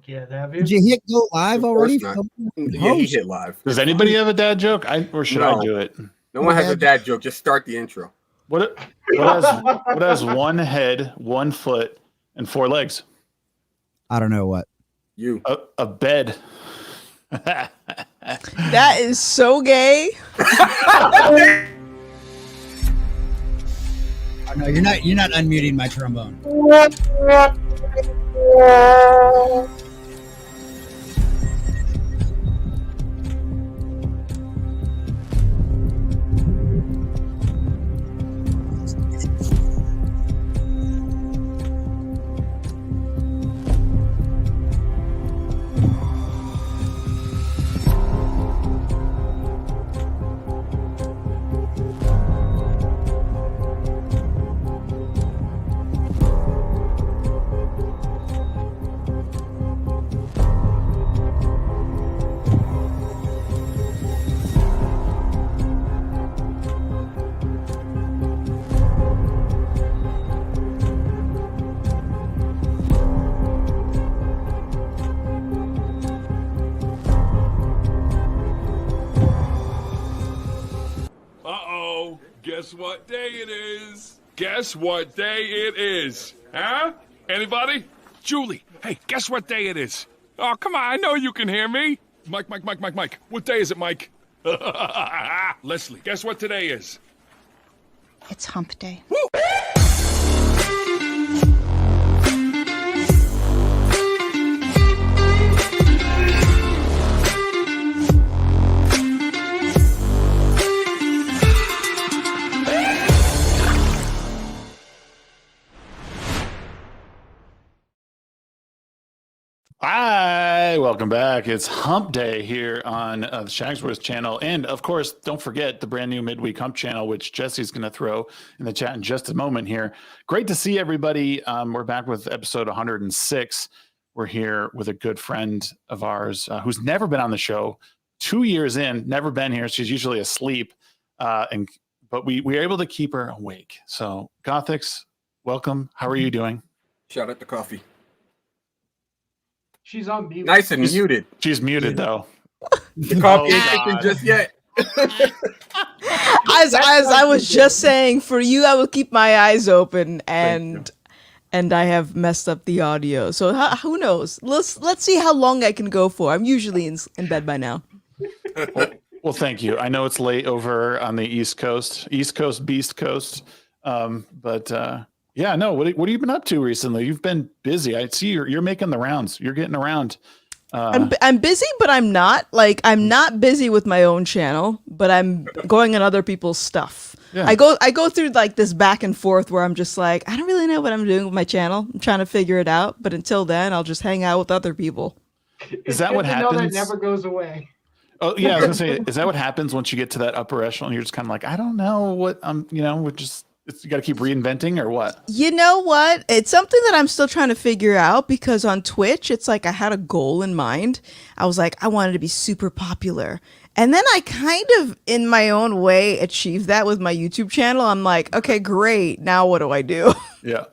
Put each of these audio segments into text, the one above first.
joke yet, have you? Did you hit go live already? Yeah, he hit live. Does anybody have a dad joke? Or should I do it? No one has a dad joke. Just start the intro. What has one head, 1 foot, and 4 legs? I don't know what. A bed. That is so gay. Oh, no, you're not unmuting my trombone. Guess what day it is? Guess what day it is? Huh? Anybody? Julie, hey, guess what day it is? Oh, come on, I know you can hear me. Mike. What day is it, Mike? Leslie, guess what today is? It's hump day. Woo! Hi, welcome back. It's Hump Day here on the TheShagsworth channel. And of course, don't forget the brand new Midweek Hump channel, which Jesse's going to throw in the chat in just a moment here. Great to see everybody. We're back with episode 106. We're here with a good friend of ours who's never been on the show. 2 years in, never been here. She's usually asleep. But we were able to keep her awake. So Gothix, welcome. How are you doing? Shout out to Coffee. She's on mute. Nice and muted. She's muted though. The coffee ain't kicking just yet. As I was just saying, for you, I will keep my eyes open, and I have messed up the audio. So who knows? Let's see how long I can go for. I'm usually in bed by now. Well, thank you. I know it's late over on the East Coast, Beast Coast. Yeah, no. What have you been up to recently? You've been busy. I see you're making the rounds. You're getting around. I'm busy, but I'm not. Like, I'm not busy with my own channel, but I'm going on other people's stuff. Yeah. I go through like this back and forth where I'm just like, I don't really know what I'm doing with my channel. I'm trying to figure it out. But until then, I'll just hang out with other people. Is that what happens? That never goes away. Oh yeah, I was gonna say, is that what happens once you get to that upper echelon? You're just kind of like, I don't know what we're just. You got to keep reinventing or what? You know what? It's something that I'm still trying to figure out, because on Twitch, it's like I had a goal in mind. I was like, I wanted to be super popular. And then I kind of, in my own way, achieved that with my YouTube channel. I'm like, okay, great. Now what do I do? Yeah.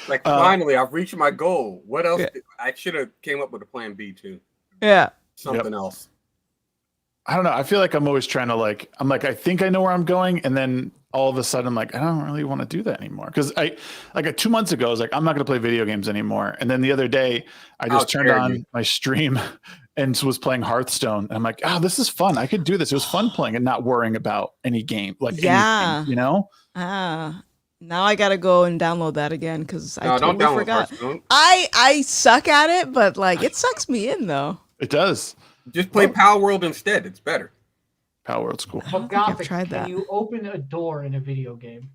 Like, finally, I've reached my goal. What else? Yeah. I should have came up with a plan B too. Yeah. Something else. I don't know. I feel like I'm always trying to I think I know where I'm going. And then all of a sudden I'm like, I don't really want to do that anymore. Cause 2 months ago, I was like, I'm not going to play video games anymore. And then the other day I just turned on my stream and was playing Hearthstone. And I'm like, this is fun. I could do this. It was fun playing and not worrying about any game. Anything, Now I got to go and download that again. Cause I totally forgot. I suck at it, but it sucks me in though. It does. Just play Power World instead. It's better. Power World's cool. But Gothix, can you open a door in a video game?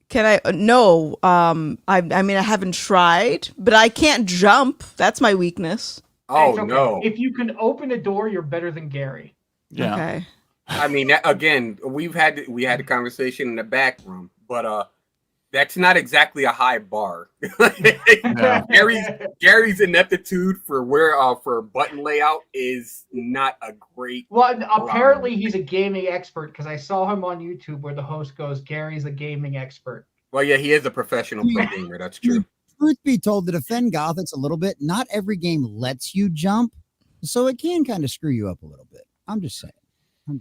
Can I? No. I mean, I haven't tried, but I can't jump. That's my weakness. Oh, no. If you can open a door, you're better than Gary. Yeah. Okay. I mean, again, we had a conversation in the back room, but that's not exactly a high bar. Yeah. Gary's ineptitude for button layout is not a great. Well, apparently he's a gaming expert, because I saw him on YouTube where the host goes, "Gary's a gaming expert." Well, yeah, he is a professional pro gamer. That's true. truth be told, to defend Gothix a little bit, not every game lets you jump, so it can kind of screw you up a little bit. I'm just saying. I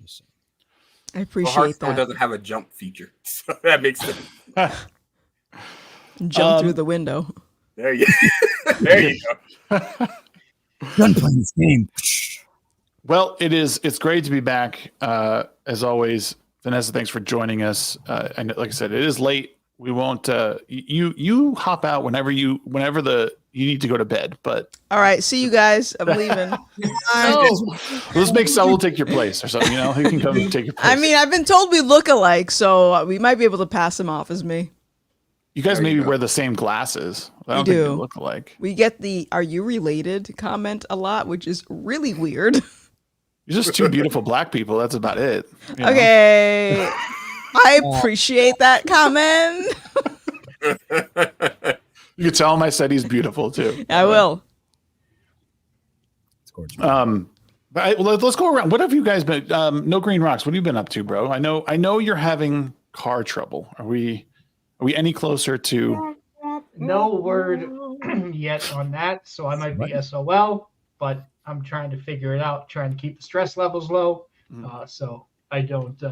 Well, appreciate Hearthstone that. doesn't have a jump feature, so that makes sense. Jump through the window. There you go. Done playing this game. Well, it's great to be back. As always, Vanessa, thanks for joining us. And like I said, it is late. We won't. You hop out whenever you need to go to bed. But All right, see you guys. I'm leaving. let's make Saul take your place or something. He can come take your place. I mean, I've been told we look alike, so we might be able to pass him off as me. you guys There you maybe go. wear the same glasses. I don't We think they do. look alike. We get the "Are you related?" comment a lot, which is really weird. You're just two beautiful black people. That's about it. Okay, I appreciate that comment. You can tell him I said he's beautiful too. I will. It's gorgeous. Let's go around. What have you guys been? No Green Rocks. What have you been up to, bro? I know you're having car trouble. Are we any closer to? No word yet on that, so I might be SOL, but I'm trying to figure it out, trying to keep the stress levels low, so I don't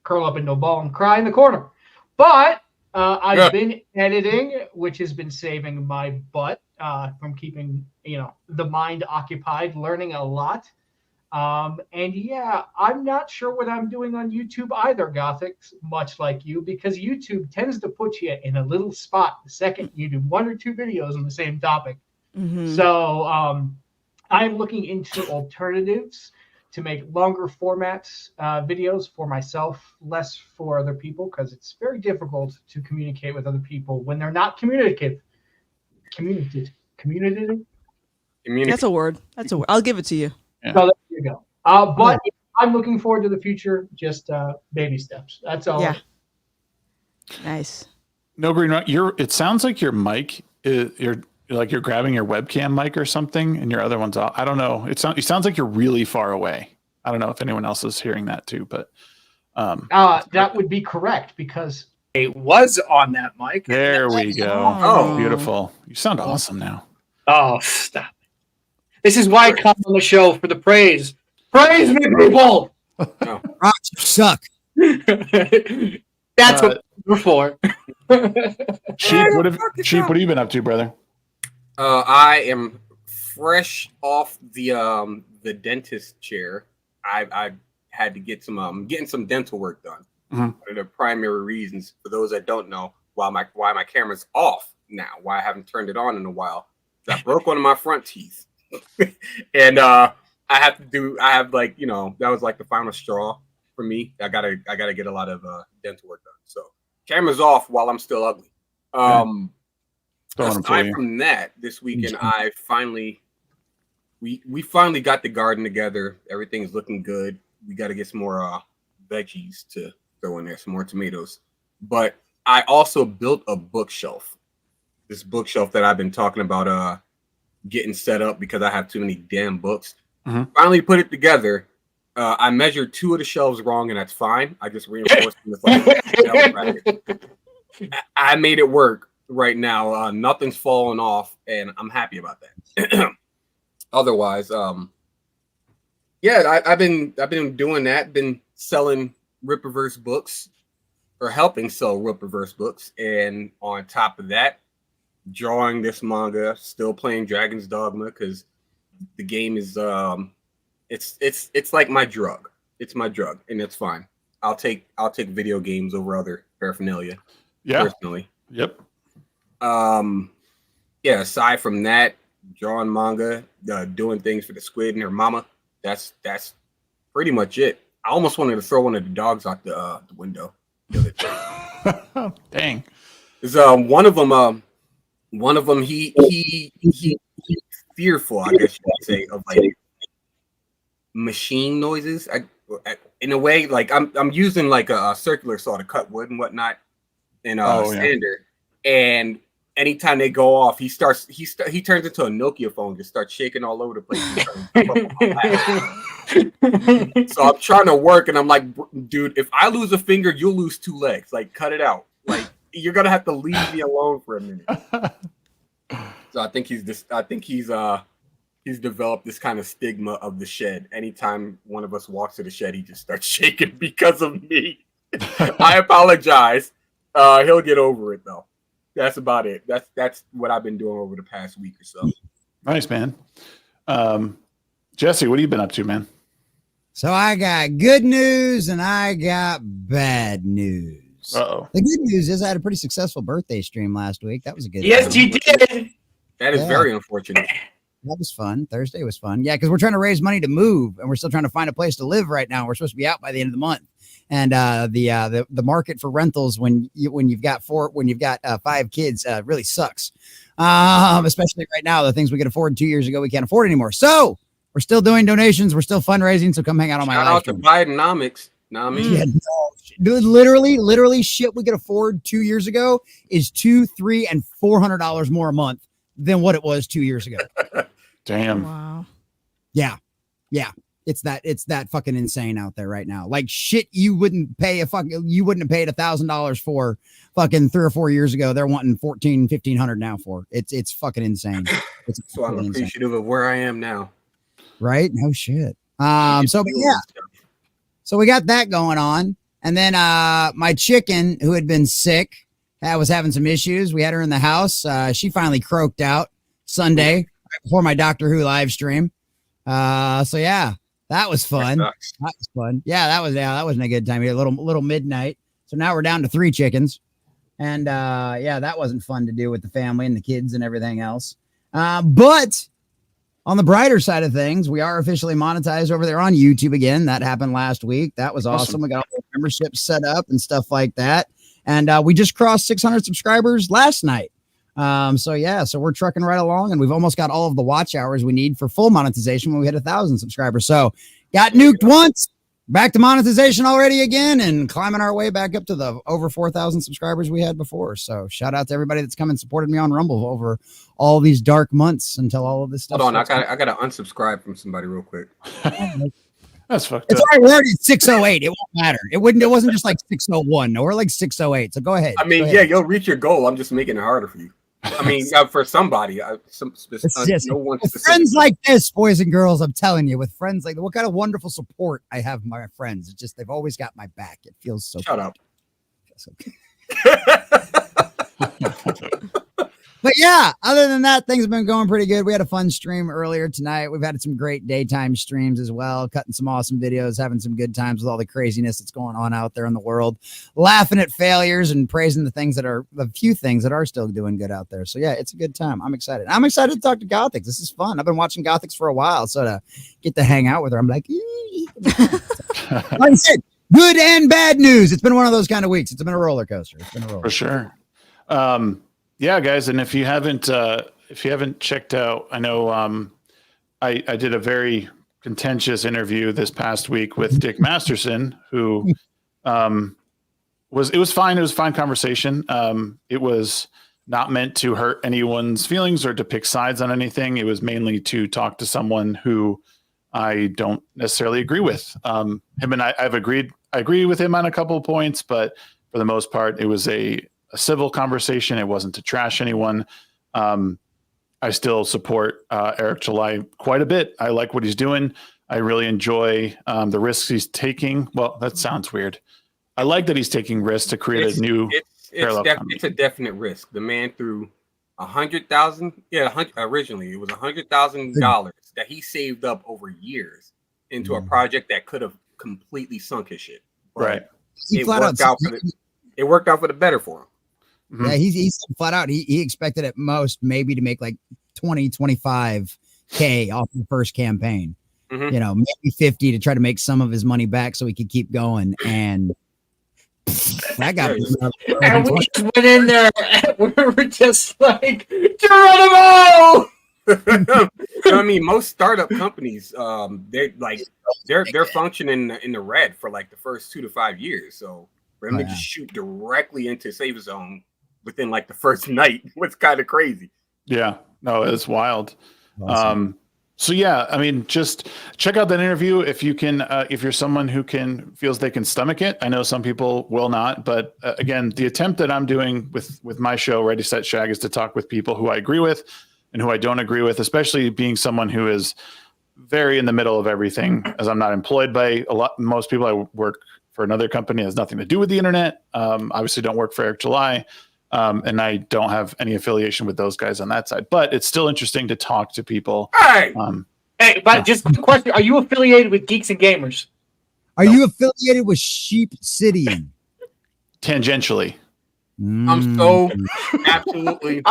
curl up into a ball and cry in the corner. But I've been editing, which has been saving my butt from keeping the mind occupied, learning a lot. And yeah, I'm not sure what I'm doing on YouTube either, Gothix, much like you, because YouTube tends to put you in a little spot the second you do one or two videos on the same topic. Mhm. So I'm looking into alternatives to make longer formats videos for myself, less for other people, because it's very difficult to communicate with other people when they're not communicative. Communicative. That's a word. I'll give it to you. Yeah. So there you go. But I'm looking forward to the future. Just baby steps. That's all. Yeah. Nice. No Green Rock. It sounds like your mic. You're grabbing your webcam mic or something, and your other one's off. I don't know. It sounds like you're really far away. I don't know if anyone else is hearing that too, but that would be correct because It was on that mic. there we go. Oh. Beautiful. You sound awesome now. Oh, stop. This is why I come on the show for the praise. Praise me, people! Rocks, you suck. That's what we're for. Sheep, what have you been up to, brother? I am fresh off the dentist chair. I had to get some getting some dental work done. Mhm. One of the primary reasons, for those that don't know, why my camera's off now, why I haven't turned it on in a while, is I broke one of my front teeth, and that was like the final straw for me. I gotta get a lot of dental work done. So camera's off while I'm still ugly. Aside from that, this weekend we finally got the garden together. Everything's looking good. We got to get some more veggies to throw in there, some more tomatoes. But I also built a bookshelf. This bookshelf that I've been talking about getting set up because I have too many damn books. Mhm. Finally put it together. I measured 2 of the shelves wrong, and that's fine. I just reinforced them with I made it work right now. Nothing's falling off, and I'm happy about that. Otherwise, I've been doing that. Been selling Rippaverse books, or helping sell Rippaverse books, and on top of that, drawing this manga. Still playing Dragon's Dogma because the game is it's like my drug. It's my drug, and it's fine. I'll take video games over other paraphernalia. Yeah. Personally. Yep. Aside from that, drawing manga, doing things for the squid and her mama. That's pretty much it. I almost wanted to throw one of the dogs out the window. Dang. Is one of them he fearful, I guess you could say, of like machine noises. I in a way, like I'm using like a circular saw to cut wood and whatnot, and sander. And anytime they go off, he turns into a Nokia phone, just starts shaking all over the place. So I'm trying to work, and I'm like, dude, if I lose a finger, you'll lose 2 legs. Like, cut it out. Like, you're gonna have to leave me alone for a minute. So I think he's developed this kind of stigma of the shed. Anytime one of us walks to the shed, he just starts shaking because of me. I apologize. He'll get over it though. That's about it. That's what I've been doing over the past week or so. Nice, man. Jesse, what have you been up to, man? So I got good news and I got bad news. Uh-oh. The good news is I had a pretty successful birthday stream last week. That was a good Yes, time. you did. That is very unfortunate. That was fun. Thursday was fun. Yeah, because we're trying to raise money to move, and we're still trying to find a place to live right now. We're supposed to be out by the end of the month, and the market for rentals when you've got 5 kids really sucks. Especially right now, the things we could afford 2 years ago we can't afford anymore. So we're still doing donations. We're still fundraising. So come hang out on my live Shout out to stream. Bidenomics. Know what I mean? Yeah, no, literally shit we could afford 2 years ago is $200, $300, and $400 more a month than what it was 2 years ago. Damn. Wow. Yeah. It's that fucking insane out there right now. Like shit you wouldn't have paid $1,000 for fucking 3 or 4 years ago. They're wanting $1,400-$1,500 now for. It's fucking insane. It's So I'm appreciative of where I am now. right? No shit. So we got that going on. And then my chicken, who had been sick, was having some issues. We had her in the house. She finally croaked out Sunday right before my Doctor Who live stream. So yeah, that was fun. That was fun. Yeah, that wasn't a good time. A little midnight. So now we're down to 3 chickens. And yeah, that wasn't fun to do with the family and the kids and everything else. But on the brighter side of things, we are officially monetized over there on YouTube again. That happened last week. That was awesome. We got all the memberships set up and stuff like that. And we just crossed 600 subscribers last night. So we're trucking right along, and we've almost got all of the watch hours we need for full monetization when we hit 1,000 subscribers. So got nuked once, back to monetization already again, and climbing our way back up to the over 4,000 subscribers we had before. So shout out to everybody that's come and supported me on Rumble over all these dark months until all of this stuff. Hold on, I got to unsubscribe from somebody real quick. That's fucked It's up. all right. We're already at 608. It won't matter. It wasn't just like 601. No, we're like 608. So go ahead. I mean, Go yeah, ahead. you'll reach your goal. I'm just making it harder for you. I mean, for somebody, It's just no one with specific. friends like this, boys and girls. I'm telling you, with friends like what kind of wonderful support I have from my friends. It's just they've always got my back. It feels so. Shut good. up. But yeah, other than that, things have been going pretty good. We had a fun stream earlier tonight. We've had some great daytime streams as well, cutting some awesome videos, having some good times with all the craziness that's going on out there in the world, laughing at failures and praising the few things that are still doing good out there. So yeah, it's a good time. I'm excited. I'm excited to talk to Gothix. This is fun. I've been watching Gothix for a while, so to get to hang out with her, I'm like, like I said, good and bad news. It's been one of those kind of weeks. It's been a roller coaster. For sure. Yeah, guys, and if you haven't checked out, I know I did a very contentious interview this past week with Dick Masterson, who it was fine. It was a fine conversation. It was not meant to hurt anyone's feelings or to pick sides on anything. It was mainly to talk to someone who I don't necessarily agree with. Him and I agree with him on a couple of points, but for the most part, it was a civil conversation. It wasn't to trash anyone. I still support Eric July quite a bit. I like what he's doing. I really enjoy the risks he's taking. Well, that sounds weird. I like that he's taking risks to create a new parallel company. It's a definite risk. The man threw $100,000. Yeah, originally it was $100,000 that he saved up over years into a project that could have completely sunk his shit. But right. It worked out for the better for him. Mm-hmm. Yeah, he said flat out he expected at most maybe to make like 25K off the first campaign. Mm-hmm. You know, maybe 50 to try to make some of his money back so he could keep going. And that got and we just went in there and we were just like, Geronimo! I mean, most startup companies, they're functioning in the red for like the first 2 to 5 years. So for him to just shoot directly into Save Zone within like the first night was kind of crazy. Yeah, no, it's wild. Awesome. So yeah, I mean, just check out that interview if you can. If you're someone who feels they can stomach it. I know some people will not, but again, the attempt that I'm doing with my show, Ready Set Shag, is to talk with people who I agree with and who I don't agree with, especially being someone who is very in the middle of everything, as I'm not employed by most people. I work for another company that has nothing to do with the internet. Obviously, don't work for Eric July. And I don't have any affiliation with those guys on that side, but it's still interesting to talk to people. Hey, but just a quick question: are you affiliated with Geeks and Gamers? Are you affiliated with Sheep Cityan? Tangentially. I'm so absolutely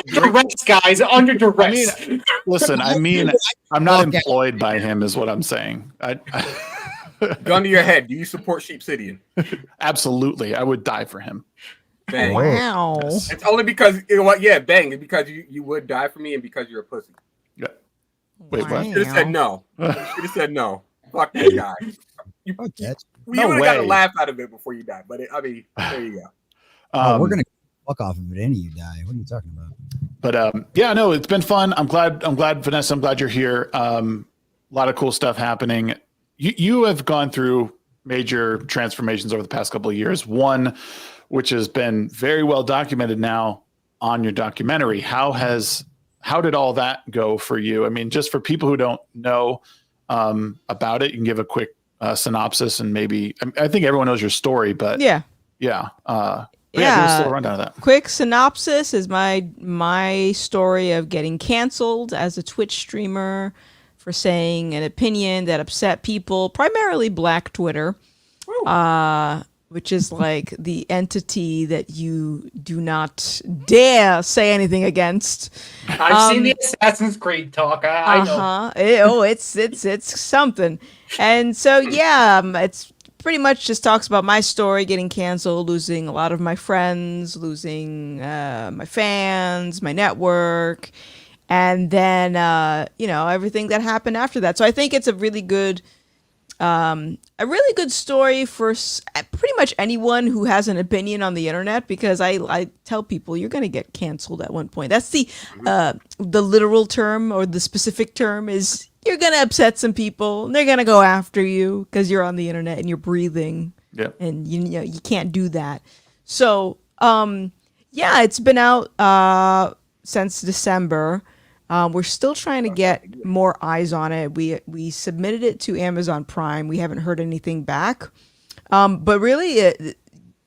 duress, guys, under duress. Listen, I'm not employed by him, is what I'm saying. Gun to your head. Do you support Sheep Cityan? Absolutely, I would die for him. Bang. Wow. Yes. It's only because you know what? Yeah, bang. It's because you would die for me and because you're a pussy. Yeah. Wait, what? You should have said no. You should have said no. Fuck that guy. You would have got a laugh out of it before you die. But there you go. We're gonna fuck off of it. Any of you die. What are you talking about? But yeah, no, it's been fun. I'm glad, Vanessa. I'm glad you're here. A lot of cool stuff happening. You have gone through major transformations over the past couple of years. One, which has been very well documented now on your documentary. How did all that go for you? I mean, just for people who don't know about it, you can give a quick synopsis and maybe, I think everyone knows your story, but yeah. Give us a little rundown of that. Quick synopsis is my story of getting canceled as a Twitch streamer for saying an opinion that upset people, primarily Black Twitter. Which is like the entity that you do not dare say anything against. I've seen the Assassin's Creed talk. I know. It's something. And so, yeah, it's pretty much just talks about my story, getting canceled, losing a lot of my friends, losing my fans, my network, and then, everything that happened after that. So I think it's a really good story for pretty much anyone who has an opinion on the internet, because I tell people you're going to get canceled at one point. That's the literal term, or the specific term is you're going to upset some people and they're going to go after you because you're on the internet and you're breathing. Yep. And you can't do that. So, it's been out since December. We're still trying to get more eyes on it. We submitted it to Amazon Prime. We haven't heard anything back. But really,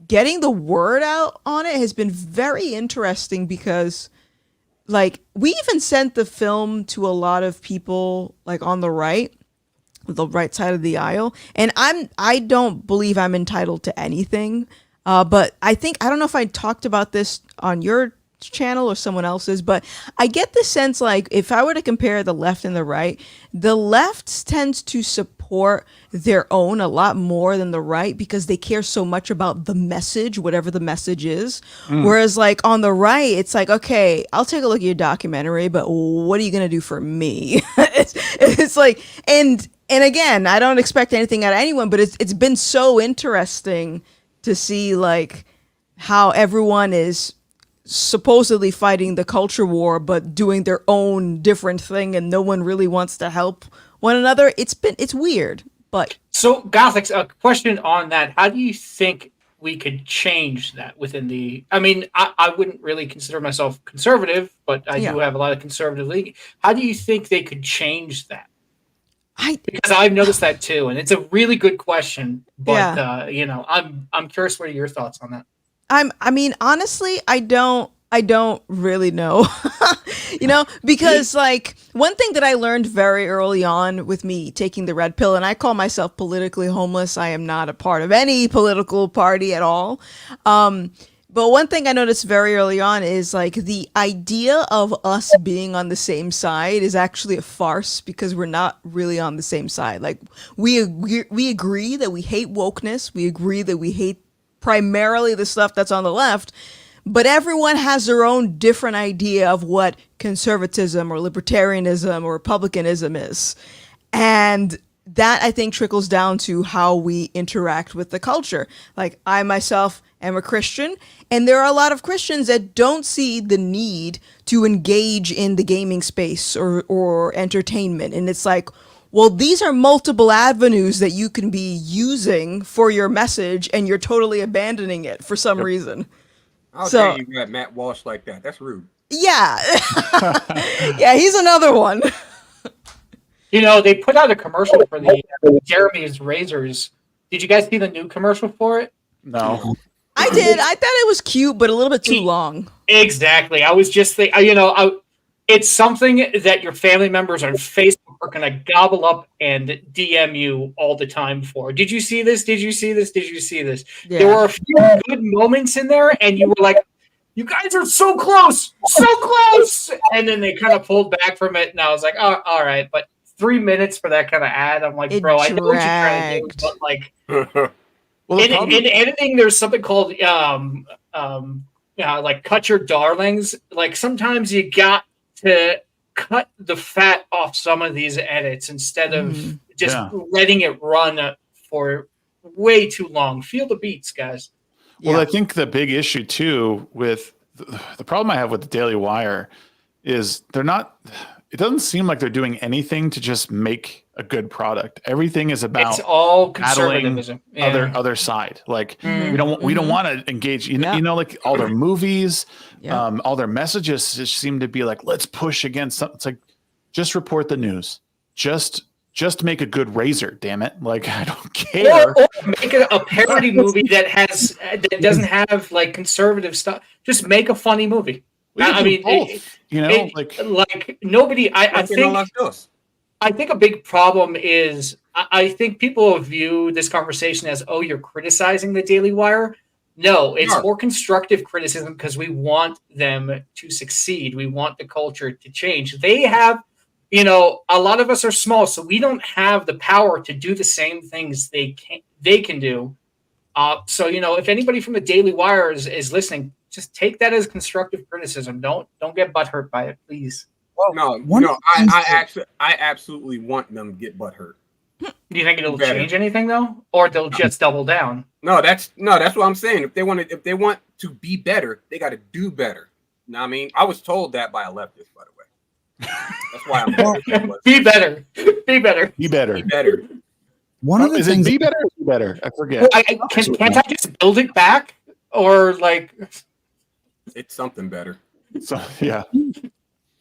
getting the word out on it has been very interesting because, like, we even sent the film to a lot of people, like, on the right side of the aisle. And I don't believe I'm entitled to anything. But I don't know if I talked about this on your channel or someone else's, but I get the sense, like, if I were to compare the left and the right, the left tends to support their own a lot more than the right because they care so much about the message, whatever the message is. Whereas, like, on the right, it's like, okay, I'll take a look at your documentary, but what are you going to do for me? it's like, and again, I don't expect anything out of anyone, but it's been so interesting to see, like, how everyone is supposedly fighting the culture war, but doing their own different thing, and no one really wants to help one another. It's weird, but so Gothix, a question on that: how do you think we could change that within the? I mean, I wouldn't really consider myself conservative, but I do have a lot of conservative league. How do you think they could change that? Because I've noticed that too, and it's a really good question. But I'm curious. What are your thoughts on that? Honestly, I don't really know, because, like, one thing that I learned very early on with me taking the red pill, and I call myself politically homeless. I am not a part of any political party at all. But one thing I noticed very early on is, like, the idea of us being on the same side is actually a farce because we're not really on the same side. Like, we agree that we hate wokeness. We agree that we hate primarily the stuff that's on the left, but everyone has their own different idea of what conservatism or libertarianism or republicanism is. And that I think trickles down to how we interact with the culture. Like I myself am a Christian, and there are a lot of Christians that don't see the need to engage in the gaming space or entertainment. And it's like, well, these are multiple avenues that you can be using for your message, and you're totally abandoning it for some reason. How dare you got Matt Walsh like that? That's rude. Yeah. Yeah, he's another one. You know, they put out a commercial for the Jeremy's Razors. Did you guys see the new commercial for it? No. I did. I thought it was cute, but a little bit too long. Exactly. I was just thinking, it's something that your family members on Facebook are going to gobble up and DM you all the time for. Did you see this? Did you see this? Did you see this? Yeah. There were a few good moments in there, and you were like, you guys are so close, so close. And then they kind of pulled back from it, and I was like, oh, all right. But 3 minutes for that kind of ad, I'm like, bro, I know what you're trying to do, but like, well, in editing, there's something called like cut your darlings. Like sometimes you got to cut the fat off some of these edits instead of just letting it run for way too long. Feel the beats, guys. Well, I think the big issue too with the problem I have with the Daily Wire is it doesn't seem like they're doing anything to just make a good product. Everything is about it's all conservatism. Other side. Like we don't want to engage. You know, like all their movies, all their messages just seem to be like, let's push against something. It's like, just report the news. Just make a good razor, damn it. Like, I don't care. Or make a parody movie that doesn't have like conservative stuff. Just make a funny movie. I mean, like nobody. I think a big problem is I think people view this conversation as, oh, you're criticizing the Daily Wire. No, it's more constructive criticism because we want them to succeed. We want the culture to change. They have, a lot of us are small, so we don't have the power to do the same things they can do. So if anybody from the Daily Wire is listening, just take that as constructive criticism. Don't get butthurt by it, please. Well, I absolutely want them to get butthurt. Do you think it'll change anything though, or they'll just double down? No, that's what I'm saying. If they want to be better, they got to do better. Now, I mean, I was told that by a leftist, by the way. That's why I'm be better. Be better. Be better. Be better. One of the things. Be better. Be better. I forget. Can't I just build it back, or like? It's something better. So yeah.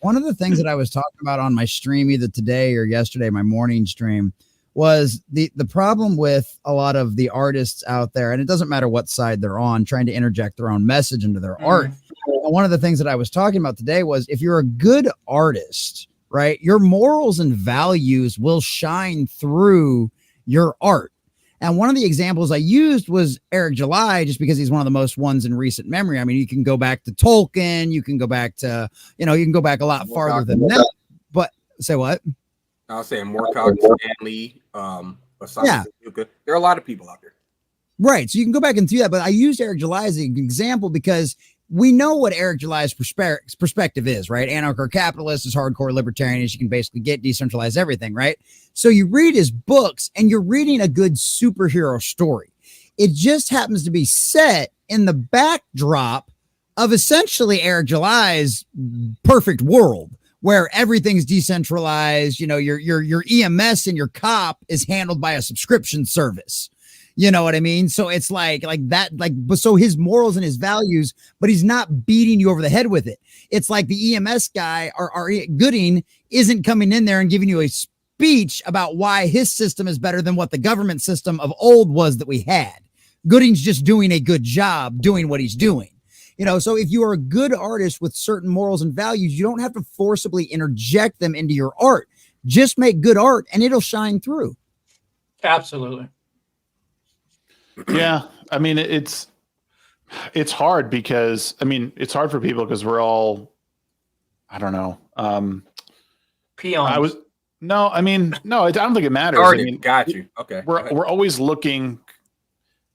One of the things that I was talking about on my stream either today or yesterday, my morning stream, was the problem with a lot of the artists out there, and it doesn't matter what side they're on, trying to interject their own message into their art. And one of the things that I was talking about today was, if you're a good artist, right, your morals and values will shine through your art. And one of the examples I used was Eric July, just because he's one of the most ones in recent memory. I mean, you can go back to Tolkien, you can go back to, you can go back a lot farther than that. But say what? I was saying Moorcock, Stanley, there are a lot of people out there. Right. So you can go back and do that. But I used Eric July as an example because we know what Eric July's perspective is, right? Anarcho-capitalist is hardcore libertarian, as you can basically get decentralized everything, right? So you read his books and you're reading a good superhero story. It just happens to be set in the backdrop of essentially Eric July's perfect world, where everything's decentralized. Your EMS and your cop is handled by a subscription service. You know what I mean? So it's like that, so his morals and his values, but he's not beating you over the head with it. It's like the EMS guy or Gooding isn't coming in there and giving you a speech about why his system is better than what the government system of old was that we had. Gooding's just doing a good job doing what he's doing. So if you are a good artist with certain morals and values, you don't have to forcibly interject them into your art. Just make good art and it'll shine through. Absolutely. Yeah, I mean it's hard because it's hard for people because we're all, I don't know. Peons. I don't think it matters. Got you. Okay. We're always looking,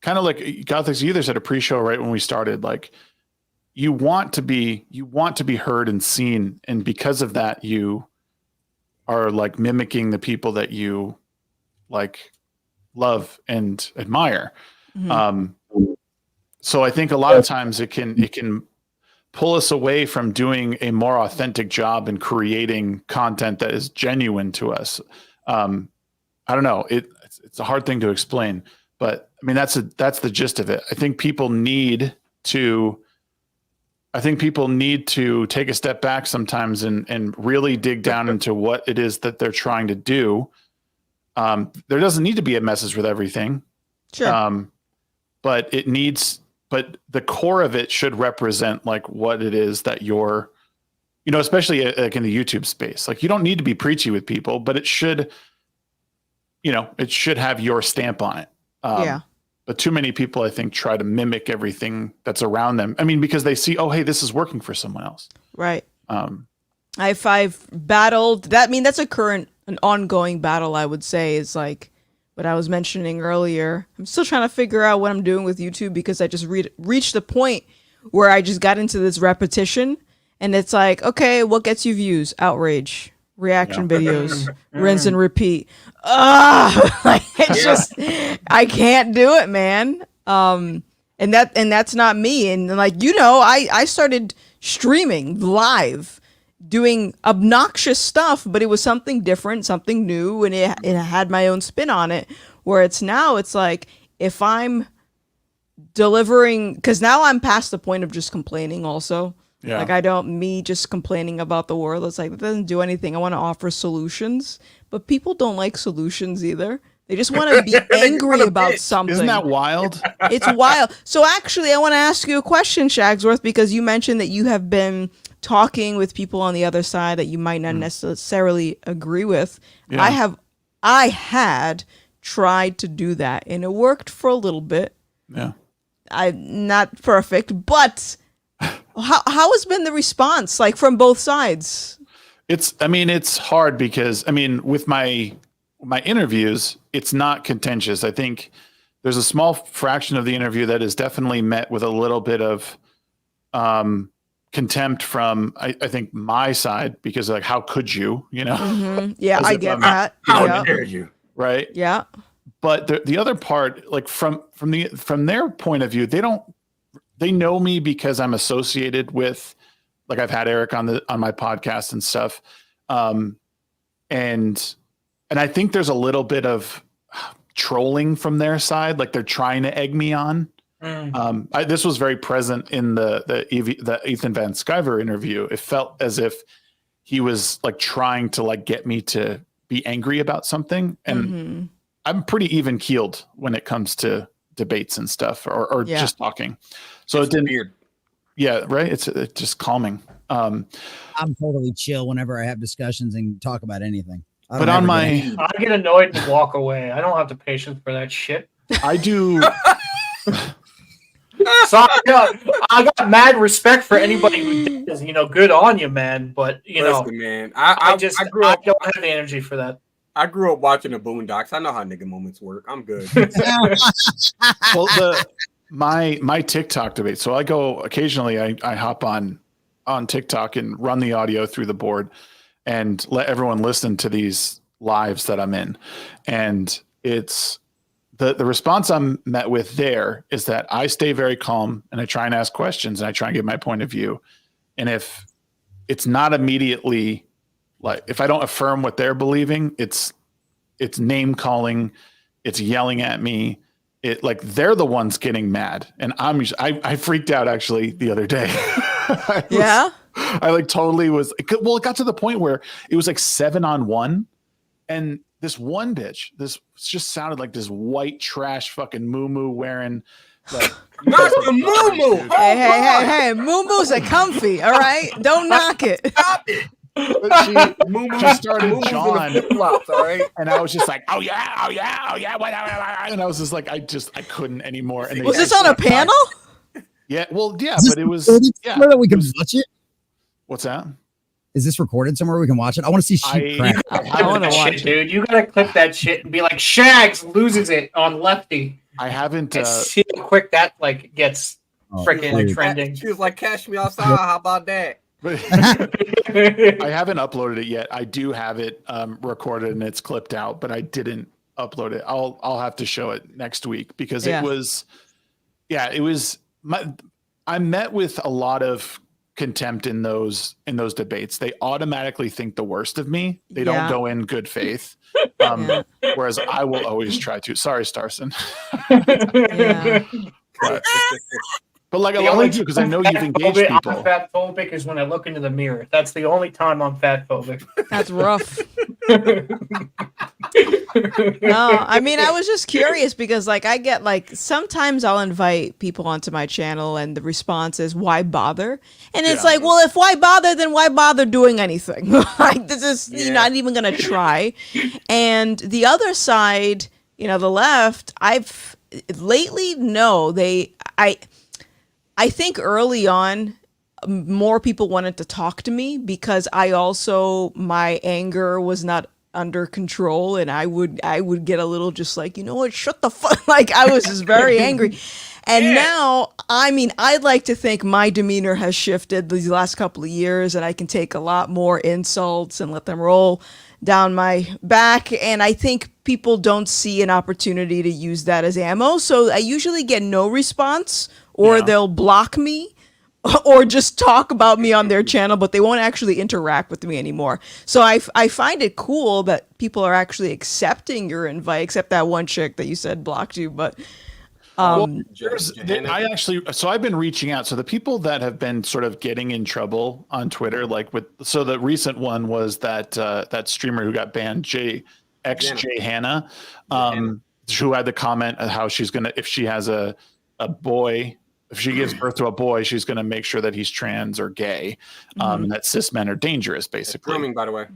kind of like Gothix. You either said a pre-show right when we started, like you want to be heard and seen, and because of that, you are like mimicking the people that you like love and admire. Mm-hmm. So I think a lot of times it can pull us away from doing a more authentic job in creating content that is genuine to us. I don't know. It's a hard thing to explain, but I mean, that's the gist of it. I think people need to take a step back sometimes and really dig down into what it is that they're trying to do. There doesn't need to be a message with everything. Sure. But the core of it should represent like what it is that you're, especially like in the YouTube space. Like you don't need to be preachy with people, but it should have your stamp on it. Yeah. But too many people, I think, try to mimic everything that's around them. I mean, because they see, oh, hey, this is working for someone else. Right. I've battled that. I mean, that's an ongoing battle, I would say, is like what I was mentioning earlier. I'm still trying to figure out what I'm doing with YouTube because I just reached the point where I just got into this repetition, and it's like, okay, what gets you views? Outrage. Reaction videos, rinse and repeat. Like it's just, I can't do it, man. And that's not me. And like, I started streaming live, doing obnoxious stuff, but it was something different, something new, and it had my own spin on it. Where it's like, if I'm delivering, because now I'm past the point of just complaining also. Yeah. Like me just complaining about the world. It's like, that doesn't do anything. I want to offer solutions, but people don't like solutions either. They just want to be angry about something. Isn't that wild? It's wild. So actually, I want to ask you a question, Shagsworth, because you mentioned that you have been talking with people on the other side that you might not necessarily agree with. Yeah. I had tried to do that, and it worked for a little bit. Yeah. I'm not perfect, but how has been the response, like from both sides? It's hard because with my interviews, it's not contentious. I think there's a small fraction of the interview that is definitely met with a little bit of contempt from I think my side, because like, how could you, Mm-hmm. Yeah, I get that. How dare you? Right. Yeah. But the other part, like from their point of view, they know me because I'm associated with, like, I've had Eric on my podcast and stuff. And I think there's a little bit of trolling from their side. Like they're trying to egg me on. This was very present in the Ethan Van Sciver interview. It felt as if he was like trying to like get me to be angry about something. And I'm pretty even keeled when it comes to debates and stuff or just talking. So it didn't. Weird. Yeah, right. It's just calming. I'm totally chill whenever I have discussions and talk about anything. I get annoyed and walk away. I don't have the patience for that shit. I do. So I got mad respect for anybody who does, good on you, man. But Listen, man, I don't have the energy for that. I grew up watching the Boondocks. I know how nigga moments work. I'm good. Well, my TikTok debate. So I go occasionally. I hop on TikTok and run the audio through the board and let everyone listen to these lives that I'm in. And it's the response I'm met with there is that I stay very calm and I try and ask questions and I try and give my point of view. And if it's not immediately, like, if I don't affirm what they're believing, it's name calling, it's yelling at me. It like they're the ones getting mad, and I freaked out actually the other day. I like totally was. Well, it got to the point where it was like 7-on-1, and this one bitch, this just sounded like this white trash fucking moo wearing. Like, not the moo. Hey, moo-moos are comfy. All right, don't knock it. Stop it. But she started John, flops, all right? And I was just like, oh yeah, and I was just like, I couldn't anymore. And was this on a panel? Yeah, well, yeah, but it was. Yeah, that we can watch it. What's that? Is this recorded somewhere we can watch it? I want to see sheep crack. I want to watch it, dude. You gotta clip that shit and be like, Shags loses it on Lefty. I haven't. See how quick that like gets freaking trending. She was like, "Cash me outside." How about that? I haven't uploaded it yet. I do have it recorded and it's clipped out, but I didn't upload it. I'll have to show it next week because Yeah. it was I met with a lot of contempt in those debates. They automatically think the worst of me. They don't go in good faith. Whereas I will always try to. Sorry, Starson. But like a lot of you, because I know you've engaged people. I'm fat phobic is when I look into the mirror. That's the only time I'm fat phobic. That's rough. No, I mean, I was just curious because like I get like sometimes I'll invite people onto my channel and the response is why bother? And it's like, well, if why bother, then why bother doing anything? Like this is you're not even gonna try. And the other side, you know, the left, I've lately I think early on more people wanted to talk to me because my anger was not under control, and I would get a little just like, you know what, shut the fuck, like I was just very angry. And now, I mean, I'd like to think my demeanor has shifted these last couple of years, and I can take a lot more insults and let them roll down my back. And I think people don't see an opportunity to use that as ammo. So I usually get no response, or they'll block me or just talk about me on their channel, but they won't actually interact with me anymore. So I find it cool that people are actually accepting your invite, except that one chick that you said blocked you. But I've been reaching out. So the people that have been sort of getting in trouble on Twitter, so the recent one was that streamer who got banned, XJ Hannah, who had the comment of how she's gonna, if she has a boy, if she gives birth to a boy, she's going to make sure that he's trans or gay, and that cis men are dangerous, basically. Grooming, by the way.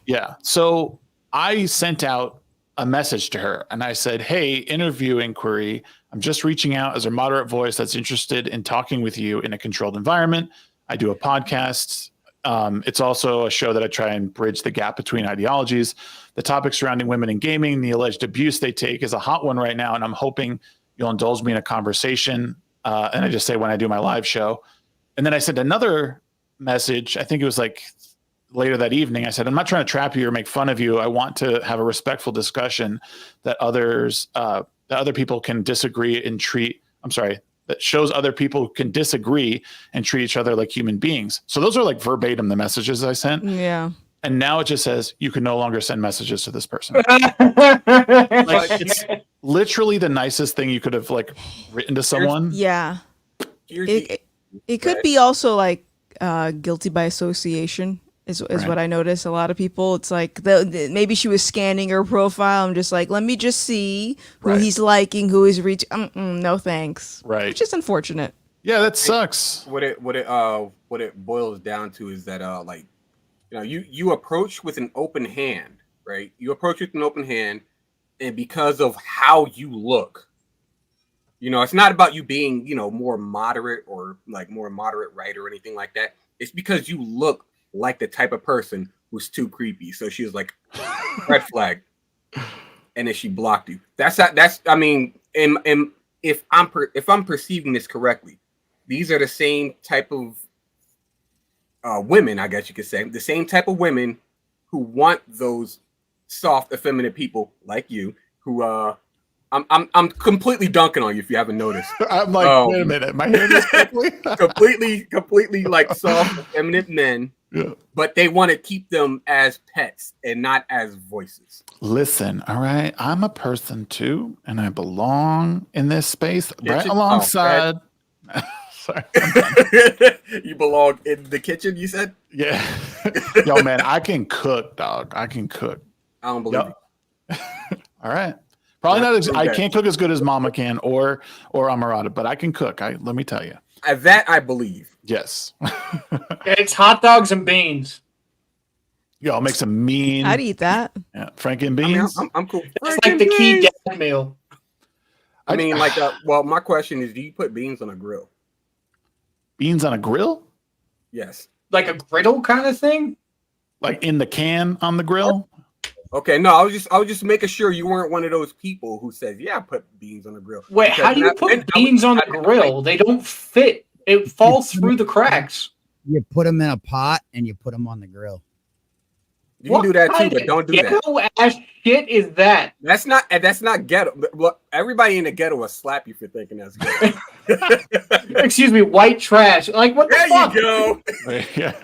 Yeah. So I sent out a message to her and I said, hey, interview inquiry. I'm just reaching out as a moderate voice that's interested in talking with you in a controlled environment. I do a podcast. It's also a show that I try and bridge the gap between ideologies. The topic surrounding women in gaming, the alleged abuse they take is a hot one right now. And I'm hoping you'll indulge me in a conversation. And I just say when I do my live show. And then I sent another message. I think it was like later that evening. I said, I'm not trying to trap you or make fun of you. I want to have a respectful discussion that that other people can disagree and that shows other people can disagree and treat each other like human beings. So those are like verbatim the messages I sent. Yeah. And now it just says you can no longer send messages to this person. It's literally the nicest thing you could have like written to someone. Yeah. It could be also like guilty by association is what I notice. A lot of people, it's like maybe she was scanning her profile. I'm just like, let me just see who he's liking, who he's reaching. No thanks. Right. Which is unfortunate. Yeah, that sucks. What it boils down to is that like, you know, you approach with an open hand, right? You approach with an open hand, and because of how you look, you know, it's not about you being, you know, more moderate or like more moderate right or anything like that. It's because you look like the type of person who's too creepy. So she was like, red flag, and then she blocked you. I mean, if I'm perceiving this correctly, these are the same type of women, I guess you could say, the same type of women who want those soft, effeminate people like you. Who I'm completely dunking on you if you haven't noticed. I'm like, wait a minute, my hand is completely like soft, effeminate men. Yeah. But they want to keep them as pets and not as voices. Listen, all right, I'm a person too, and I belong in this space right alongside. Sorry. You belong in the kitchen, you said? Yeah. Yo, man, I can cook, dog. I can cook. I don't believe you. All right. Probably not. I can't cook as good as Mama can or Amarada, but I can cook. Let me tell you. That I believe. Yes. It's hot dogs and beans. Yo, I'll make some mean. I'd eat that. Yeah, Frankie and beans. I mean, I'm cool. It's like the key dad meal. I mean, like, well, my question is, do you put beans on a grill? Beans on a grill? Yes. Like a griddle kind of thing? Like in the can on the grill? Okay, no, I was just making sure you weren't one of those people who says, "Yeah, I put beans on the grill." Wait, how do you put beans on the grill? They don't fit. It falls through the cracks. You put them in a pot and you put them on the grill. You can do that too, but don't do that. Ghetto ass shit is that? That's not ghetto. Well, everybody in the ghetto will slap you for thinking that's ghetto. Excuse me, white trash. Like what the fuck? There you go. Yeah.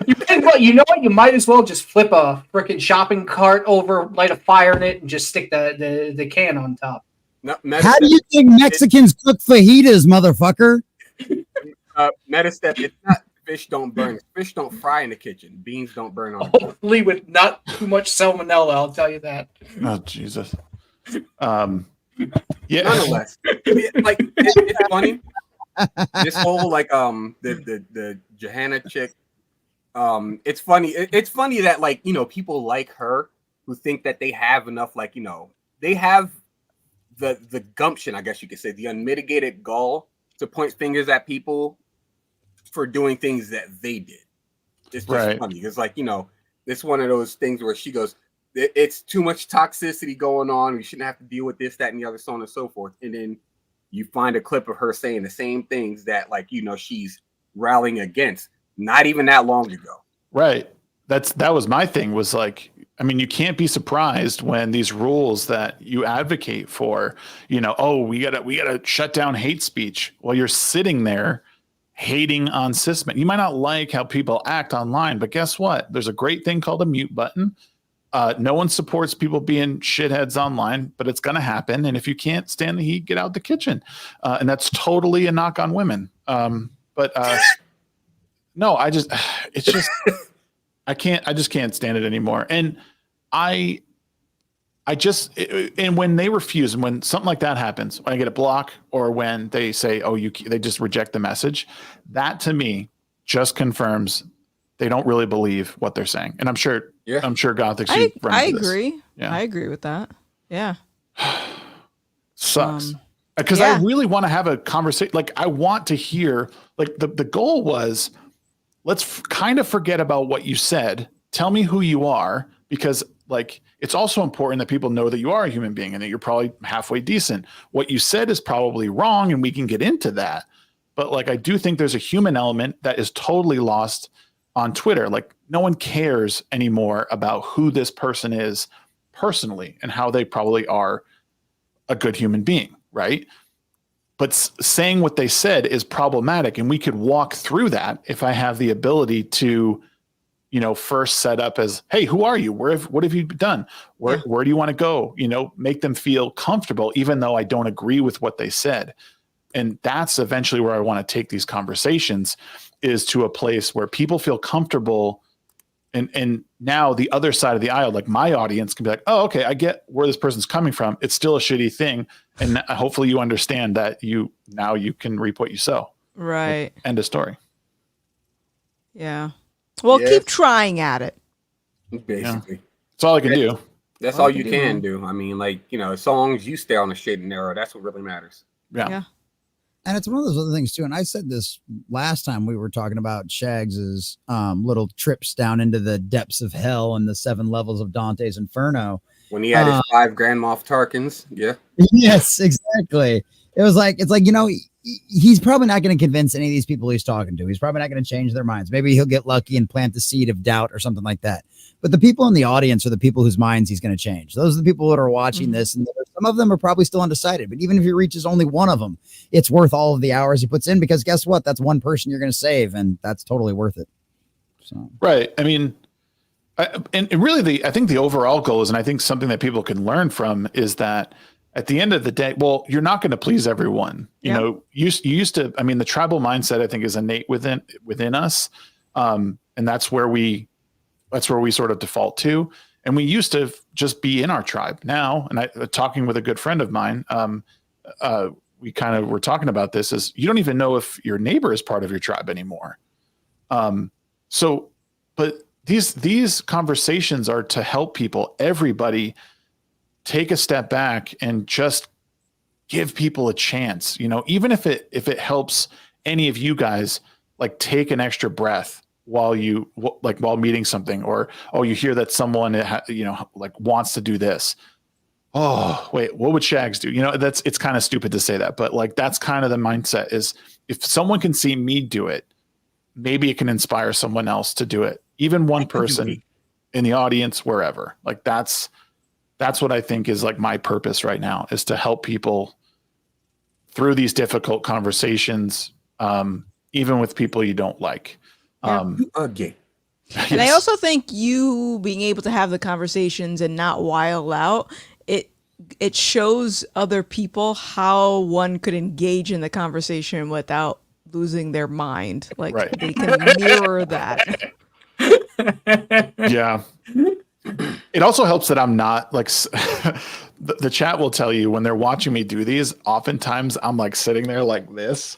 You know what? You might as well just flip a freaking shopping cart over, light a fire in it, and just stick the can on top. No, How do you think Mexicans cook fajitas, motherfucker? Metastep, it's not fish don't burn. Fish don't fry in the kitchen. Beans don't burn on. Hopefully with not too much salmonella, I'll tell you that. Oh Jesus. Yeah. Nonetheless, like it's funny. This whole like the Johanna chick. It's funny. It's funny that like people like her who think that they have enough like they have the gumption, I guess you could say, the unmitigated gall to point fingers at people for doing things that they did. It's just funny. It's like, it's one of those things where she goes, it's too much toxicity going on. We shouldn't have to deal with this, that, and the other, so on and so forth. And then you find a clip of her saying the same things that she's rallying against not even that long ago. Right. That was my thing, was like, I mean, you can't be surprised when these rules that you advocate for, we gotta shut down hate speech while you're sitting there hating on cis men. You might not like how people act online, but guess what? There's a great thing called a mute button. No one supports people being shitheads online, but it's going to happen. And if you can't stand the heat, get out the kitchen. And that's totally a knock on women. No, I just can't stand it anymore. And and when they refuse, and when something like that happens, when I get a block or when they say, they just reject the message, that to me just confirms they don't really believe what they're saying. And I'm sure Gothix. I agree. Yeah. I agree with that. Yeah. Sucks. Because I really want to have a conversation. Like, I want to hear, like, the goal was, let's kind of forget about what you said. Tell me who you are, because like, it's also important that people know that you are a human being and that you're probably halfway decent. What you said is probably wrong, and we can get into that. But like, I do think there's a human element that is totally lost on Twitter. Like, no one cares anymore about who this person is personally and how they probably are a good human being, right? But saying what they said is problematic, and we could walk through that if I have the ability to, first set up as, hey, who are you? What have you done? Where do you want to go? Make them feel comfortable, even though I don't agree with what they said. And that's eventually where I want to take these conversations, is to a place where people feel comfortable. And now the other side of the aisle, like my audience, can be like, oh, okay, I get where this person's coming from. It's still a shitty thing. And hopefully you understand that you can reap what you sow. Right. End of story. Yeah. Well, keep trying at it. Basically. That's all I can do. That's all you can do. I mean, like, as long as you stay on the straight and narrow, that's what really matters. Yeah. And it's one of those other things too. And I said this last time we were talking about Shags's little trips down into the depths of hell and the 7 levels of Dante's Inferno. When he had his 5 Grand Moff Tarkins. Yeah. Yes, exactly. It's like, he's probably not going to convince any of these people he's talking to. He's probably not going to change their minds. Maybe he'll get lucky and plant the seed of doubt or something like that. But the people in the audience are the people whose minds he's going to change. Those are the people that are watching this. And some of them are probably still undecided. But even if he reaches only one of them, it's worth all of the hours he puts in, because guess what? That's one person you're going to save. And that's totally worth it. So. Right. I mean, and really I think the overall goal is, and I think something that people can learn from, is that at the end of the day, well, you're not going to please everyone. You used to, I mean, the tribal mindset, I think, is innate within us. And that's where we sort of default to. And we used to just be in our tribe. Now, and talking with a good friend of mine, we kind of were talking about this, is you don't even know if your neighbor is part of your tribe anymore. But these conversations are to help people, everybody, take a step back and just give people a chance, even if it helps any of you guys, like, take an extra breath while meeting something, or, you hear that someone, like, wants to do this. Oh, wait, what would Shags do? It's kind of stupid to say that, but like, that's kind of the mindset, is if someone can see me do it, maybe it can inspire someone else to do it. Even one person. in the audience, wherever. Like that's what I think is like my purpose right now, is to help people through these difficult conversations, even with people you don't like. Okay. And I also think you being able to have the conversations and not wild out, it shows other people how one could engage in the conversation without losing their mind. Like they can mirror that. Yeah. It also helps that I'm not like the chat will tell you when they're watching me do these, oftentimes I'm like sitting there like this.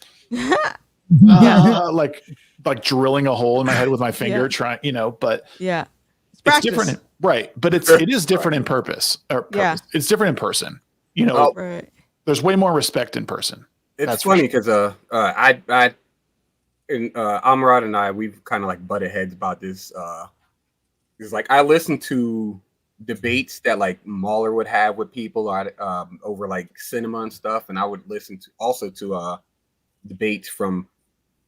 Like drilling a hole in my head with my finger, trying, but it's different, right? But it is different in purpose. It's different in person. There's way more respect in person. It's funny because Amrad and I, we've kind of like butted heads about this. It's like I listen to debates that like Mahler would have with people over like cinema and stuff, and I would listen to debates from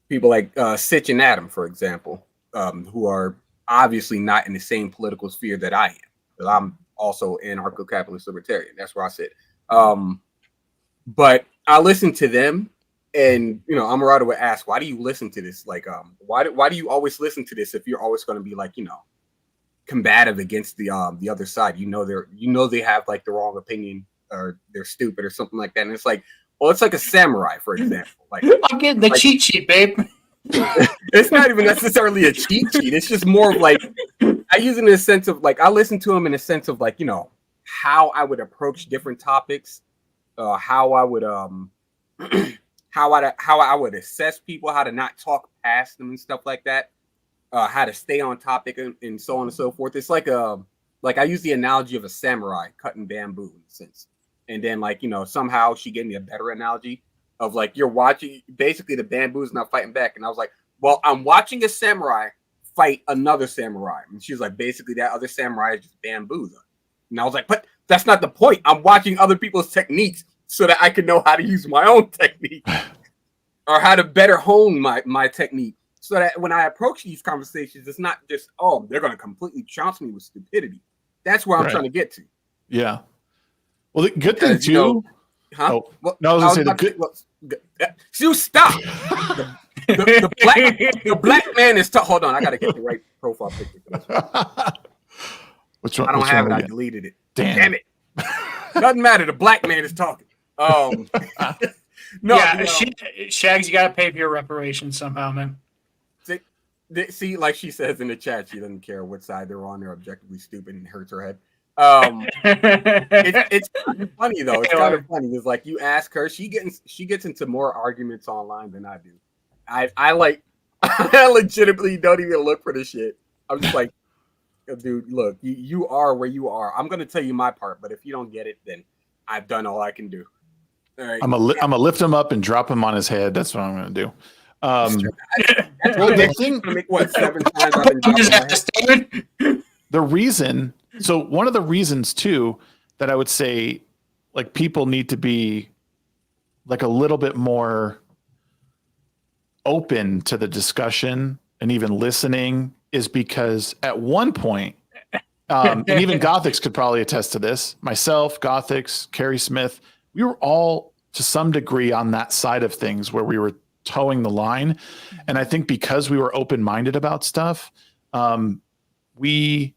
people like Sitch and Adam, for example, who are obviously not in the same political sphere that I am. But I'm also anarcho-capitalist libertarian. That's where I sit. But I listen to them, and Amarada would ask, "Why do you listen to this? Like, why do you always listen to this if you're always going to be like, combative against the other side? They have like the wrong opinion, or they're stupid or something like that." And it's like, well, it's like a samurai, for example. Like I'm getting the cheat sheet, babe. It's not even necessarily a cheat sheet. It's just more of like I use it in a sense of like I listen to them in a sense of like how I would approach different topics, how I would how I would assess people, how to not talk past them and stuff like that, how to stay on topic and so on and so forth. It's like I use the analogy of a samurai cutting bamboo in a sense. And then somehow she gave me a better analogy of like you're watching basically the bamboo's not fighting back. And I was like, well, I'm watching a samurai fight another samurai. And she's like, basically that other samurai is just bamboo. And I was like, but that's not the point. I'm watching other people's techniques so that I can know how to use my own technique or how to better hone my technique. So that when I approach these conversations, it's not just, oh, they're going to completely trounce me with stupidity. That's where I'm trying to get to. Yeah. Well, the good thing too. Huh? Oh, well, no, I was going to say the good. You stop. the black man is tough. Hold on, I got to get the right profile picture for this one. Which one? I don't have it. I deleted it. Damn it. Doesn't matter. The black man is talking. No, Shags, you got to pay for your reparations somehow, man. See, like she says in the chat, she doesn't care what side they're on. They're objectively stupid and hurts her head. It's kind of funny though. It's kind of funny. It's like you ask her, she gets into more arguments online than I do. I legitimately don't even look for this shit. I'm just like, dude, look, you are where you are. I'm gonna tell you my part, but if you don't get it, then I've done all I can do. All right. I'm gonna lift him up and drop him on his head. That's what I'm gonna do. The thing, make what 7 times I've been dropping my head. The reason. So one of the reasons too that I would say like people need to be like a little bit more open to the discussion and even listening is because at one point, and even Gothix could probably attest to this, myself, Gothix, Carrie Smith, we were all to some degree on that side of things where we were towing the line. And I think because we were open-minded about stuff, we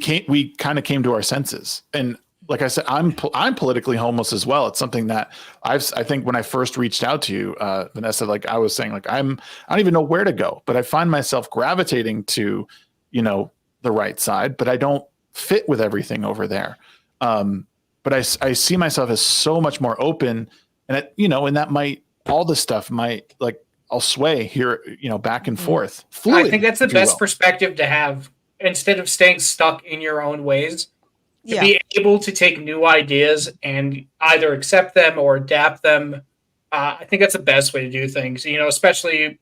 kind of came to our senses. And like I said, I'm politically homeless as well. It's something that I think when I first reached out to you, Vanessa, like I was saying, like I don't even know where to go, but I find myself gravitating to, the right side, but I don't fit with everything over there. But I see myself as so much more open, and and that all this stuff might like I'll sway here, back and forth. Fluid, I think that's the best perspective to have. Instead of staying stuck in your own ways, to be able to take new ideas and either accept them or adapt them. I think that's the best way to do things, especially,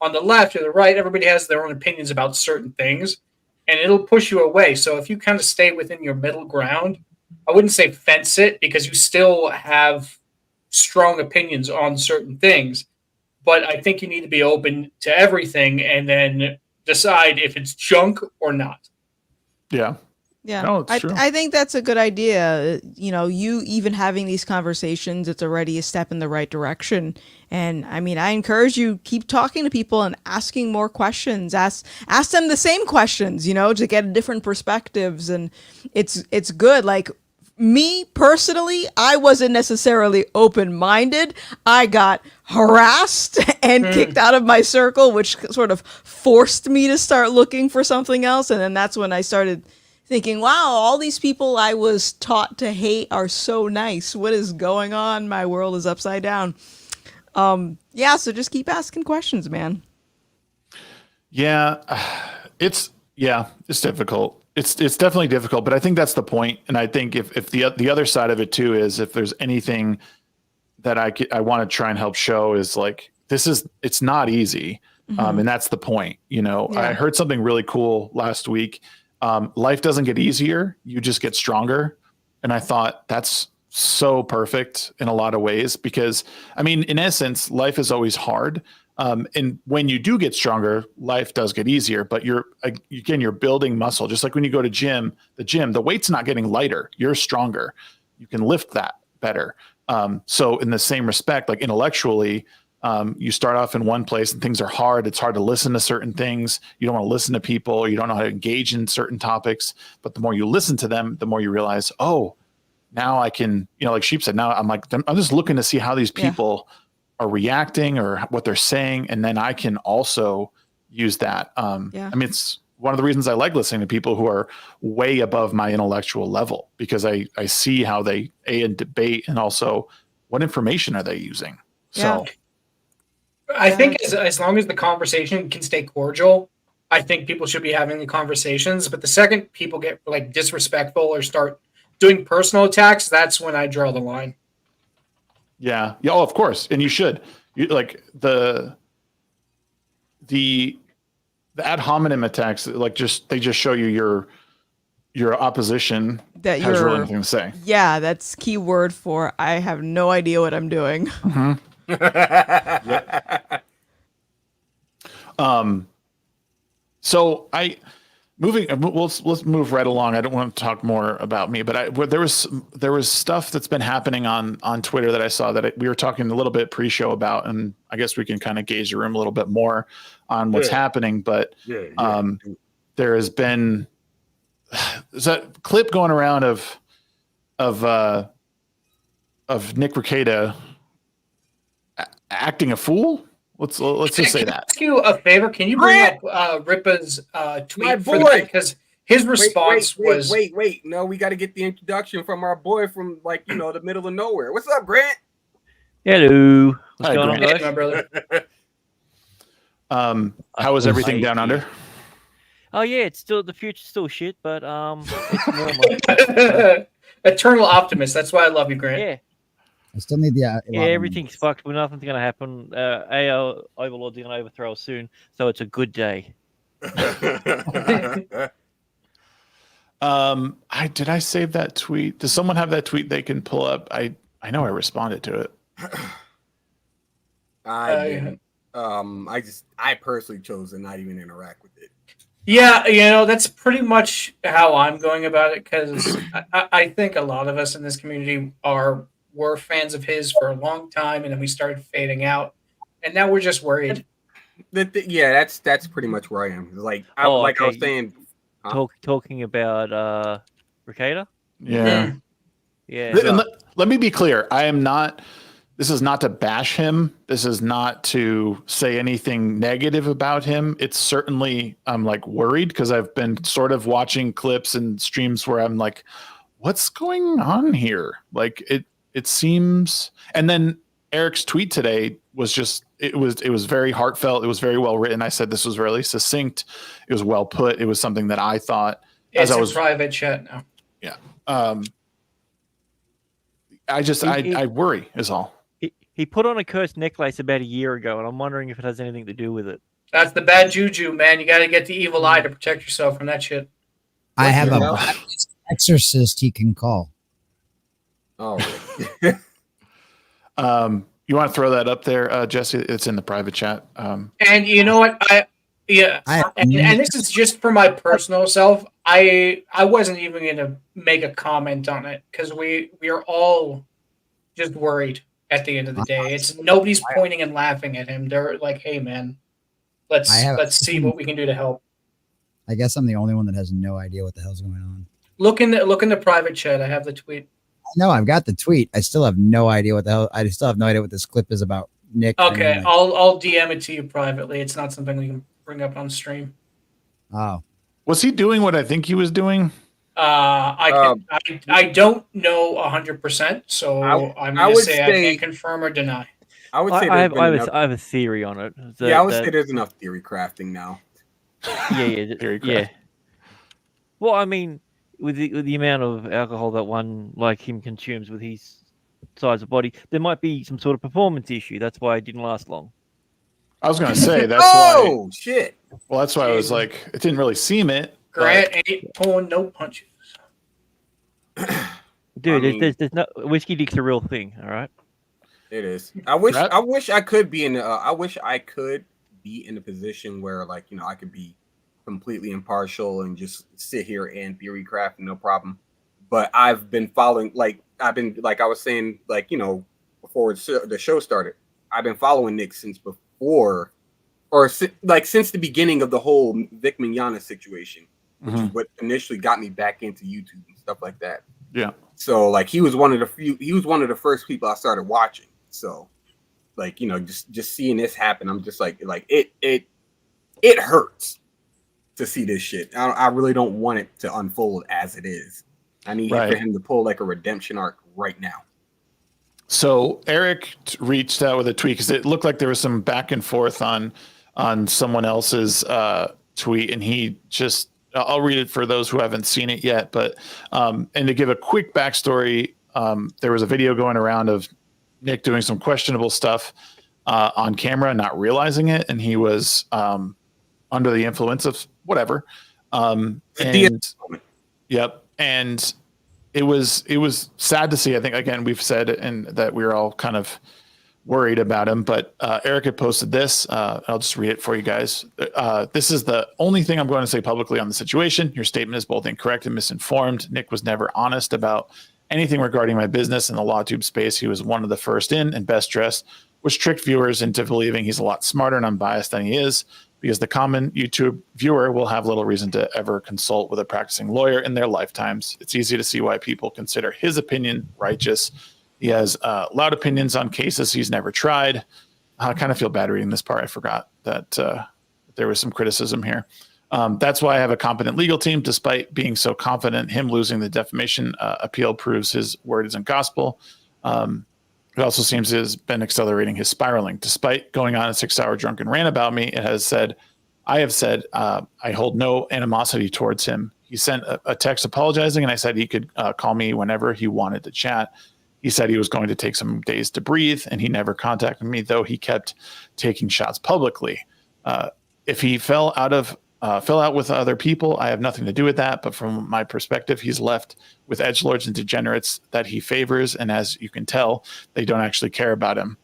on the left or the right, everybody has their own opinions about certain things and it'll push you away. So if you kind of stay within your middle ground, I wouldn't say fence it because you still have strong opinions on certain things, but I think you need to be open to everything and then decide if it's junk or not. Yeah. Yeah, No, it's true. I think that's a good idea. You know, you even having these conversations, it's already a step in the right direction. And I mean, I encourage you, keep talking to people and asking more questions. Ask them the same questions, you know, to get different perspectives. And it's good. Like me personally, I wasn't necessarily open-minded. I got harassed and kicked out of my circle, which sort of forced me to start looking for something else. And then that's when I started thinking, wow, all these people I was taught to hate are so nice. What is going on? My world is upside down. Yeah, so just keep asking questions, man. Yeah, it's difficult. It's definitely difficult, but I think that's the point. And I think if the other side of it too is if there's anything that I want to try and help show is like it's not easy, and that's the point. You know, Yeah. I heard something really cool last week. Life doesn't get easier; you just get stronger. And I thought that's so perfect in a lot of ways because, I mean, in essence, life is always hard. And when you do get stronger, life does get easier. But you're building muscle, just like when you go to the weight's not getting lighter; you're stronger. You can lift that better. So in the same respect, like intellectually. You start off in one place and things are hard. It's hard to listen to certain things. You don't want to listen to people. You don't know how to engage in certain topics. But the more you listen to them, the more you realize, oh, now I can, like Sheep said, now I'm just looking to see how these people are reacting or what they're saying. And then I can also use that. I mean, it's one of the reasons I like listening to people who are way above my intellectual level because I see how they debate and also what information are they using. So. I think as long as the conversation can stay cordial, I think people should be having the conversations. But the second people get like disrespectful or start doing personal attacks, that's when I draw the line. Yeah. Oh, of course. And you should. Like the ad hominem attacks, like they just show you your opposition that has really nothing to say. Yeah, that's key word for I have no idea what I'm doing. Mm-hmm. So let's move right along. I don't want to talk more about me, but there was stuff that's been happening on Twitter that I saw that we were talking a little bit pre-show about, and I guess we can kind of gauge the room a little bit more on what's happening. But there has been there's a clip going around of Nick Rekieta acting a fool. Let's just say that. Ask you a favor. Can you bring up Ripa's tweet for the because his response was wait. No, we got to get the introduction from our boy from the middle of nowhere. What's up, Grant? Hello. What's Hi, going on, Grant. guys? My brother. How is everything down under? Oh yeah, it's still the future's still shit, but it's normal. Eternal optimist. That's why I love you, Grant. Yeah. I still need the everything's fucked, but nothing's gonna happen. AI overlords are gonna overthrow us soon, so it's a good day. Did I save that tweet? Does someone have that tweet they can pull up? I know I responded to it. I didn't. I personally chose to not even interact with it. Yeah, that's pretty much how I'm going about it because I think a lot of us in this community were fans of his for a long time, and then we started fading out, and now we're just worried. Yeah, that's pretty much where I am. I was saying, talking about Rekieta. Yeah. Let me be clear. I am not. This is not to bash him. This is not to say anything negative about him. It's certainly I'm worried because I've been sort of watching clips and streams where I'm like, what's going on here? It seems. And then Eric's tweet today was just it was very heartfelt. It was very well written. I said this was really succinct. It was well put. It was something that I thought it's a private chat now. Yeah. I worry is all. He put on a cursed necklace about a year ago, and I'm wondering if it has anything to do with it. That's the bad juju, man. You got to get the evil eye to protect yourself from that shit. I have a exorcist he can call. Oh. You want to throw that up there, Jesse? It's in the private chat. And you know what? And this is just for my personal self. I wasn't even gonna make a comment on it because we are all just worried at the end of the day. It's nobody's pointing and laughing at him. They're like, "Hey, man, let's see what we can do to help." I guess I'm the only one that has no idea what the hell's going on. Look in the private chat. I have the tweet. No, I've got the tweet. I still have no idea what the hell. I still have no idea what this clip is about. Nick. Okay, I'll DM it to you privately. It's not something we can bring up on stream. Oh, was he doing what I think he was doing? I don't know 100%, so I'm going to say I can't confirm or deny. I would say I have a theory on it. I would say there's enough theory crafting now. Yeah. Well, I mean, with the amount of alcohol that one like him consumes with his size of body, there might be some sort of performance issue. That's why it didn't last long. I was going to say that's why. Shit! Well, that's why I was like, it didn't really seem it. Grant ain't pulling no punches. Dude, there's no whiskey dick's a real thing. All right. It is. I wish I could be in. I wish I could be in a position where, like, I could be completely impartial and just sit here and theory craft, no problem. But I've been following, like I was saying, before the show started, I've been following Nick since before, since the beginning of the whole Vic Mignogna situation, which is what initially got me back into YouTube and stuff like that. Yeah. So he was one of the first people I started watching. So just seeing this happen, I'm just like it hurts to see this shit. I really don't want it to unfold as it is. I need for him to pull like a redemption arc right now. So Eric reached out with a tweet because it looked like there was some back and forth on someone else's tweet, and he just, I'll read it for those who haven't seen it yet. But and to give a quick backstory, there was a video going around of Nick doing some questionable stuff on camera, not realizing it, and he was under the influence of whatever. Yep, and it was sad to see. I think, again, we've said and that we were all kind of worried about him, but Eric had posted this. I'll just read it for you guys. This is the only thing I'm going to say publicly on the situation. Your statement is both incorrect and misinformed. Nick was never honest about anything regarding my business in the LawTube space. He was one of the first in and best dressed, which tricked viewers into believing he's a lot smarter and unbiased than he is, because the common YouTube viewer will have little reason to ever consult with a practicing lawyer in their lifetimes. It's easy to see why people consider his opinion righteous. He has loud opinions on cases he's never tried. I kind of feel bad reading this part. I forgot that there was some criticism here. That's why I have a competent legal team. Despite being so confident, him losing the defamation appeal proves his word isn't gospel. It also seems to have been accelerating his spiraling. Despite going on a 6-hour drunken rant about me, I have said I hold no animosity towards him. He sent a text apologizing, and I said he could call me whenever he wanted to chat. He said he was going to take some days to breathe, and he never contacted me, though he kept taking shots publicly. If he fell out with other people, I have nothing to do with that. But from my perspective, he's left with edgelords and degenerates that he favors. And as you can tell, they don't actually care about him.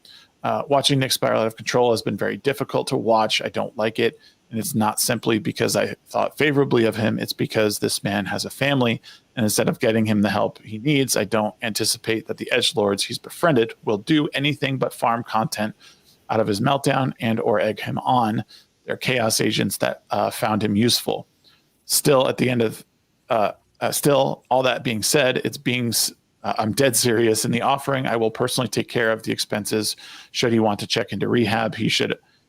Watching Nick spiral out of control has been very difficult to watch. I don't like it. And it's not simply because I thought favorably of him. It's because this man has a family. And instead of getting him the help he needs, I don't anticipate that the edgelords he's befriended will do anything but farm content out of his meltdown and or egg him on. They're chaos agents that found him useful. Still, at the end of, all that being said, I'm dead serious in the offering. I will personally take care of the expenses. Should he want to check into rehab, he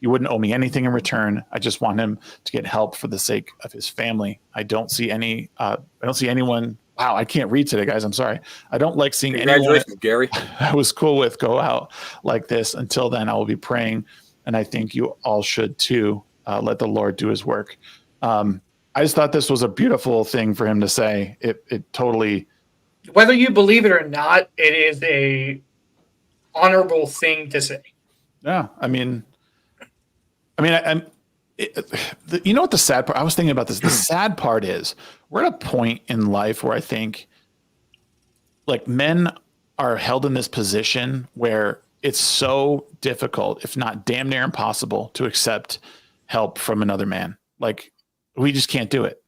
wouldn't owe me anything in return. I just want him to get help for the sake of his family. I don't see anyone. Wow, I can't read today, guys. I'm sorry. I don't like seeing anyone Gary. I was cool with go out like this. Until then, I will be praying. And I think you all should too. Let the Lord do his work. I just thought this was a beautiful thing for him to say. It totally. Whether you believe it or not, it is a honorable thing to say. Yeah, you know what the sad part? I was thinking about this. The sad part is we're at a point in life where I think, like, men are held in this position where it's so difficult, if not damn near impossible, to accept help from another man. Like, we just can't do it.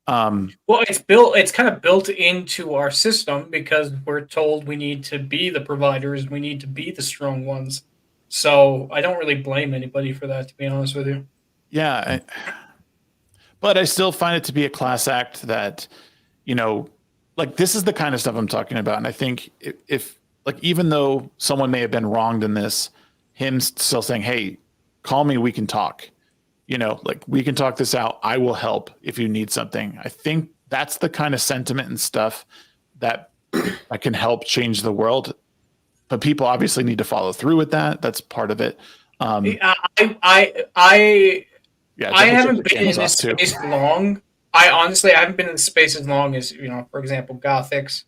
Well, it's kind of built into our system because we're told we need to be the providers, we need to be the strong ones. So I don't really blame anybody for that, to be honest with you. Yeah. But I still find it to be a class act that, like this is the kind of stuff I'm talking about. And I think if like, even though someone may have been wronged in this, him still saying, hey, call me, we can talk. Like we can talk this out. I will help if you need something. I think that's the kind of sentiment and stuff that can help change the world. But people obviously need to follow through with that. That's part of it. I haven't been in this space long. I haven't been in the space as long as, for example, Gothix,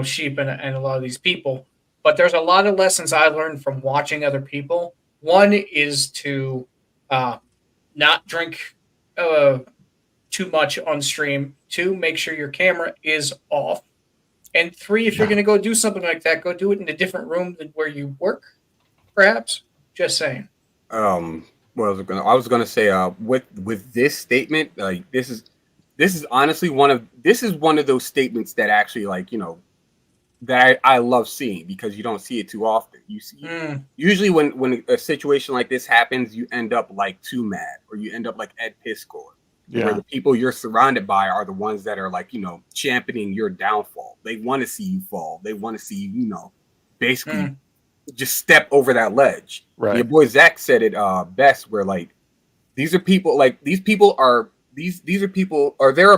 Sheep and a lot of these people. But there's a lot of lessons I learned from watching other people. One is to not drink too much on stream. 2, make sure your camera is off. And 3, if you're going to go do something like that, go do it in a different room than where you work, perhaps. Just saying. Well, I was gonna say with this statement, like this is honestly one of those statements that actually that I love seeing because you don't see it too often. You see usually when a situation like this happens, you end up like Too Mad or you end up like Ed Piscor. Yeah. Where the people you're surrounded by are the ones that are like, championing your downfall. They want to see you fall. They want to see you, basically just step over that ledge. Right. Your boy Zach said it best where like there are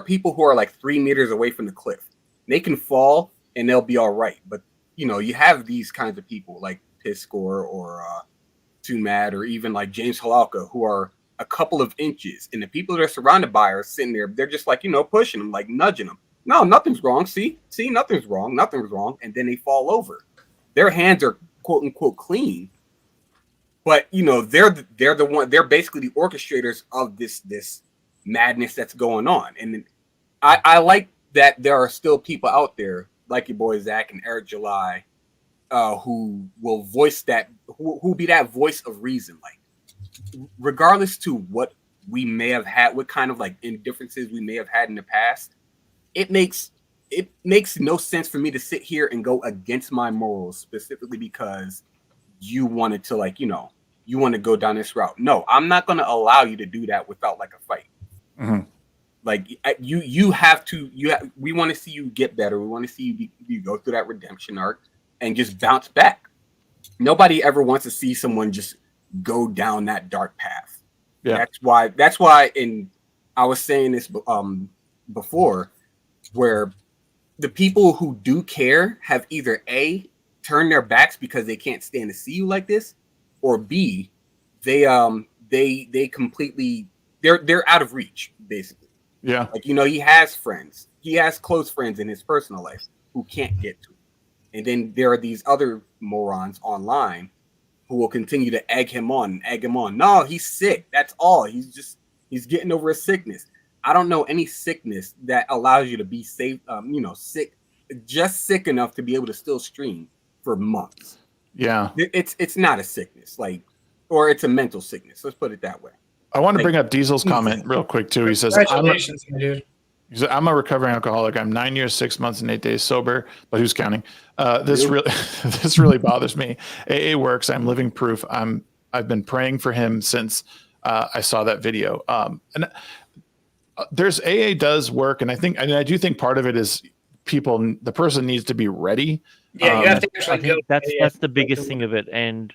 people who are like 3 meters away from the cliff. They can fall and they'll be all right. But you have these kinds of people like Piscor or Too Mad or even like James Halalka who are a couple of inches, and the people they're surrounded by are sitting there. They're just like, pushing them, like nudging them. No, nothing's wrong. See, nothing's wrong. Nothing's wrong. And then they fall over. Their hands are quote unquote clean, but they're the one. They're basically the orchestrators of this madness that's going on. And I like that there are still people out there like your boy Zach and Eric July, who will voice that, who be that voice of reason, like. Regardless to what we may have had, what kind of like indifferences we may have had in the past, it makes no sense for me to sit here and go against my morals specifically because you wanted to you want to go down this route. No, I'm not going to allow you to do that without like a fight. Mm-hmm. Like we want to see you get better. We want to see you go through that redemption arc and just bounce back. Nobody ever wants to see someone just go down that dark path. Yeah, that's why and I was saying this before, where the people who do care have either A, turned their backs because they can't stand to see you like this, or B, they completely they're out of reach, basically. Yeah, like he has friends, he has close friends in his personal life who can't get to him, and then there are these other morons online who will continue to egg him on. No, he's sick. That's all. He's getting over a sickness. I don't know any sickness that allows you to be safe, sick enough to be able to still stream for months. Yeah. It's not a sickness, or it's a mental sickness. Let's put it that way. I want to bring up Diesel's comment real quick too. He says, congratulations, dude. I'm a recovering alcoholic. I'm 9 years, 6 months, and 8 days sober, but who's counting? This really bothers me. AA works. I'm living proof. I've been praying for him since I saw that video. And there's AA does work, and I do think part of it is the person needs to be ready. Yeah, you have to actually go. That's the biggest thing of it. And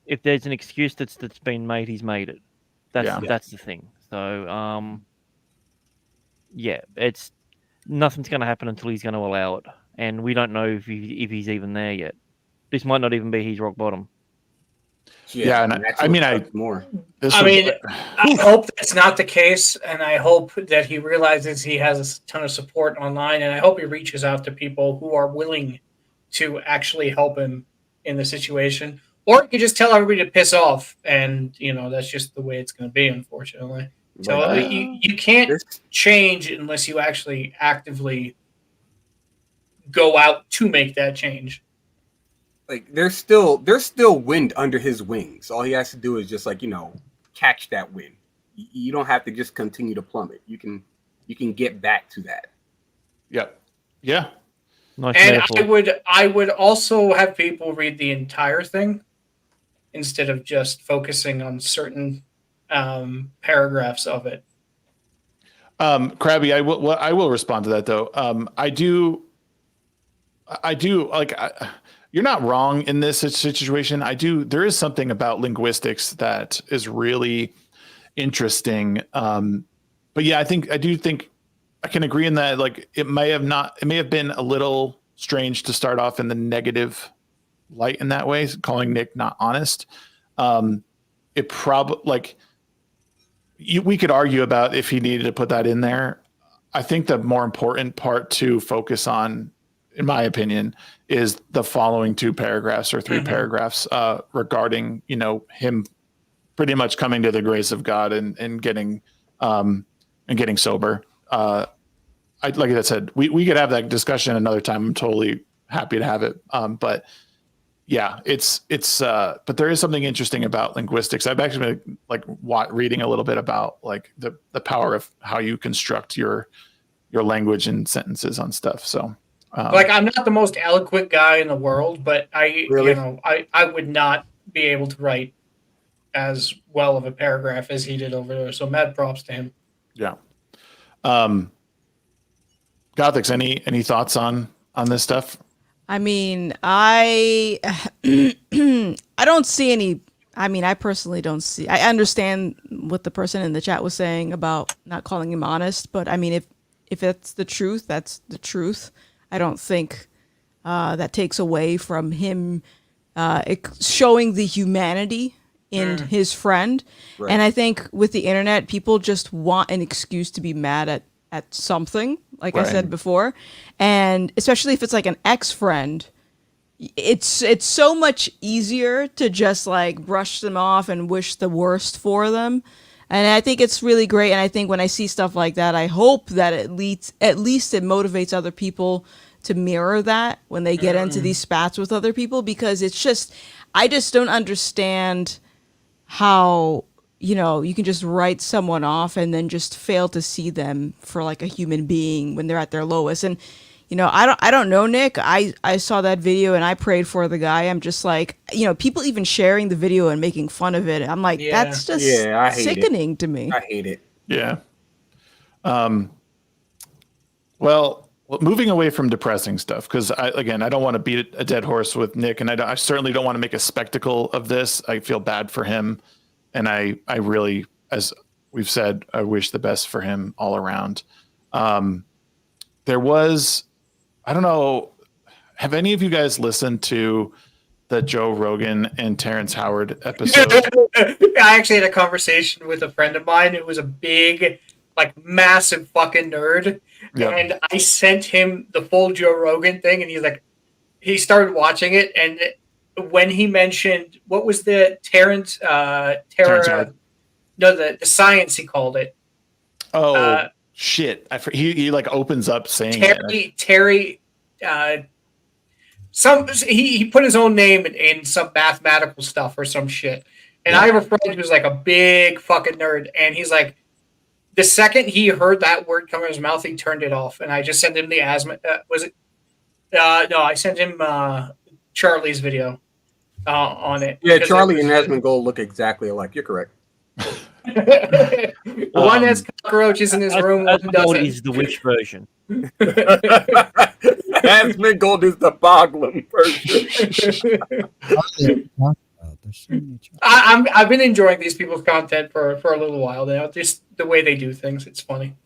if there's an excuse that's been made, he's made it. That's the thing. So yeah, it's nothing's going to happen until he's going to allow it, and we don't know if he's even there yet. This might not even be his rock bottom. Yeah, and I hope that's not the case, and I hope that he realizes he has a ton of support online, and I hope he reaches out to people who are willing to actually help him in the situation. Or you can just tell everybody to piss off, and that's just the way it's going to be, unfortunately. So you can't change unless you actually actively go out to make that change. Like there's still wind under his wings. All he has to do is just catch that wind. You don't have to just continue to plummet. You can you can get back to that. Yep. Yeah. Nice And metaphor. I would also have people read the entire thing instead of just focusing on certain paragraphs of it. Krabby, I will respond to that though. I do like. You're not wrong in this situation. There is something about linguistics that is really interesting. But yeah, I do think I can agree in that. Like, it may have been a little strange to start off in the negative light in that way, calling Nick not honest. It probably we could argue about if he needed to put that in there. I think the more important part to focus on, in my opinion, is the following 2 paragraphs or 3 paragraphs regarding, him pretty much coming to the grace of God and getting sober. Like I said, we could have that discussion another time. I'm totally happy to have it. But yeah, but there is something interesting about linguistics. I've actually been reading a little bit about the power of how you construct your language and sentences on stuff. So I'm not the most eloquent guy in the world, but I would not be able to write as well of a paragraph as he did over there. So mad props to him. Yeah. Gothix, any thoughts on this stuff? I mean, I don't see any. I mean, I personally don't see. I understand what the person in the chat was saying about not calling him honest, but I mean, if that's the truth, that's the truth. I don't think that takes away from him showing the humanity in his friend. Right. And I think with the internet, people just want an excuse to be mad at something, like I said before. And especially if it's like an ex-friend, it's so much easier to just brush them off and wish the worst for them. And I think it's really great. And I think when I see stuff like that, I hope that at least it motivates other people to mirror that when they get into these spats with other people, because I just don't understand how, you can just write someone off and then just fail to see them for a human being when they're at their lowest. And, I don't know, Nick. I saw that video and I prayed for the guy. I'm just people even sharing the video and making fun of it. I'm like, that's just sickening to me. I hate it. Yeah. Well, moving away from depressing stuff, because I don't want to beat a dead horse with Nick, and I certainly don't want to make a spectacle of this. I feel bad for him, and I really, as we've said, I wish the best for him all around. There was, I don't know, have any of you guys listened to the Joe Rogan and Terrence Howard episode? I actually had a conversation with a friend of mine who was a big, massive fucking nerd. Yep. And I sent him the full Joe Rogan thing, and he started watching it. And when he mentioned, what was the Terrence Howard? No, the science, he called it. Oh, shit. He opens up saying Terry, he put his own name in some mathematical stuff or some shit. And I have a friend who's a big fucking nerd, and he's like, the second he heard that word come out of his mouth, he turned it off. And I just sent him the asthma. No, I sent him Charlie's video on it. Yeah, Charlie and Asmongold look exactly alike. You're correct. One has cockroaches in his room. One doesn't. Is the witch version. Asmongold is the Boglum version. I've been enjoying these people's content for a little while now. Just the way they do things, it's funny.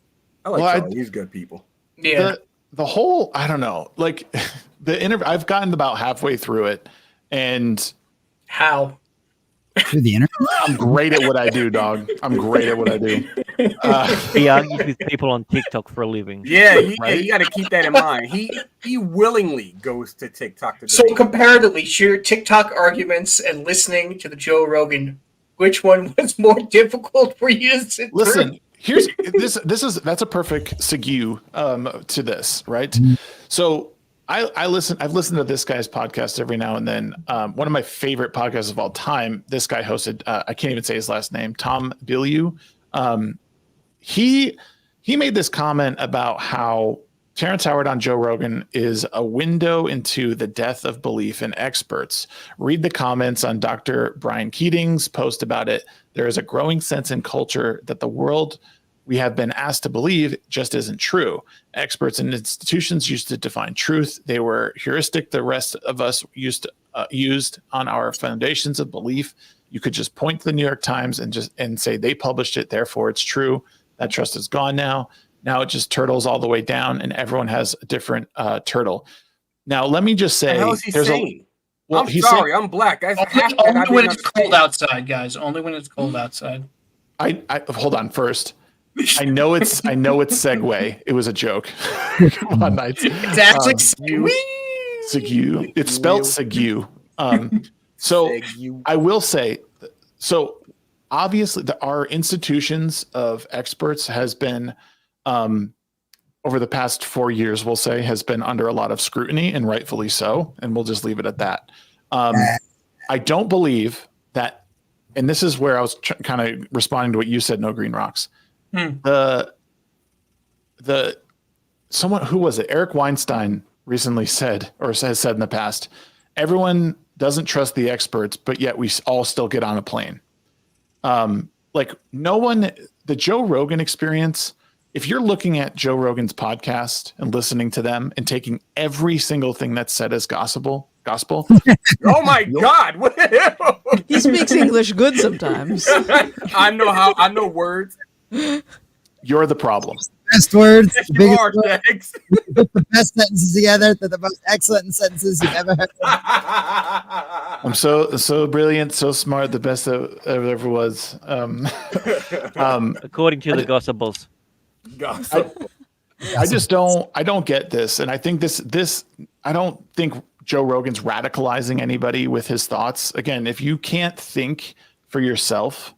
I like Charlie. He's good people. Yeah. The whole, I don't know, the interview. I've gotten about halfway through it, and how through the internet. I'm great at what I do, dog. I'm great at what I do. He argues with people on TikTok for a living. Yeah, you got to keep that in mind. He willingly goes to TikTok to. So comparatively, your TikTok arguments and listening to the Joe Rogan, which one was more difficult for you to sit Listen, here's that's a perfect segue to this, right? Mm-hmm. So I've listened to this guy's podcast every now and then. One of my favorite podcasts of all time. This guy hosted. I can't even say his last name. Tom Bilyeu. He he made this comment about how Terrence Howard on Joe Rogan is a window into the death of belief in experts. Read the comments on Dr. Brian Keating's post about it. There is a growing sense in culture that the world we have been asked to believe just isn't true. Experts and institutions used to define truth. They were heuristic the rest of us used on our foundations of belief. You could just point to the New York Times and say they published it, therefore it's true. That trust is gone now. Now it just turtles all the way down, and everyone has a different turtle. Now, let me just say, what he saying? I'm he's sorry, saying, I'm black. Only when it's cold outside, guys. Only when it's cold outside. I hold on first. I know it's segue. It was a joke. Come on, Knights. It's actually Segue. It's spelled Segue. So I will say, so obviously our institutions of experts has been over the past 4 years, we'll say, has been under a lot of scrutiny, and rightfully so. And we'll just leave it at that. I don't believe that, and this is where I was kind of responding to what you said, No Green Rocks. Someone, who was it? Eric Weinstein recently said, or has said in the past, everyone doesn't trust the experts, but yet we all still get on a plane. Like no one, the Joe Rogan experience, if you're looking at Joe Rogan's podcast and listening to them and taking every single thing that's said as gospel. Oh my God. He speaks English good sometimes. I know words. You're the problem. Best words. Yes, The you biggest are, words. Shags. You put the best sentences together. They're the most excellent sentences you've ever heard. I'm so brilliant, so smart, the best that ever was. According to the Gospels. I just don't get this. And I think this I don't think Joe Rogan's radicalizing anybody with his thoughts. Again, if you can't think for yourself,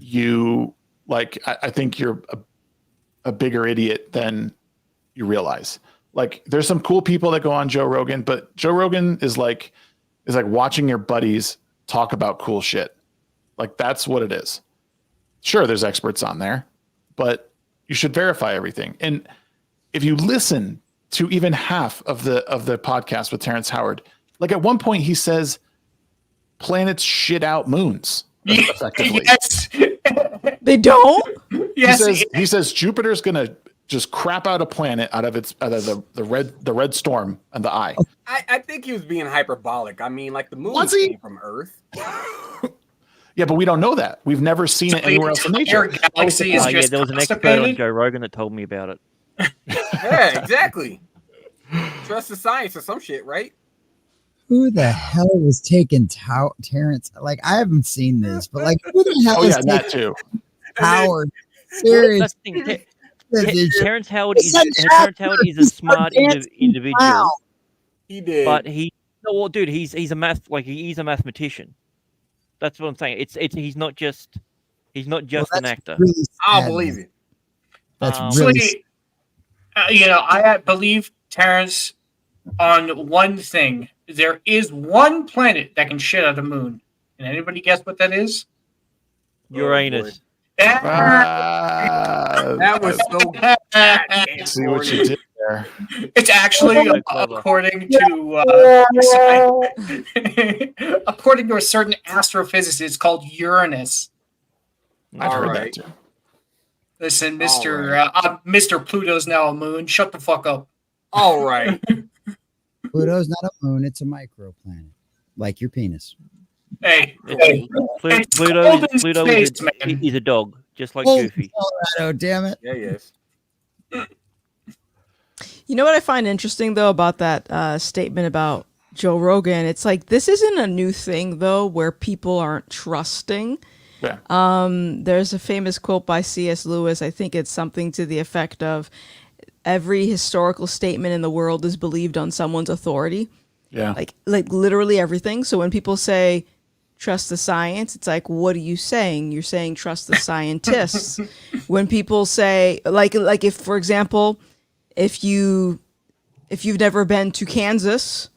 I think you're a bigger idiot than you realize. Like there's some cool people that go on Joe Rogan, but Joe Rogan is like watching your buddies talk about cool shit. Like that's what it is. Sure, there's experts on there, but you should verify everything. And if you listen to even half of the podcast with Terrence Howard, like at one point he says planets shit out moons. Effectively. Yes. They don't? Yes. He says Jupiter's gonna just crap out a planet out of the red storm and the eye. I think he was being hyperbolic. I mean, like the moon came from Earth. Yeah, but we don't know that. We've never seen it anywhere else in nature. Galaxy is just there was an expert on Joe Rogan that told me about it. Yeah, exactly. Trust the science or some shit, right? Who the hell was taking Terrence? Like, I haven't seen this, but like, who the hell is that too? Howard? Seriously. Terrence Howard is a smart individual. Wow. He did. But he's a mathematician. That's what I'm saying. He's not just an actor. Really I'll believe it. That's really I believe Terrence on one thing. There is one planet that can shit out a moon. Can anybody guess what that is? Uranus. That was so bad. See what you did there. It's actually according to a certain astrophysicist, it's called Uranus. I've heard that too. Listen, Mr. Pluto's now a moon. Shut the fuck up. All right. Pluto's not a moon; it's a microplanet, like your penis. Hey, Pluto is a dog, just like Goofy. Colorado, damn it! Yeah, yes. You know what I find interesting though about that statement about Joe Rogan? It's like this isn't a new thing though, where people aren't trusting. Yeah. There's a famous quote by C.S. Lewis. I think it's something to the effect of, "Every historical statement in the world is believed on someone's authority." Yeah. Like literally everything. So when people say trust the science, it's like, what are you saying? You're saying trust the scientists. When people say like if, for example, if you've never been to Kansas,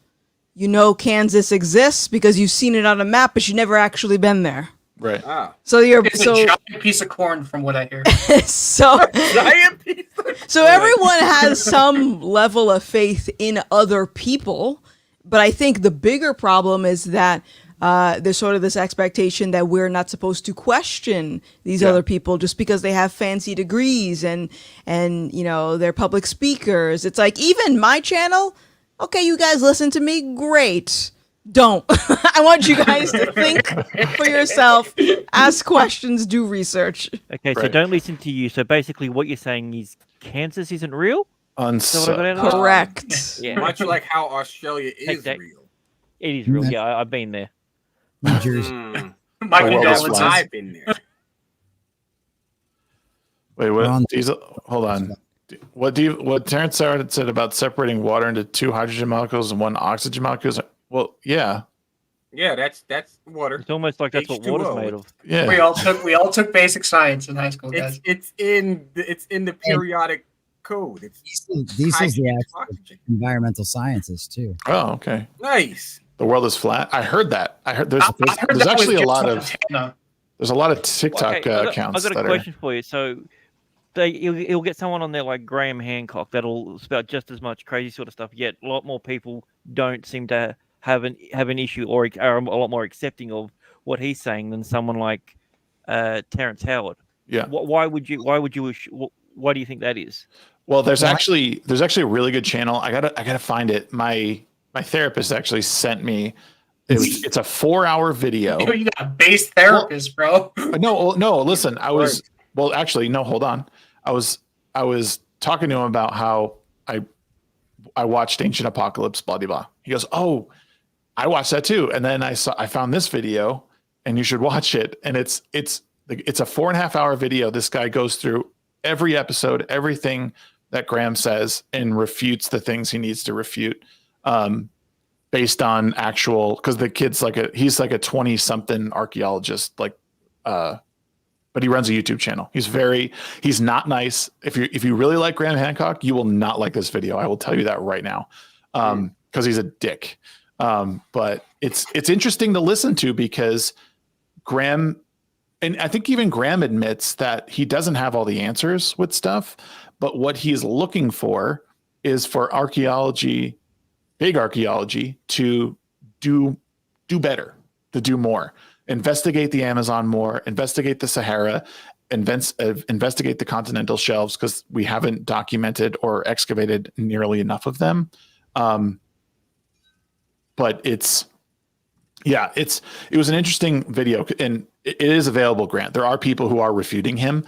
you know Kansas exists because you've seen it on a map, but you've never actually been there. Right. So you're It's a giant piece of corn, from what I hear. so giant piece. So everyone has some level of faith in other people, but I think the bigger problem is that there's sort of this expectation that we're not supposed to question these other people just because they have fancy degrees and you know they're public speakers. It's like even my channel, okay, you guys listen to me, great. Don't. I want you guys to think for yourself, ask questions, do research. Okay, so don't listen to you. So basically, what you're saying is Kansas isn't real. Correct. Yeah. Much like how Australia is real. It is real. Yeah, I've been there. New Jersey. My condolences. I've been there. Wait, what? Hold on. What Terrence said about separating water into 2 hydrogen molecules and 1 oxygen molecules? Well, yeah. Yeah, that's water. It's almost like that's what water's made of. Yeah. We all took basic science in high school, guys. It's in the periodic code. These is the actual environmental sciences too. Oh, okay. Nice. The world is flat. I heard that. I heard there's actually a lot of TikTok accounts. I've got a question for you. So he'll get someone on there like Graham Hancock that'll spout just as much crazy sort of stuff. Yet a lot more people don't seem to have an issue or are a lot more accepting of what he's saying than someone like Terrence Howard. Yeah. Why do you think that is? Well, there's actually a really good channel. I gotta find it. My therapist actually sent me. It's a 4-hour video. You got a base therapist, bro. No. Listen, hold on. I was talking to him about how I watched Ancient Apocalypse, blah blah blah. He goes, "Oh, I watched that too." And then I found this video, and you should watch it. And it's a 4.5-hour video. This guy goes through every episode, everything that Graeme says, and refutes the things he needs to refute, based on actual. Because the kid's he's like a 20-something archaeologist, but he runs a YouTube channel. He's not nice. If you really like Graham Hancock, you will not like this video. I will tell you that right now, because he's a dick. But it's interesting to listen to because Graeme, and I think even Graeme admits that he doesn't have all the answers with stuff, but what he's looking for is for archaeology, big archaeology, to do better, to do more. Investigate the Amazon more, investigate the Sahara, investigate the continental shelves, because we haven't documented or excavated nearly enough of them. But it was an interesting video, and it is available, Grant. There are people who are refuting him.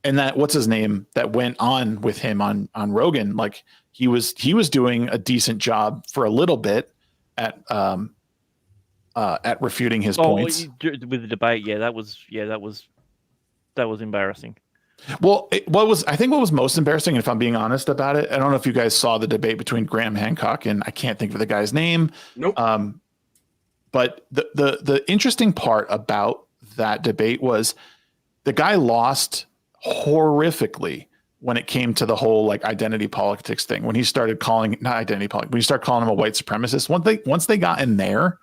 And that, what's his name, that went on with him on Rogan, like he was doing a decent job for a little bit at refuting his points with the debate. That was embarrassing. Well, what was most embarrassing, and if I'm being honest about it, I don't know if you guys saw the debate between Graham Hancock and I can't think of the guy's name. Nope. But the interesting part about that debate was the guy lost horrifically when it came to the whole identity politics thing. When he started calling when he started calling him a white supremacist, once they got in there,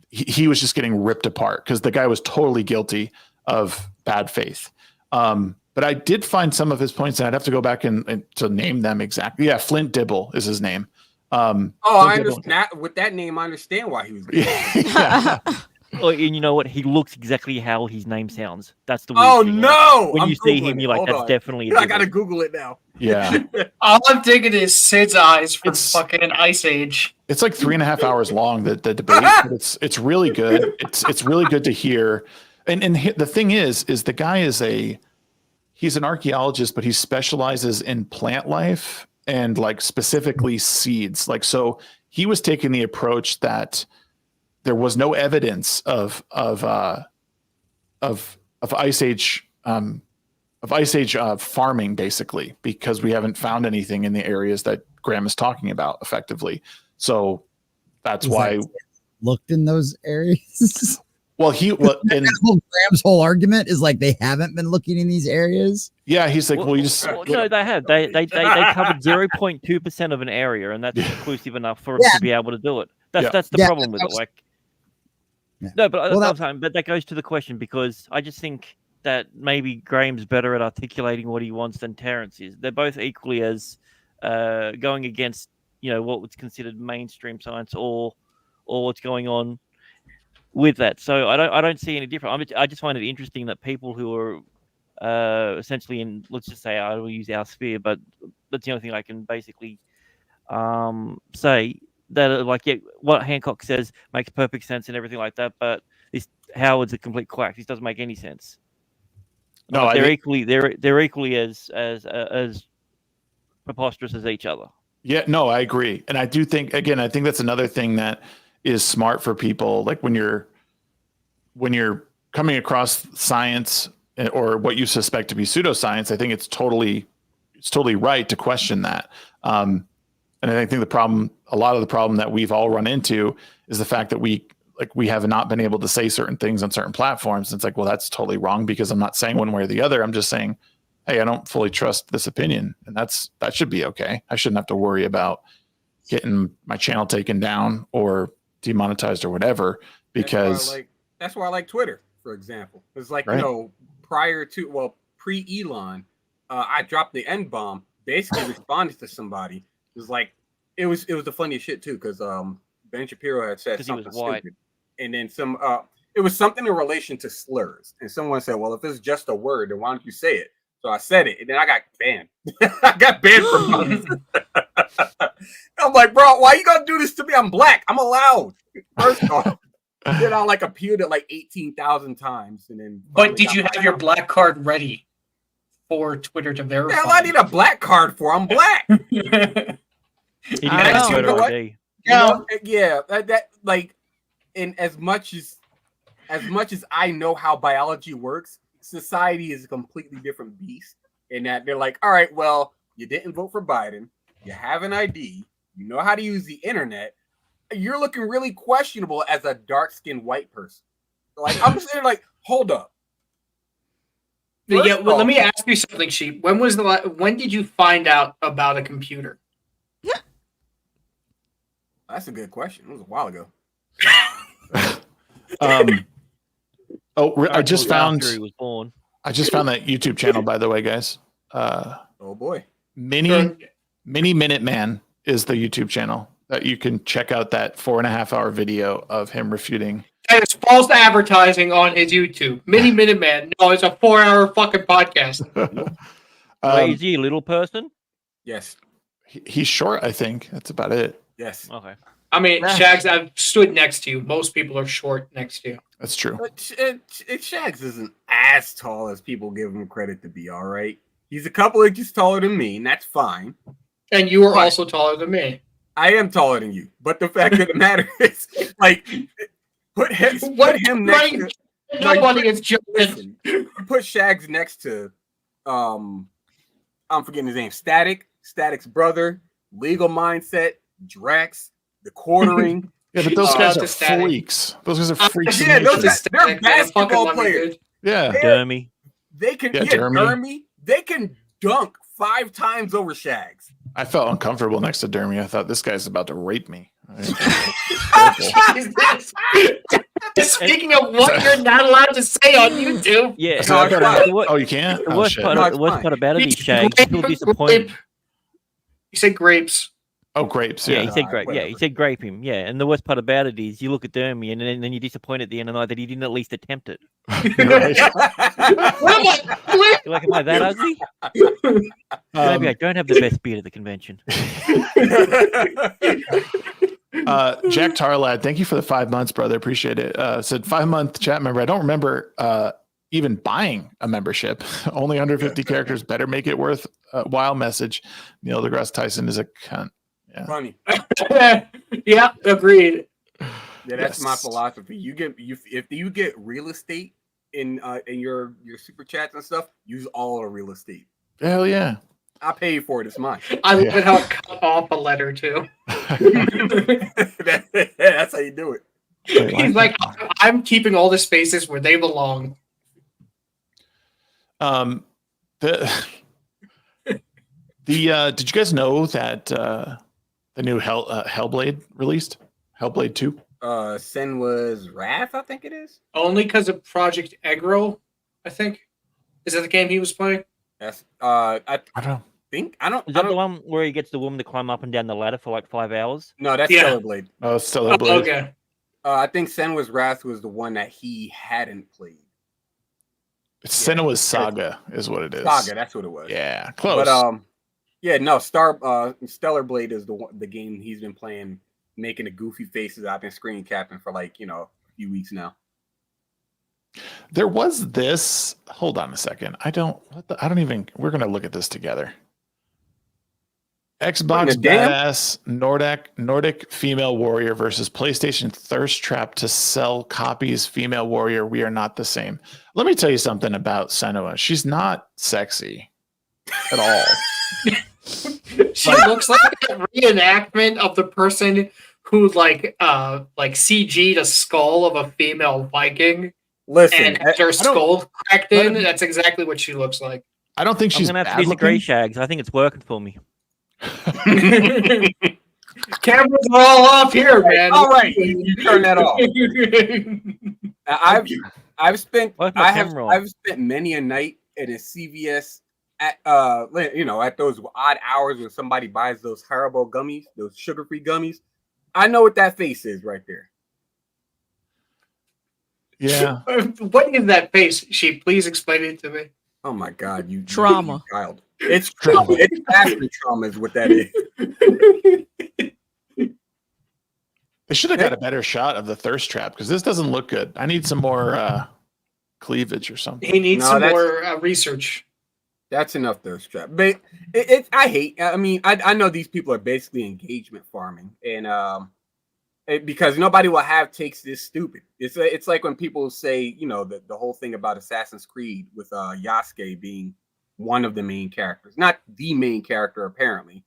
he was just getting ripped apart because the guy was totally guilty of bad faith. But I did find some of his points, and I'd have to go back and to name them exactly. Yeah, Flint Dibble is his name. I understand. With that name, I understand why he was. Yeah. Oh, and you know what? He looks exactly how his name sounds. That's the weird thing. No! When you see him, you're like, that's definitely. I gotta Google it now. Yeah. All I'm thinking is Sid's eyes from fucking an Ice Age. It's like 3.5 hours long, the debate. But it's really good. It's really good to hear. And the thing is the guy he's an archaeologist, but he specializes in plant life and specifically seeds. So he was taking the approach that there was no evidence of Ice Age farming, basically, because we haven't found anything in the areas that Graeme is talking about effectively. So that's why looked in those areas. Well, Graham's whole argument is they haven't been looking in these areas. Yeah, he's like, no, they have. They covered 0.2% of an area, and that's inclusive enough for them to be able to do it. That's the problem with it. No, but but that goes to the question, because I just think that maybe Graeme's better at articulating what he wants than Terrence is. They're both equally as going against, what was considered mainstream science or what's going on with that. So I don't see any different. I just find it interesting that people who are essentially in, let's just say, I will use our sphere, but that's the only thing I can basically say, that what Hancock says makes perfect sense and everything like that, but Howard's a complete quack. This doesn't make any sense. No, they're equally as preposterous as each other. Yeah, no, I agree. And I do think, again, I think that's another thing that is smart for people. Like when you're coming across science or what you suspect to be pseudoscience, I think it's totally right to question that. And I think a lot of the problem that we've all run into is the fact that we have not been able to say certain things on certain platforms. It's like, well, that's totally wrong, because I'm not saying one way or the other. I'm just saying, hey, I don't fully trust this opinion, and that should be okay. I shouldn't have to worry about getting my channel taken down or demonetized or whatever, because that's why I like Twitter, for example. It's like, right. Pre-Elon, I dropped the N-bomb, basically responded to somebody. It was like, it was the funniest shit too, because Ben Shapiro had said something stupid, and then it was something in relation to slurs, and someone said, well, if it's just a word, then why don't you say it? So I said it, and then I got banned. I got banned for months. I'm like, bro, why you gonna do this to me? I'm black. I'm allowed. First off, then I appealed it 18,000 times, and then. But did you have your black card ready for Twitter to verify? Hell, I need a black card for. I'm black. Yeah. And as much as I know how biology works, society is a completely different beast. In that they're like, all right, well, you didn't vote for Biden, you have an ID, you know how to use the internet, you're looking really questionable as a dark-skinned white person. I'm sitting hold up. Well, let me ask you something, Sheep. When did you find out about a computer? That's a good question. It was a while ago. I just found he was born. I just found that YouTube channel, by the way, guys. Oh boy. Mini Minute Man is the YouTube channel that you can check out, that 4.5-hour video of him refuting. And it's false advertising on his YouTube. Mini Minute Man. No, it's a 4-hour fucking podcast. Wait, is he a little person? Yes. He's short, I think. That's about it. Yes. Okay. I mean, Shags, I've stood next to you. Most people are short next to you. That's true. But Shags isn't as tall as people give him credit to be, all right? He's a couple inches taller than me, and that's fine. And you are also taller than me. I am taller than you. But the fact of the matter is, put him next to... Nobody is joking. You put Shags next to, I'm forgetting his name, Static's brother, Legal Mindset, Drex, The Quartering. Yeah, but those guys are freaks. Those guys are freaks. Yeah, they're basketball players. Yeah. Dermy. They can Dermy. They can dunk 5 times over Shags. I felt uncomfortable next to Dermy. I thought, this guy's about to rape me. Speaking of what you're not allowed to say on YouTube. Yeah. Oh, you can't? The worst part about it is, Shags, people disappointed. You said grapes. Oh, grapes. Yeah, he said grape. Yeah, he said grape him. Yeah, and the worst part about it is, you look at Dermy, and then you're disappointed at the end of the night that he didn't at least attempt it. You're like, am I that ugly? Maybe I don't have the best beard at the convention. Jack Tarlad, thank you for the 5 months, brother. Appreciate it. Said 5-month chat member. I don't remember even buying a membership. Only 150 characters. Better make it worth while. Message. Neil deGrasse Tyson is a cunt. Yeah. Funny. Yeah, agreed. Yeah, that's my philosophy. If you get real estate in your super chats and stuff, use all the real estate. Hell yeah. I pay you for it. It's mine. I love how it cut off a letter too. That's how you do it. He's like, I'm keeping all the spaces where they belong. Did you guys know that the new Hellblade released? Hellblade 2? Senwa's Wrath, I think it is. Only because of Project Eggroll, I think. Is that the game he was playing? That's I don't think I don't. Is that the one where he gets the woman to climb up and down the ladder for like 5 hours? No, that's Yeah. Stellar Blade. Oh, Stellar Blade. Okay. I think Senwa's Wrath was the one that he hadn't played. Senua's Saga is what it is. Saga, that's what it was. Yeah, close. But yeah, no, Stellar Blade is the game he's been playing, making the goofy faces. I've been screen capping for like a few weeks now. There was this. Hold on a second. I don't even. We're gonna look at this together. Xbox Badass Nordic Female Warrior versus PlayStation Thirst Trap to sell copies Female Warrior. We are not the same. Let me tell you something about Senua. She's not sexy at all. She looks like a reenactment of the person who like CG'd a skull of a female Viking. Listen, and had her skull cracked in. That's exactly what she looks like. I don't think she's I'm gonna have bad to use the looking. Grey Shags. I think it's working for me. Cameras are all off here, man. All right, you turn that off. I've spent many a night at a CVS at at those odd hours when somebody buys those Haribo gummies, those sugar-free gummies. I know what that face is right there. Yeah. What is that face? She please explain it to me. Oh my God, you Trauma. child. It's trauma. It's factory trauma is what that is. They should have got a better shot of the thirst trap because this doesn't look good. I need some more cleavage or something. He needs some more research. That's enough thirst trap. But I know these people are basically engagement farming, and because nobody will have takes this stupid. It's like when people say, the whole thing about Assassin's Creed with Yasuke being one of the main characters, not the main character apparently,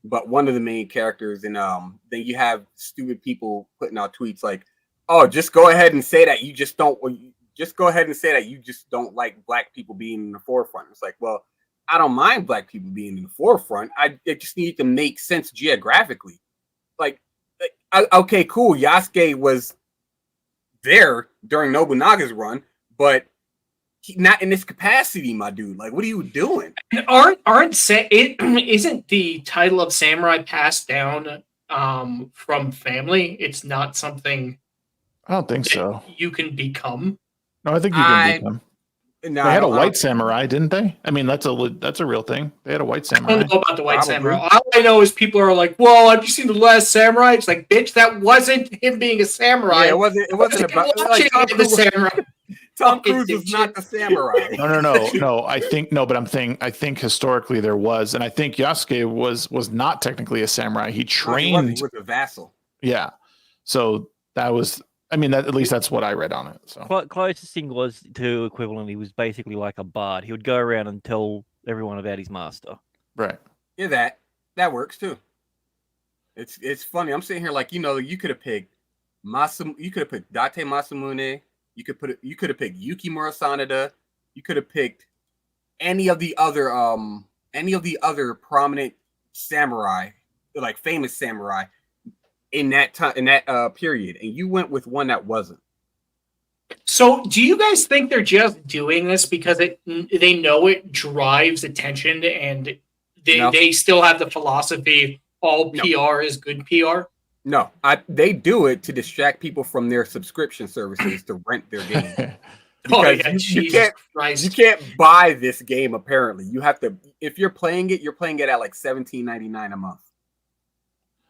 but one of the main characters. And then you have stupid people putting out tweets like, "Oh, just go ahead and say that you just don't. Just go ahead and say that you just don't like black people being in the forefront." It's like, well, I don't mind black people being in the forefront. It just need to make sense geographically. Okay, cool. Yasuke was there during Nobunaga's run, but not in this capacity, my dude. Like, what are you doing? Isn't the title of samurai passed down from family? It's not something I don't think so. You can become. No, I think you can become. No, they had a white samurai, didn't they? I mean, that's a real thing. They had a white samurai. I don't know about the white samurai. All I know is people are like, "Well, have you seen The Last Samurai?" It's like, bitch, that wasn't him being a samurai. Yeah, it wasn't about the samurai. Tom Cruise was not the samurai. No. I think historically there was, and I think Yasuke was not technically a samurai. He trained. He was a vassal. Yeah, so that was. I mean, at least that's what I read on it. So Closest thing was to equivalent. He was basically like a bard. He would go around and tell everyone about his master. Right. Yeah, that works too. It's funny. I'm sitting here like, you could have picked you could have picked Date Masamune. You could have picked Yuki Murasanada. You could have picked any of the other prominent samurai, like famous samurai in that time, in that period, and you went with one that wasn't. So, do you guys think they're just doing this because they know it drives attention, and they still have the philosophy all PR is good PR? No, they do it to distract people from their subscription services to rent their game. You can't buy this game. Apparently, you have to. If you're playing it at like $17.99 a month.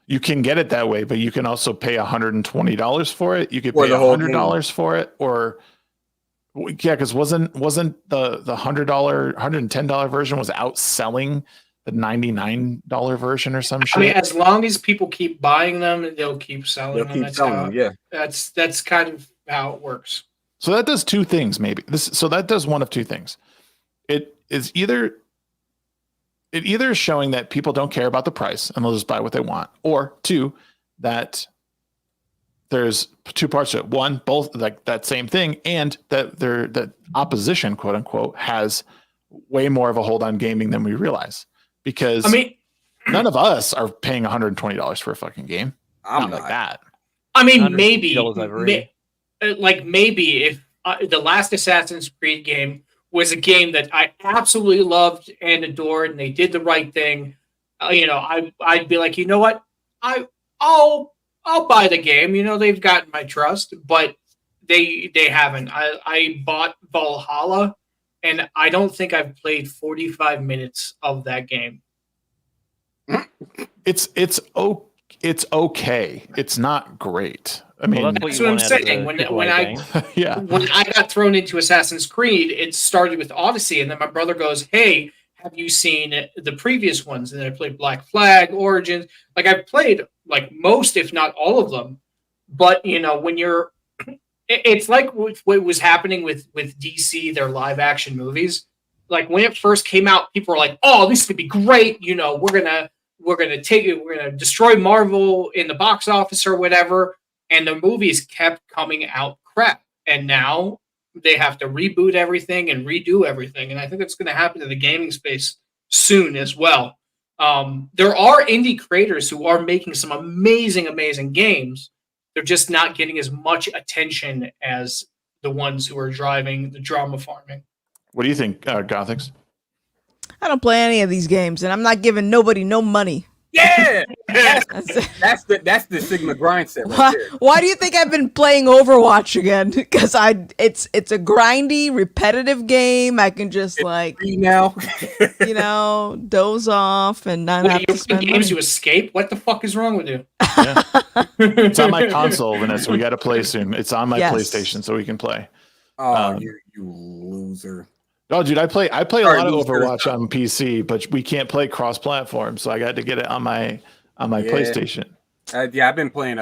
You can get it that way, but you can also pay $120 for it. You could pay $100 for it, or because wasn't the $100, $110 version was outselling the $99 version or some shit? I mean, as long as people keep buying them, they'll keep selling them. Yeah, that's kind of how it works. So that does two things, maybe. So that does one of two things. It either is showing that people don't care about the price and they'll just buy what they want, or two, that there's two parts to it. One, both like that same thing, and that opposition, quote unquote, has way more of a hold on gaming than we realize. Because none of us are paying $120 for a fucking game. I'm not like that. I mean, maybe, $150 over maybe if the last Assassin's Creed game was a game that I absolutely loved and adored, and they did the right thing, I'd be like, you know what, I'll buy the game. They've gotten my trust, but they haven't. I bought Valhalla, and I don't think I've played 45 minutes of that game. It's okay. It's not great. I mean, that's what I'm saying. When I got thrown into Assassin's Creed, it started with Odyssey, and then my brother goes, "Hey, have you seen the previous ones?" And then I played Black Flag, Origins. Like I've played like most, if not all of them. But when you're, it's like what was happening with DC, their live action movies. Like when it first came out, people were like, "Oh, this could be great." We're gonna destroy Marvel in the box office or whatever. And the movies kept coming out crap. And now they have to reboot everything and redo everything. And I think that's going to happen in the gaming space soon as well. There are indie creators who are making some amazing, amazing games. They're just not getting as much attention as the ones who are driving the drama farming. What do you think, Gothix? I don't play any of these games, and I'm not giving nobody no money. Yeah, that's the Sigma grind set right there. Why do you think I've been playing Overwatch again? Because it's a grindy, repetitive game. I can just now, doze off and not have to spend games money. You escape. What the fuck is wrong with you? Yeah. It's on my console, Vanessa. We got to play soon. It's on my PlayStation, so we can play. Oh, you loser. Oh, dude, I play a lot of Overwatch on PC, but we can't play cross-platform, so I got to get it on my PlayStation. I've been playing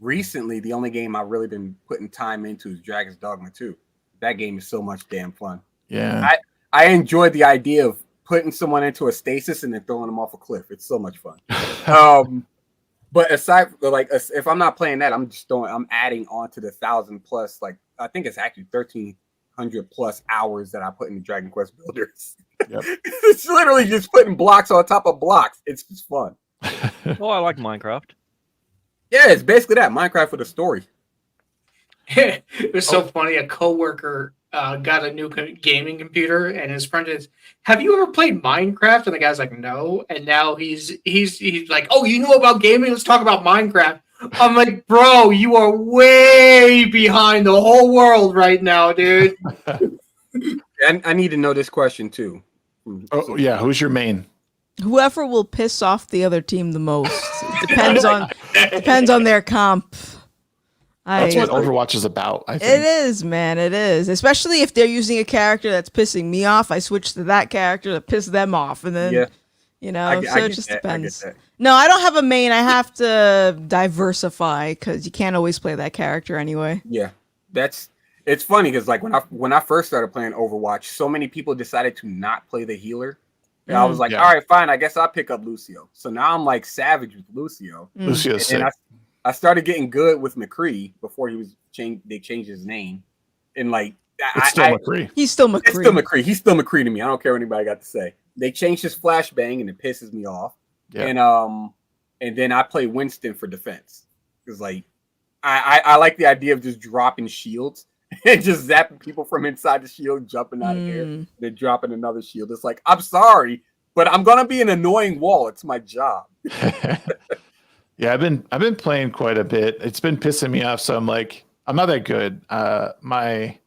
recently. The only game I've really been putting time into is Dragon's Dogma 2. That game is so much damn fun. Yeah, I enjoyed the idea of putting someone into a stasis and then throwing them off a cliff. It's so much fun. But aside, if I'm not playing that, I'm adding on to the 1,000+. I think it's actually 1,300+ hours that I put into Dragon Quest Builders. Yep. It's literally just putting blocks on top of blocks. It's just fun. Well, I like Minecraft. Yeah, it's basically that. Minecraft with a story. It was so funny. A coworker got a new gaming computer, and his friend is, "Have you ever played Minecraft?" And the guy's like, "No." And now he's like, "Oh, you know about gaming? Let's talk about Minecraft." I'm like, "Bro, you are way behind the whole world right now, dude." And I need to know this question too. Oh yeah, who's your main? Whoever will piss off the other team the most. It depends on their comp. That's what Overwatch is about, I think. It is, man. It is. Especially if they're using a character that's pissing me off, I switch to that character to piss them off. And then, it just depends. No, I don't have a main. I have to diversify because you can't always play that character anyway. Yeah, it's funny because when I first started playing Overwatch, so many people decided to not play the healer. And I was like, all right, fine. I guess I'll pick up Lucio. So now I'm savage with Lucio. Lucio's sick. I started getting good with McCree before they changed his name. And it's still McCree. He's still McCree. It's still McCree. He's still McCree to me. I don't care what anybody got to say. They changed his flashbang and it pisses me off. Yeah. And then I play Winston for defense. Because I like the idea of just dropping shields and just zapping people from inside the shield, jumping out of there, then dropping another shield. It's like, I'm sorry, but I'm gonna be an annoying wall. It's my job. Yeah, I've been playing quite a bit. It's been pissing me off, so I'm like, I'm not that good. My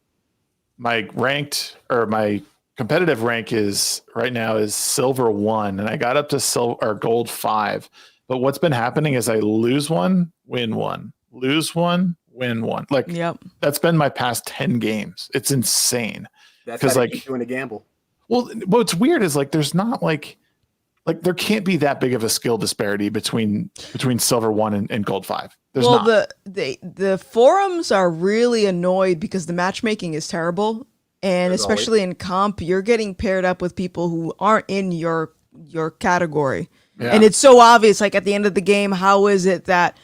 ranked or my competitive rank is right now is silver 1, and I got up to gold 5. But what's been happening is I lose one, win one, lose one, win one. That's been my past 10 games. It's insane. That's because keep doing a gamble. Well, what's weird is there's not there can't be that big of a skill disparity between silver 1 and gold 5. There's not. The forums are really annoyed because the matchmaking is terrible, and especially in comp, you're getting paired up with people who aren't in your category. Yeah. And it's so obvious, at the end of the game, how is it that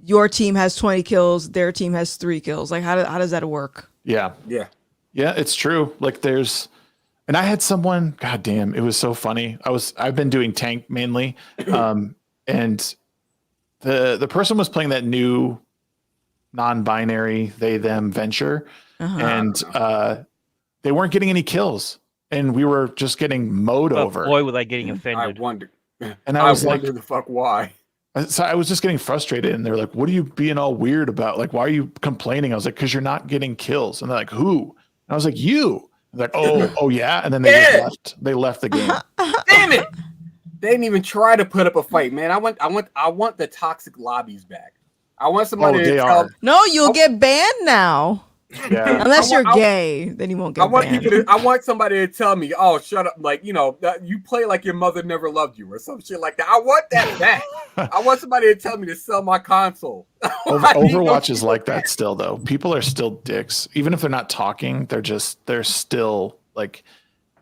your team has 20 kills, their team has 3 kills? How does that work? Yeah. Yeah, it's true. And I had someone, goddamn, it was so funny. I've been doing tank mainly. And the person was playing that new non-binary they them venture, and they weren't getting any kills, and we were just getting mowed over. Boy, were they getting offended. I wonder. And I was wonder like, the fuck why. So I was just getting frustrated, and they're like, "What are you being all weird about? Like, why are you complaining?" I was like, "Because you're not getting kills." And they're like, "Who?" And I was like, "You." And they're like, "Oh, yeah." And then they just left. They left the game. Damn it! They didn't even try to put up a fight, man. I want the toxic lobbies back. I want somebody to tell. No, you'll get banned now. Yeah. Unless you're gay, then you won't get banned. I want somebody to tell me, "Oh, shut up!" Like, you play like your mother never loved you, or some shit like that. I want that back. I want somebody to tell me to sell my console. Overwatch is like that still, though. People are still dicks, even if they're not talking. They're still like,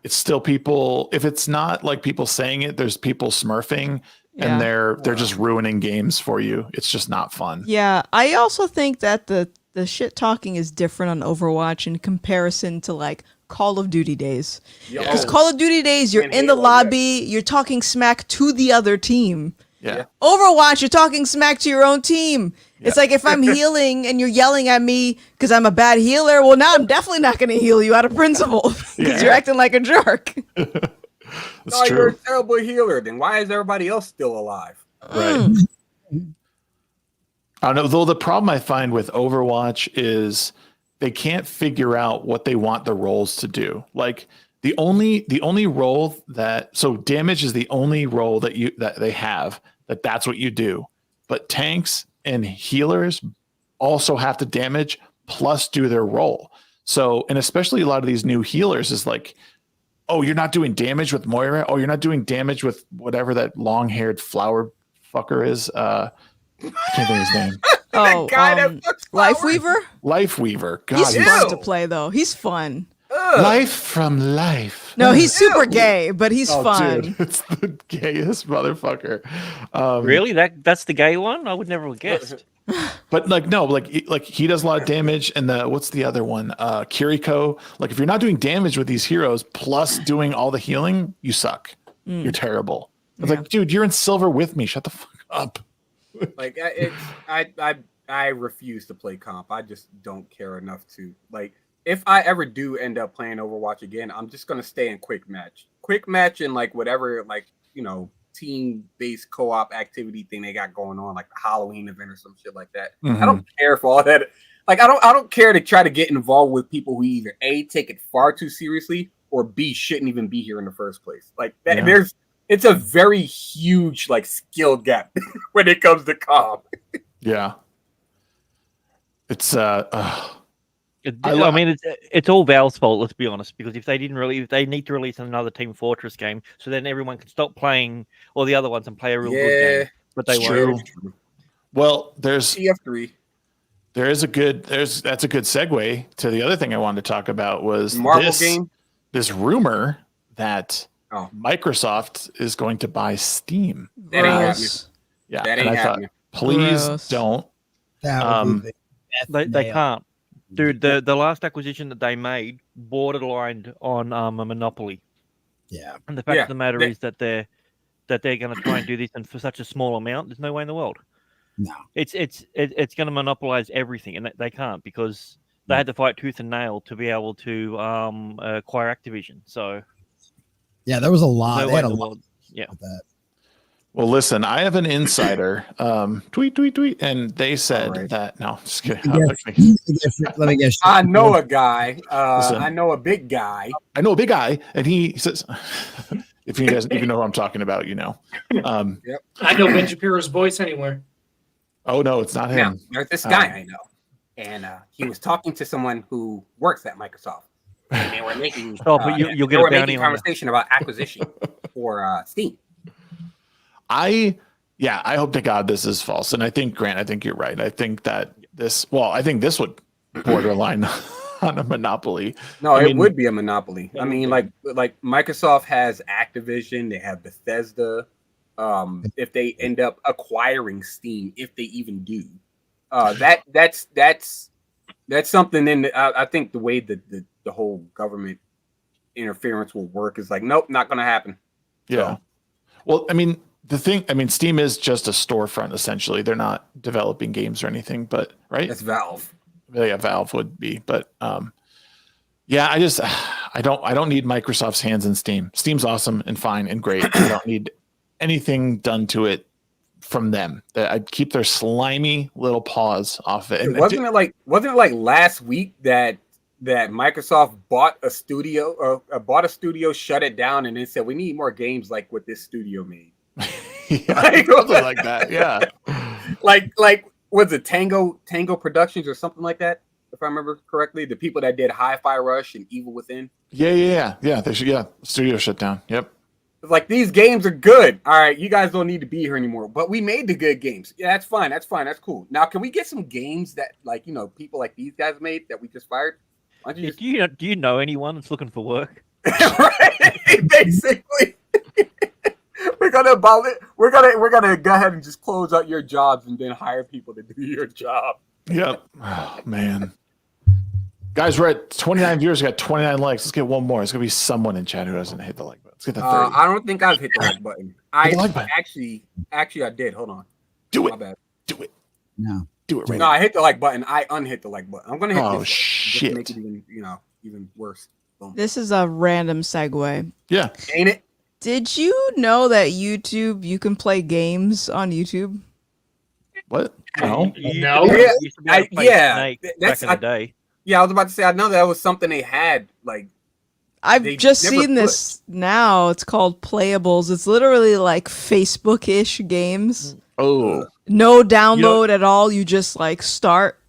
it's still people. If it's not like people saying it, there's people smurfing, and they're just ruining games for you. It's just not fun. Yeah, I also think that the shit talking is different on Overwatch in comparison to like Call of Duty days. Because Call of Duty days, you're in the lobby, you're talking smack to the other team. Yeah. Overwatch, you're talking smack to your own team. Yeah. It's like if I'm healing and you're yelling at me because I'm a bad healer, well, now I'm definitely not going to heal you out of principle because you're acting like a jerk. No, you're a terrible healer. Then why is everybody else still alive? Right. I don't know, though the problem I find with Overwatch is they can't figure out what they want the roles to do. Like the only role so damage is the only role that they have that's what you do. But tanks and healers also have to damage plus do their role. So, and especially a lot of these new healers is like, oh, you're not doing damage with Moira. Oh, you're not doing damage with whatever that long-haired flower fucker is. I can't think of his name. Oh, Lifeweaver? Lifeweaver. God, he's fun to play, though. He's fun. Life from life. No, he's super gay, but he's fun. Dude, it's the gayest motherfucker. Really? That's the gay one? I would never have guessed. But like he does a lot of damage, and what's the other one? Kiriko. Like if you're not doing damage with these heroes plus doing all the healing, you suck. You're terrible. It's like, dude, you're in silver with me. Shut the fuck up. Like I refuse to play comp. I just don't care enough to like. If I ever do end up playing Overwatch again, I'm just gonna stay in quick match, and like whatever team-based co-op activity thing they got going on, like the Halloween event or some shit like that. I don't care for all that. Like I don't care to try to get involved with people who either A, take it far too seriously, or B, shouldn't even be here in the first place. Like that, it's a very huge like skill gap when it comes to comp. Yeah. It's I mean, it's all Valve's fault. Let's be honest, because if they need to release another Team Fortress game, so then everyone can stop playing all the other ones and play a real good game. But they won't. Well, there's TF3. That's a good segue to the other thing I wanted to talk about was this rumor that Microsoft is going to buy Steam. That ain't happening. Yeah, that ain't happening. Please don't. They can't. Dude, the last acquisition that they made borderlined on a monopoly. Yeah. And the fact of the matter is that they're going to try and do this, and for such a small amount, there's no way in the world. No. It's going to monopolize everything, and they can't because they had to fight tooth and nail to be able to acquire Activision. So yeah, there was a lot. They had a lot. Yeah. Of that. Well, listen, I have an insider tweet, and they said that. No, just kidding. Let me guess. I know a guy. I know a big guy. I know a big guy, and he says, if you guys even know who I'm talking about, you know. Yep. I know Ben Shapiro's voice anywhere. Oh no, it's not him. Now, there's this guy I know, and he was talking to someone who works at Microsoft, and they were making. You'll get a bounty on conversation about acquisition for Steam. I hope to God this is false. And I think, Grant, I think you're right. I think that this would borderline on a monopoly. No, it would be a monopoly. I mean, like Microsoft has Activision, they have Bethesda. If they end up acquiring Steam, if they even do, that's something. Then I think the way that the whole government interference will work is like, nope, not going to happen. Yeah. So. Well, I mean, the thing, I mean, Steam is just a storefront essentially. They're not developing games or anything, but right? That's Valve. Yeah, Valve would be, but yeah, I don't need Microsoft's hands in Steam. Steam's awesome and fine and great. I don't need anything done to it from them. I'd keep their slimy little paws off it. And wasn't it like last week that Microsoft bought a studio, shut it down, and then said we need more games like what this studio made. Yeah, something like that. Yeah, like was it Tango Productions or something like that? If I remember correctly, the people that did Hi-Fi Rush and Evil Within. Yeah. Studio shut down. Yep. It's like, these games are good. All right, you guys don't need to be here anymore. But we made the good games. Yeah, that's fine. That's cool. Now, can we get some games that, like, people like these guys made that we just fired? Do you know anyone that's looking for work? Right, basically. We're gonna go ahead and just close out your jobs and then hire people to do your job. Yep. Oh man. Guys, we're at 29 viewers. We got 29 likes. Let's get one more. It's gonna be someone in chat who doesn't hit the like button. Let's get the 30. I don't think I've hit the like button. Actually, I did. Hold on. Do it. My bad. Do it. No. Do it right No, now. I hit the like button. I unhit the like button. I'm gonna hit Oh this shit. just to make it even worse. Boom. This is a random segue. Yeah. Ain't it? Did you know that you can play games on YouTube? What? No. No. Yeah, Used to be able to play Snake back in the day. Yeah, I was about to say, I know that was something they had. Like, I've They just never seen this now. It's called Playables. It's literally like Facebook-ish games. Oh. No download at all. You just like start.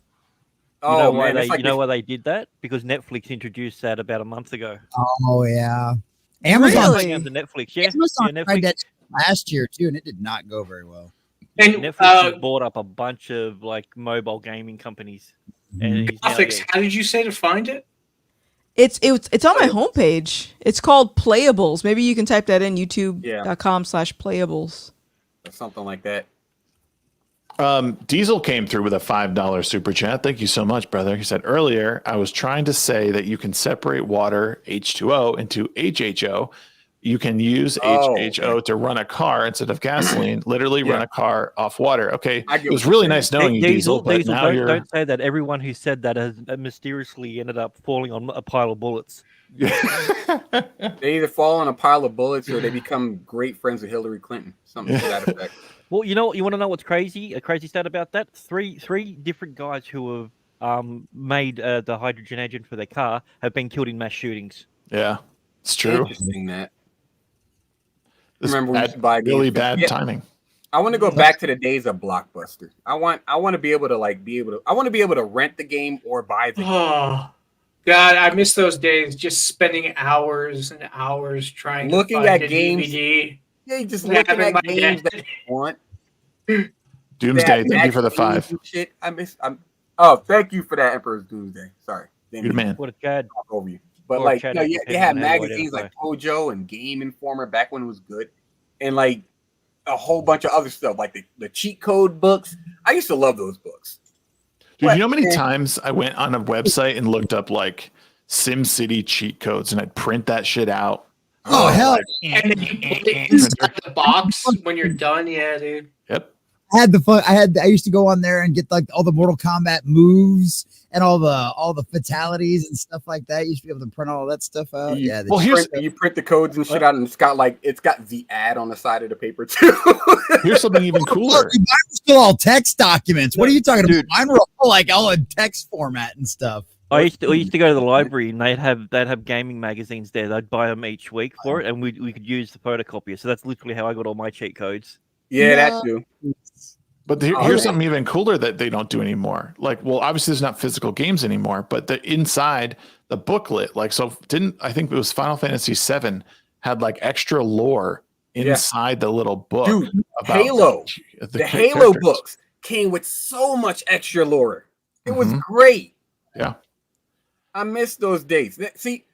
oh man, it's like you know why they did that? Because Netflix introduced that about a month ago. Oh yeah. Amazon, Really? On the Netflix, yeah. Amazon yeah, tried Netflix, that last year too, and it did not go very well. And Netflix has bought up a bunch of like mobile gaming companies. And he's now, Gothix, how did you say to find it? It's on my homepage. It's called Playables. Maybe you can type that in youtube.com/playables. or something like that. Diesel came through with a $5 super chat. Thank you so much, brother. He said earlier, I was trying to say that you can separate water H2O into HHO. You can use HHO to run a car instead of gasoline. Literally run a car off water. Okay, it was really nice knowing you, Diesel. But now don't say that. Everyone who said that has mysteriously ended up falling on a pile of bullets. They either fall on a pile of bullets or they become great friends with Hillary Clinton. Something to that effect. Well, you want to know what's crazy? A crazy stat about that? Three different guys who have made the hydrogen engine for their car have been killed in mass shootings. Yeah, it's true. Interesting that. This Remember we used to buy really games. bad timing. I want to go back to the days of Blockbuster. I want to be able to rent the game or buy the game. Oh, God, I miss those days. Just spending hours and hours trying Looking to find at a games. DVD. Yeah, you just Yeah, looking in my at games head. that you want. Doomsday, That thank you for the games 5. and shit. Oh, thank you for that, Emperor's Doomsday. Sorry. You're the man. What a Chad. Talk over you. But Or like, Chad, they depending had on how you magazines like identify. Pojo and Game Informer back when it was good, and like a whole bunch of other stuff like the cheat code books. I used to love those books. Dude, you know how many times I went on a website and looked up like SimCity cheat codes and I'd print that shit out? Oh hell! And then you put it inside the box when you're done. Yeah, dude. Yep. I had the fun. I used to go on there and get like all the Mortal Kombat moves and all the fatalities and stuff like that. You used to be able to print all that stuff out. You, Yeah. Well, you print the codes and shit out, and it's got the ad on the side of the paper too. Here's something even cooler. Mine were still all text documents. What are you talking Dude. about? Mine were all like all in text format and stuff. I used to go to the library and they'd have gaming magazines there. They'd buy them each week for it, and we could use the photocopier. So that's literally how I got all my cheat codes. Yeah, that too. But here's something even cooler that they don't do anymore. Like, well, obviously there's not physical games anymore, but the inside the booklet, like, so I think it was Final Fantasy VII had like extra lore inside the little book. Dude, about Halo. The Halo characters. books came with so much extra lore. It was Mhm. great. Yeah. I miss those days. See,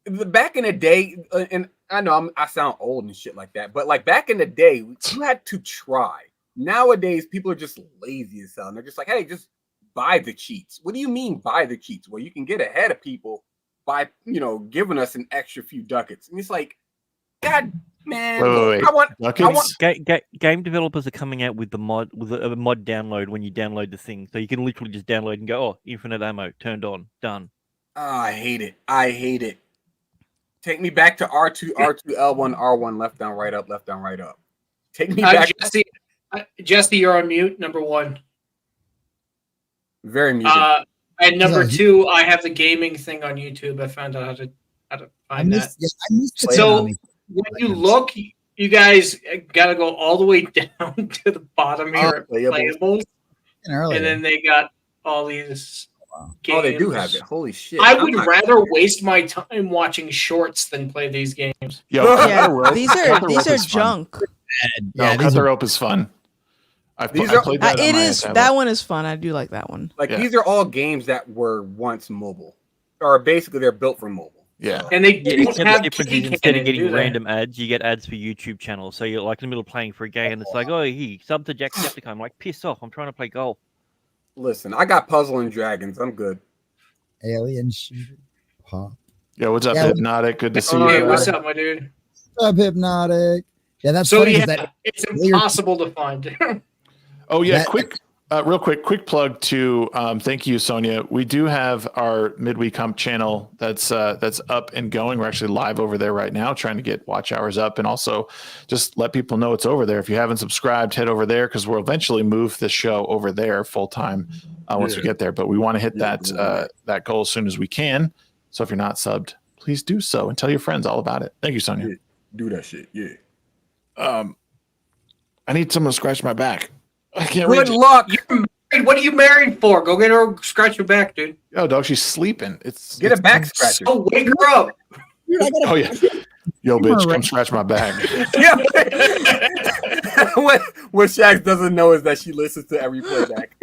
back in the day, and I know I sound old and shit like that, but like back in the day, you had to try. Nowadays, people are just lazy as hell. And they're just like, hey, just buy the cheats. What do you mean buy the cheats? Well, you can get ahead of people by, giving us an extra few ducats. And it's like, God, Man, Wait. I want Game developers are coming out with a mod download when you download the thing, so you can literally just download and go, oh, infinite ammo turned on, done. Oh, I hate it. Take me back to R2, L1, R1, left down, right up, left down, right up. Take me back. Jesse, you're on mute. Number one. Very muted. And number two, I have the gaming thing on YouTube. I found out how to find that. Yeah, I missed it. So when you look, you guys got to go all the way down to the bottom here at playables, and then they got all these. Games. Oh, they do have it. Holy shit! I would rather waste my time watching shorts than play these games. Yeah, these are junk. Yeah, Cut the Rope is fun. I played that. That one is fun. I do like that one. These are all games that were once mobile, or basically they're built for mobile. Yeah, and they have instead of getting random ads, you get ads for YouTube channels. So you're like in the middle of playing for a game, and it's like, oh, sub to Jacksepticeye. I'm like, piss off! I'm trying to play golf. Listen, I got Puzzle and Dragons. I'm good. Alien shooter. Pop. Yeah, what's up, Hypnotic? Good to see you. Hey, what's up, my dude? What's up, Hypnotic? Yeah, that's so. Funny Yeah, it's impossible to find. Oh yeah, real quick plug to thank you, Sonia. We do have our Midweek Hump channel that's up and going. We're actually live over there right now, trying to get watch hours up, and also just let people know it's over there. If you haven't subscribed, head over there because we'll eventually move the show over there full time once we get there. But we want to hit that goal as soon as we can. So if you're not subbed, please do so and tell your friends all about it. Thank you, Sonia. Yeah, do that shit. Yeah. I need someone to scratch my back. I can't Good luck. You're married. What are you married for? Go get her, scratch your back, dude. Yo, dog, she's sleeping. Get a back scratcher. Oh, wake her up. Oh yeah. Yo, bitch, come scratch my back. What Shags doesn't know is that she listens to every playback.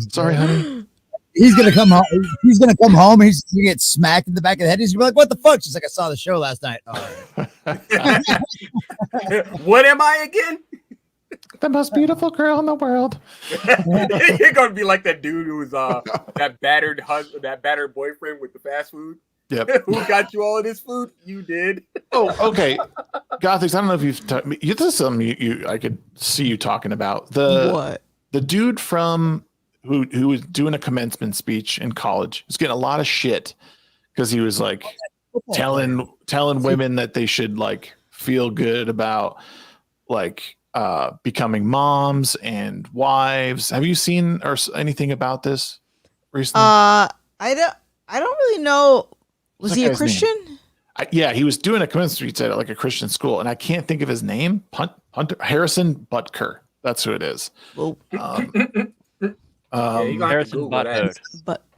Sorry, honey. He's gonna come home. He's gonna come home. He's gonna get smacked in the back of the head. He's gonna be like, "What the fuck?" She's like, "I saw the show last night." Oh. What am I again? The most beautiful girl in the world. You're gonna be like that dude who's that battered boyfriend with the fast food. Yep. Who got you all of this food? You did. Oh, okay. Gothix, I don't know if you've this is something I could see you talking about. The dude from who was doing a commencement speech in college was getting a lot of shit because he was like telling women that they should like feel good about like becoming moms and wives. Have you seen or anything about this recently? I don't really know. Was he a Christian? Yeah, he was doing a commencement speech at like a Christian school, and I can't think of his name. Hunter Harrison Butker. That's who it is. Well, Harrison Butker.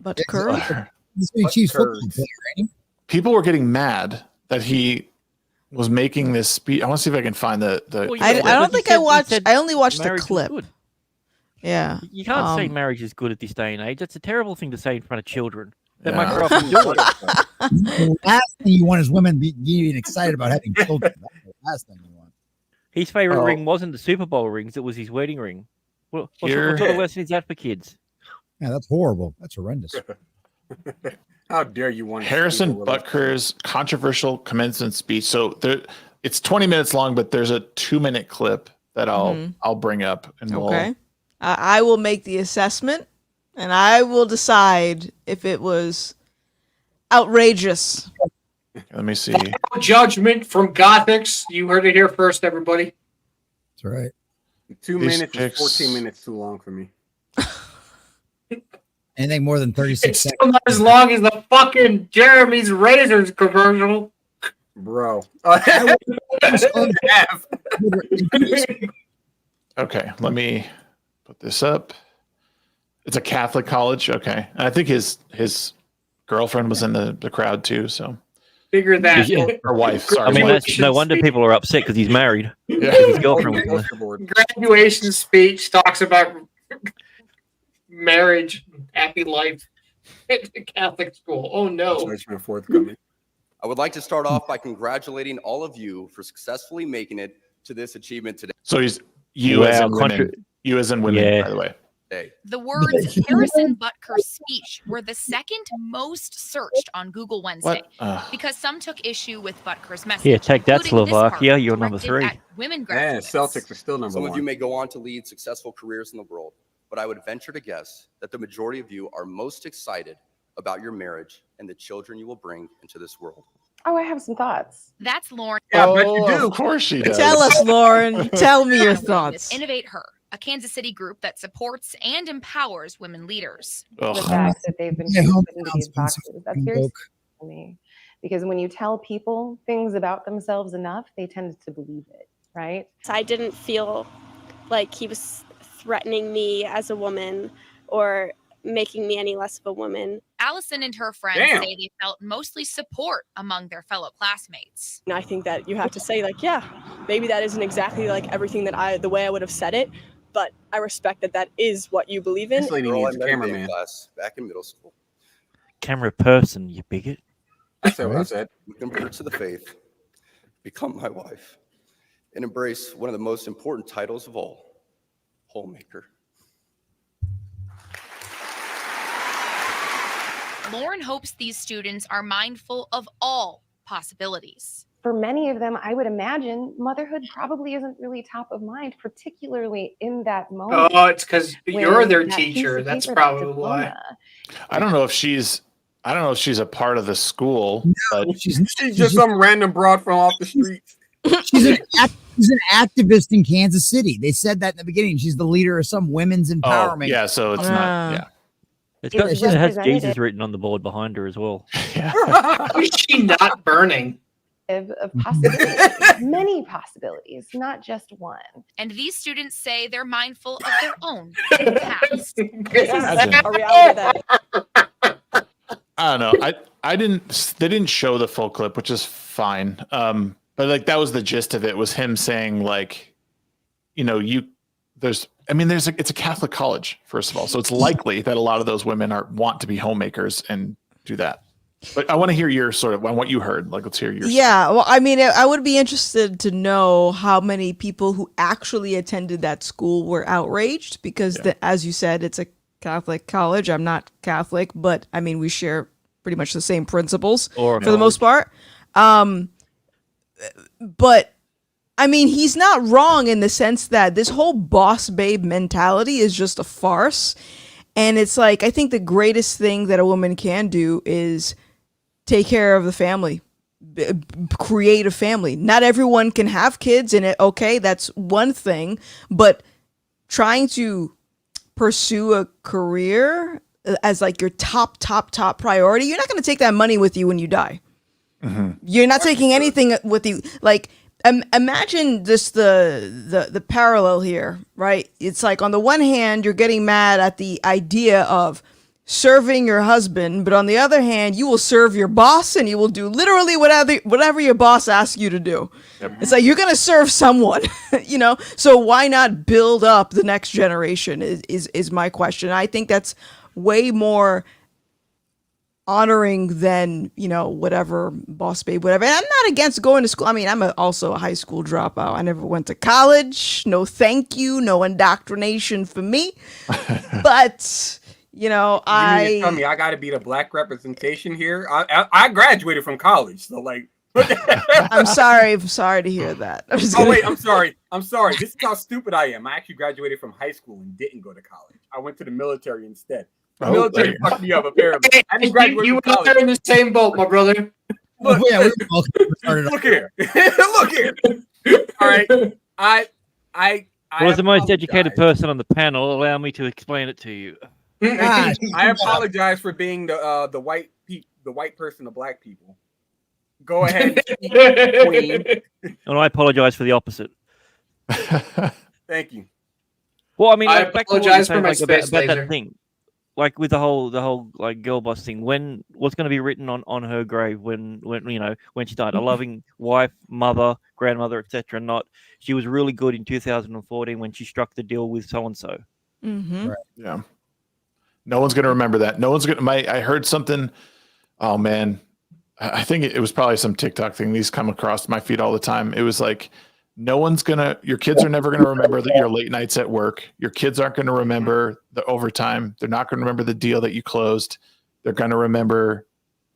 Butker. People were getting mad that he was making this speech. I want to see if I can find the. I don't think I watched. I only watched the clip. Yeah. You can't say marriage is good at this day and age. That's a terrible thing to say in front of children. That might grow up and do it. The last thing you want is women being excited about having children. That's the last thing you want. His favorite ring wasn't the Super Bowl rings; it was his wedding ring. What sort of lesson is that for kids? Yeah, that's horrible. That's horrendous. How dare you want Harrison Butker's controversial commencement speech? So it's 20 minutes long, but there's a 2-minute clip that I'll bring up. And okay, I will make the assessment, and I will decide if it was outrageous. Let me see. Judgment from Gothix. You heard it here first, everybody. That's right. 2 minutes is 14 minutes too long for me. Anything more than 36 it's seconds. still not as long as the fucking Jeremy's Razors commercial. Bro. Okay, let me put this up. It's a Catholic college. Okay. And I think his girlfriend was in the crowd too, so. Figure that. Her wife. Sorry. I mean, that's no wonder people are upset because he's married. Yeah. His girlfriend was graduation speech talks about marriage, happy life at the Catholic school. Oh no. I would like to start off by congratulating all of you for successfully making it to this achievement today. So he's you as in women, by the way. The words Harrison Butker's speech were the second most searched on Google Wednesday because some took issue with Butker's message. Yeah, take that, including this Slovakia. part You're number directed 3. at women Yeah, graduates. Celtics are still number Some 1. of you may go on to lead successful careers in the world, but I would venture to guess that the majority of you are most excited about your marriage and the children you will bring into this world. Oh, I have some thoughts. That's Lauren. Yeah, I bet you do. Of course she does. Tell us, Lauren. Tell me your thoughts. Innovate Her, a Kansas City group that supports and empowers women leaders. The fact that they've been put into these boxes. That's very scary to me. Because when you tell people things about themselves enough, they tend to believe it, right? I didn't feel like he was threatening me as a woman or making me any less of a woman. Allison and her friends say they felt mostly support among their fellow classmates. And I think that you have to say, like, yeah, maybe that isn't exactly like everything that the way I would have said it, but I respect that is what you believe in. This lady needs a cameraman. Class back in middle school. Camera person, you bigot. That's what I said. Convert to the faith, become my wife, and embrace one of the most important titles of all, homemaker. Lauren hopes these students are mindful of all possibilities. For many of them, I would imagine motherhood probably isn't really top of mind, particularly in that moment. Oh, it's because you're their teacher. That's probably why. I don't know if she's a part of the school, but she's just some random broad from off the streets. She's an activist in Kansas City. They said that in the beginning. She's the leader of some women's empowerment. Oh, yeah, so it's not. Yeah. It has Jesus written on the board behind her as well. How is she not burning? Of possibilities, many possibilities, not just one. And these students say they're mindful of their own past. I don't know. They didn't show the full clip, which is fine. But like that was the gist of it, was him saying like, it's a Catholic college, first of all. So it's likely that a lot of those women want to be homemakers and do that. But I want to hear your what you heard. Like, let's hear your. Yeah. Well, I mean, I would be interested to know how many people who actually attended that school were outraged because, as you said, it's a Catholic college. I'm not Catholic, but I mean, we share pretty much the same principles for the most part. But I mean, he's not wrong in the sense that this whole boss babe mentality is just a farce. And it's like, I think the greatest thing that a woman can do is take care of the family, create a family. Not everyone can have kids in it. Okay, that's one thing. But trying to pursue a career as like your top priority, you're not going to take that money with you when you die. Mm-hmm. You're not taking anything with you. Like, imagine just the parallel here, right? It's like on the one hand, you're getting mad at the idea of serving your husband, but on the other hand, you will serve your boss and you will do literally whatever your boss asks you to do. Yep. It's like you're going to serve someone, So why not build up the next generation is my question. I think that's way more honoring than, whatever boss babe, whatever. And I'm not against going to school. I mean, I'm also a high school dropout. I never went to college. No, thank you. No indoctrination for me. But, you tell me I got to be the black representation here. I graduated from college, so like. I'm sorry to hear that. I'm sorry. This is how stupid I am. I actually graduated from high school and didn't go to college. I went to the military instead. The military fucked me up, apparently. I didn't graduate you and I are in the same boat, my brother. Look here. Look here. All right. I was the most educated person on the panel. Allow me to explain it to you. I apologize for being the white person of black people. Go ahead, queen. And I apologize for the opposite. Thank you. Well, I mean, I apologize for my space about laser. that thing. Like with the whole like girl boss thing. What's going to be written on her grave when she died? A loving wife, mother, grandmother, etc. Not she was really good in 2014 when she struck the deal with so and so. Right. Yeah. No one's going to remember that. No one's going to. I heard something. Oh man, I think it was probably some TikTok thing. These come across my feed all the time. It was like your kids are never going to remember that your late nights at work. Your kids aren't going to remember the overtime. They're not going to remember the deal that you closed. They're going to remember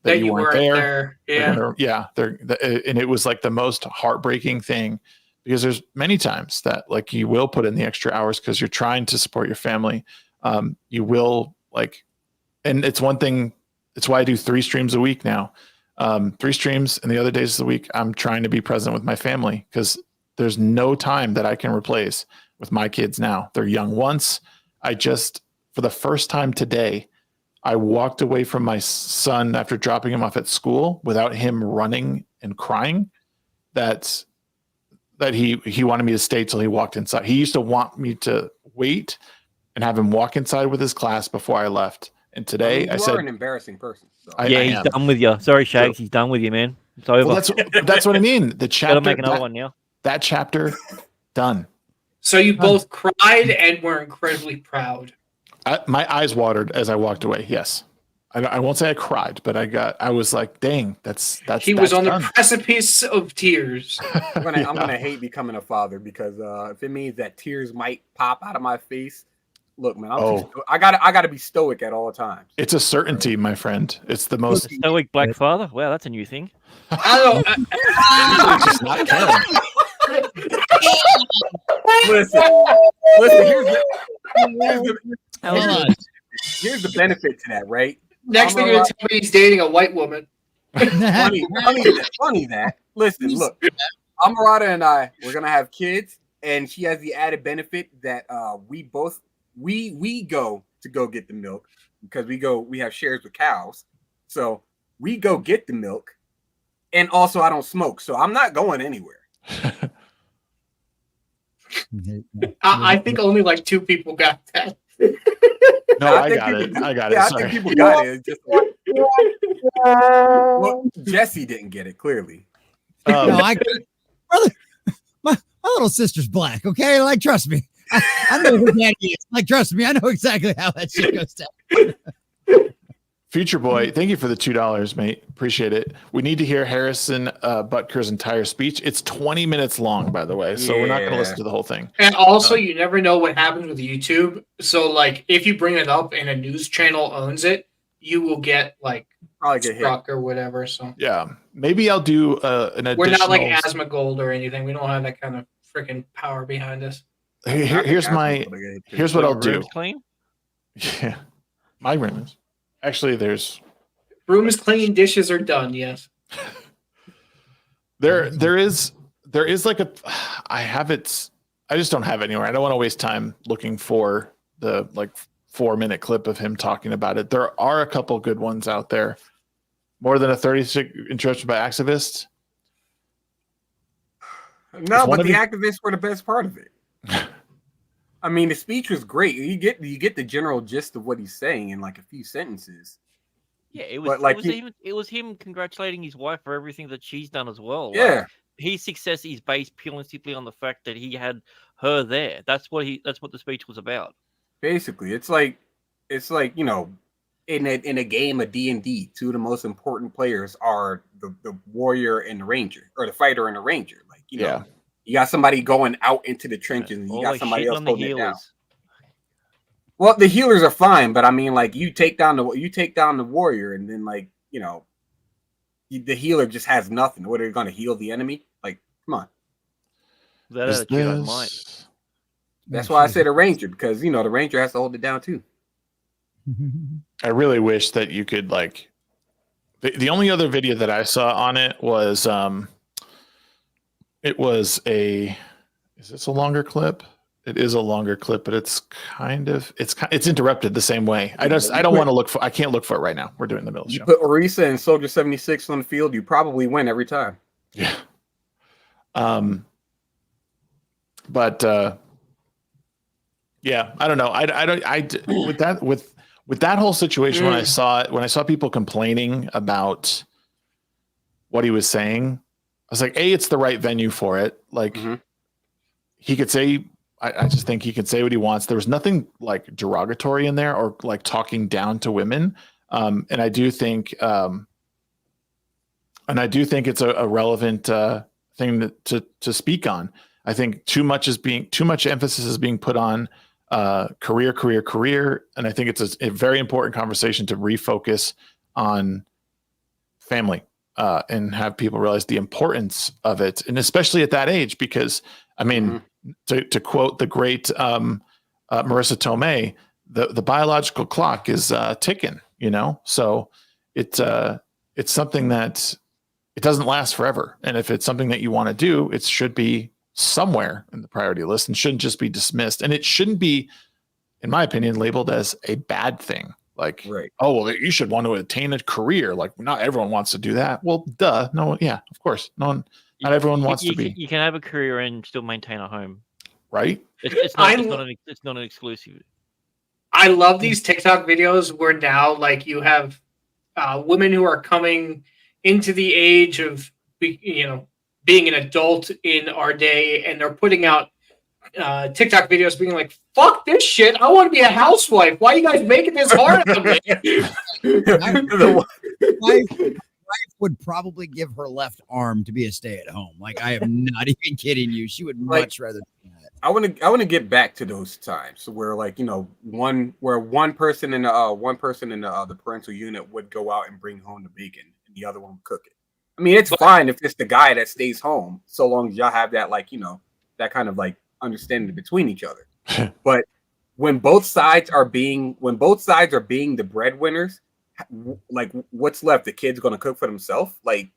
that you weren't there. Yeah. And it was like the most heartbreaking thing, because there's many times that like you will put in the extra hours because you're trying to support your family. You will and it's one thing. It's why I do 3 streams a week now. 3 streams, and the other days of the week, I'm trying to be present with my family, because there's no time that I can replace with my kids now. They're young once. For the first time today, I walked away from my son after dropping him off at school without him running and crying that he wanted me to stay till he walked inside. He used to want me to wait and have him walk inside with his class before I left. And today I said, "You're an embarrassing person." So. He's done with you. Sorry, Shags, he's done with you, man. It's over. Well, that's what I mean. The chapter. Gotta make another one now. That chapter, done. So you both cried and were incredibly proud. My eyes watered as I walked away. Yes, I won't say I cried, but I was like, "Dang, that's." He was on the precipice of tears. I'm gonna hate becoming a father, because if it means that tears might pop out of my face. Look, man, I gotta be stoic at all times. It's a certainty, my friend. It's the most stoic black father. Wow, that's a new thing. Just not caring. Listen. Here's the benefit to that, right? Next thing you're gonna tell me, he's dating a white woman. funny that. Listen, look, Amarada and we're gonna have kids, and she has the added benefit that we go to go get the milk, because we have shares with cows, so we go get the milk, and also I don't smoke, so I'm not going anywhere. I think only like 2 people got that. No, I got it. Yeah, I think people got it. Just well, Jesse didn't get it, clearly. No, brother, my little sister's black. Okay, like trust me. I know who daddy is. Like, trust me, I know exactly how that shit goes down. Future Boy, thank you for the $2, mate. Appreciate it. We need to hear Harrison Butker's entire speech. It's 20 minutes long, by the way, so we're not going to listen to the whole thing. And also, you never know what happens with YouTube. So, like, if you bring it up and a news channel owns it, you will get probably get struck or whatever. So yeah, maybe I'll do an additional. We're not like Asthma Gold or anything. We don't have that kind of freaking power behind us. Here's what I'll do. Clean? Yeah, my room is actually there's room is clean. Dishes are done. Yes. There is like I have it. I just don't have it anywhere. I don't want to waste time looking for the 4-minute clip of him talking about it. There are a couple good ones out there. More than a 30-second introduction by activists. No, but the activists were the best part of it. I mean, the speech was great. You get the general gist of what he's saying in like a few sentences. Yeah, it was him congratulating his wife for everything that she's done as well. Yeah, his success is based purely and simply on the fact that he had her there. That's what the speech was about. Basically, it's like you know, in a game of D&D, 2 of the most important players are the warrior and the ranger, or the fighter and the ranger. Like you know. You got somebody going out into the trenches, and you got somebody else holding it down. Well, the healers are fine, but I mean, like you take down the warrior, and then like you know, the healer just has nothing. What, are you going to heal the enemy? Like, come on. That's why I said a ranger, because you know the ranger has to hold it down too. I really wish that you could like. The only other video that I saw on it was It was is this a longer clip? It is a longer clip, but it's interrupted the same way. I don't want to look for. I can't look for it right now. We're doing the middle of the show. Put Orisa and Soldier 76 on the field, you probably win every time. Yeah. Yeah, I don't know. With that whole situation, when I saw people complaining about what he was saying, I was like, it's the right venue for it. Like he could say, I just think he can say what he wants. There was nothing like derogatory in there or like talking down to women. And I do think it's a relevant thing to speak on. I think too much emphasis is being put on career, and I think it's a very important conversation to refocus on family and have people realize the importance of it, and especially at that age, because I mean, to quote the great Marissa Tomei, the biological clock is ticking, so it's something that it doesn't last forever, and if it's something that you want to do, it should be somewhere in the priority list and shouldn't just be dismissed, and it shouldn't be, in my opinion, labeled as a bad thing. Like, oh, well, you should want to attain a career. Like, not everyone wants to do that. Well, duh. No, yeah, of course. Not everyone wants to be. You can have a career and still maintain a home. Right? It's not an exclusive. I love these TikTok videos where now, like, you have women who are coming into the age of, being an adult in our day, and they're putting out TikTok videos being like, fuck this shit, I want to be a housewife. Why are you guys making this hard on me? My wife would probably give her left arm to be a stay-at-home. Like, I am not even kidding you. She would much rather do that. I want to get back to those times where, like, one person in the parental unit would go out and bring home the bacon and the other one would cook it. I mean, it's fine if it's the guy that stays home, so long as y'all have that, like, that kind of like understanding between each other. But when both sides are being the breadwinners, like, what's left? The kid's gonna cook for themselves? Like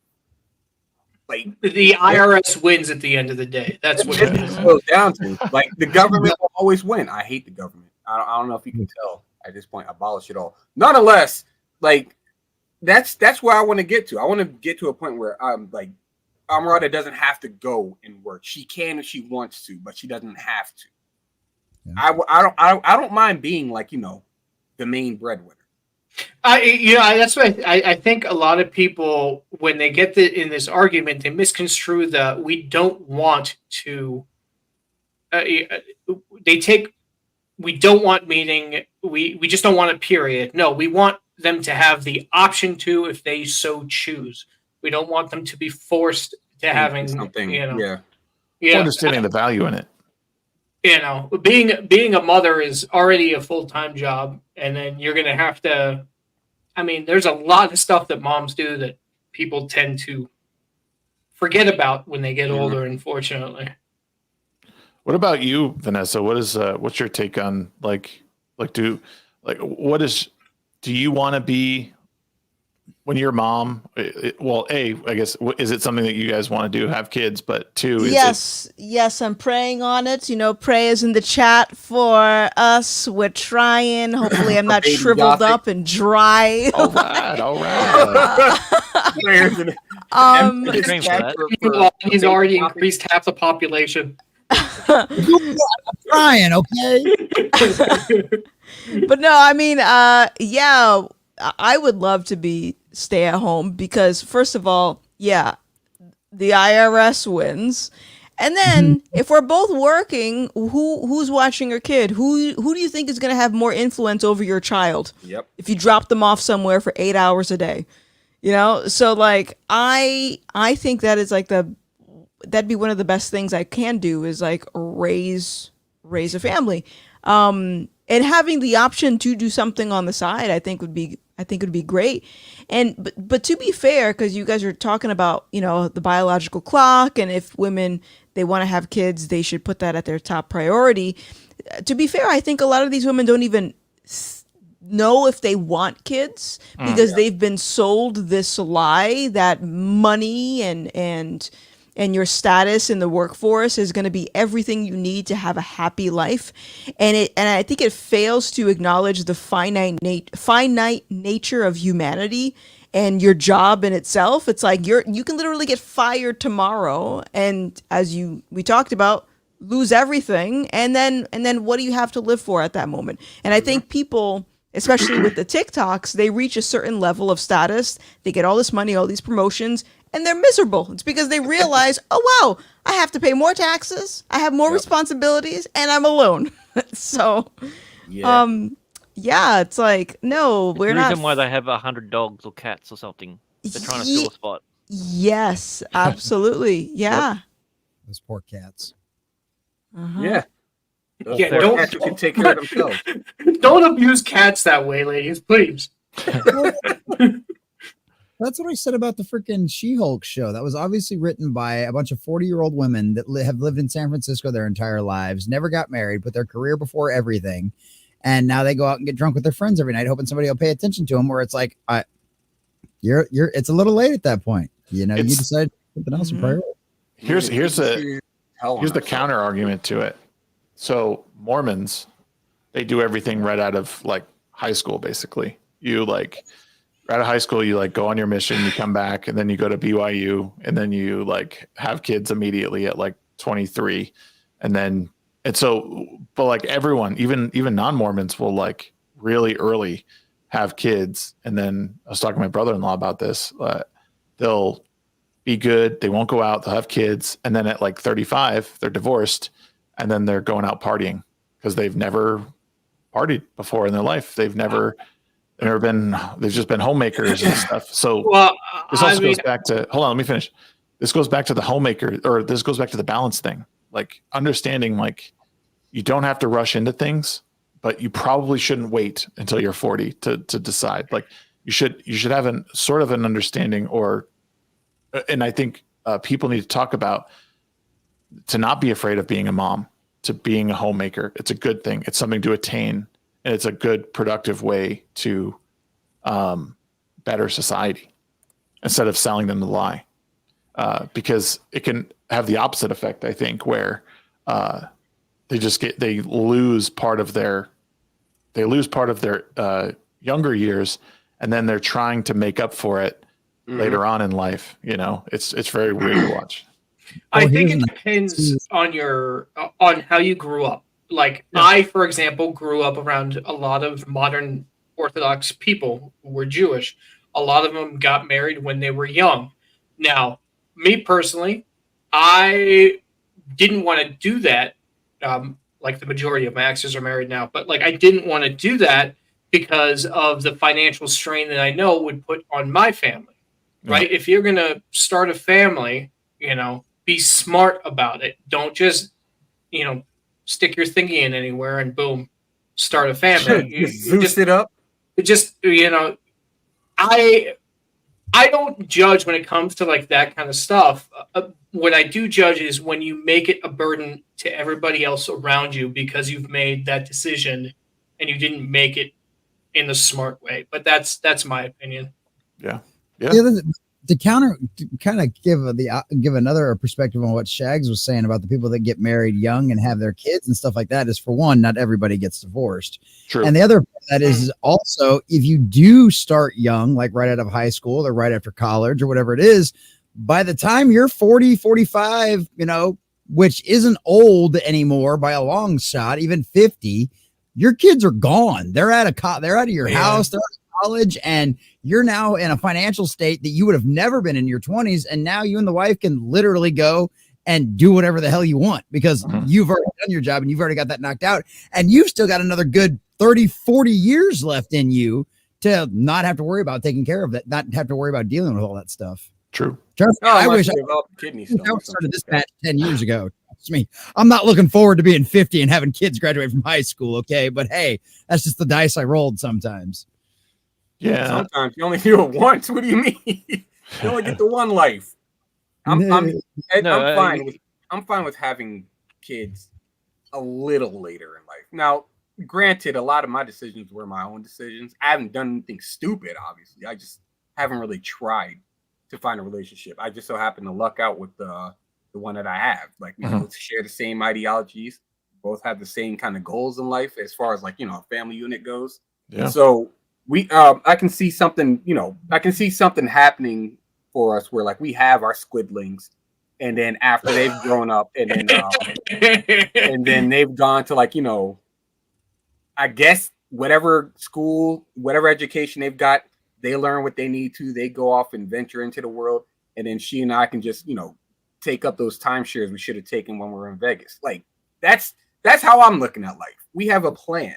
the IRS wins at the end of the day. That's what it goes down to. Like, the government will always win. I hate the government. I don't know if you can tell at this point. Abolish it all. Nonetheless, like, that's where I want to get to. I want to get to a point where I'm like, Amarada doesn't have to go and work. She can if she wants to, but she doesn't have to. Yeah. I don't mind being, like, the main breadwinner. That's what I think. A lot of people, when they get in this argument, they misconstrue the we don't want to. We don't want meaning. We just don't want it. Period. No, we want them to have the option to, if they so choose. We don't want them to be forced to having something. Understanding the value in it. Being a mother is already a full-time job, and then you're going to have to. I mean, there's a lot of stuff that moms do that people tend to forget about when they get older, unfortunately. What about you, Vanessa? What's your take on do you want to be, when you're a mom? Well, I guess, is it something that you guys want to do, have kids? But two, yes, I'm praying on it. Prayers in the chat for us. We're trying. Hopefully, I'm not shriveled up and dry. All right. He's already increased half the population. I'm trying, okay? But no, I mean, yeah, I would love to be stay at home because, first of all, yeah, the IRS wins. And then if we're both working, who's watching your kid? Who do you think is going to have more influence over your child? Yep. If you drop them off somewhere for 8 hours a day, so like, I think that is like that'd be one of the best things I can do is like raise a family. And having the option to do something on the side, I think would be great. And but to be fair, because you guys are talking about the biological clock, and if women, they want to have kids, they should put that at their top priority. To be fair, I think a lot of these women don't even know if they want kids because they've been sold this lie that money and your status in the workforce is going to be everything you need to have a happy life. And I think it fails to acknowledge the finite nature of humanity and your job in itself. It's like you can literally get fired tomorrow, and as we talked about, lose everything, and then what do you have to live for at that moment? And I think people, especially with the TikToks, they reach a certain level of status, they get all this money, all these promotions, and they're miserable. It's because they realize, oh wow, I have to pay more taxes, I have more responsibilities, and I'm alone. So, yeah, it's like, no, we're not. The reason why they have 100 dogs or cats or something. They're trying to fill a spot. Yes, absolutely. Yeah. Those poor cats. Yeah. Yeah, Those cats can take care of themselves. Don't abuse cats that way, ladies, please. That's what I said about the freaking She-Hulk show. That was obviously written by a bunch of 40-year-old women that have lived in San Francisco their entire lives, never got married, put their career before everything, and now they go out and get drunk with their friends every night, hoping somebody will pay attention to them. Where it's like, it's a little late at that point. You know, you decide something else in priority. Here's the counter argument to it. So Mormons, they do everything right out of like high school. Basically, you like. Out of high school, you like go on your mission, you come back, and then you go to BYU, and then you like have kids immediately at like 23, and so, but like everyone, even non-Mormons will like really early have kids, and then I was talking to my brother-in-law about this. They'll be good, they won't go out, they'll have kids, and then at like 35, they're divorced, and then they're going out partying because they've never partied before in their life. They've just been homemakers and stuff. So this also goes back to, hold on, let me finish. This goes back to the homemaker, or this goes back to the balance thing. Like understanding, like you don't have to rush into things, but you probably shouldn't wait until you're 40 to decide. Like you should have an sort of an understanding, and I think people need to talk about to not be afraid of being a mom, to being a homemaker. It's a good thing. It's something to attain. And it's a good, productive way to better society instead of selling them the lie, because it can have the opposite effect. I think where they lose part of their younger years, and then they're trying to make up for it later on in life. You know, it's very weird to watch. I think it depends on on how you grew up. Like I, for example, grew up around a lot of modern Orthodox people who were Jewish. A lot of them got married when they were young. Now, me personally, I didn't want to do that. Like the majority of my exes are married now, but like I didn't want to do that because of the financial strain that I know would put on my family. Right? If you're gonna start a family, be smart about it. Don't just, stick your thingy in anywhere and boom, start a family. Just it up. I don't judge when it comes to like that kind of stuff. What I do judge is when you make it a burden to everybody else around you because you've made that decision and you didn't make it in the smart way. But that's my opinion. Yeah. To kind of give another perspective on what Shags was saying about the people that get married young and have their kids and stuff like that is, for one, not everybody gets divorced. True. And the other part of that is also, if you do start young, like right out of high school or right after college or whatever it is, by the time you're 40, 45, which isn't old anymore by a long shot, even 50, your kids are gone. They're out of your house. They're out of college, and you're now in a financial state that you would have never been in your 20s. And now you and the wife can literally go and do whatever the hell you want because you've already done your job and you've already got that knocked out. And you've still got another good 30, 40 years left in you to not have to worry about taking care of that, not have to worry about dealing with all that stuff. True. I wish I started this match 10 years ago. Trust me, I'm not looking forward to being 50 and having kids graduate from high school. Okay. But hey, that's just the dice I rolled sometimes. Yeah. Sometimes you only do it once. What do you mean? You only get the one life. I'm fine with having kids a little later in life. Now, granted, a lot of my decisions were my own decisions. I haven't done anything stupid, obviously. I just haven't really tried to find a relationship. I just so happen to luck out with the one that I have. Like, we both share the same ideologies, both have the same kind of goals in life as far as like, a family unit goes. Yeah. So I can see something, happening for us where like we have our squidlings, and then after they've grown up and then they've gone to like, I guess whatever school, whatever education they've got, they learn what they need to, they go off and venture into the world. And then she and I can just, take up those timeshares we should have taken when we were in Vegas. Like that's how I'm looking at life. We have a plan.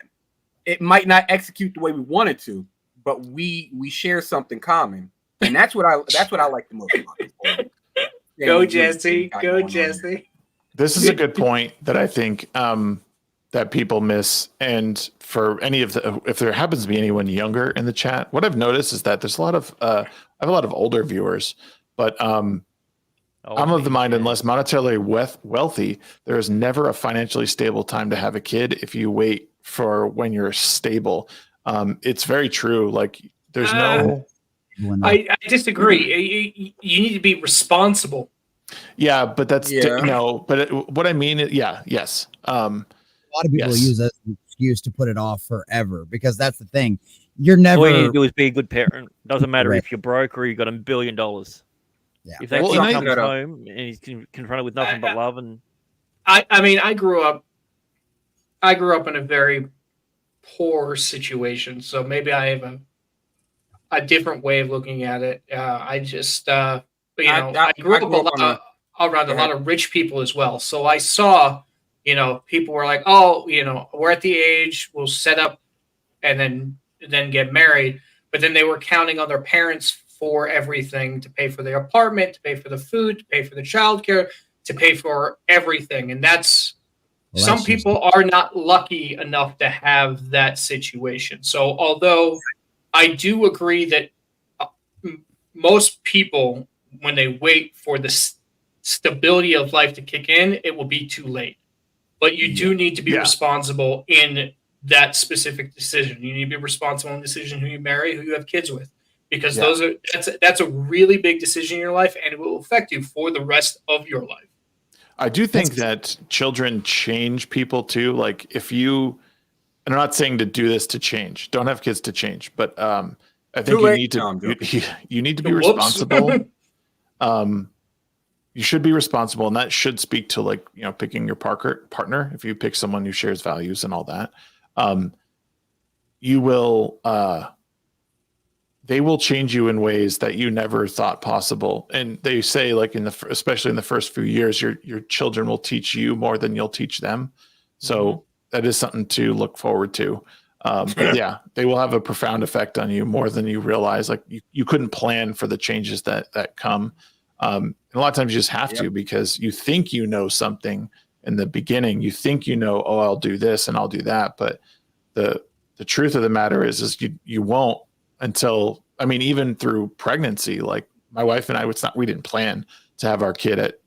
It might not execute the way we wanted to, but we share something common. And that's what I like the most about it. Go Jesse. Go Jesse. This is a good point that I think that people miss. And for any of if there happens to be anyone younger in the chat, what I've noticed is that there's a lot of I have a lot of older viewers, but I'm of the mind, unless monetarily wealthy, there is never a financially stable time to have a kid if you wait for when you're stable. It's very true. Like there's no. I disagree. You need to be responsible. Yeah, but that's what I mean. Yes. A lot of people use that as an excuse to put it off forever because that's the thing. You're never. All you need to do is be a good parent. Doesn't matter if you're broke or you got $1 billion. Yeah. If that kid comes home and he's confronted with nothing but love, and I mean, I grew up in a very poor situation, so maybe I have a different way of looking at it. I just, I grew up around a lot of rich people as well, so I saw, people were like, oh, we're at the age, we'll set up, and then get married, but then they were counting on their parents for everything, to pay for their apartment, to pay for the food, to pay for the childcare, to pay for everything. And some people are not lucky enough to have that situation. So although I do agree that most people, when they wait for the stability of life to kick in, it will be too late. But you do need to be responsible in that specific decision. You need to be responsible in the decision who you marry, who you have kids with. Because that's a really big decision in your life, and it will affect you for the rest of your life. I do think that children change people too. Like and I'm not saying to do this to change. Don't have kids to change, but I think you need to be responsible. You should be responsible, and that should speak to picking your partner. If you pick someone who shares values and all that, you will. They will change you in ways that you never thought possible. And they say, especially in the first few years, your children will teach you more than you'll teach them. So that is something to look forward to. But yeah, they will have a profound effect on you more than you realize. Like you couldn't plan for the changes that come. And a lot of times you just have to, because you think you know something in the beginning. You think oh, I'll do this and I'll do that. But the truth of the matter is you won't. Until, even through pregnancy, like my wife and I, we didn't plan to have our kid at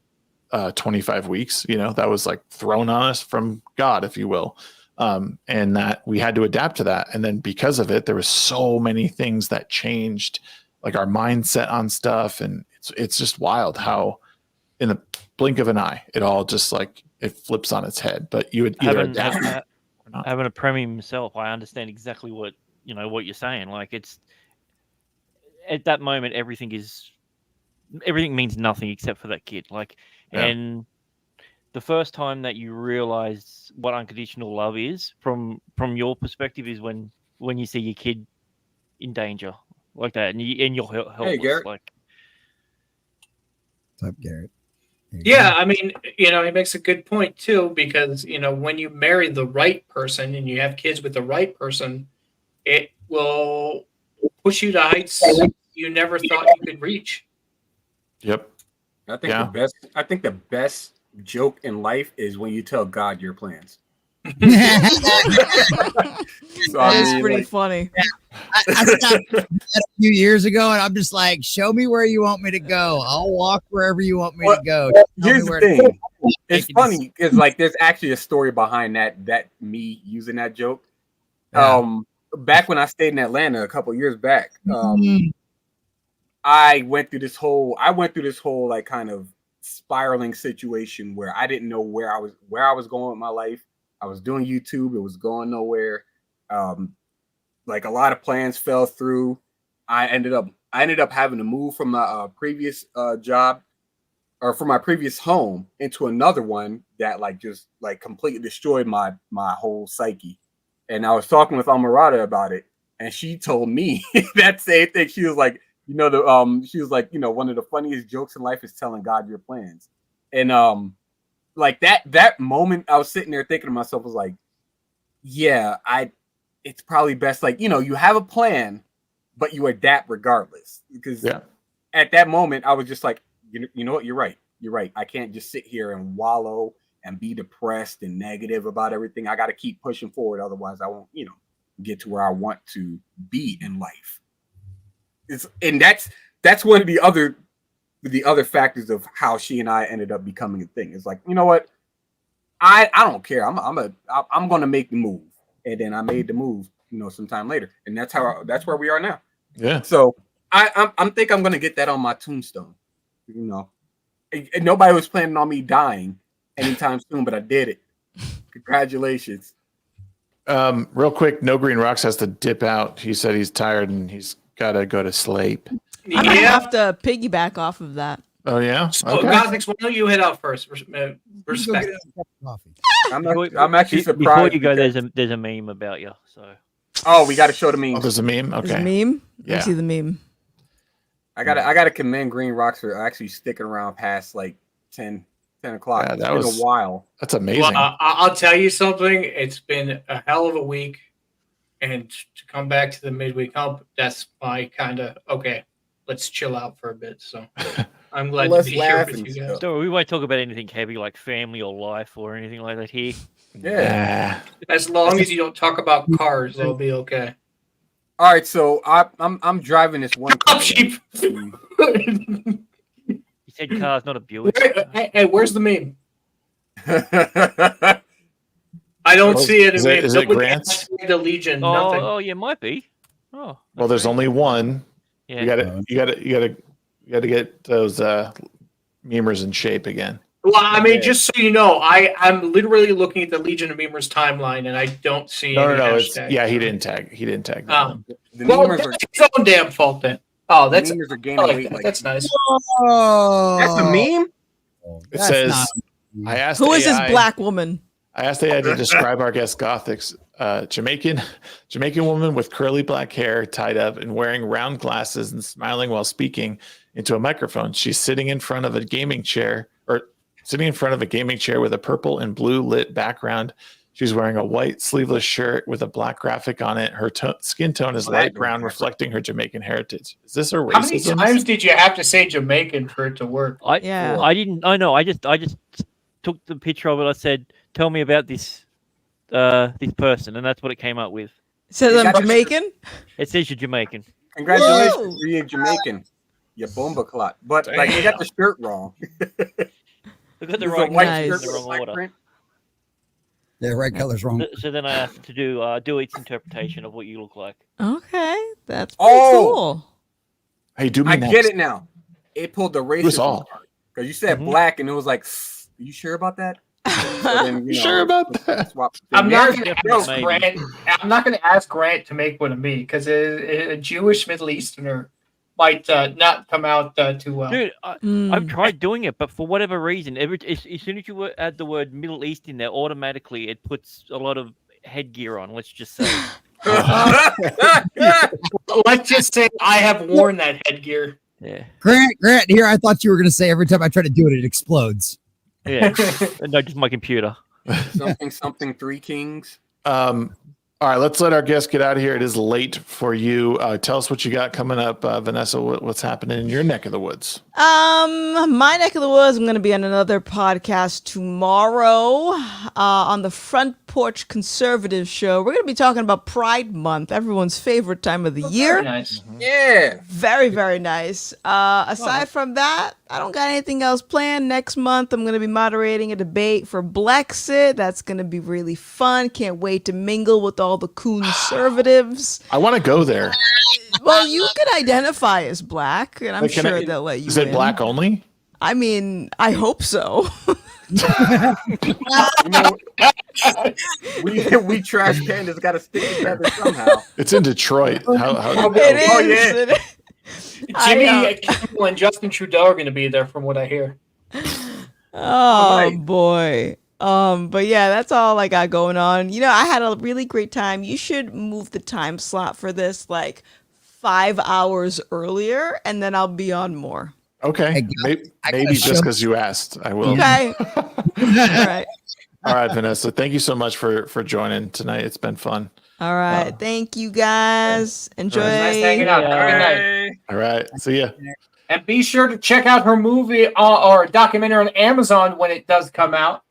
25 weeks. That was thrown on us from God, if you will. And that we had to adapt to that. And then because of it, there was so many things that changed, like our mindset on stuff. And it's just wild how in the blink of an eye, it all just it flips on its head. But you would either adapt. Having a preemie myself, I understand exactly what you're saying. It's at that moment, everything means nothing except for that kid. And the first time that you realize what unconditional love is from your perspective is when you see your kid in danger like that, and you're helpless. Hey, Garrett. What's up, Garrett? Yeah, he makes a good point too, because when you marry the right person and you have kids with the right person, it will push you to heights you never thought you could reach. Yep. I think the best joke in life is when you tell God your plans. It's pretty funny. I stopped a few years ago, and I'm just like, show me where you want me to go. I'll walk wherever you want me to go. Here's the thing. It's funny because there's actually a story behind that me using that joke. Yeah. Back when I stayed in Atlanta a couple years back, I went through this whole kind of spiraling situation where I didn't know where I was going with my life. I was doing YouTube. It was going nowhere. A lot of plans fell through. I ended up having to move from my previous job, or from my previous home, into another one that just completely destroyed my whole psyche. And I was talking with Amarada about it, and she told me that same thing. She was like, she was like, one of the funniest jokes in life is telling God your plans. And that moment, I was sitting there thinking to myself, was like, yeah, it's probably best, you have a plan, but you adapt regardless. Because at that moment, I was just like, you know what, you're right. you're right. I can't just sit here and wallow and be depressed and negative about everything. I got to keep pushing forward. Otherwise, I won't, get to where I want to be in life. And that's one of the other factors of how she and I ended up becoming a thing. It's like, you know what? I don't care. I'm going to make the move. And then I made the move, sometime later. And that's where we are now. Yeah. So I think I'm going to get that on my tombstone. And nobody was planning on me dying anytime soon, but I did it. Congratulations. Real quick, No Green Rocks has to dip out. He said he's tired and he's got to go to sleep. I'm gonna have to piggyback off of that. Oh yeah. So, Okay. Gothix, why don't you head out first? Respect. I'm actually surprised. Before you go, there's a meme about you. So. Oh, we got to show the meme. Oh, there's a meme. Okay. There's a meme. Yeah. Let's see the meme. I gotta commend Green Rocks for actually sticking around past like 10 o'clock. Yeah, It's been a while. That's amazing. Well, I'll tell you something. It's been a hell of a week, and to come back to the midweek hump, that's my kind of okay. Let's chill out for a bit. So I'm glad to be here with you guys. So we won't talk about anything heavy like family or life or anything like that here. Yeah. As long as you don't talk about cars, they'll be okay. All right, so I'm driving this one car. You said car's not a Buick. Hey, where's the meme? I don't see it. Is it Grant's? The Legion. Nothing. Oh, yeah, might be. Oh, Well, there's only one. Yeah. You gotta get those memers in shape again. Well, I mean, just so you know, I'm literally looking at the Legion of Memers timeline, and I don't see any hashtags. He didn't tag. He didn't tag. Well, that's his own damn fault then. Oh, that's that's nice. That's a meme. It says, "I asked Who is this AI black woman?" I asked AI to describe our guest Gothix, Jamaican woman with curly black hair tied up and wearing round glasses and smiling while speaking into a microphone. She's sitting in front of a gaming chair with a purple and blue lit background. She's wearing a white sleeveless shirt with a black graphic on it. Her skin tone is light brown, reflecting her Jamaican heritage. Is this a racism? How many times did you have to say Jamaican for it to work? I didn't. I know. I just took the picture of it. I said, "Tell me about this person," and that's what it came up with. It says I'm Jamaican. It says you're Jamaican. Congratulations, you're Jamaican. You bomba clot. But like you got the shirt wrong. Look at the It's a wrong white shirt, shirt the with wrong black order. print. The right color's wrong. So then I asked to do its interpretation of what you look like. Okay, that's pretty cool. Hey, do me I next. get it now. It pulled the racism all. part because you said black, and it was like, "Are you sure about that?" So then, Sure about that? I'm not going to ask Grant. I'm not going to ask Grant to make one of me because a Jewish Middle Easterner might not come out too well. Dude, I've tried doing it, but for whatever reason, as soon as you add the word Middle East in there, automatically it puts a lot of headgear on. Let's just say. Let's just say I have worn that headgear. Yeah. Grant, here I thought you were going to say every time I try to do it, it explodes. Yeah. No, just my computer. something Three Kings. All right, let's let our guest get out of here. It is late for you. Tell us what you got coming up, Vanessa. What's happening in your neck of the woods? My neck of the woods. I'm going to be on another podcast tomorrow on the Front Porch Conservative Show. We're going to be talking about Pride Month, everyone's favorite time of the year. Very nice. Yeah. Very, very nice. Aside from that, I don't got anything else planned. Next month, I'm going to be moderating a debate for Blexit. That's going to be really fun. Can't wait to mingle with all the conservatives. I want to go there. Well, you can identify as black, and I'm sure they'll let you Is it in. black only? I mean, I hope so. We trash pandas got to stick together somehow. It's in Detroit. How It is. Jimmy Kimmel and Justin Trudeau are going to be there, from what I hear. Oh boy. But yeah, that's all I got going on. You know, I had a really great time. You should move the time slot for this like 5 hours earlier, and then I'll be on more. Okay. Maybe just because you asked, I will. Okay. All right, Vanessa. Thank you so much for joining tonight. It's been fun. All right. Thank you guys. Enjoy. Nice hanging out. Have a good night. All right. See ya. And be sure to check out her movie or documentary on Amazon when it does come out.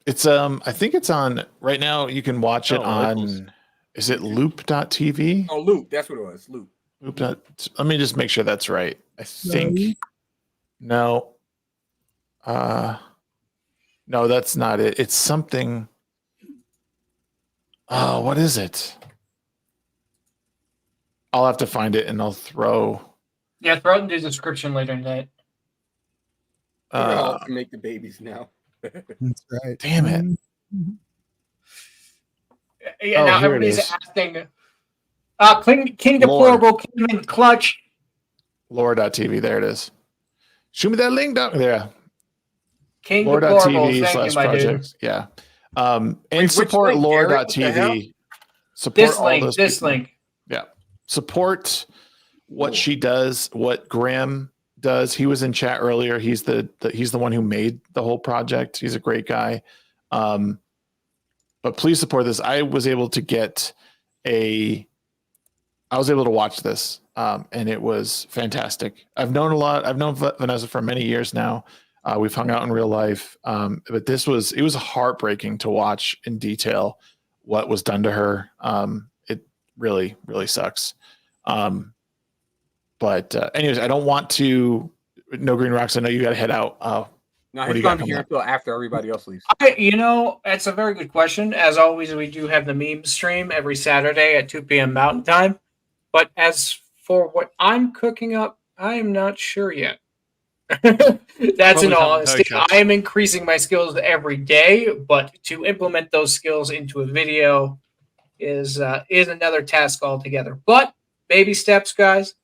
It's I think it's on right now. You can watch it on. Is it loop.tv? Oh, Loop. That's what it was. Loop. Loop. Let me just make sure that's right. I think. No. No, that's not it. It's something. Oh, what is it? I'll have to find it and I'll throw. Yeah, throw it in the description later tonight. To make the babies now. That's right. Damn it. Yeah, now everybody's asking. King Deplorable came in clutch. Lore.tv. There it is. Shoot me that link down there. King Deplorable. Lore.tv / projects. Yeah. And support lore.tv. Support this all link. those This people. link. Yeah. Support what she does, what Graeme does. He was in chat earlier. He's the one who made the whole project. He's a great guy. But please support this. I was able to watch this. And it was fantastic. I've known a lot. I've known Vanessa for many years now. We've hung out in real life. But it was heartbreaking to watch in detail what was done to her. It really, really sucks. But anyways, I don't want to. No Green Rocks. I know you got to head out. No, he's going to be here until after everybody else leaves. That's a very good question. As always, we do have the meme stream every Saturday at 2 p.m. Mountain Time. But as for what I'm cooking up, I am not sure yet. That's in all honesty. I am increasing my skills every day, but to implement those skills into a video is another task altogether. But baby steps, guys.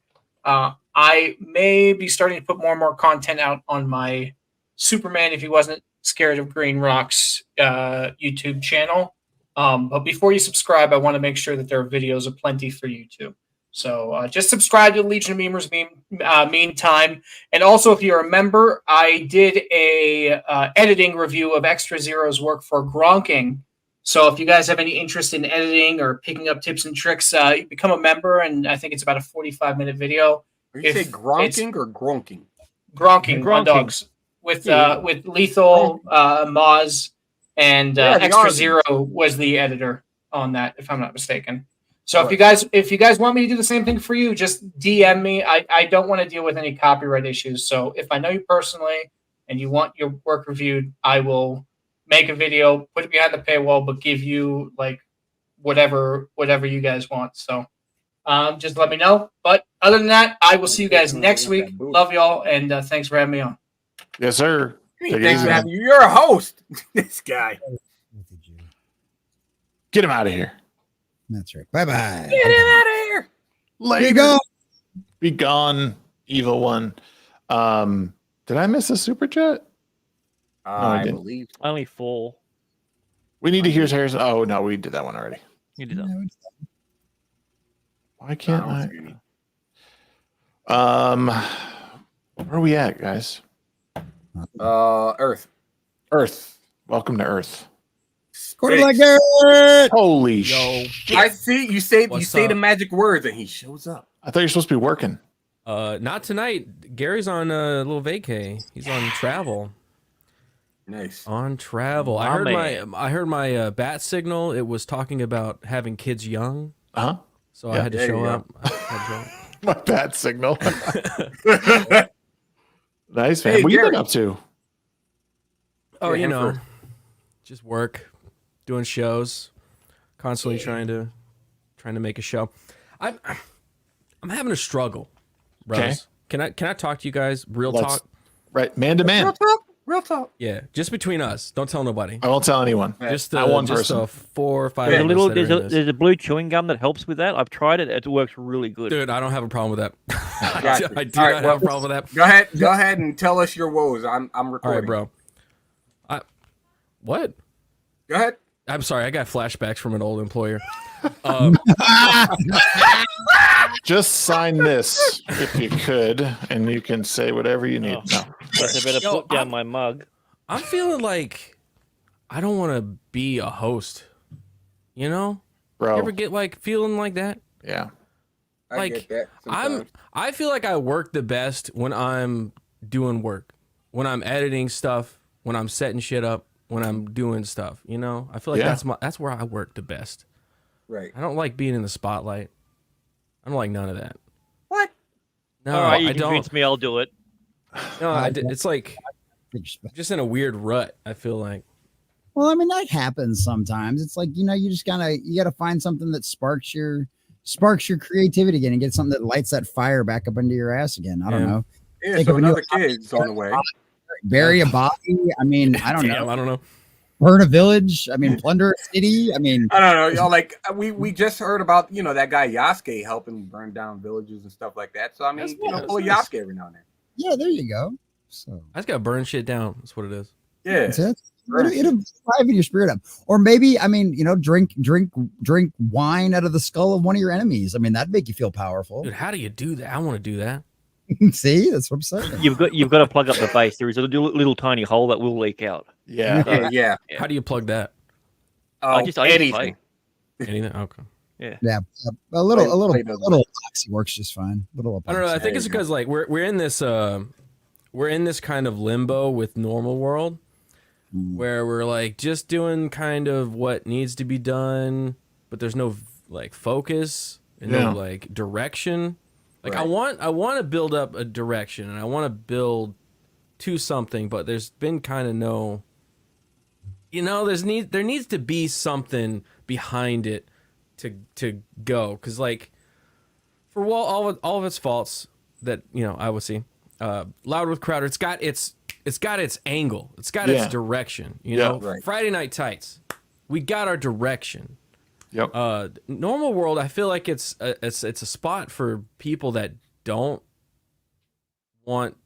I may be starting to put more and more content out on my Superman, if he wasn't scared of green rocks, YouTube channel. But before you subscribe, I want to make sure that there are videos aplenty for you too. So just subscribe to the Legion of Memers meantime. And also, if you're a member, I did a editing review of Extra Zero's work for Gronking. So if you guys have any interest in editing or picking up tips and tricks, become a member. And I think it's about a 45-minute video. Are you say Gronking or Gronking? Gronking on dogs with Lethal, Moz, and Extra Zero was the editor on that, if I'm not mistaken. So if you guys want me to do the same thing for you, just DM me. I don't want to deal with any copyright issues. So if I know you personally and you want your work reviewed, I will make a video, put it behind the paywall, but give you like whatever you guys want. So just let me know. But other than that, I will see you guys next week. Love y'all, and thanks for having me on. Yes, sir. Thanks for having you. You're a host. This guy. Get him out of here. That's right. Bye-bye. Get him out of here. Later. Be gone, evil one. Did I miss a super chat? I believe only 4. We need to hear Harrison. Oh no, we did that one already. You did that. Why can't I? Where are we at, guys? Earth. Welcome to Earth. Holy shit! I see. You say the magic words and he shows up. I thought you were supposed to be working. Not tonight. Gary's on a little vacay. He's on travel. Nice. On travel. I heard my bat signal. It was talking about having kids young. So I had to show up. My bat signal. Nice, man. What are you been up to? Oh, you know, just work, doing shows, constantly trying to make a show. I'm having a struggle, Rose. Okay. Can I talk to you guys real talk? Right, man to man. Real talk. Yeah, just between us. Don't tell nobody. I won't tell anyone. Just one just person. 4 or 5. There's a blue chewing gum that helps with that. I've tried it. It works really good. Dude, I don't have a problem with that. Gotcha. I do not have a problem with that. Go ahead and tell us your woes. I'm recording. All right, bro. What? Go ahead. I'm sorry. I got flashbacks from an old employer. Just sign this if you could, and you can say whatever you need. No. I better put down my mug. I'm feeling like I don't want to be a host. You know? Bro. You ever get like feeling like that? Yeah. I get that sometimes. I feel like I work the best when I'm doing work, when I'm editing stuff, when I'm setting shit up, when I'm doing stuff. You know, I feel like that's where I work the best. Right. I don't like being in the spotlight. I don't like none of that. What? No, All right, you I don't. convince me. I'll do it. No, it's like just in a weird rut. I feel like. Well, I mean, that happens sometimes. It's like, you know, you gotta find something that sparks your creativity again and get something that lights that fire back up into your ass again. I don't know. Yeah, Think so of a new another kid's on the way. Bury a body. I mean, I don't know. I don't know. Burn a village. I mean, plunder a city. I mean, I don't know. Y'all, like we just heard about, you know, that guy Yasuke helping burn down villages and stuff like that. So I mean, pull a Yasuke every now and then. Yeah, there you go. So I just gotta burn shit down. That's what it is. Yeah. That's it. It'll liven your spirit up. Or maybe, I mean, you know, drink wine out of the skull of one of your enemies. I mean, that'd make you feel powerful. Dude, how do you do that? I want to do that. See, that's what I'm saying. You've got to plug up the base. There is a little tiny hole that will leak out. Yeah. Yeah. How do you plug that? I just anything. Anything? Okay. Yeah. A little epoxy works just fine. Little I don't know. I think it's because like we're in this kind of limbo with normal world where we're like just doing kind of what needs to be done, but there's no like focus and no like direction. Like I want to build up a direction and I want to build to something, but there's been kind of no, you know, there needs to be something behind it to go, because like for all of its faults that, you know, I would see Loud with Crowder, it's got its angle, it's got its direction, you know. Friday Night Tights, we got our direction. Yep. Normal World, I feel like it's a spot for people that don't want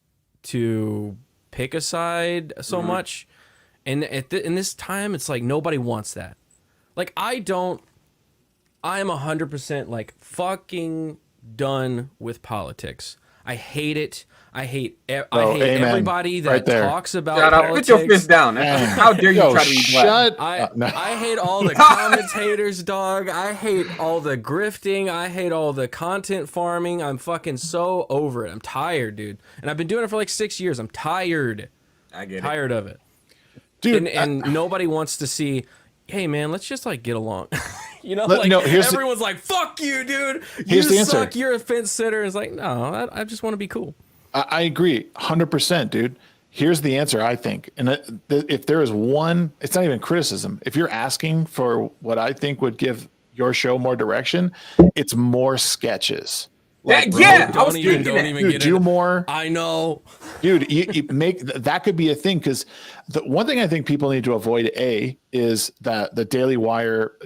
to pick a side so much, and in this time, it's like nobody wants that. Like I'm 100% like fucking done with politics. I hate it. I hate everybody that talks about politics. Put your fist down. How dare you try to be black? I hate all the commentators, dog. I hate all the grifting. I hate all the content farming. I'm fucking so over it. I'm tired, dude. And I've been doing it for like 6 years. I'm tired. I get tired of it. Dude. And nobody wants to see, hey, man, let's just like get along. You know, everyone's like, fuck you, dude. You suck. Answer. You're a fence sitter. It's like, no, I just want to be cool. I agree 100%, dude. Here's the answer, I think. And if there is one, it's not even criticism. If you're asking for what I think would give your show more direction, it's more sketches. Like, don't even dude, do more. I know, dude. You make that could be a thing, because the one thing I think people need to avoid is that the Daily Wire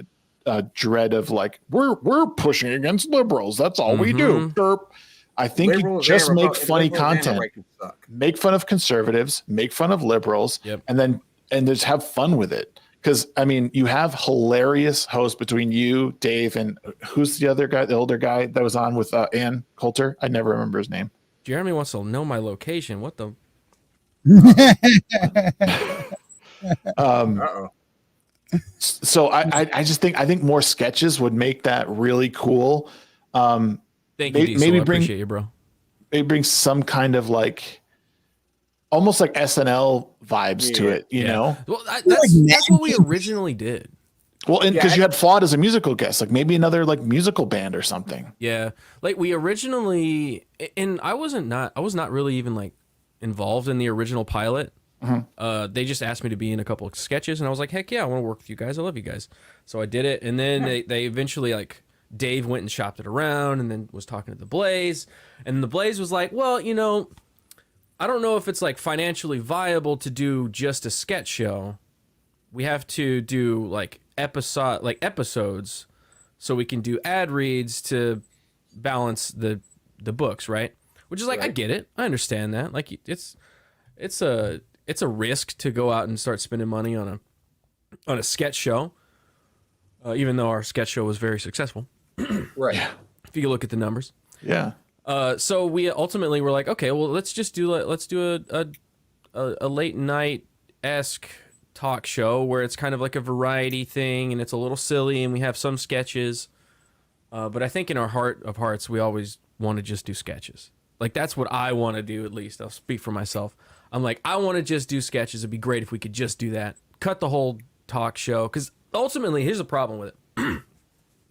dread of like we're pushing against liberals. That's all we do. Derp. I think you just make funny content, make fun of conservatives, make fun of liberals, and just have fun with it. Because I mean, you have hilarious hosts between you, Dave, and who's the other guy, the older guy that was on with Ann Coulter? I never remember his name. Jeremy wants to know my location. What the? So I just think more sketches would make that really cool. Thank you, Diesel. I appreciate you, bro. Maybe bring some kind of like, almost like SNL vibes to it, you know? Well, that's what we originally did. Well, and because you had Flawed as a musical guest, like maybe another like musical band or something. Yeah, like we originally, and I was not really even like involved in the original pilot. They just asked me to be in a couple of sketches, and I was like, heck yeah, I want to work with you guys. I love you guys. So I did it, and then they eventually like. Dave went and shopped it around and then was talking to the Blaze, and the Blaze was like, well, you know, I don't know if it's like financially viable to do just a sketch show. We have to do like episodes so we can do ad reads to balance the books, right? Which is like, I get it. I understand that. Like it's a risk to go out and start spending money on a sketch show. Even though our sketch show was very successful. Right. If you look at the numbers. Yeah. So we ultimately were like, okay, well, let's do a late night-esque talk show where it's kind of like a variety thing and it's a little silly and we have some sketches. But I think in our heart of hearts, we always want to just do sketches. Like, that's what I want to do, at least. I'll speak for myself. I'm like, I want to just do sketches. It'd be great if we could just do that. Cut the whole talk show. Because ultimately, here's the problem with it.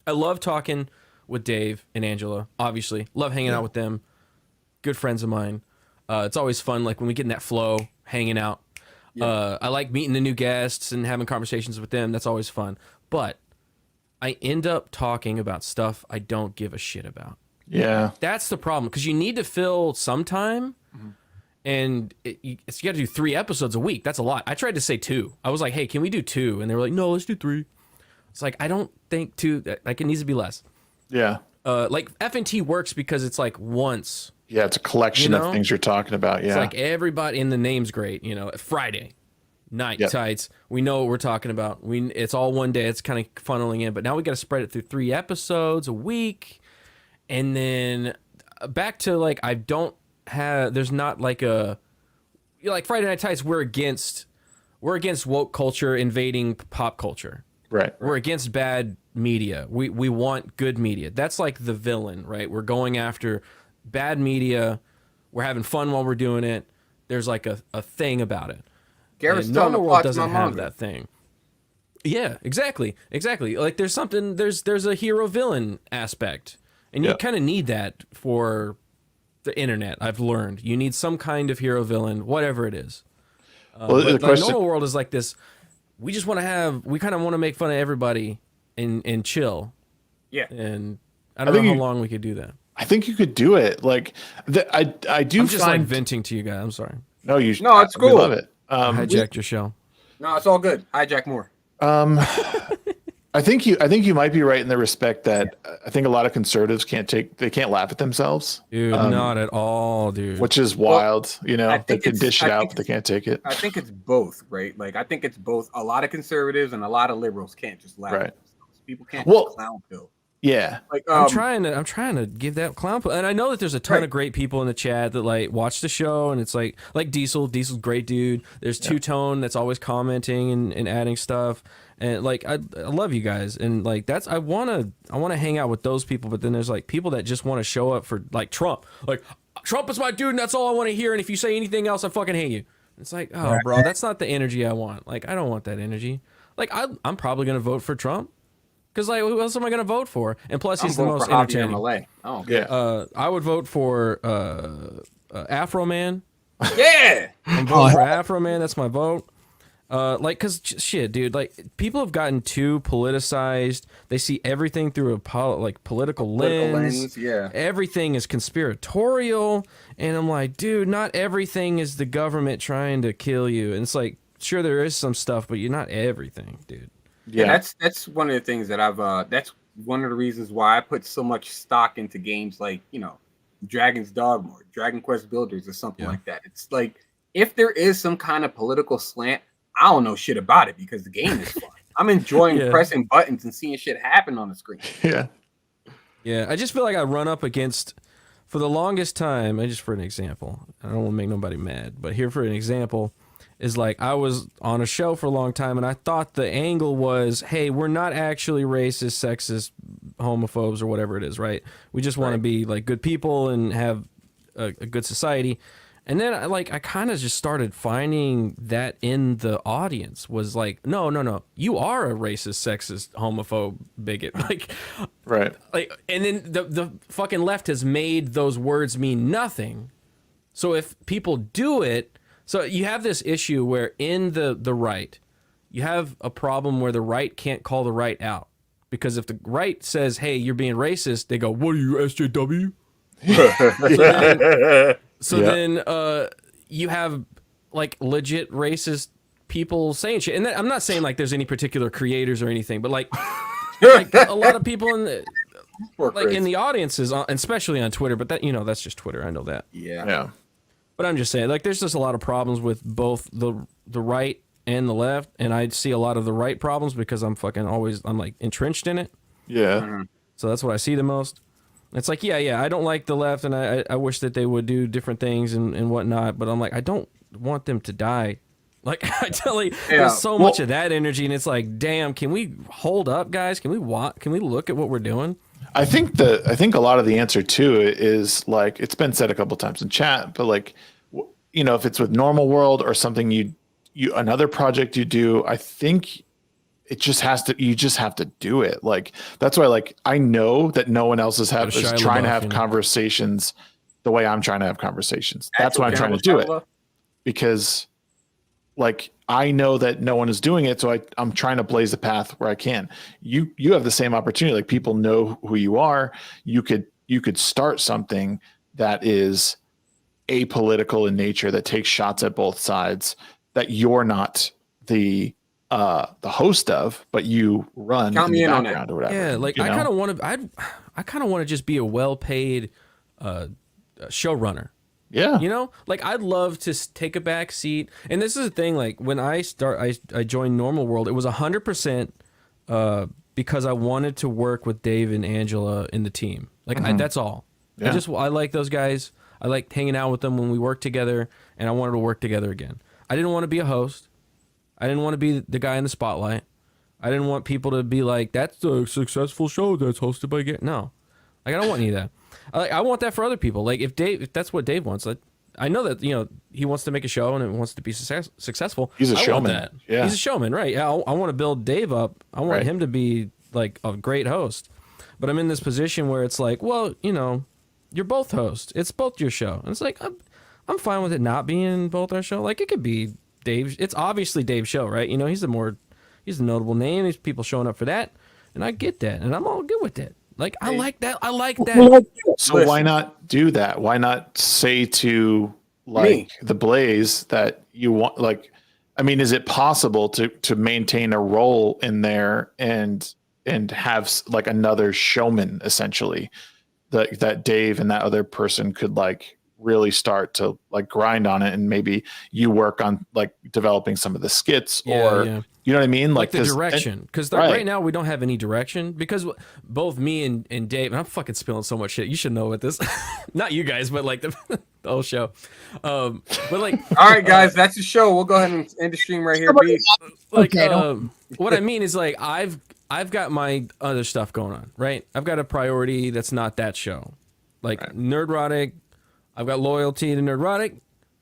I love talking with Dave and Angela, obviously. Love hanging out with them. Good friends of mine. It's always fun, like, when we get in that flow, hanging out. I like meeting the new guests and having conversations with them. That's always fun. But I end up talking about stuff I don't give a shit about. Yeah. That's the problem, because you need to fill some time, and you got to do 3 episodes a week. That's a lot. I tried to say 2. I was like, hey, can we do 2? And they were like, no, let's do 3. It's like, I don't think 2, like, it needs to be less. Yeah. Like, F&T works because it's like once. Yeah, it's a collection of things you're talking about. Yeah. It's like everybody, and the name's great, you know, Friday night tights. We know what we're talking about. It's all one day. It's kind of funneling in, but now we got to spread it through 3 episodes a week. And then back to, like, there's not like like Friday Night Tights, we're against woke culture invading pop culture. Right. We're against bad media. We want good media. That's like the villain, right? We're going after bad media. We're having fun while we're doing it. There's like a thing about it. Garrett's No telling World doesn't have that thing. Yeah, exactly. Like there's a hero villain aspect. And you kind of need that for the internet, I've learned. You need some kind of hero villain, whatever it is. The normal world is like this. We just want to we kind of want to make fun of everybody and chill. Yeah. And I don't know how long we could do that. I think you could do it. Like, I do I'm just like venting to you guys. I'm sorry. No, it's cool. We love it. Hijacked your show. No, it's all good. Hijack more. I think you might be right in the respect that I think a lot of conservatives can't laugh at themselves. Dude, not at all, dude. Which is wild. Well, they can dish it out, but they can't take it. I think it's both, right? Like, I think it's both. A lot of conservatives and a lot of liberals can't just laugh at themselves. People can't just clown Phil. Yeah. Like, I'm trying to give that clown, and I know that there's a ton of great people in the chat that like watch the show, and it's like Diesel's a great dude. There's Two Tone that's always commenting and adding stuff. And like I love you guys, and like that's I want to hang out with those people, but then there's like people that just want to show up for like Trump. Like, Trump is my dude, and that's all I want to hear. And if you say anything else, I fucking hate you. It's like, oh, bro, that's not the energy I want. Like, I don't want that energy. Like, I'm probably gonna vote for Trump because like who else am I gonna vote for? And plus, he's the most entertaining. Oh yeah. I would vote for Afro Man. Yeah. I'm voting for Afro Man. That's my vote. Like, cause shit, dude, like people have gotten too politicized. They see everything through a political lens. Yeah. Everything is conspiratorial. And I'm like, dude, not everything is the government trying to kill you. And it's like, sure, there is some stuff, but you're not everything, dude. Yeah. That's one of the things that that's one of the reasons why I put so much stock into games like, Dragon's Dogma or Dragon Quest Builders or something like that. It's like, if there is some kind of political slant, I don't know shit about it because the game is fun. I'm enjoying pressing buttons and seeing shit happen on the screen. Yeah. Yeah. I just feel like I run up against, for the longest time, just for an example, I don't want to make nobody mad, but here for an example is like I was on a show for a long time and I thought the angle was, hey, we're not actually racist, sexist, homophobes or whatever it is, right? We just want to be like good people and have a good society. And then I kind of just started finding that in the audience was like, no, you are a racist, sexist, homophobe, bigot. Like, right. Like, and then the fucking left has made those words mean nothing. So if people do it, so you have this issue where in the right, you have a problem where the right can't call the right out. Because if the right says, hey, you're being racist, they go, what are you, SJW? So then you have like legit racist people saying shit. And I'm not saying like there's any particular creators or anything, but like a lot of people in the audiences, especially on Twitter, but that, that's just Twitter. I know that. Yeah. But I'm just saying, like, there's just a lot of problems with both the right and the left. And I see a lot of the right problems because I'm like entrenched in it. Yeah. Mm-hmm. So that's what I see the most. It's like, yeah, I don't like the left, and I wish that they would do different things and whatnot, but I'm like, I don't want them to die. Like, I tell you, there's so much of that energy, and it's like, damn, can we hold up, guys? Can we look at what we're doing? I think a lot of the answer too is like it's been said a couple times in chat, but like if it's with Normal World or something you another project you do, I think you just have to do it. Like that's why like I know that no one else is trying to have conversations the way I'm trying to have conversations. That's why I'm trying to do it, because like I know that no one is doing it, so I'm trying to blaze the path where I can. You have the same opportunity. Like people know who you are. You could start something that is apolitical in nature, that takes shots at both sides, that you're not the host of, but you run in the background or whatever. Yeah, like I kind of want to just be a well-paid showrunner. Yeah. Like I'd love to take a back seat. And this is the thing, like when I joined Normal World, it was 100% because I wanted to work with Dave and Angela in the team. Like that's all. Yeah. I like those guys. I like hanging out with them when we worked together, and I wanted to work together again. I didn't want to be a host. I didn't want to be the guy in the spotlight. I didn't want people to be like, that's a successful show that's hosted by Gary. No. Like, I don't want any of that. I want that for other people. Like, if that's what Dave wants, like, I know that, he wants to make a show and it wants to be successful. He's a showman. That. Yeah. He's a showman, right? Yeah, I want to build Dave up. I want him to be, like, a great host. But I'm in this position where it's like, well, you're both hosts. It's both your show. And it's like, I'm fine with it not being both our show. Like, it could be Dave. It's obviously Dave's show, right? He's a notable name. There's people showing up for that, and I get that, and I'm all good with it. Like I like that. So why not do that? Why not say to the Blaze that you want? Like, I mean, is it possible to maintain a role in there and have like another showman essentially that Dave and that other person could like really start to like grind on it, and maybe you work on like developing some of the skits you know what I mean? Like the direction. Because right now we don't have any direction because both me and Dave, and I'm fucking spilling so much shit. You should know what this, not you guys, but like the whole show. But like, all right, guys, that's the show. We'll go ahead and end the stream right here. Like, what I mean is like, I've got my other stuff going on, right? I've got a priority that's not that show. Like Nerdrotic, I've got loyalty to Nerdrotic.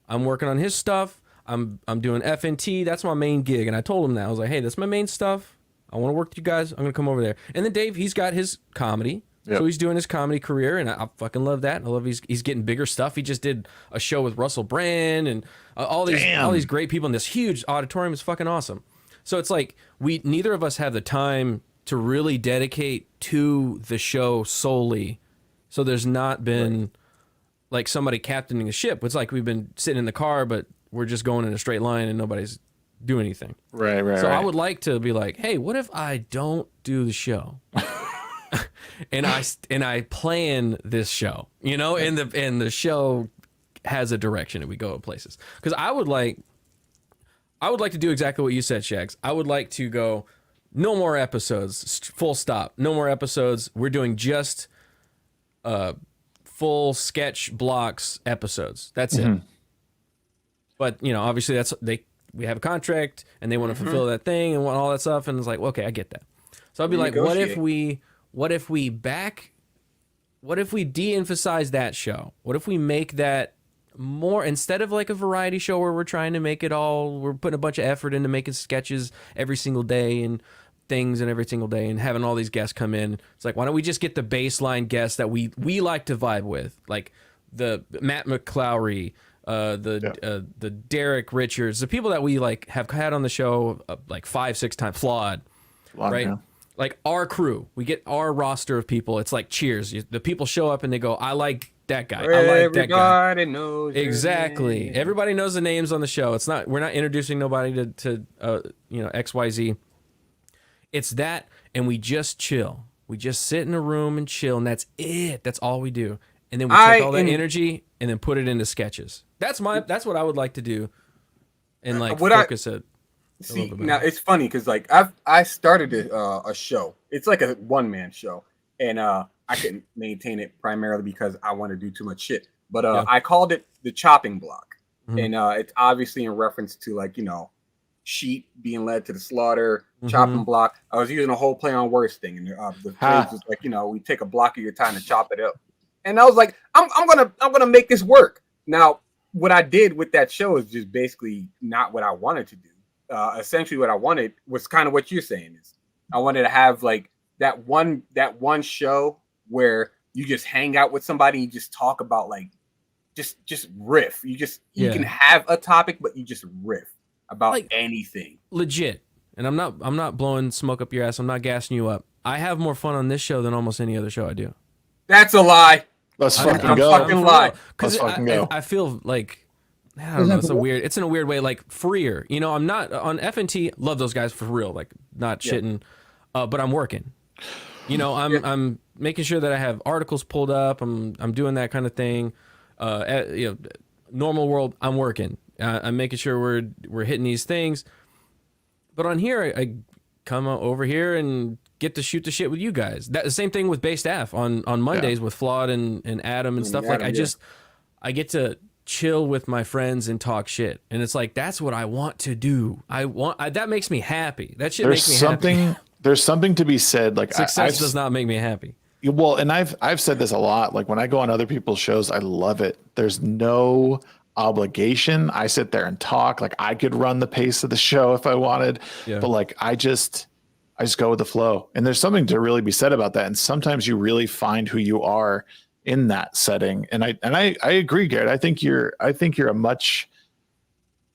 I'm working on his stuff. I'm doing FNT. That's my main gig. And I told him that. I was like, hey, that's my main stuff. I want to work with you guys. I'm going to come over there. And then Dave, he's got his comedy. Yep. So he's doing his comedy career, and I fucking love that. I love he's getting bigger stuff. He just did a show with Russell Brand and all these great people in this huge auditorium. Is fucking awesome. So it's like neither of us have the time to really dedicate to the show solely. So there's not been like somebody captaining the ship. It's like we've been sitting in the car, but we're just going in a straight line and nobody's doing anything. Right. So I would like to be like, hey, what if I don't do the show? and I plan this show, and the show has a direction and we go places. Because I would like to do exactly what you said, Shags. I would like to go, no more episodes, full stop. No more episodes. We're doing just full sketch blocks episodes. That's it. But obviously we have a contract and they want to fulfill that thing and want all that stuff, and it's like, well, okay, I get that. So I'd be like, what if we de-emphasize that show? What if we make that more, instead of like a variety show where we're trying to make it all, we're putting a bunch of effort into making sketches every single day and things and every single day and having all these guests come in. It's like, why don't we just get the baseline guests that we like to vibe with, like the Matt McClowry, the Derek Richards, the people that we like have had on the show like 5-6 times, Flawed, right? Yeah. Like our crew, we get our roster of people. It's like Cheers. The people show up and they go, I like that guy. I like that guy. Everybody knows exactly. Everybody knows the names on the show. It's not, we're not introducing nobody to XYZ. It's that, and we just chill. We just sit in a room and chill, and that's it. That's all we do. And then we take all that energy and then put it into sketches. That's what I would like to do, and like focus it. See, now it's funny because like I started a show. It's like a one-man show, and I couldn't maintain it primarily because I want to do too much shit. But I called it the Chopping Block, and it's obviously in reference to like sheep being led to the slaughter, chopping block. I was using a whole play on words thing, and the phrase was like, we take a block of your time to chop it up. And I was like, I'm gonna make this work. Now, what I did with that show is just basically not what I wanted to do. Essentially, what I wanted was kind of what you're saying is I wanted to have like that one show where you just hang out with somebody and you just talk about like just riff. You can have a topic, but you just riff about like, anything. Legit. And I'm not blowing smoke up your ass. I'm not gassing you up. I have more fun on this show than almost any other show I do. That's a lie. Let's fucking go. Because I feel like I don't know. It's in a weird way, like freer. I'm not on FNT. Love those guys for real. Like not shitting, but I'm working. I'm making sure that I have articles pulled up. I'm doing that kind of thing. Normal world, I'm working. I'm making sure we're hitting these things. But on here, I come over here and get to shoot the shit with you guys. The same thing with Bay Staff on Mondays with Flawed and Adam and stuff. I get to chill with my friends and talk shit, and it's like that's what I want to do. That makes me happy. That shit makes me happy. There's something to be said. Like success does not make me happy. Well, and I've said this a lot. Like when I go on other people's shows, I love it. There's no obligation. I sit there and talk. Like I could run the pace of the show if I wanted, but like I just go with the flow. And there's something to really be said about that. And sometimes you really find who you are in that setting. And I agree, Garrett. I think you're a much.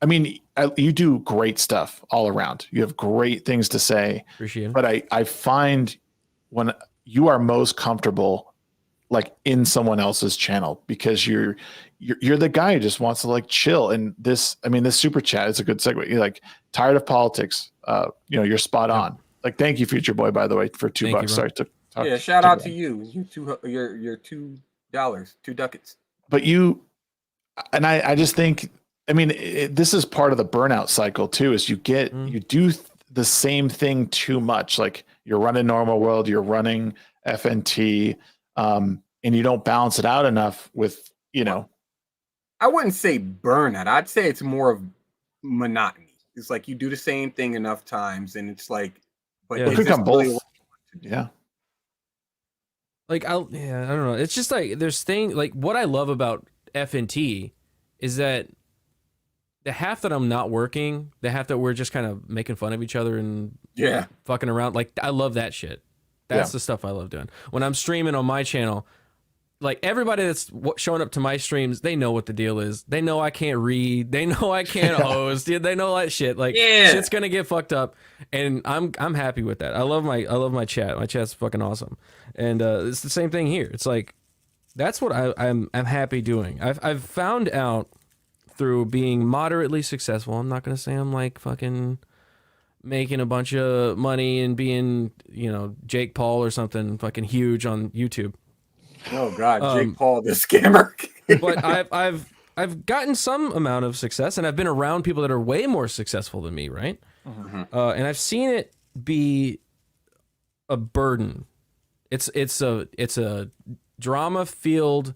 I mean, you do great stuff all around. You have great things to say. Appreciate it. But I find when you are most comfortable like in someone else's channel because you're the guy who just wants to like chill. And this super chat is a good segue. You're like tired of politics. You're spot on. Like, thank you, Future Boy, by the way, for $2. Sorry to talk. Shout out to you. You your $2, 2 ducats. But I just think, this is part of the burnout cycle too, is you do the same thing too much. Like you're running Normal World, you're running FNT, and you don't balance it out enough with, I wouldn't say burnout. I'd say it's more of monotony. It's like you do the same thing enough times and it's like, but it could come both. Yeah. Like, I don't know. It's just like, there's things like what I love about FNT is that the half that I'm not working, the half that we're just kind of making fun of each other and fucking around. Like, I love that shit. That's the stuff I love doing. When I'm streaming on my channel, like everybody that's showing up to my streams, they know what the deal is. They know I can't read. They know I can't host. They know that shit. Like shit's gonna get fucked up, and I'm happy with that. I love my chat. My chat's fucking awesome, and it's the same thing here. It's like that's what I'm happy doing. I've found out through being moderately successful. I'm not gonna say I'm like fucking making a bunch of money and being Jake Paul or something fucking huge on YouTube. Oh God, Jake Paul, the scammer. But I've gotten some amount of success, and I've been around people that are way more successful than me, right? And I've seen it be a burden. It's a drama-filled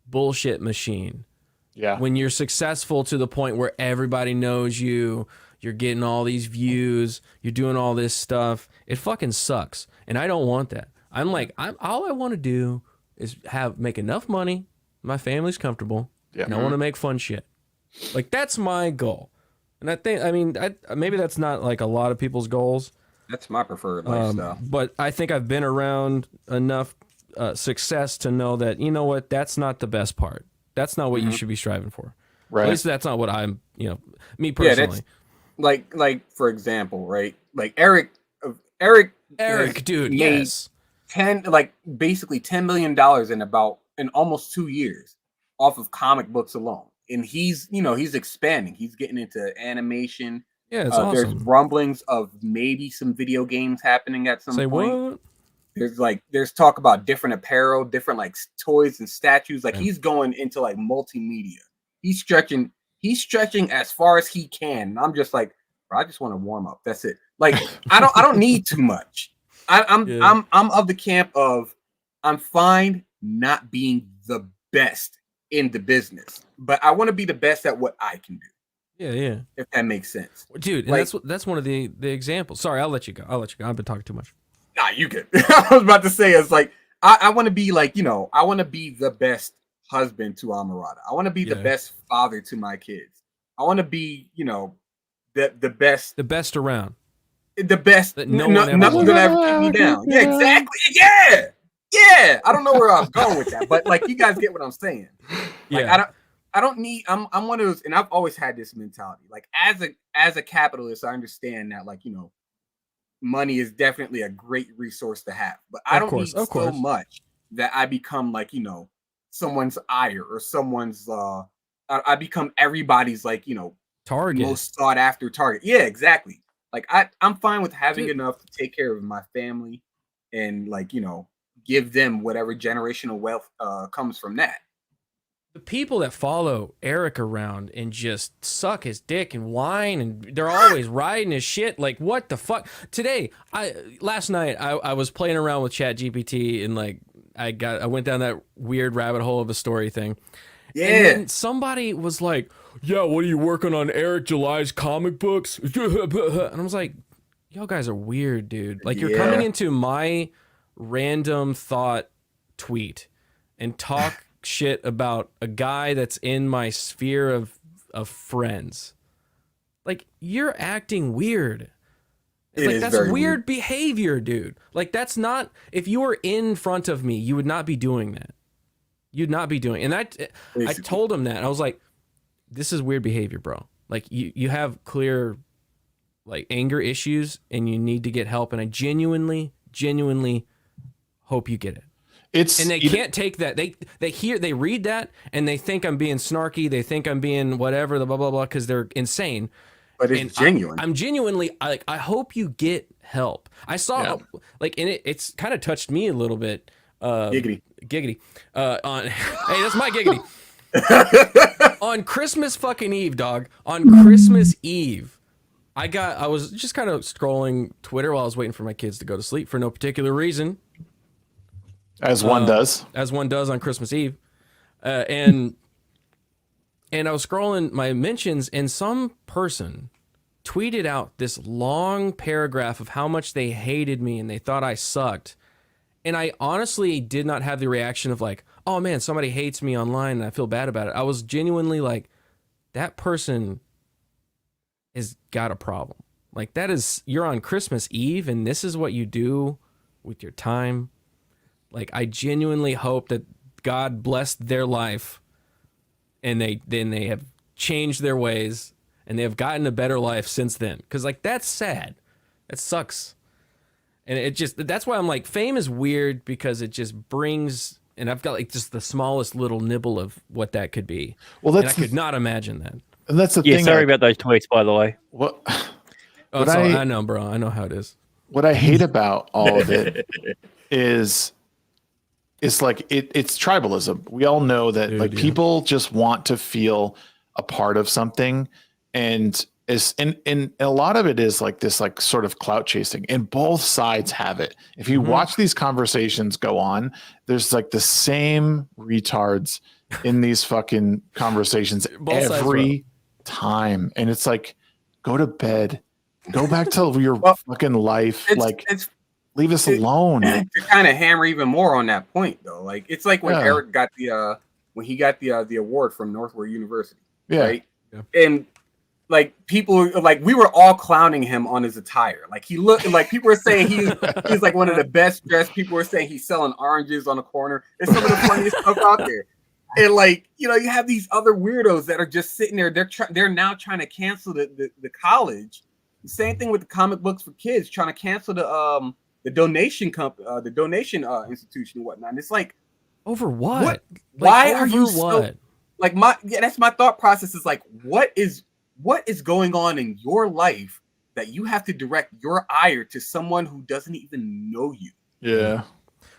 bullshit machine. Yeah. When you're successful to the point where everybody knows you, you're getting all these views, you're doing all this stuff, it fucking sucks. And I don't want that. All I want to do is make enough money, my family's comfortable, and I want to make fun shit. Like, that's my goal. And I think, maybe that's not like a lot of people's goals. That's my preferred lifestyle. But I think I've been around enough success to know that, you know what, that's not the best part. That's not what you should be striving for. Right. At least that's not what I'm, me personally. Yeah, like for example, right? Like Eric, dude, yes. Basically $10 million in almost 2 years off of comic books alone. And he's expanding. He's getting into animation. Yeah, it's awesome. There's rumblings of maybe some video games happening at some point. What? There's talk about different apparel, different like toys and statues. Like he's going into like multimedia. He's stretching as far as he can. And I'm just like, bro, I just want to warm up. That's it. Like I don't need too much. I'm of the camp of I'm fine not being the best in the business, but I want to be the best at what I can do. Yeah. If that makes sense, dude. And that's one of the examples. Sorry, I'll let you go. I've been talking too much. Nah, you good. I was about to say, it's like I want to be like, I want to be the best husband to Amarada. I want to be the best father to my kids. I want to be, the best around. The best. That nothing's gonna ever keep me down. Yeah, exactly. Yeah. I don't know where I was going with that, but like, you guys get what I'm saying. Like, I don't need. I'm one of those, and I've always had this mentality. Like, as a capitalist, I understand that, like, money is definitely a great resource to have, but I don't need so much that I become like, someone's ire or someone's. I become everybody's like, target, most sought after target. Yeah, exactly. Like, I'm fine with having enough to take care of my family, and like, give them whatever generational wealth comes from that. The people that follow Eric around and just suck his dick and whine, and they're always riding his shit. Like, what the fuck? Last night, I was playing around with ChatGPT, and like, I went down that weird rabbit hole of a story thing. Yeah. And then somebody was like, yeah, what are you working on, Eric July's comic books? And I was like, y'all guys are weird, dude. Like, you're coming into my random thought tweet and talk shit about a guy that's in my sphere of friends. Like, you're acting weird. It's like, that's weird behavior, dude. Like, that's not, if you were in front of me, you would not be doing that. You'd not be doing. And I told him that. I was like, this is weird behavior, bro. Like, you have clear, like, anger issues, and you need to get help. And I genuinely hope you get it. And they can't take that. They read that, and they think I'm being snarky. They think I'm being whatever, the blah blah blah, because they're insane. But it's genuine. I'm genuinely like, I hope you get help. I saw like, and it's kind of touched me a little bit. Giggity. On hey, that's my giggity. On Christmas fucking Eve, dog. On Christmas Eve, I was just kind of scrolling Twitter while I was waiting for my kids to go to sleep for no particular reason. As one does. As one does on Christmas Eve. And I was scrolling my mentions, and some person tweeted out this long paragraph of how much they hated me and they thought I sucked. And I honestly did not have the reaction of like, oh man, somebody hates me online and I feel bad about it. I was genuinely like, that person has got a problem. Like, you're on Christmas Eve and this is what you do with your time. Like, I genuinely hope that God blessed their life, and they have changed their ways, and they have gotten a better life since then. Because, like, that's sad. That sucks. And that's why I'm like, fame is weird, because it just brings, and I've got like just the smallest little nibble of what that could be. Well, I could not imagine that. And that's the thing. Sorry about those tweets, by the way. What? I know, bro. I know how it is. What I hate about all of it is. It's like it's tribalism. We all know that people just want to feel a part of something, and a lot of it is like this, like, sort of clout chasing, and both sides have it. If you watch these conversations go on, there's like the same retards in these fucking conversations every time, and it's like, go to bed, go back to your fucking life, leave us alone. To kind of hammer even more on that point, though, like, it's like when Eric got the award from Northward University, right? Yeah. And like, people, like, we were all clowning him on his attire. Like, he looked like, people were saying he's like one of the best dressed. People were saying he's selling oranges on the corner. It's some of the funniest stuff out there. And like, you have these other weirdos that are just sitting there. They're now trying to cancel the college. Same thing with the comic books for kids, trying to cancel the donation institution and whatnot. And it's like, over what? Why are you so, like, that's my thought process is like, what is going on in your life that you have to direct your ire to someone who doesn't even know you? Yeah.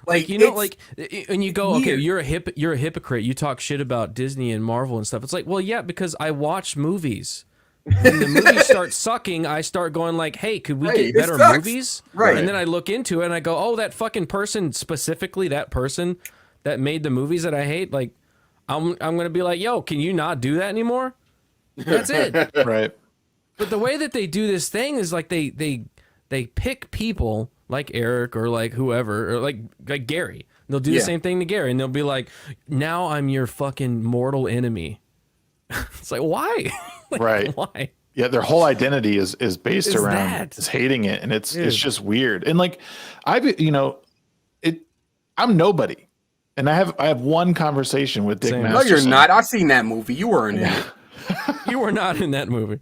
Like, and you go, okay, you're a hypocrite. You talk shit about Disney and Marvel and stuff. It's like, well, yeah, because I watch movies. When the movies start sucking, I start going like, hey, could we get better movies? Right. And then I look into it and I go, oh, that fucking person, specifically that person that made the movies that I hate, like, I'm going to be like, yo, can you not do that anymore? That's it. Right. But the way that they do this thing is like they pick people like Eric or like whoever or like Gary. They'll do the same thing to Gary, and they'll be like, "Now I'm your fucking mortal enemy." It's like, why? Like, right. Why? Yeah, their whole identity is based around is hating it, and it's just weird. And like, I'm nobody, and I have one conversation with Dick Masterson. No, you're not. I've seen that movie. You weren't in it. You were not in that movie.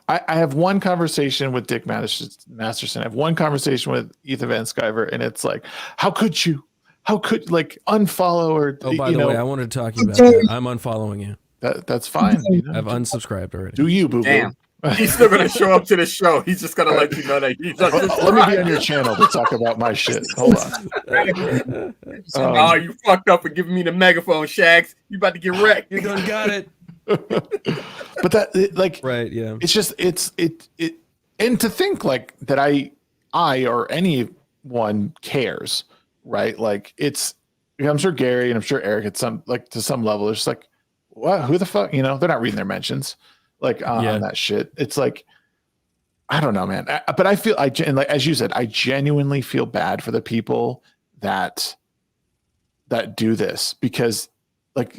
I have one conversation with Dick Masterson. I have one conversation with Ethan Van Sciver, and it's like, how could you? How could like unfollow or? Oh, by the way, I wanted to talk to you about that. I'm unfollowing you. That's fine. I've unsubscribed already. Do you, boo? Damn. He's still gonna show up to the show. He's just gonna let you know that he's Let me be on your channel to talk about my shit. Hold on. Oh, you fucked up for giving me the megaphone, Shags. You about to get wrecked. You done got it. But that like right, yeah. It's just it and to think like that I or anyone cares, right? Like I'm sure Gary and I'm sure Eric at some like to some level it's just like, what? Who the fuck? They're not reading their mentions like on that shit. It's like I don't know, man. But I feel like as you said, I genuinely feel bad for the people that do this because like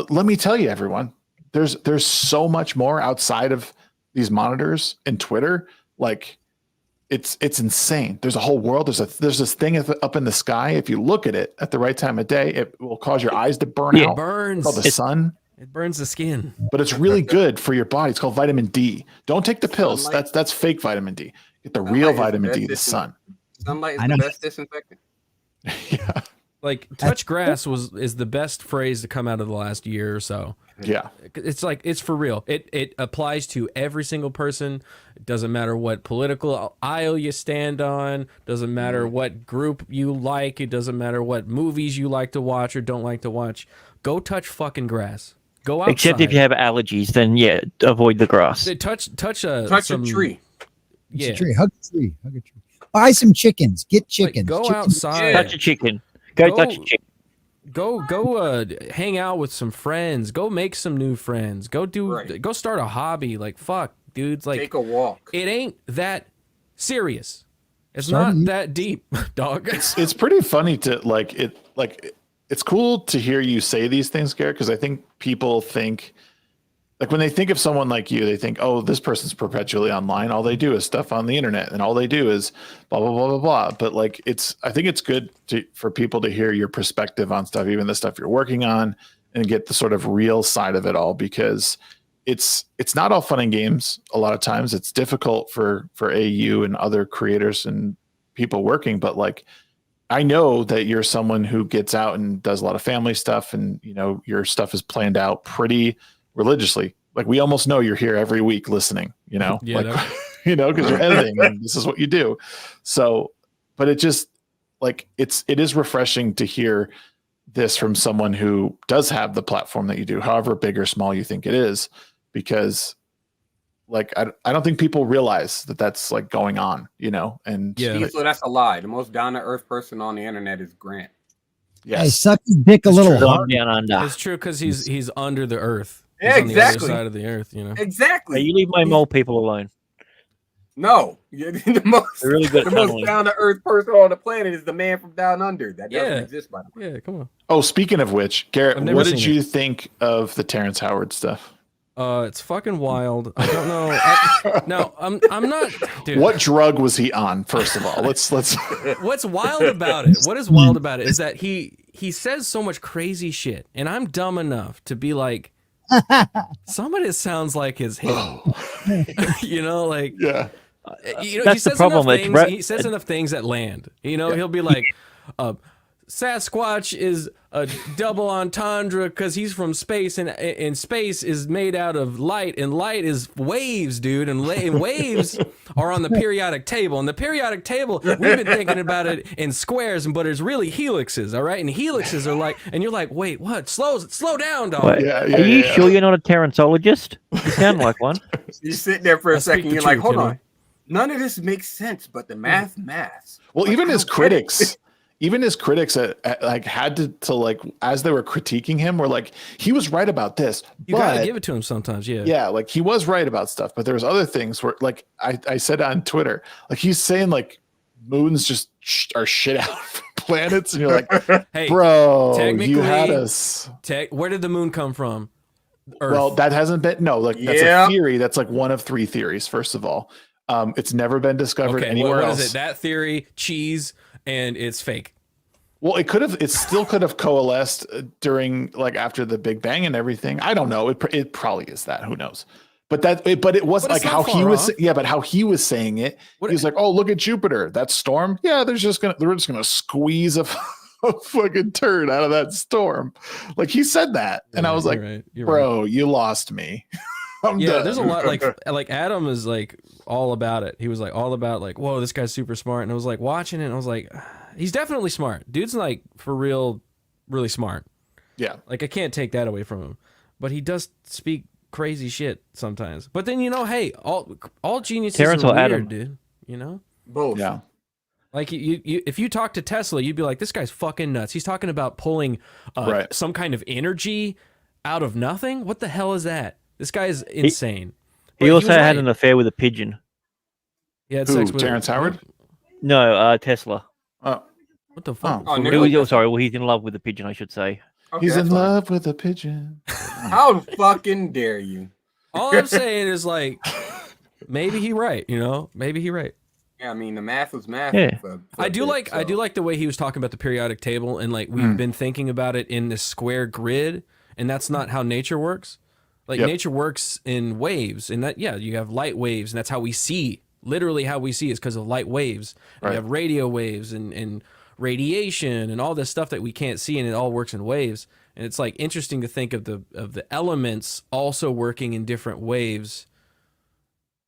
let me tell you, everyone. There's so much more outside of these monitors and Twitter. Like it's insane. There's a whole world. There's this thing up in the sky. If you look at it at the right time of day, it will cause your eyes to burn out. It burns. It's called the sun. It burns the skin. But it's really good for your body. It's called vitamin D. Don't take the pills. That's fake vitamin D. Get the real vitamin D, the sun. Sunlight is the best disinfectant. Yeah. Like touch grass is the best phrase to come out of the last year or so. Yeah. It's like it's for real. It applies to every single person. It doesn't matter what political aisle you stand on, doesn't matter what group you like, it doesn't matter what movies you like to watch or don't like to watch. Go touch fucking grass. Go outside. Except if you have allergies, then yeah, avoid the grass. Touch a tree. Yeah. A tree. Hug a tree. Hug a tree. Buy some chickens. Get chickens. Like, go Chickens. outside. Touch a chicken. Go touch a chicken. Go hang out with some friends. Go make some new friends. Go start a hobby. Like fuck, dudes. Like take a walk. It ain't that serious. It's not that deep, dog. It's pretty funny to it's cool to hear you say these things, Garrett, because I think people think like when they think of someone like you, they think, oh, this person's perpetually online. All they do is stuff on the internet, and all they do is blah blah blah blah blah. But like, I think it's good for people to hear your perspective on stuff, even the stuff you're working on, and get the sort of real side of it all, because it's not all fun and games. A lot of times, it's difficult for AU and other creators and people working. But like, I know that you're someone who gets out and does a lot of family stuff, and your stuff is planned out pretty religiously. Like we almost know you're here every week listening, because you're editing and this is what you do. So, but it just like, it is refreshing to hear this from someone who does have the platform that you do, however big or small you think it is, because like, I don't think people realize that that's like going on, and So that's a lie. The most down to earth person on the internet is Grant. Yes. Hey, suck his dick a little hard. It's true because he's under the earth. Yeah, He's on the other exactly. side of the earth, Exactly. Hey, you leave my mole people alone. No, the most They're really good the at most tunneling. down to earth person on the planet is the man from down under. That doesn't Yeah. exist, by the way. Yeah, come on. Oh, speaking of which, Garrett, I've never what did seen you think of the Terrence Howard stuff? It's fucking wild. I don't know. No, I'm not. Dude. What drug was he on? First of all, let's. What's wild about it? What is wild about it is that he says so much crazy shit, and I'm dumb enough to be like, some of it sounds like his him. Like yeah. He That's the says problem. enough things. He says enough things that land. He'll be like, Sasquatch is a double entendre because he's from space, and space is made out of light, and light is waves, dude, and waves are on the periodic table, and the periodic table, we've been thinking about it in squares, but it's really helixes, all right, and helixes are like, and you're like, wait, what? Slow down, dog. Wait, are you sure you're not a Terrenceologist? You sound like one. You sit there for a second, you're like, hold Timmy. on. None of this makes sense, but the math. Well, even his critics, even his critics like had to like, as they were critiquing him, were like, he was right about this. You gotta give it to him sometimes. Yeah. Yeah. Like he was right about stuff, but there's other things where like I said on Twitter, like he's saying like moons just are shit out from planets. And you're like, hey, bro, you had us. Where did the moon come from? Earth. Well, that hasn't been, no, like that's a theory. That's like one of 3 theories. First of all, it's never been discovered anywhere else. What is it? That theory, cheese, and it's fake. Well, it still could have coalesced during like after the Big Bang and everything. I don't know. It probably is that. Who knows? But it wasn't like how he was. Yeah, but how he was saying it. He was like, "Oh, look at Jupiter. That storm. Yeah, we're just gonna squeeze a fucking turd out of that storm." Like he said that, and I was like, "Bro, you lost me." I'm done. There's a lot like Adam is like all about it. He was like all about like, whoa, this guy's super smart. And I was like watching it and I was like, he's definitely smart. Dude's like for real, really smart. Yeah. Like I can't take that away from him. But he does speak crazy shit sometimes. But then hey, all geniuses Terrence are or weird, Adam? dude. You know? Both. Yeah. Like you if you talk to Tesla, you'd be like, this guy's fucking nuts. He's talking about pulling some kind of energy out of nothing. What the hell is that? This guy is insane. He also had an affair with a pigeon. He had sex with Terrence Howard? No, Tesla. What the fuck? Sorry, well, he's in love with the pigeon, I should say. Okay, he's in love with a pigeon. How fucking dare you? All I'm saying is like, maybe he right. You know, maybe he right. Yeah, I mean the math was math. Yeah. I do like the way he was talking about the periodic table and like we've been thinking about it in this square grid, and that's not how nature works. Like nature works in waves, and that you have light waves, and that's how we see. Literally, how we see is because of light waves. And you have radio waves and radiation and all this stuff that we can't see, and it all works in waves. And it's like interesting to think of the elements also working in different waves.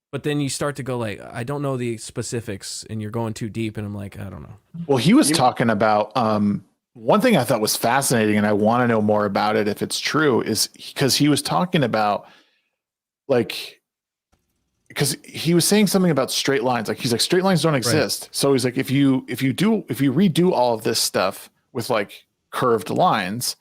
But then you start to go like, I don't know the specifics, and you're going too deep, and I'm like, I don't know. Well, he was talking about one thing I thought was fascinating, and I want to know more about it if it's true, is because he was talking about like, because he was saying something about straight lines. Like he's like, straight lines don't exist. Right. So he's like, if you redo all of this stuff with like curved lines,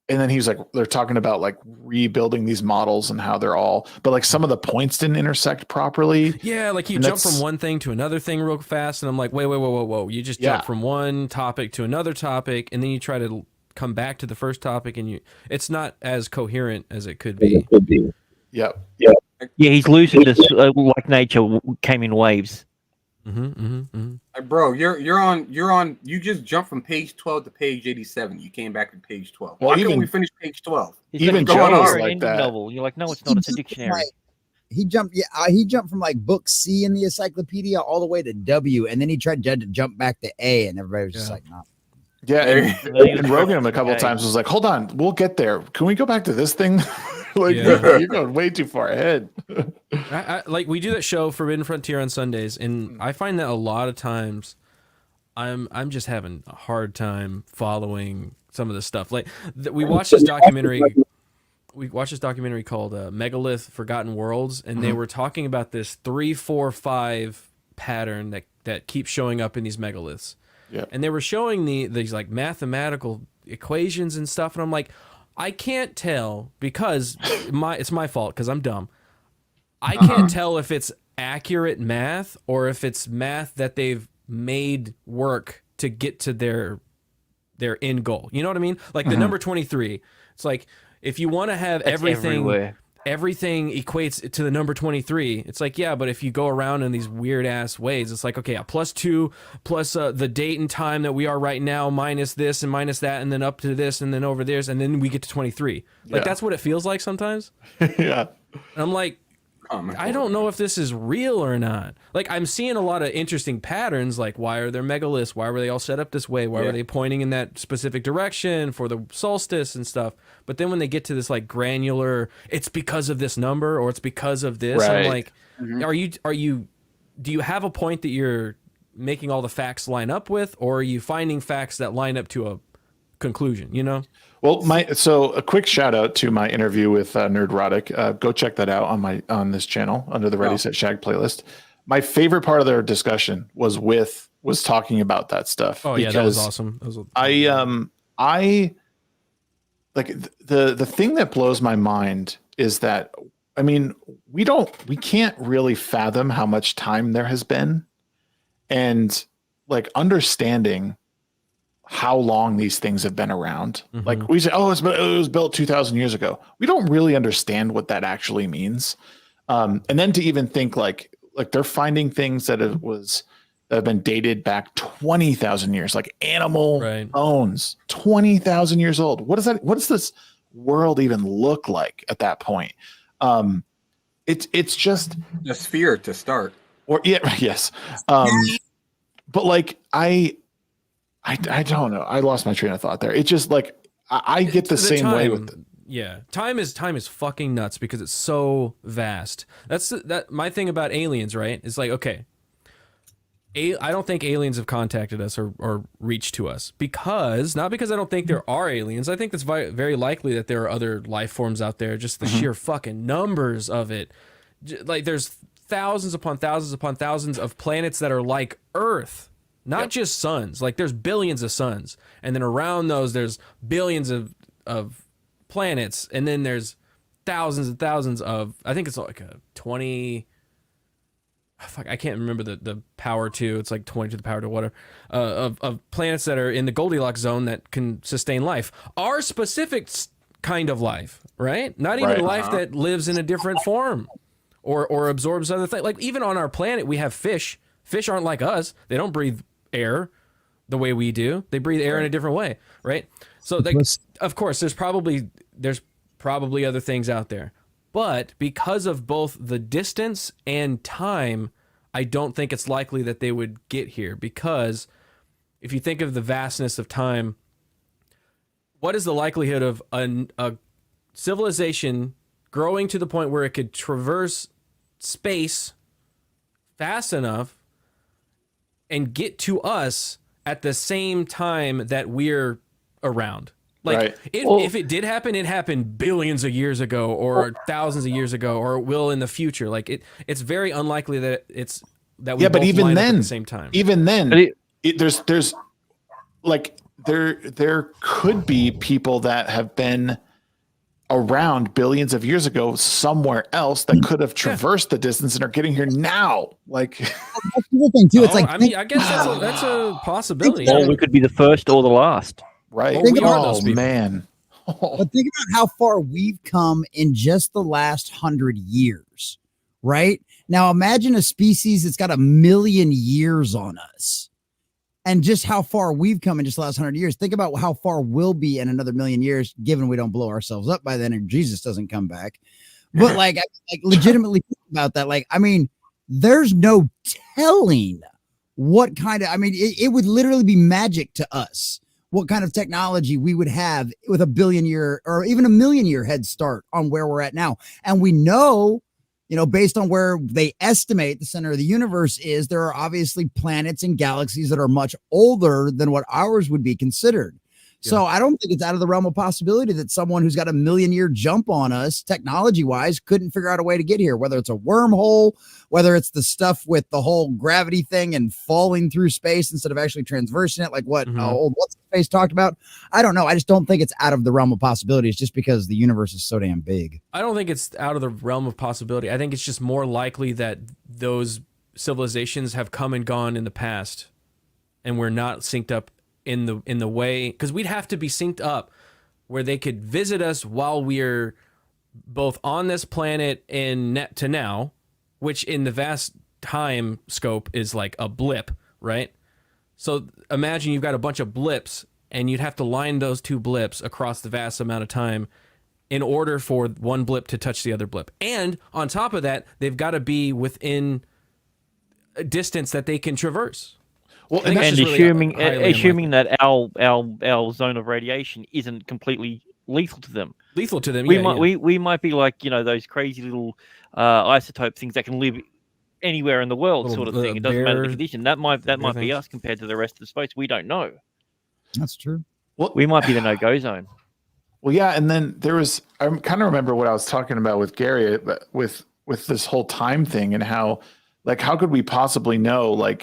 and then he was like, they're talking about like rebuilding these models and how they're all, but like some of the points didn't intersect properly. Yeah, like you jump from one thing to another thing real fast, and I'm like, whoa. You just jump from one topic to another topic, and then you try to come back to the first topic, and it's not as coherent as it could be. Yep. Yeah, he's lucid like nature came in waves. Bro, you're on. You just jumped from page 12 to page 87. You came back to page 12. Well, Why couldn't we finish page 12? Even Joe's like that. Novel. You're like, no, it's not. It's a dictionary. He jumped. Yeah, he jumped from like book C in the encyclopedia all the way to W, and then he tried to jump back to A, and everybody was just like, "No." Yeah, and Rogan a couple of times was like, "Hold on, we'll get there. Can we go back to this thing?" Like you're going way too far ahead. I like we do that show Forbidden Frontier on Sundays, and I find that a lot of times I'm just having a hard time following some of the stuff. Like we watched this documentary. We watched this documentary called Megalith: Forgotten Worlds, and they were talking about this 3, 4, 5 pattern that keeps showing up in these megaliths. Yeah, and they were showing these like mathematical equations and stuff, and I'm like, I can't tell because it's my fault because I'm dumb. I can't tell if it's accurate math or if it's math that they've made work to get to their end goal. You know what I mean? Like the number 23. It's like if you want to have everything equates to the number 23. It's like, yeah, but if you go around in these weird ass ways, it's like, okay, a +2 plus the date and time that we are right now minus this and minus that and then up to this and then over this and then we get to 23. Like that's what it feels like sometimes. Yeah. And I'm like, I don't know if this is real or not. Like I'm seeing a lot of interesting patterns. Like why are there megaliths? Why were they all set up this way? Why were they pointing in that specific direction for the solstice and stuff? But then when they get to this like granular, it's because of this number or it's because of this. Right. I'm like, do you have a point that you're making all the facts line up with, or are you finding facts that line up to a conclusion? You know? Well, so a quick shout out to my interview with Nerdrotic. Go check that out on this channel under the Ready Set Shag playlist. My favorite part of their discussion was with was talking about that stuff. Oh yeah, that was awesome. That was I like the thing that blows my mind is that, I mean, we can't really fathom how much time there has been, and like understanding how long these things have been around. Mm-hmm. Like we say, oh, it was built 2,000 years ago. We don't really understand what that actually means. And then to even think like they're finding things that have been dated back 20,000 years, like animal bones, 20,000 years old. What does this world even look like at that point? It's just a sphere to start. Or yes. But like I don't know. I lost my train of thought there. It's just like I get the same way with it. Yeah, time is fucking nuts because it's so vast. That's my thing about aliens, right? It's like, okay, I don't think aliens have contacted us or reached to us not because I don't think there are aliens. I think it's very likely that there are other life forms out there. Just the sheer fucking numbers of it. Like there's thousands upon thousands upon thousands of planets that are like Earth. Not just suns. Like there's billions of suns, and then around those there's billions of planets, and then there's thousands and thousands of, I think it's like a 20. I can't remember the power to. It's like 20 to the power to whatever of planets that are in the Goldilocks zone that can sustain life. Our specific kind of life, right? Not even life that lives in a different form or absorbs other things. Like even on our planet, we have fish. Fish aren't like us. They don't breathe air the way we do. They breathe air in a different way, right? So of course there's probably other things out there. But because of both the distance and time, I don't think it's likely that they would get here, because if you think of the vastness of time, what is the likelihood of a civilization growing to the point where it could traverse space fast enough and get to us at the same time that we're around? Like if it did happen, it happened billions of years ago or thousands of years ago, or it will in the future. Like it's very unlikely that we but both even line up then, at the same time. Even then, there's like there could be people that have been around billions of years ago somewhere else that could have traversed the distance and are getting here now. Like that's the thing too. It's like, I mean, I guess that's a possibility. Or we could be the first or the last. Right. Think about those people. Man. But think about how far we've come in just the last 100 years, right? Now imagine a species that's got 1 million years on us, and just how far we've come in just the last 100 years. Think about how far we'll be in another 1 million years, given we don't blow ourselves up by then and Jesus doesn't come back. But like legitimately think about that. Like, I mean, there's no telling what kind of, I mean, it would literally be magic to us what kind of technology we would have with 1 billion year or even 1 million year head start on where we're at now. And we know, based on where they estimate the center of the universe is, there are obviously planets and galaxies that are much older than what ours would be considered. So I don't think it's out of the realm of possibility that someone who's got 1 million year jump on us technology wise couldn't figure out a way to get here, whether it's a wormhole, whether it's the stuff with the whole gravity thing and falling through space instead of actually transversing it, like what old What's Face talked about. I don't know. I just don't think it's out of the realm of possibilities just because the universe is so damn big. I don't think it's out of the realm of possibility. I think it's just more likely that those civilizations have come and gone in the past and we're not synced up in the way, because we'd have to be synced up where they could visit us while we're both on this planet and to now, which in the vast time scope is like a blip, right? So imagine you've got a bunch of blips and you'd have to line those two blips across the vast amount of time in order for one blip to touch the other blip. And on top of that, they've got to be within a distance that they can traverse. Well, and assuming that our zone of radiation isn't completely lethal to them. We might be like those crazy little isotope things that can live anywhere in the world, sort of thing. It doesn't matter the condition. That might be us compared to the rest of the space. We don't know. That's true. Well, we might be the no-go zone. Well, yeah, and then I kind of remember what I was talking about with Gary with this whole time thing and how could we possibly know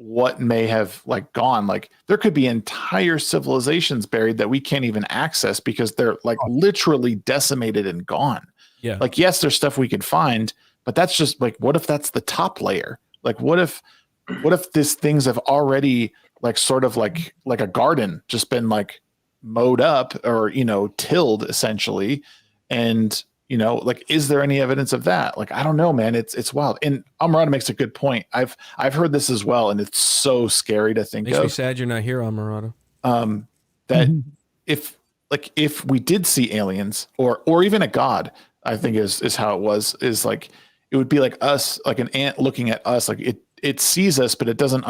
what may have like gone. Like there could be entire civilizations buried that we can't even access because they're like literally decimated and gone. Yeah. Like, yes, there's stuff we could find, but that's just like, what if that's the top layer? Like, what if these things have already like sort of like a garden just been like mowed up or, you know, tilled essentially. And, you know, like, is there any evidence of that? Like, I don't know, man. It's wild. And Amarada makes a good point. I've heard this as well. And it's so scary to think Makes of. me sad you're not here, Amarada. That if we did see aliens or even a god, I think is how it was, is like, it would be like us, like an ant looking at us, like it sees us, but it doesn't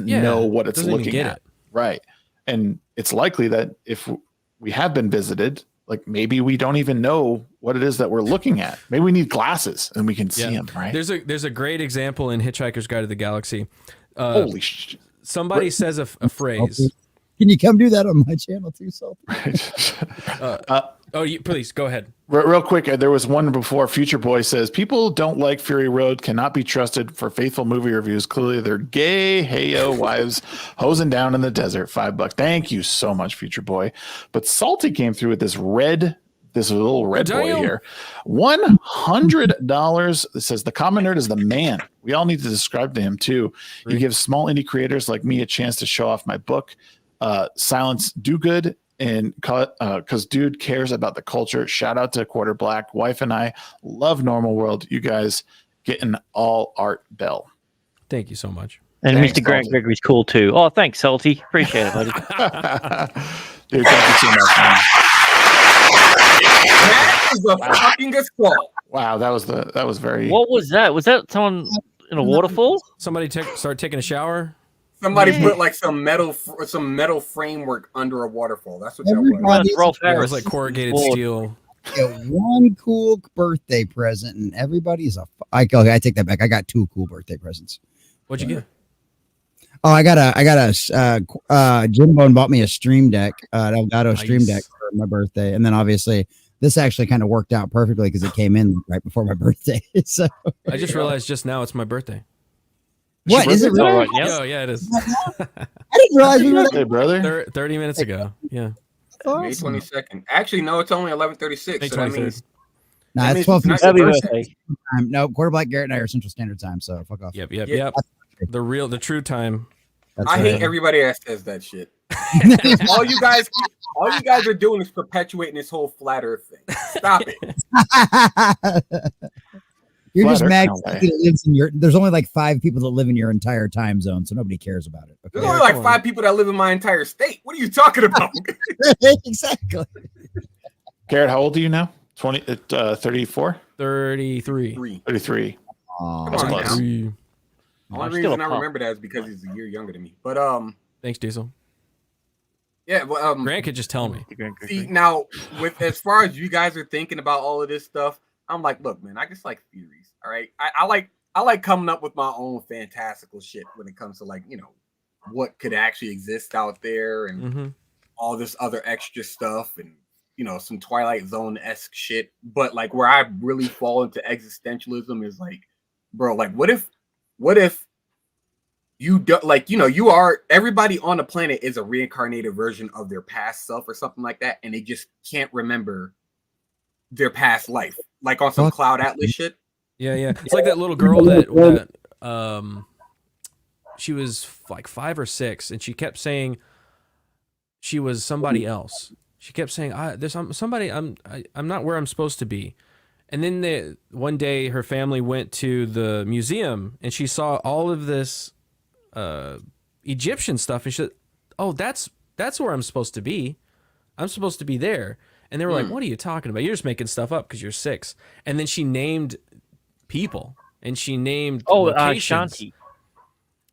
know what it's looking at. Right. And it's likely that if we have been visited, like maybe we don't even know what it is that we're looking at. Maybe we need glasses and we can see them, right? There's a great example in Hitchhiker's Guide to the Galaxy. Holy shit. Somebody says a phrase. Can you come do that on my channel too, Salt? Please go ahead. Real quick, there was one before. Future Boy says, people don't like Fury Road, cannot be trusted for faithful movie reviews. Clearly they're gay, heyo, wives hosing down in the desert. $5. Thank you so much, Future Boy. But Salty came through with this little red boy here. $100. It says, the common nerd is the man. We all need to describe to him too. He gives small indie creators like me a chance to show off my book. Silence do good. And because dude cares about the culture. Shout out to Quarter Black. Wife and I love Normal World. You guys get an all art bell. Thank you so much. And Thanks, Mr. Grant Salty. Gregory's cool too. Oh, thanks, Salty. Appreciate it, buddy. Dude, thank you so much, man. That is a fucking assault. Wow, that was very. What was that? Was that someone in a waterfall? Somebody start taking a shower. Somebody put like some metal framework under a waterfall. That's what that was. It was like corrugated steel. Get one cool birthday present, and everybody's I take that back. I got 2 cool birthday presents. What'd you get? Oh, I got a Jimbo bought me a Stream Deck, Elgato Stream Deck for my birthday, and then obviously this actually kind of worked out perfectly because it came in right before my birthday. So I just realized just now it's my birthday. What is it really? Right, yeah. Oh, yeah, it is. I didn't realize we were Hey, brother. 30 minutes ago. Yeah. May 22nd. Actually, no, it's only 11:36. So that means. Nah, it's 12. No, Quarter Black, Garrett, and I are Central Standard Time, so fuck off. Yep. The true time. I hate everybody that says that shit. all you guys are doing is perpetuating this whole flat Earth thing. Stop it. You're Flat just Earth, mad no way. because lives in your. There's only like 5 people that live in your entire time zone, so nobody cares about it. Okay? There's only like 5 people that live in my entire state. What are you talking about? Exactly. Garrett, how old are you now? 34? 33. 33. Come That's on close. now. The only I'm still reason a I pup. remember that is because he's a year younger than me. But Thanks, Diesel. yeah. Well, Grant could just tell me. see now, with as far as you guys are thinking about all of this stuff, I'm like, look, man, I just like theories. All right, I like coming up with my own fantastical shit when it comes to like, you know, what could actually exist out there and all this other extra stuff and, you know, some Twilight Zone-esque shit. But like where I really fall into existentialism is like, bro, like what if you do, like, you know, you are, everybody on the planet is a reincarnated version of their past self or something like that, and they just can't remember their past life, like on some Cloud Atlas shit. Yeah. It's like that little girl that she was like 5 or 6, and she kept saying she was somebody else. She kept saying, "There's somebody. I'm not where I'm supposed to be." And then one day, her family went to the museum, and she saw all of this Egyptian stuff, and she said, "Oh, that's where I'm supposed to be. I'm supposed to be there." And they were like, "What are you talking about? You're just making stuff up because you're 6." And then she named people, and she named locations. Shanti.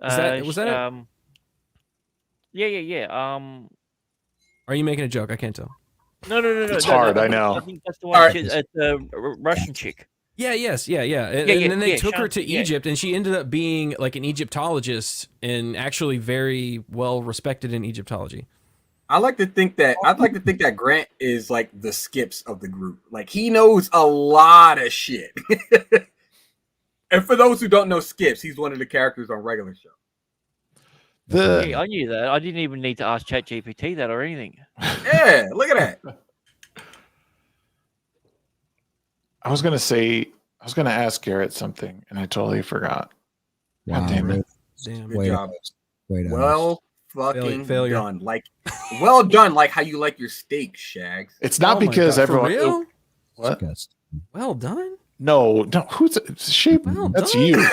Was that it? Yeah. Are you making a joke? I can't tell. No. It's hard, I know. I think that's the one. It's a Russian chick. Yeah. And then they took her to Egypt, and she ended up being like an Egyptologist and actually very well respected in Egyptology. I'd like to think that Grant is like the Skips of the group. Like he knows a lot of shit. And for those who don't know Skips, he's one of the characters on regular show. Yeah, I knew that. I didn't even need to ask ChatGPT that or anything. Yeah, look at that. I was gonna ask Garrett something, and I totally forgot. Wow, God damn it! Damn. Good job. Wait, Well fucking Failure. done. Well done, like how you like your steak, Shags. It's not Oh my because God, everyone. For real? What? Well done. No, who's Sheep? Well That's done. you.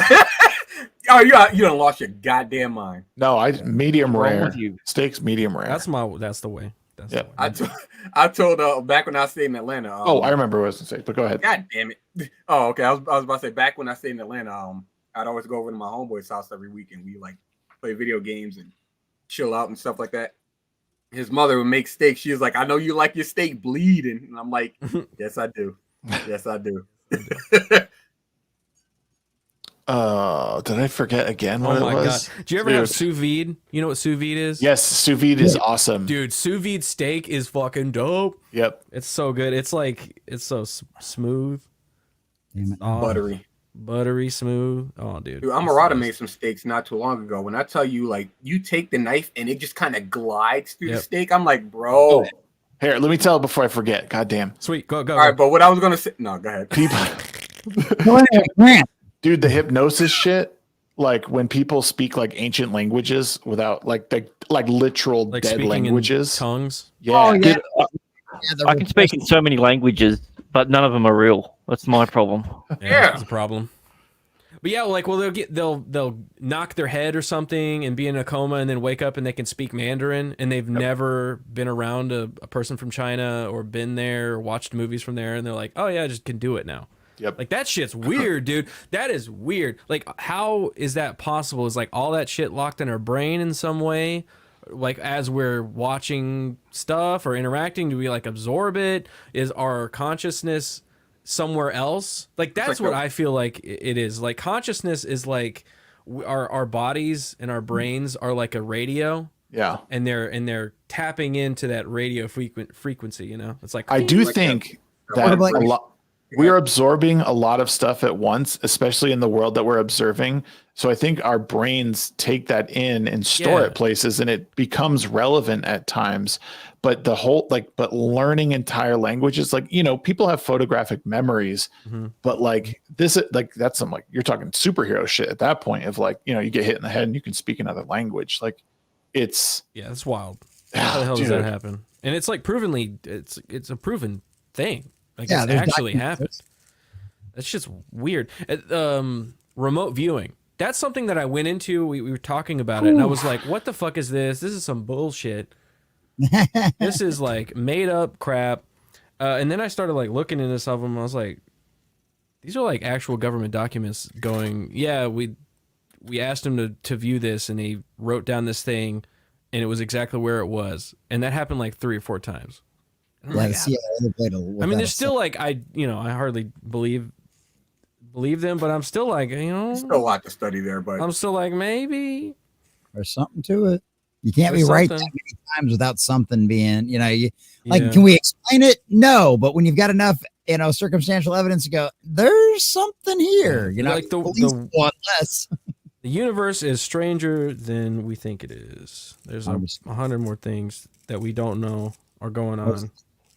Oh, you done lost your goddamn mind. No, medium What's wrong rare. with you? Steaks medium rare. That's the way. That's Yeah. the way. I told back when I stayed in Atlanta. I remember what I was gonna say, but go ahead. God damn it. Oh, okay. I was about to say back when I stayed in Atlanta, I'd always go over to my homeboy's house every weekend. We like play video games and chill out and stuff like that. His mother would make steak. She was like, "I know you like your steak bleeding," and I'm like, "Yes, I do. Yes, I do." Did I forget again what Oh my it was? god! Do you ever have sous vide? You know what sous vide is? Yes, sous vide is awesome, dude. Sous vide steak is fucking dope. Yep, it's so good. It's so smooth, buttery smooth. Oh, dude. Amarada made some steaks not too long ago. When I tell you, like, you take the knife and it just kind of glides through the steak, I'm like, bro. Here, let me tell it before I forget. God damn. Sweet, go. All right, but what I was gonna say, no, go ahead. Dude, the hypnosis shit, like when people speak like ancient languages without like literal Like dead speaking languages. in tongues. Yeah. Oh, yeah. I can speak in so many languages, but none of them are real. That's my problem. Yeah, that's a problem. But yeah, like, well, they'll knock their head or something and be in a coma and then wake up and they can speak Mandarin and they've never been around a person from China or been there or watched movies from there and they're like, oh yeah, I just can do it now. Yep. Like that shit's weird, dude. That is weird. Like, how is that possible? Is like all that shit locked in our brain in some way? Like as we're watching stuff or interacting, do we like absorb it? Is our consciousness somewhere else? Like that's what I feel like it is. Like consciousness is like our bodies and our brains are like a radio. Yeah. And they're tapping into that radio frequency, you know? It's like I do think that we're absorbing a lot of stuff at once, especially in the world that we're observing. So I think our brains take that in and store it places and it becomes relevant at times. But the whole but learning entire languages, like, you know, people have photographic memories, but like this, like that's some like you're talking superhero shit at that point of like, you know, you get hit in the head and you can speak another language. Like it's it's wild. How the hell does that happen? And it's like provenly, it's a proven thing. Like it's actually happened. That's just weird. Remote viewing. That's something that I went into. We were talking about it, and I was like, "What the fuck is this? This is some bullshit. This is like made up crap." And then I started like looking into some of them. And I was like, "These are like actual government documents." Going, yeah, we asked him to view this, and he wrote down this thing, and it was exactly where it was, and that happened like 3 or 4 times. Yes, I mean, there's still like I hardly believe them, but I'm still like, you know, still a lot to study there, but I'm still like maybe there's something to it. You can't be right that many times without something being, you know, can we explain it? No, but when you've got enough, you know, circumstantial evidence to go, there's something here, you know, like the less. The universe is stranger than we think it is. There's 100 more things that we don't know are going on.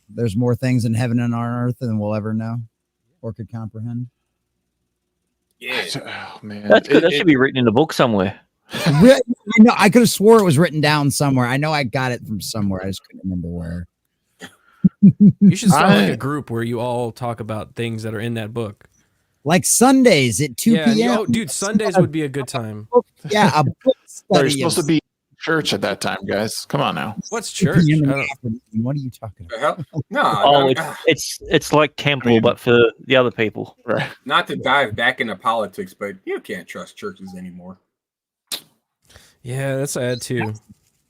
There's more things in heaven and on earth than we'll ever know or could comprehend. Yeah. Oh, man. That's good. That should be written in a book somewhere. I know. I could have swore it was written down somewhere. I know I got it from somewhere. I just couldn't remember where. You should start like a group where you all talk about things that are in that book. Like Sundays at 2 p.m. Dude, Sundays would be a good time. Yeah, a book study. You're supposed to be church at that time, guys. Come on now. What's church? What are you talking about? No, it's like temple, but for the other people. Right. Not to dive back into politics, but you can't trust churches anymore. Yeah, that's sad too.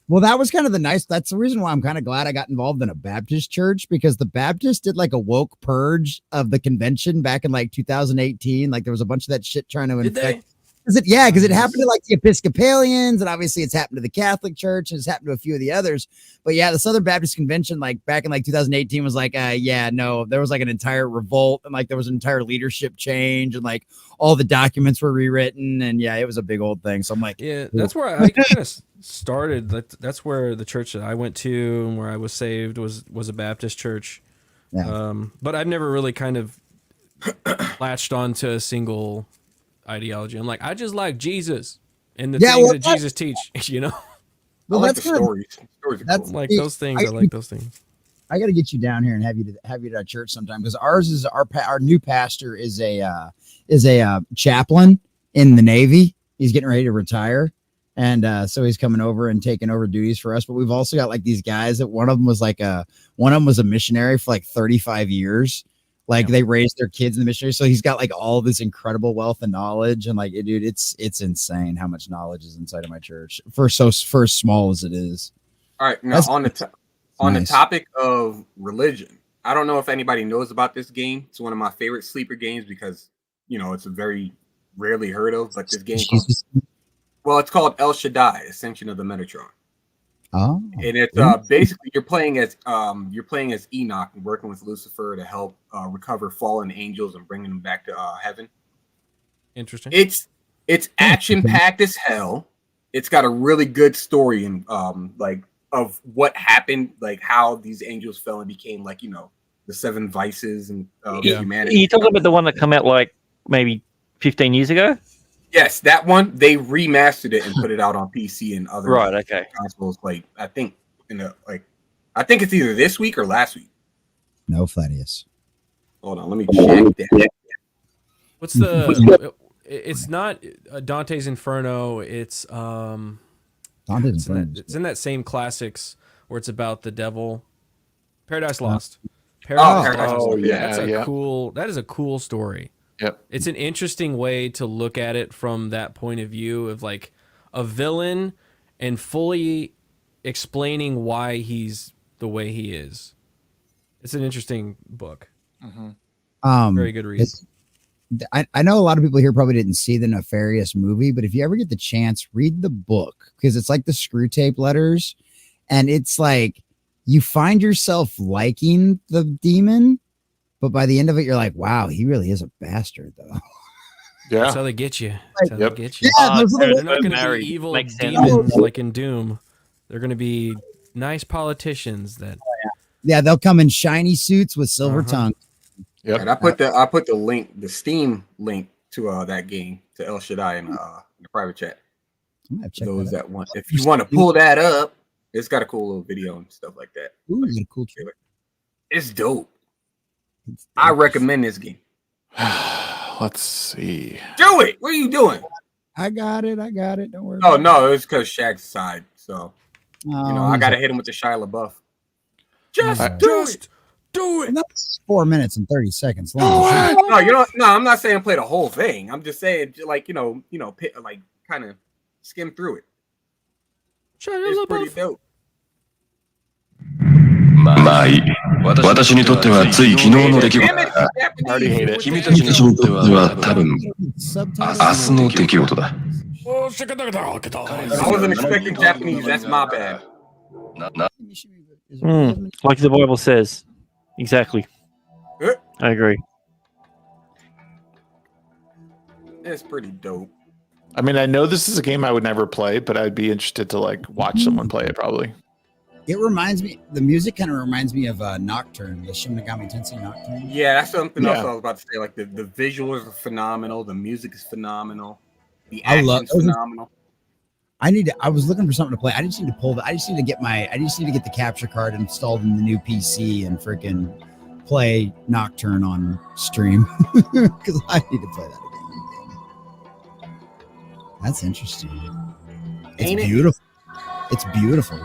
Well, that was kind of that's the reason why I'm kind of glad I got involved in a Baptist church, because the Baptists did like a woke purge of the convention back in like 2018. Like there was a bunch of that shit trying to infect. Because it happened to like the Episcopalians, and obviously it's happened to the Catholic Church, and it's happened to a few of the others. But yeah, the Southern Baptist Convention, like back in like 2018, was like, there was like an entire revolt, and like there was an entire leadership change, and like all the documents were rewritten, and yeah, it was a big old thing. So I'm like, yeah, that's where I kind of started. That's where the church that I went to and where I was saved was a Baptist church. Yeah. But I've never really kind of latched onto a single ideology. I'm like, I just like Jesus and the things that Jesus teach, you know? Well, I like that's the stories. Stories are cool. Like those things. I like those things. I got to get you down here and have you to our church sometime, because ours is our new pastor is a chaplain in the Navy. He's getting ready to retire. And so he's coming over and taking over duties for us. But we've also got like these guys that one of them was a missionary for like 35 years. Like they raised their kids in the missionary. So he's got like all this incredible wealth and knowledge. And like, dude, it's insane how much knowledge is inside of my church for as small as it is. All right. Now on the topic of religion, I don't know if anybody knows about this game. It's one of my favorite sleeper games because, you know, it's a very rarely heard of, but this game, it's called El Shaddai, Ascension of the Metatron. Oh, and it's basically you're playing as Enoch and working with Lucifer to help recover fallen angels and bringing them back to heaven. Interesting. It's action packed as hell. It's got a really good story and of what happened, like how these angels fell and became like, you know, the 7 vices and humanity. You talking about the one that came out like maybe 15 years ago? Yes, that one. They remastered it and put it out on PC and other consoles. Like I think it's either this week or last week. No, Fladius. Hold on, let me check that. What's the? It's not Dante's Inferno. It's Dante's Inferno. It's in that same classics where it's about the devil. Paradise Lost. Paradise Lost. Oh yeah, that is a cool story. Yep. It's an interesting way to look at it from that point of view of like a villain and fully explaining why he's the way he is. It's an interesting book. Very good read. I know a lot of people here probably didn't see the Nefarious movie, but if you ever get the chance, read the book, because it's like the Screw Tape Letters, and it's like you find yourself liking the demon. But by the end of it, you're like, wow, he really is a bastard, though. Yeah. That's how they get you. They're not going to be evil demons like in Doom. They're going to be nice politicians that. Yeah, they'll come in shiny suits with silver tongues. Yep. And I put the link, the Steam link to that game, to El Shaddai in the private chat. Those that want, if you want to pull that up, it's got a cool little video and stuff like that. Ooh, like, a cool trailer. It's dope. I recommend this game. Let's see. Do it. What are you doing? I got it. Don't worry. Oh no, it's because Shaq's side. So I gotta hit him with the Shia LaBeouf. Just do it. And that's 4 minutes and 30 seconds long. No, I'm not saying play the whole thing. I'm just saying, like, like kind of skim through it. It's pretty dope. まあいい。私にとってはつい昨日の出来事だ。君たちにとっては多分明日の出来事だ。I wasn't expecting Japanese. That's my bad. Like the Bible says. Exactly. I agree. It's pretty dope. I mean, I know this is a game I would never play, but I'd be interested to like watch someone play it probably. It reminds me, the music kind of reminds me of Nocturne, the Shin Megami Tensei Nocturne. Yeah, that's something else I was about to say. Like the visuals are phenomenal, the music is phenomenal, the action's phenomenal. I was looking for something to play. I just need to get the capture card installed in the new PC and freaking play Nocturne on stream because I need to play that again. That's interesting. It's beautiful. It's beautiful.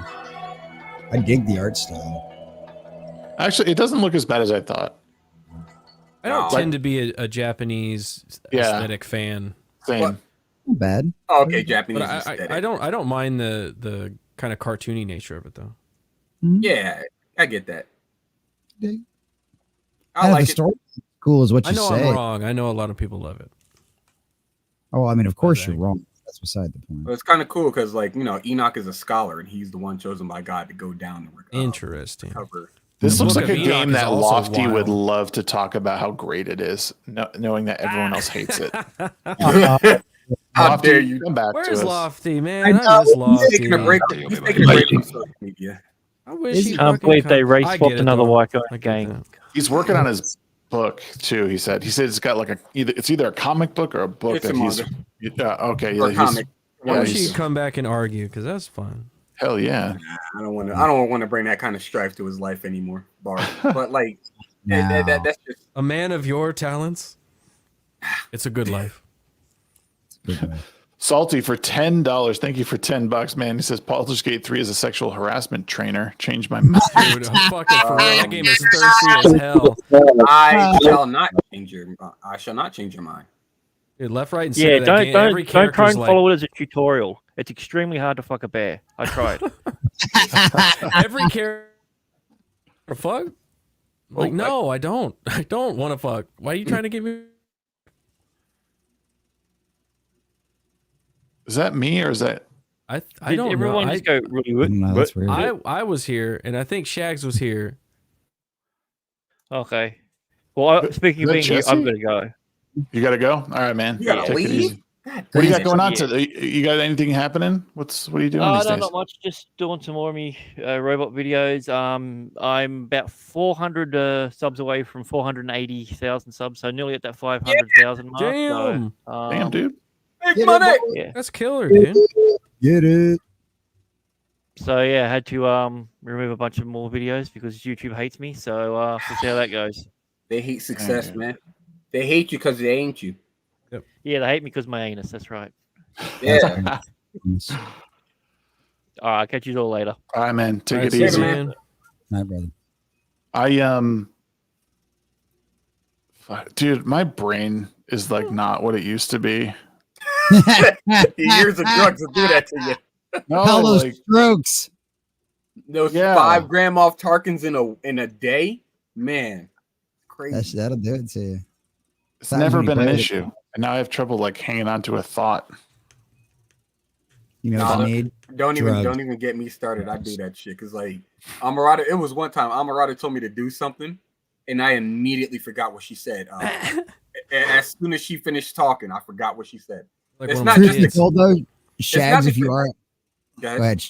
I dig the art style. Actually, it doesn't look as bad as I thought. I don't tend to be a Japanese aesthetic fan. Same. Not bad. Oh, okay, Japanese but aesthetic. I don't mind the kind of cartoony nature of it though. Yeah, I get that. I like the story. Cool is what you say. I know I'm wrong. I know a lot of people love it. Oh, I mean, of course you're wrong. That's beside the point. But it's kind of cool because, like, you know, Enoch is a scholar and he's the one chosen by God to go down the Interesting. Cover. This The looks Book like a of Enoch game is that also Lofty would wild. love to talk about how great it is, knowing that everyone else hates it. How dare you come back to Where's us? Lofty, man? I miss Lofty. He's taking a break. He's taking a break from social media. I wish he Can't fucking believe they race I swapped get it, another though. white guy I in the get game. that. He's working on his book too. He said it's got like it's either a comic book or a book It's that a he's manga. okay. Or Yeah, comic. I yeah, wish he's, he'd come back and argue because that's fun. hell yeah. I don't want to bring that kind of strife to his life anymore, Bar. But like, that's just A man of your talents. It's a good life. Salty for $10. Thank you for $10, man. He says Baldur's Gate 3 is a sexual harassment trainer. Changed my mind. Dude, I'm fucking for real. That game is thirsty as hell. I shall not change your mind. Dude, left, right, and Yeah, center. That game, every don't try and character's like, follow it as a tutorial. It's extremely hard to fuck a bear. I tried. every character. Fuck. Like, no, I don't. I don't want to fuck. Why are you trying to give me? Is that me or is that? I Did don't everyone know. just go really good? No, that's weird. I was here, and I think Shags was here. Okay. Well, speaking of Is that being here, Jesse? I'm gonna go. You gotta go. All right, man. You gotta Take it leave? easy. God What do you damn got going on Yeah. today? You got anything happening? What are you doing No, these days? not much. Just doing some more of me robot videos. I'm about 400 subs away from 480,000 subs, so nearly at that 500,000 mark. Damn. So, Damn, dude. Big money. yeah. That's killer, dude. Get it. So yeah, I had to remove a bunch of more videos because YouTube hates me. So we'll see how that goes. They hate success, man. They hate you because they ain't you. Yeah, they hate me because my anus. That's right. Yeah. All right, I'll catch you all later. All right, man. Take All right, it see easy. you, man. My brother. Dude, my brain is like not what it used to be. Years of drugs will do that to you. No, All those like, strokes. Those Yeah. 5 gram off Tarkins in a day, man, crazy. That'll do it to you. it's Times never when you been an play it. issue, and now I have trouble like hanging on to a thought. You know Nah, what you need? Don't Drugs. even get me started. I do that shit because like Amarada. It was one time Amarada told me to do something, and I immediately forgot what she said. As soon as she finished talking, I forgot what she said. Like It's one not of my just Truth be kids. told, though, not Shags, if you because- are, Go ahead. go ahead.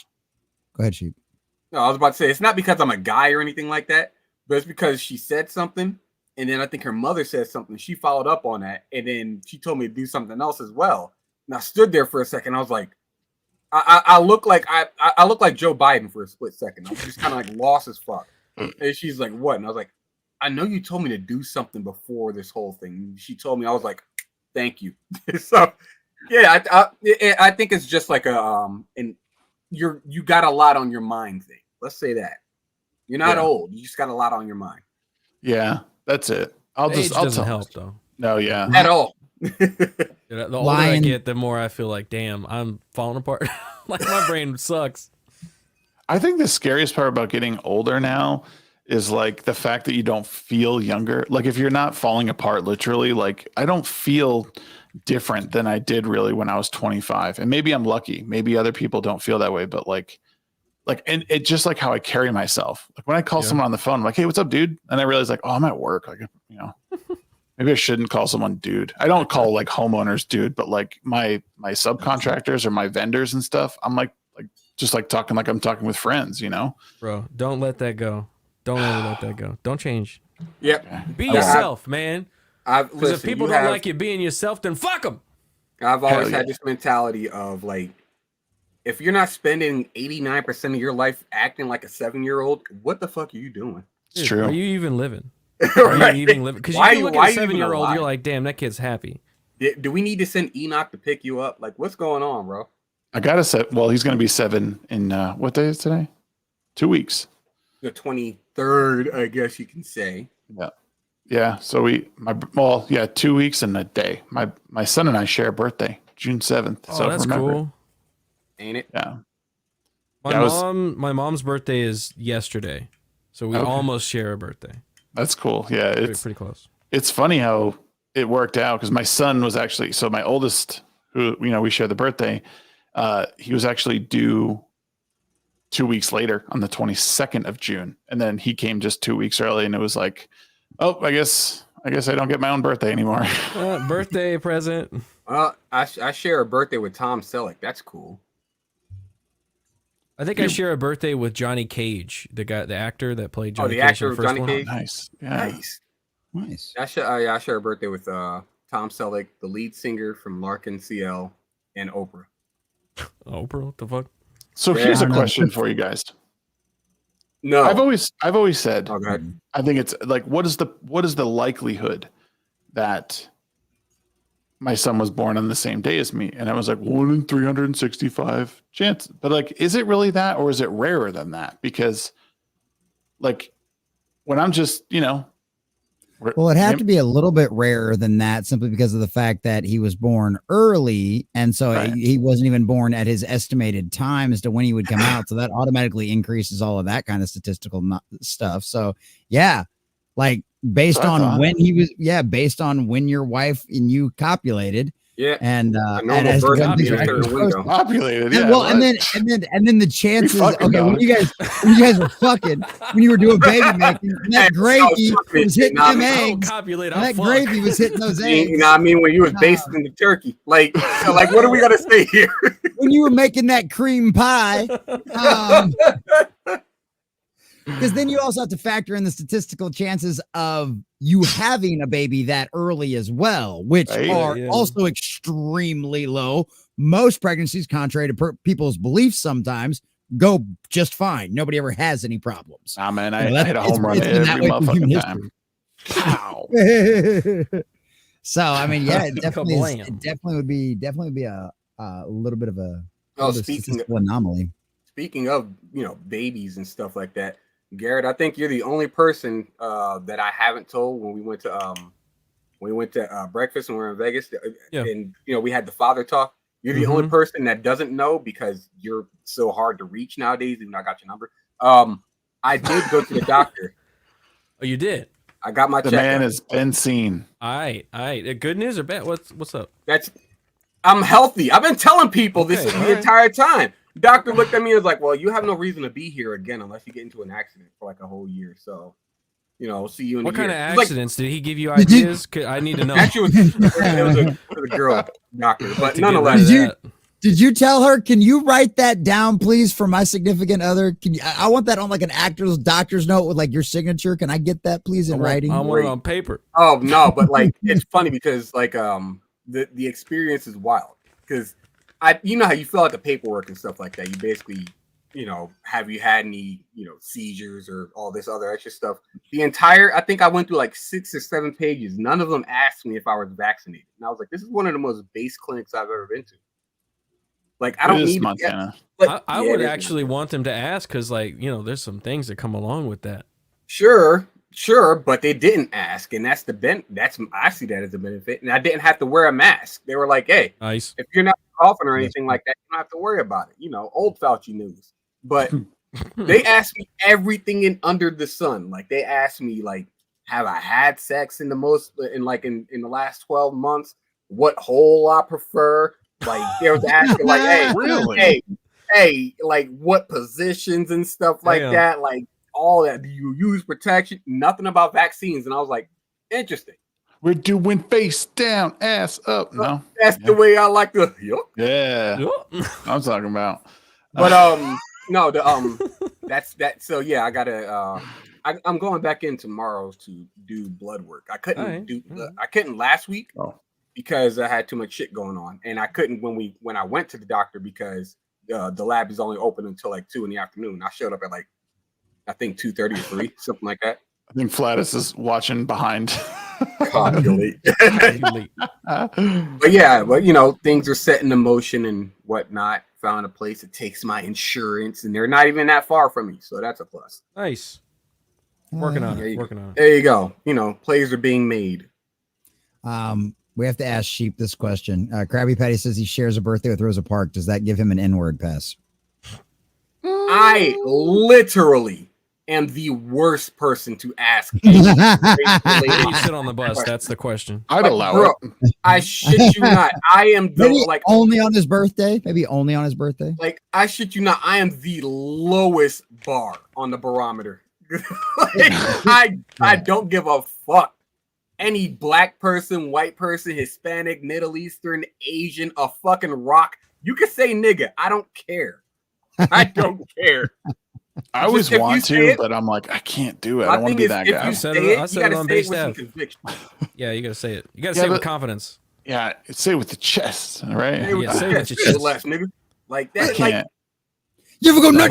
Go ahead, Sheep. No, I was about to say it's not because I'm a guy or anything like that, but it's because she said something, and then I think her mother said something. She followed up on that, and then she told me to do something else as well. And I stood there for a second. I was like, I look like I look like Joe Biden for a split second. I was just kind of like lost as fuck. And she's like, "What?" And I was like, "I know you told me to do something before this whole thing." She told me. I was like, "Thank you." So, yeah, I think it's just like and you got a lot on your mind thing. Let's say that. You're not Yeah. old. You just got a lot on your mind. Yeah, that's it. I'll Age I'll doesn't tell- help though. No, yeah. At all. The older I Lion. get, the more I feel like, damn, I'm falling apart. Like my brain sucks. I think the scariest part about getting older now is like the fact that you don't feel younger. Like if you're not falling apart literally, like I don't feel different than I did really when I was 25. And maybe I'm lucky. Maybe other people don't feel that way, but and it just like how I carry myself. Like when I call someone on the phone, I'm like, "Hey, what's up, dude?" And I realize like, "Oh, I'm at work." Like, you know, maybe I shouldn't call someone dude. I don't call like homeowners dude, but like my subcontractors or my vendors and stuff, I'm like just like talking like I'm talking with friends, you know? Bro, don't let that go. Don't ever let that go. Don't change. Yep. Be yourself, man. Because if people don't like you being yourself, then fuck them. I've always Hell yeah. had this mentality of like, if you're not spending 89% of your life acting like a 7-year-old, what the fuck are you doing? It's true. Are you even living? Right. Are you even living? Because Why- you look why at a are you even 7-year-old, alive? you're like, damn, that kid's happy. Do we need to send Enoch to pick you up? Like, what's going on, bro? I gotta set. Well, he's gonna be 7 in what day is today? 2 weeks. The 23rd, I guess you can say. Yeah. So 2 weeks and a day. My son and I share a birthday, June 7th. Oh, so that's remember. cool. Ain't it? Yeah. My mom's birthday is yesterday, so we almost share a birthday. That's cool. Yeah, it's pretty close. It's funny how it worked out because my son was actually my oldest who we share the birthday, he was actually due 2 weeks later on the 22nd of June, and then he came just 2 weeks early, and it was like, oh, I guess I don't get my own birthday anymore. Birthday present. I share a birthday with Tom Selleck. That's cool. I think I share a birthday with Johnny Cage, the actor that played Johnny the Cage. actor in the of first Johnny one. Cage. Nice, nice. I share a birthday with Tom Selleck, the lead singer from Larkin CL, and Oprah. Oprah, what the fuck? So here's a question for you guys. No, I've always said, go ahead. I think it's like, what is the likelihood that my son was born on the same day as me? And I was like, 1 in 365 chance. But like, is it really that, or is it rarer than that? Because like, when I'm just, well, it'd have to be a little bit rarer than that, simply because of the fact that he was born early, and so he wasn't even born at his estimated time as to when he would come out. So that automatically increases all of that kind of statistical stuff. So yeah, like based on when he was, based on when your wife and you copulated. Yeah, and as populated, yeah. Well, and then the chances. Okay, when you guys were fucking, when you were doing baby making, and that gravy was hitting them eggs. That gravy was hitting those eggs. You know what I mean? When you was basting the turkey, like what are we gonna say here? When you were making that cream pie. Because then you also have to factor in the statistical chances of you having a baby that early as well, which are also extremely low. Most pregnancies, contrary to people's beliefs, sometimes go just fine. Nobody ever has any problems. Ah, man, I hit a home run every motherfucking time. Wow. So, I mean, yeah, it definitely would be a little bit of a statistical anomaly. Speaking of, babies and stuff like that, Garrett, I think you're the only person that I haven't told when we went to breakfast and we were in Vegas, and we had the father talk. You're the only person that doesn't know because you're so hard to reach nowadays. Even though I got your number, I did go to the doctor. Oh, you did? I got my the check. Man has been seen. All right. Good news or bad? What's up? I'm healthy. I've been telling people this the entire time. Doctor looked at me and was like, well, you have no reason to be here again unless you get into an accident for like a whole year. So, see you in what a kind year. of accidents? Did he give you ideas? I need to know. Actually, it was a girl doctor. But nonetheless. Did you tell her, can you write that down, please, for my significant other? I want that on like an doctor's note with like your signature. Can I get that, please, in writing? I want it on paper. Oh, no. But like, it's funny because like the experience is wild because how you fill out the paperwork and stuff like that. You basically, have you had any, seizures or all this other extra stuff? I think I went through like 6 or 7 pages. None of them asked me if I was vaccinated. And I was like, this is one of the most base clinics I've ever been to. Like, I don't need Montana. I would actually want them to ask because, like, there's some things that come along with that. Sure, but they didn't ask, and I see that as a benefit. And I didn't have to wear a mask. They were like, "Hey, nice. If you're not coughing or anything like that, you don't have to worry about it." Old Fauci news. But they asked me everything under the sun. Like, they asked me, like, have I had sex in the last 12 months? What hole I prefer? Like, they was asking, like, hey, really? Hey, like, what positions and stuff like that? Like, all that. Do you use protection? Nothing about vaccines. And I was like, interesting. We're doing face down, ass up. No, that's the way I like to. Yeah, I'm talking about. But no, that's that. So yeah, I gotta. I'm going back in tomorrow to do blood work. I couldn't last week. Because I had too much shit going on, and I couldn't when I went to the doctor because the lab is only open until like 2 p.m. I showed up at like I think 2:30 or 3, something like that. I think Flatus is watching behind. But yeah, things are set in motion and whatnot. Found a place that takes my insurance, and they're not even that far from me, so that's a plus. Nice. Working on it. There you go. Plays are being made. We have to ask Sheep this question. Krabby Patty says he shares a birthday with Rosa Parks. Does that give him an N-word pass? I literally am the worst person to ask. Where do you sit on the bus? That's the question. I'd allow it. I shit you not. I am the Maybe only on his birthday. Maybe only on his birthday. Like, I shit you not. I am the lowest bar on the barometer. I don't give a fuck. Any black person, white person, Hispanic, Middle Eastern, Asian, a fucking rock. You can say nigga. I don't care. I don't care. I always want to, but I'm like, I can't do it. I don't want to be that guy. I said it on base dev. Yeah, you gotta say it. You gotta say it with confidence. Yeah, say it with the chest, right? Say it with the chest, left, nigga. Like that. Like, you ever go nut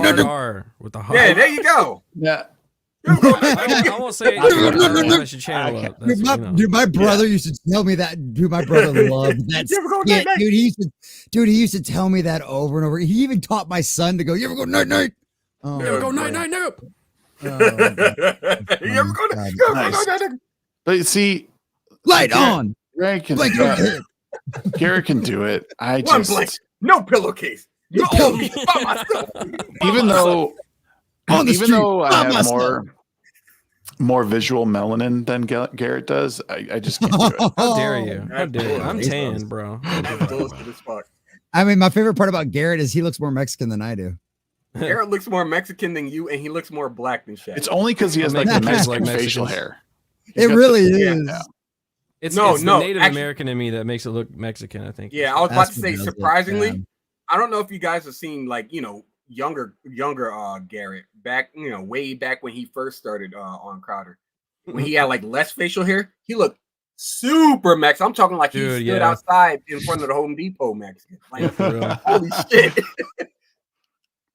with the heart? Yeah, there you go. Yeah. I won't say it. Dude, my brother used to tell me that. Dude, my brother loved that skit. Dude, he used to tell me that over and over. He even taught my son to go, you ever go night night? You ever go night night night? You ever go night night? But you see, light on. Garrett can do it. I One just blanket, no pillowcase. You owe me by myself. Even though I have more visual melanin than Garrett does, I just can't do it. How dare you? How dare you? I'm tan, bro. I mean, my favorite part about Garrett is he looks more Mexican than I do. Garrett looks more Mexican than you, and he looks more black than Shaq. It's only because he has like the Mexican facial hair. It really is. Yeah. It's the Native American in me that makes it look Mexican, I think. Yeah, I was about to say, surprisingly, I don't know if you guys have seen like, younger Garrett back, way back when he first started on Crowder. When he had like less facial hair, he looked super Mexican. I'm talking like he stood outside in front of the Home Depot Mexican. Like, holy shit.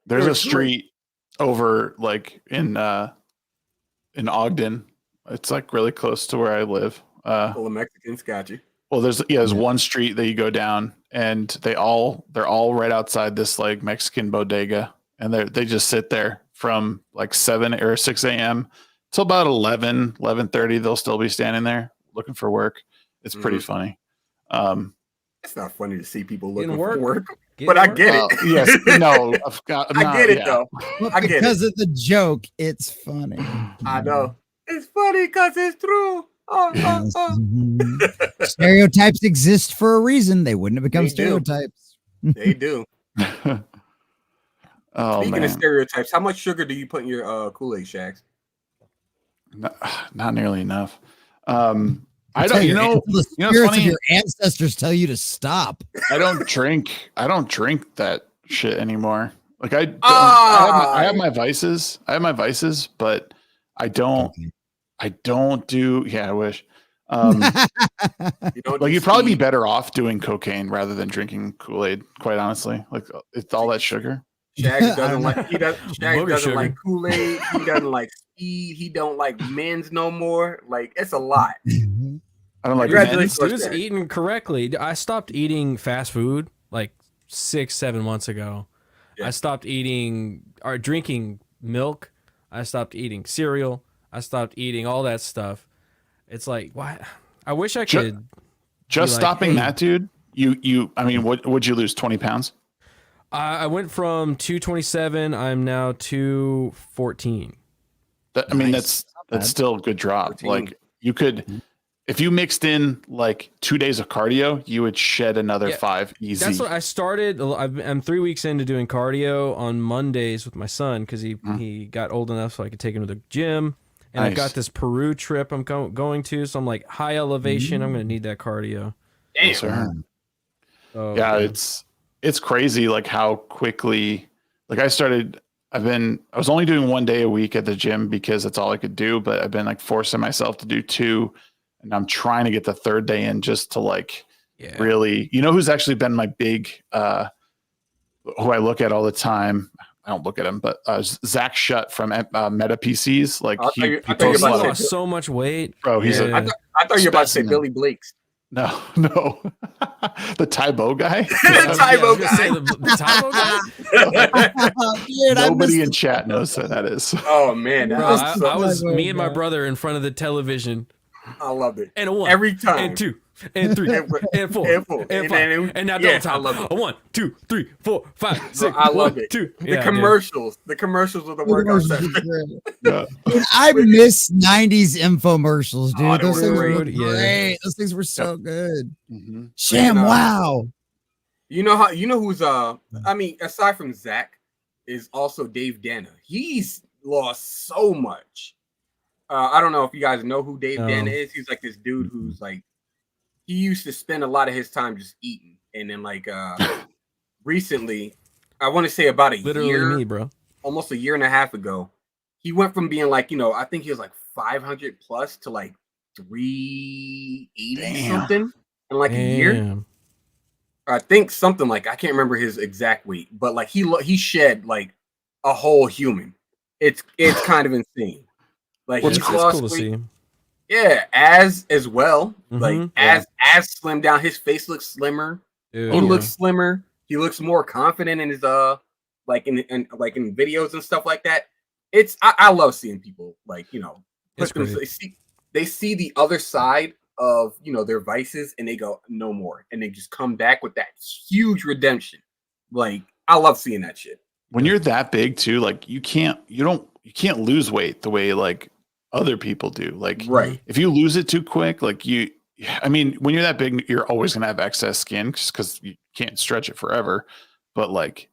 There's a street over like in Ogden. It's like really close to where I live. Full of Mexicans, got you. Well, there's one street that you go down, and they're all right outside this like Mexican bodega, and they just sit there from like 7 or 6 a.m. till about 11:30. They'll still be standing there looking for work. It's pretty funny. It's not funny to see people looking for work, but I get it. Yes, no, I get it though. I get it because of the joke. It's funny. I know it's funny because it's true. Stereotypes exist for a reason. They wouldn't have become stereotypes. They do. Speaking of stereotypes, how much sugar do you put in your Kool-Aid, Shags? Not nearly enough. I don't. The spirits of your ancestors tell you to stop. I don't drink that shit anymore. Like I have my vices. But I don't do. Yeah, I wish. You'd probably be better off doing cocaine rather than drinking Kool-Aid. Quite honestly, like it's all that sugar. Shags doesn't like like Kool-Aid. He doesn't like speed. He don't like men's no more. Like it's a lot. I don't like men's. Dude's eating correctly. I stopped eating fast food like 6-7 months ago. Yeah. I stopped eating or drinking milk. I stopped eating cereal. I stopped eating all that stuff. It's like, why? I wish I could. Just stopping that, dude. I mean, would you lose 20 pounds? I went from 227. I'm now 214. That's still a good drop. 14. Like you could, if you mixed in like 2 days of cardio, you would shed another 5 easy. That's what I started. I'm 3 weeks into doing cardio on Mondays with my son because he got old enough so I could take him to the gym. And I've got this Peru trip I'm going to, so I'm like high elevation. I'm going to need that cardio. Damn. So, yeah, it's crazy like how quickly like I was only doing 1 day a week at the gym because that's all I could do, but I've been like forcing myself to do 2, and I'm trying to get the 3rd day in just to like really, who's actually been my big who I look at all the time. I don't look at him, but Zach Shutt from Meta PCs. Like he lost so much weight, bro. He's I thought you were about to say Billy Blake's. No, the Tybo guy. The Tybo guy. The Tybo guy. Nobody in chat knows who that is. Oh man, I was me and my brother in front of the television. I loved it. And a 1 every time. And 2 and 3 and 4 and 5 and now double time. I love it. 1, 2, 3, 4, 5, 6. I love it. 2. The commercials of the workout session. Dude, I miss 90s infomercials, dude. Oh, Those things were great. great. Those things were so good. Mm-hmm. Sham, wow. You know who's I mean, aside from Zach, is also Dave Dana. He's lost so much. I don't know if you guys know who Dave Dana is. He's like this dude who's like, he used to spend a lot of his time just eating, and then like recently, I want to say about a year, me, bro. Almost a year and a half ago, he went from being like, I think he was like 500 plus to like 380 something in like a year. I think something like, I can't remember his exact weight, but like he shed like a whole human. It's kind of insane. Like It's he's cool lost to see. weight. Yeah, as well. Like Mhm. as slimmed down. His face looks slimmer. Dude, He looks slimmer. He looks more confident in his like in videos and stuff like that. I love seeing people like It's put them, they see the other side of their vices and they go no more, and they just come back with that huge redemption. Like I love seeing that shit. When you're that big too, like you can't lose weight the way like other people do. Like right. If you lose it too quick, like I mean, when you're that big, you're always gonna have excess skin just because you can't stretch it forever. But like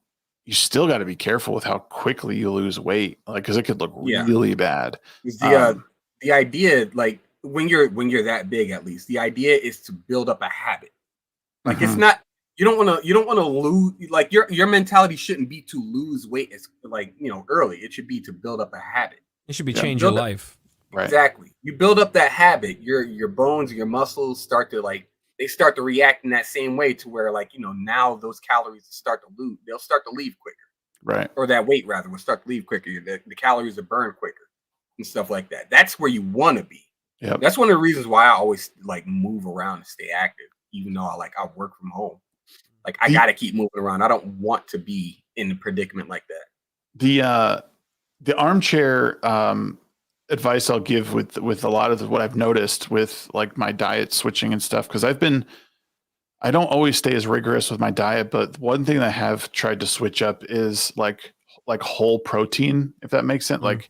you still got to be careful with how quickly you lose weight, like because it could look really bad. The idea, like when you're that big, at least the idea is to build up a habit. Like it's not, you don't want to lose, like your mentality shouldn't be to lose weight as like early. It should be to build up a habit. It should be change your life. Right. Exactly. You build up that habit, your bones and your muscles start to react in that same way to where like now those calories they'll start to leave quicker. Right. Or that weight rather will start to leave quicker. The calories are burned quicker and stuff like that. That's where you want to be. Yeah. That's one of the reasons why I always like move around and stay active, even though I work from home. Like I gotta keep moving around. I don't want to be in a predicament like that. The armchair advice I'll give with a lot of what I've noticed with like my diet switching and stuff, because I don't always stay as rigorous with my diet, but one thing that I have tried to switch up is like whole protein, if that makes sense. Like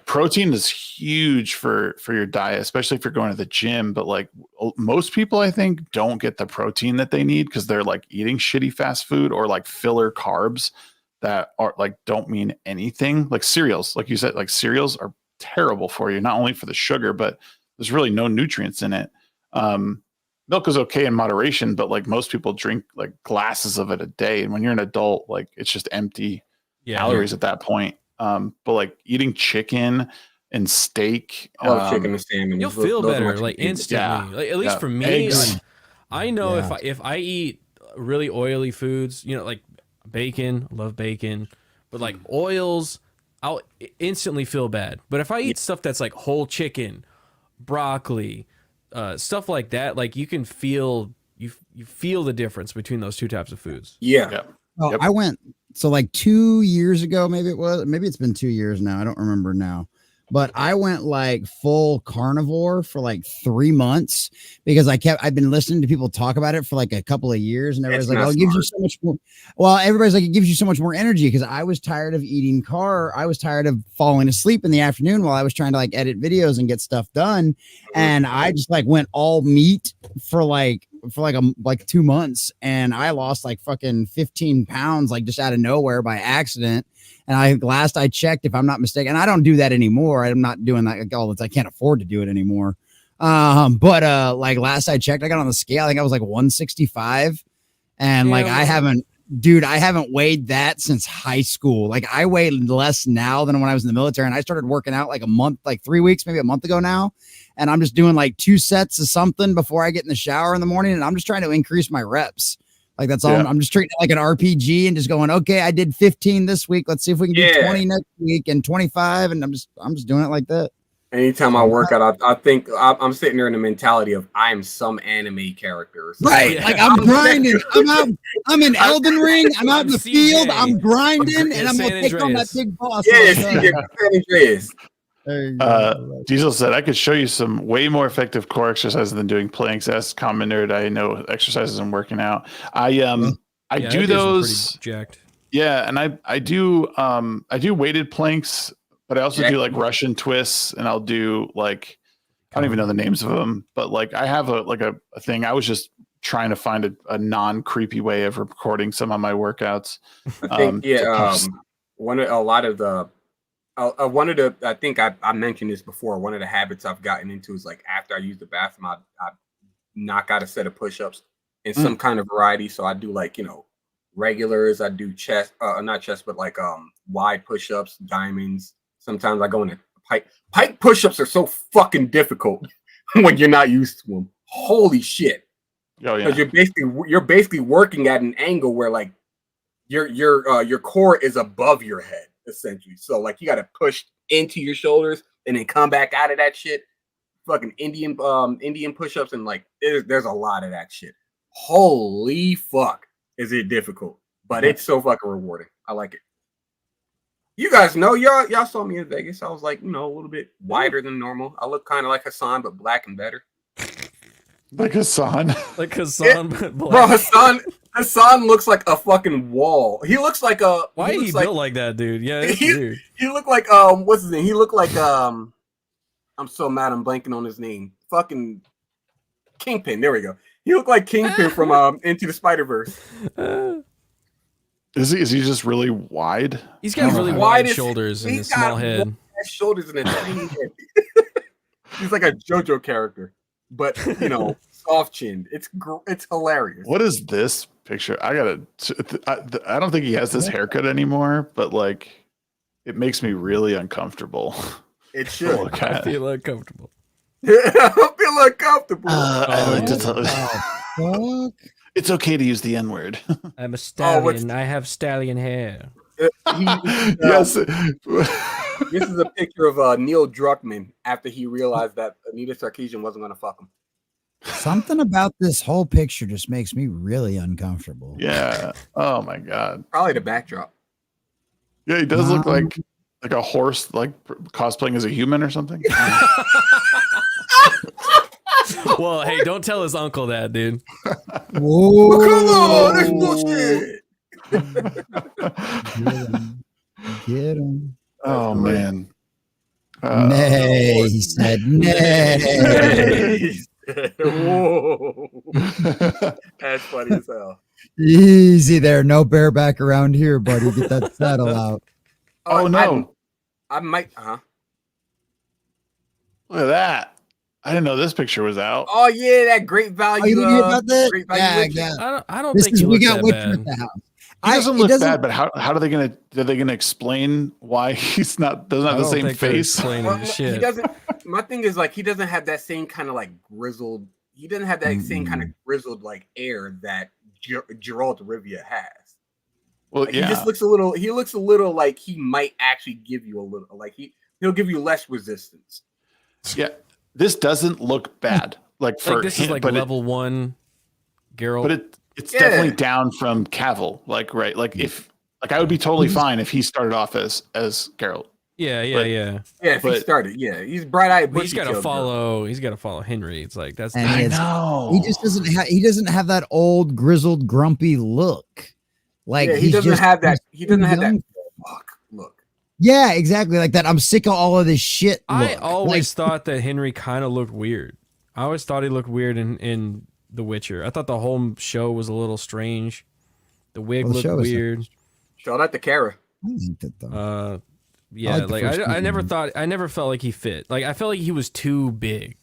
protein is huge for your diet, especially if you're going to the gym. But like most people, I think, don't get the protein that they need because they're like eating shitty fast food or like filler carbs that are like don't mean anything. Like cereals, like you said, like cereals are terrible for you, not only for the sugar, but there's really no nutrients in it. Milk is okay in moderation, but like most people drink like glasses of it a day, and when you're an adult, like it's just empty calories at that point. But like eating chicken and steak, chicken and salmon, you'll feel better like instantly. Like, at least for me, like, I know if I eat really oily foods, like bacon, I love bacon, but like oils, I'll instantly feel bad. But if I eat stuff that's like whole chicken, broccoli, stuff like that, like you can feel you feel the difference between those two types of foods. Well, I went like 2 years ago, maybe it's been 2 years now, I don't remember now, but I went like full carnivore for like 3 months because I've been listening to people talk about it for like a couple of years, and everybody's like, oh, it gives you so much more. Well, everybody's like, it gives you so much more energy, because I was tired of eating I was tired of falling asleep in the afternoon while I was trying to like edit videos and get stuff done. And I just like went all meat for like 2 months, and I lost like fucking 15 pounds, like just out of nowhere by accident. And last I checked, if I'm not mistaken, and I don't do that anymore. I'm not doing that all the time. I can't afford to do it anymore. But like last I checked, I got on the scale. I think I was like 165, and like I haven't weighed that since high school. Like I weigh less now than when I was in the military, and I started working out like 3 weeks, maybe a month ago now. And I'm just doing like 2 sets of something before I get in the shower in the morning, and I'm just trying to increase my reps. Like that's all. I'm just treating it like an RPG and just going, okay, I did 15 this week. Let's see if we can do 20 next week and 25. And I'm just doing it like that. Anytime I work out, I think I'm sitting there in the mentality of I am some anime character. Right. Like I'm grinding. I'm in Elden Ring. I'm out in the field. I'm grinding, and I'm going to take on that big boss. Yeah, San Andreas. Diesel said, I could show you some way more effective core exercises than doing planks. Ask common nerd. I know exercises and working out. I do those. Jacked. Yeah, and I do weighted planks, but I also do like Russian twists, and I'll do like I don't even know the names of them, but like I have a thing. I was just trying to find a non creepy way of recording some of my workouts. I think I think I mentioned this before. One of the habits I've gotten into is like after I use the bathroom, I knock out a set of push-ups in some kind of variety. So I do like, regulars. I do chest, not chest, but like wide push-ups, diamonds. Sometimes I go into pike. Pike push-ups are so fucking difficult when you're not used to them. Holy shit! Oh yeah. Because you're basically working at an angle where like your core is above your head. Essentially, so like you got to push into your shoulders and then come back out of that shit. Fucking Indian push-ups and like there's a lot of that shit. Holy fuck, is it difficult? But it's so fucking rewarding. I like it. You guys know y'all saw me in Vegas. I was like a little bit wider than normal. I look kind of like Hassan, but black and better. Like Hassan, but black. Bro, Hassan looks like a fucking wall. He looks like a. Why he built like that, dude? Yeah, it's weird. He looked like what's his name? He looked like I'm so mad I'm blanking on his name. Fucking Kingpin. There we go. He looked like Kingpin from Into the Spider-Verse. Is he just really wide? He's got really wide shoulders and a small head. Shoulders and a tiny head. He's like a JoJo character, but soft chinned. It's hilarious. What is this picture? I don't think he has this haircut anymore, but like it makes me really uncomfortable. It should. I feel uncomfortable. I feel uncomfortable. It's okay to use the N-word. I'm a stallion. I have stallion hair. Yes. This is a picture of Neil Druckmann after he realized that Anita Sarkeesian wasn't going to fuck him. Something about this whole picture just makes me really uncomfortable. Yeah. Oh my god. Probably the backdrop. Yeah, he does look like a horse, like cosplaying as a human or something. Well, hey, don't tell his uncle that, dude. Whoa! Come on, that's bullshit. Get him. Oh man. Nay, he said nay. Whoa. That's funny as hell. Easy there. No bareback around here, buddy. Get that saddle out. Oh no. I might Look at that. I didn't know this picture was out. Oh yeah, that great value. Oh, you didn't hear about that? Great value Yeah. I don't think he looks that bad. He doesn't look bad, but how are they gonna explain why he's doesn't have the same face? He doesn't. My thing is like he doesn't have that same kind of like grizzled. He doesn't have that same kind of grizzled like air that Geralt of Rivia has. Well, like, he just looks a little. He looks a little like he might actually give you a little. Like he'll give you less resistance. Yeah, this doesn't look bad. Like for this him, is like but level 1 Geralt. But it's definitely down from Cavill. Like right, like if I would be totally fine if he started off as Geralt. Yeah. Yeah, if he started, he's bright-eyed. He's got to follow. He's got to follow Henry. It's like that's. I know. He just doesn't have. He doesn't have that old grizzled, grumpy look. Like he doesn't have that. He doesn't have that. Fuck look. Yeah, exactly like that. I'm sick of all of this shit. I always thought that Henry kind of looked weird. I always thought he looked weird in The Witcher. I thought the whole show was a little strange. The wig looked weird. Shout out to Kara. Yeah, I never felt like he fit. Like I felt like he was too big.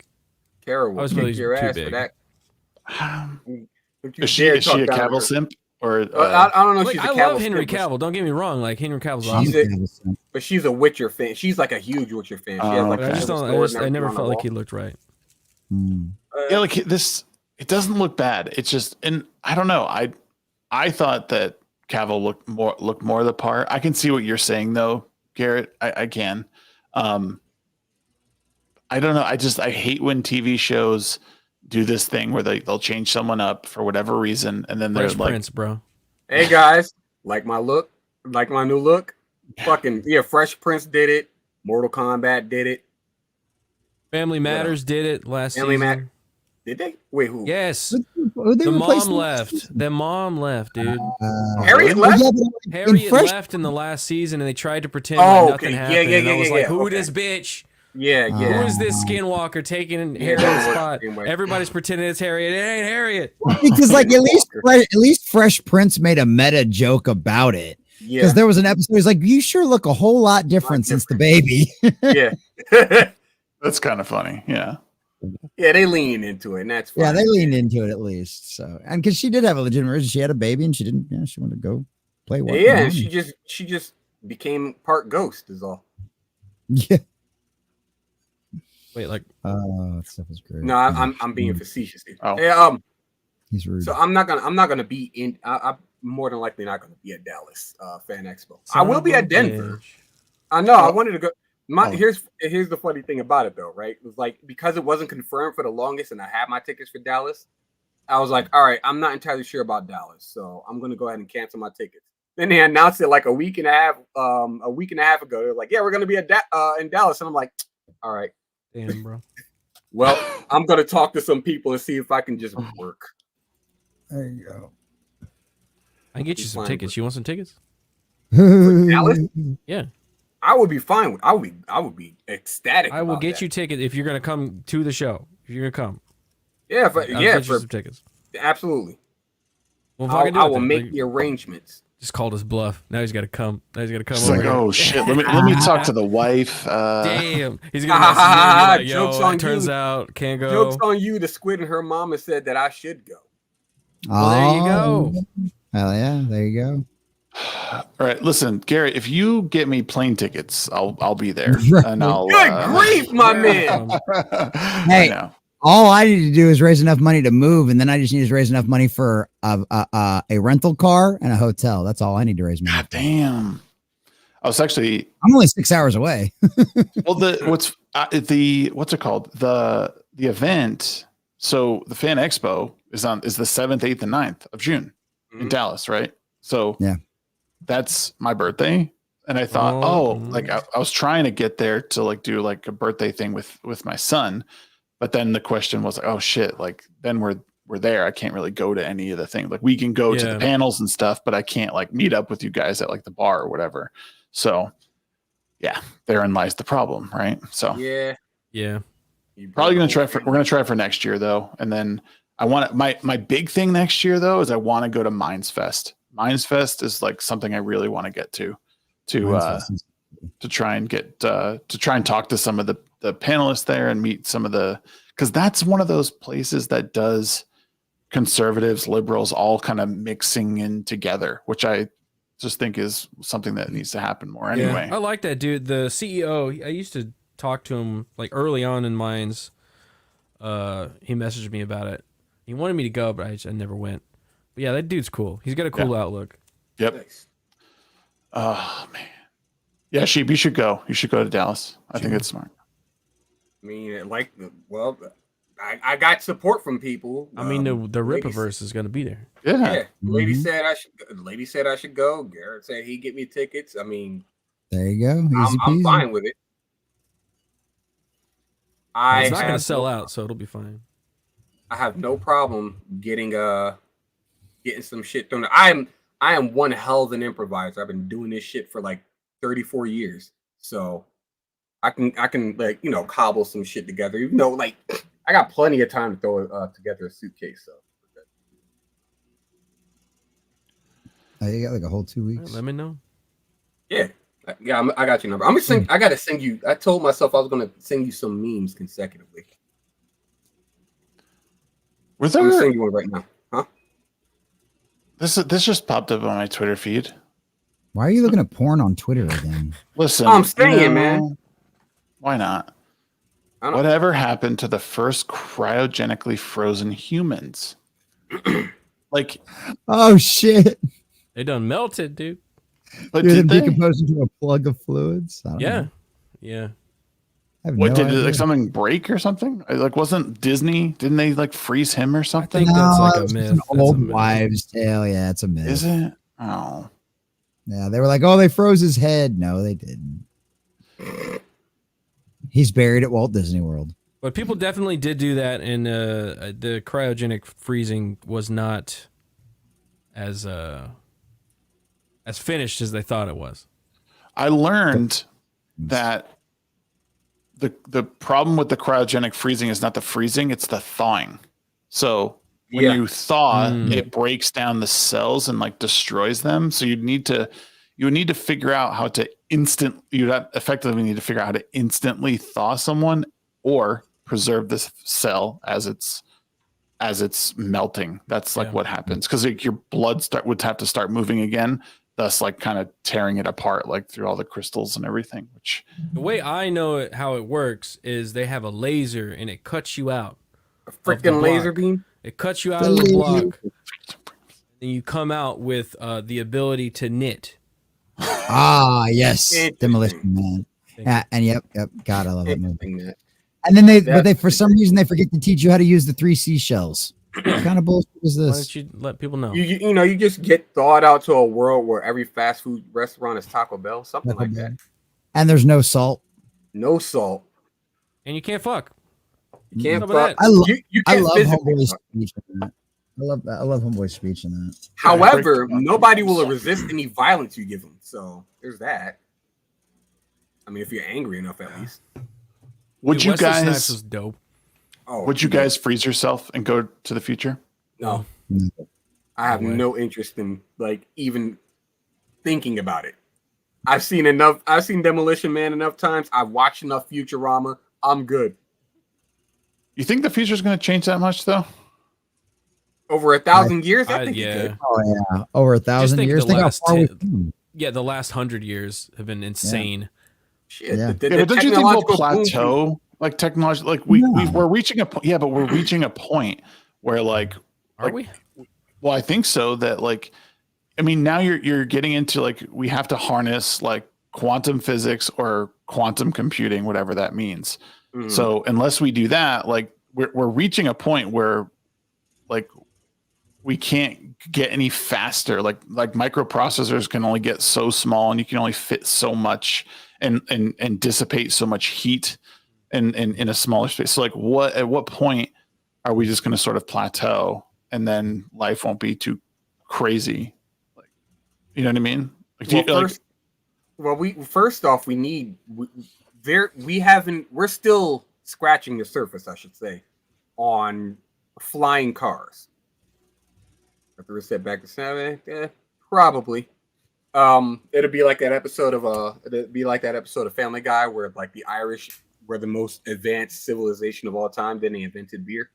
Kara will kick your ass for that. Is she a Cavill simp? Or I don't know. If she's I love Henry Cavill. Don't get me wrong. Like Henry Cavill's awesome. But she's a Witcher fan. She's like a huge Witcher fan. She has, like, I never felt like he looked right. Yeah, like this. It doesn't look bad. It's just, and I don't know. I thought that Cavill looked more the part. I can see what you're saying though, Garrett. I can. I don't know. I hate when TV shows do this thing where they'll change someone up for whatever reason, and then Fresh they're like, Prince, bro. Hey guys, like my look, like my new look. Fucking yeah, Fresh Prince did it. Mortal Kombat did it. Family Matters did it last Family season. Did they? Wait, who? Yes. The mom left. The mom left, dude. Harriet left? Harriet left in the last season, and they tried to pretend Oh, like okay. nothing Yeah, happened. yeah, and I yeah, was yeah, like, yeah. who Okay. this bitch? Yeah, yeah. Who is this skinwalker taking Yeah, Harriet's that spot? was- Everybody's pretending it's Harriet. It ain't Harriet. Because like at least Fresh Prince made a meta joke about it. Because Yeah. there was an episode. He's like, "You sure look a whole lot different since the baby." Yeah. That's kind of funny. Yeah. Yeah, they lean into it, and that's fine. Yeah, they leaned into it at least. So, and because she did have a legitimate reason, she had a baby and she didn't. Yeah, she wanted to go play. Yeah, and she just became part ghost is all. Yeah. Wait, like, that stuff is great. No, I'm being facetious here. Oh. Yeah, he's rude. So I'm not gonna be in. I'm more than likely not gonna be at Dallas Fan Expo. I will be at Denver. I know. I wanted to go. Here's the funny thing about it though, right? It was like because it wasn't confirmed for the longest, and I had my tickets for Dallas. I was like, all right, I'm not entirely sure about Dallas, so I'm gonna go ahead and cancel my tickets. Then they announced it like a week and a half ago. They're like, yeah, we're gonna be in Dallas, and I'm like, all right. Damn, bro. Well, I'm gonna talk to some people and see if I can just work. There you go. I can get you some tickets. You want some tickets? Dallas? Yeah. I would be fine with. I would be ecstatic. I will about get that. you tickets if you're gonna come to the show. If you're gonna come. Yeah, I'll get you some tickets. Absolutely. Well, I will make the arrangements. Just called us bluff. Now he's got to come. Now he's got to come. It's over like, here. oh shit. Let me talk to the wife. Damn. He's gonna message me and be like, yo, Joke's on it turns you. out can't go. Joke's on you. The squid and her mama said that I should go. Well, there you go. Hell yeah, there you go. All right, listen, Gary. If you get me plane tickets, I'll be there, and I'll. Good grief, my man! Hey, all I need to do is raise enough money to move, and then I just need to raise enough money for a rental car and a hotel. That's all I need to raise money. God damn! I was actually. I'm only 6 hours away. Well, what's it called? The event. So the Fan Expo is the 7th, 8th, and 9th of June in Dallas, right? So yeah, that's my birthday, and I thought, like I was trying to get there to like do like a birthday thing with my son, but then the question was like, oh shit, like then we're there. I can't really go to any of the things. Like we can go to the panels and stuff, but I can't like meet up with you guys at like the bar or whatever. So yeah, therein lies the problem, right? So yeah. Probably gonna try we're gonna try for next year though, and then I want my big thing next year though is I want to go to Minds Fest. Minds Fest is like something I really want to get to try and get to try and talk to some of the panelists there and meet some of because that's one of those places that does conservatives, liberals all kind of mixing in together, which I just think is something that needs to happen more anyway. I like that dude. The CEO, I used to talk to him like early on in Minds. He messaged me about it. He wanted me to go, but I never went. But yeah, that dude's cool. He's got a cool outlook. Yep. Oh man. Yeah, Sheep, you should go. You should go to Dallas. I think it's smart. I mean, I got support from people. I mean, the Rippaverse is going to be there. Yeah. Lady said I should go. Garrett said he'd get me tickets. I mean, there you go. I'm fine with it. It's not going to sell out, so it'll be fine. I have no problem getting some shit done. I am one hell of an improviser. I've been doing this shit for like 34 years. So I can like, cobble some shit together. Even though like I got plenty of time to throw together a suitcase. So you got like a whole 2 weeks. Let me know. Yeah. I got your number. I gotta send you. I told myself I was gonna send you some memes consecutively. I'm gonna send you one right now. Huh? This just popped up on my Twitter feed. Why are you looking at porn on Twitter again? Listen, I'm saying, man. Why not? Whatever happened to the first cryogenically frozen humans? Like, oh shit! They done melted, dude. But did they decompose into a plug of fluids? Yeah. What did like something break or something? Like, wasn't Disney? Didn't they like freeze him or something? I think that's like a myth. An old wives' tale. Yeah, it's a myth. Is it? Oh, yeah. They were like, oh, they froze his head. No, they didn't. He's buried at Walt Disney World. But people definitely did do that, and the cryogenic freezing was not as finished as they thought it was. I learned that the problem with the cryogenic freezing is not the freezing, it's the thawing. So when you thaw, it breaks down the cells and like destroys them. So you would need to figure out how to effectively need to figure out how to instantly thaw someone or preserve this cell as it's melting. That's like what happens, because like your blood would have to start moving again, thus like kind of tearing it apart like through all the crystals and everything. Which the way I know how it works is they have a laser and it cuts you out. A freaking laser beam. It cuts you out of the block, and you come out with the ability to knit. Ah, yes, Demolition Man. Yeah, and yep. God, I love that movie. And then they for some reason they forget to teach you how to use the 3 seashells. What kind of bullshit is this? Why don't you let people know? You just get thawed out to a world where every fast food restaurant is Taco Bell, something like that. And there's no salt. No salt. And you can't fuck. You can't fuck. I love Homeboy's speech in that. I love Homeboy's speech in that. However, nobody will resist any violence you give them. So there's that. I mean, if you're angry enough, at least. Would you guys? Was dope. Would you guys freeze yourself and go to the future? No. I have no interest in like even thinking about it. I've seen Demolition Man enough times. I've watched enough Futurama. I'm good. You think the future is going to change that much, though? Over 1,000 years, I think yeah. it could. Oh yeah, over 1,000 years. The last the last 100 years have been insane. Shit. Yeah. But don't you think we'll plateau? Like technology, like we're reaching a point. Yeah, but we're reaching a point where like, are we? Well, I think so. That like, I mean, now you're getting into like we have to harness like quantum physics or quantum computing, whatever that means. So unless we do that, like we're reaching a point where like we can't get any faster. Like microprocessors can only get so small, and you can only fit so much and dissipate so much heat in a smaller space. So like at what point are we just going to sort of plateau, and then life won't be too crazy? Like, you know what I mean? Like, First off, we're still scratching the surface, I should say, on flying cars. If we reset back to 7, probably. It'll be like that episode of Family Guy where like the Irish were the most advanced civilization of all time. Then they invented beer.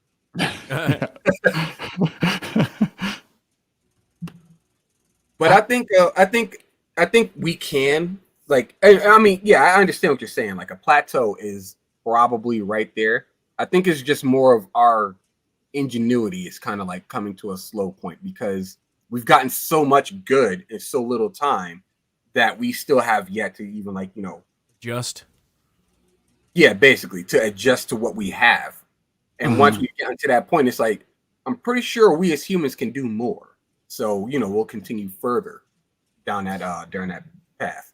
But I think we can. Like, I mean, yeah, I understand what you're saying. Like, a plateau is probably right there. I think it's just more of our ingenuity is kind of like coming to a slow point because we've gotten so much good in so little time that we still have yet to even basically to adjust to what we have. And once we get to that point, it's like, I'm pretty sure we as humans can do more. So, we'll continue further down that during that path.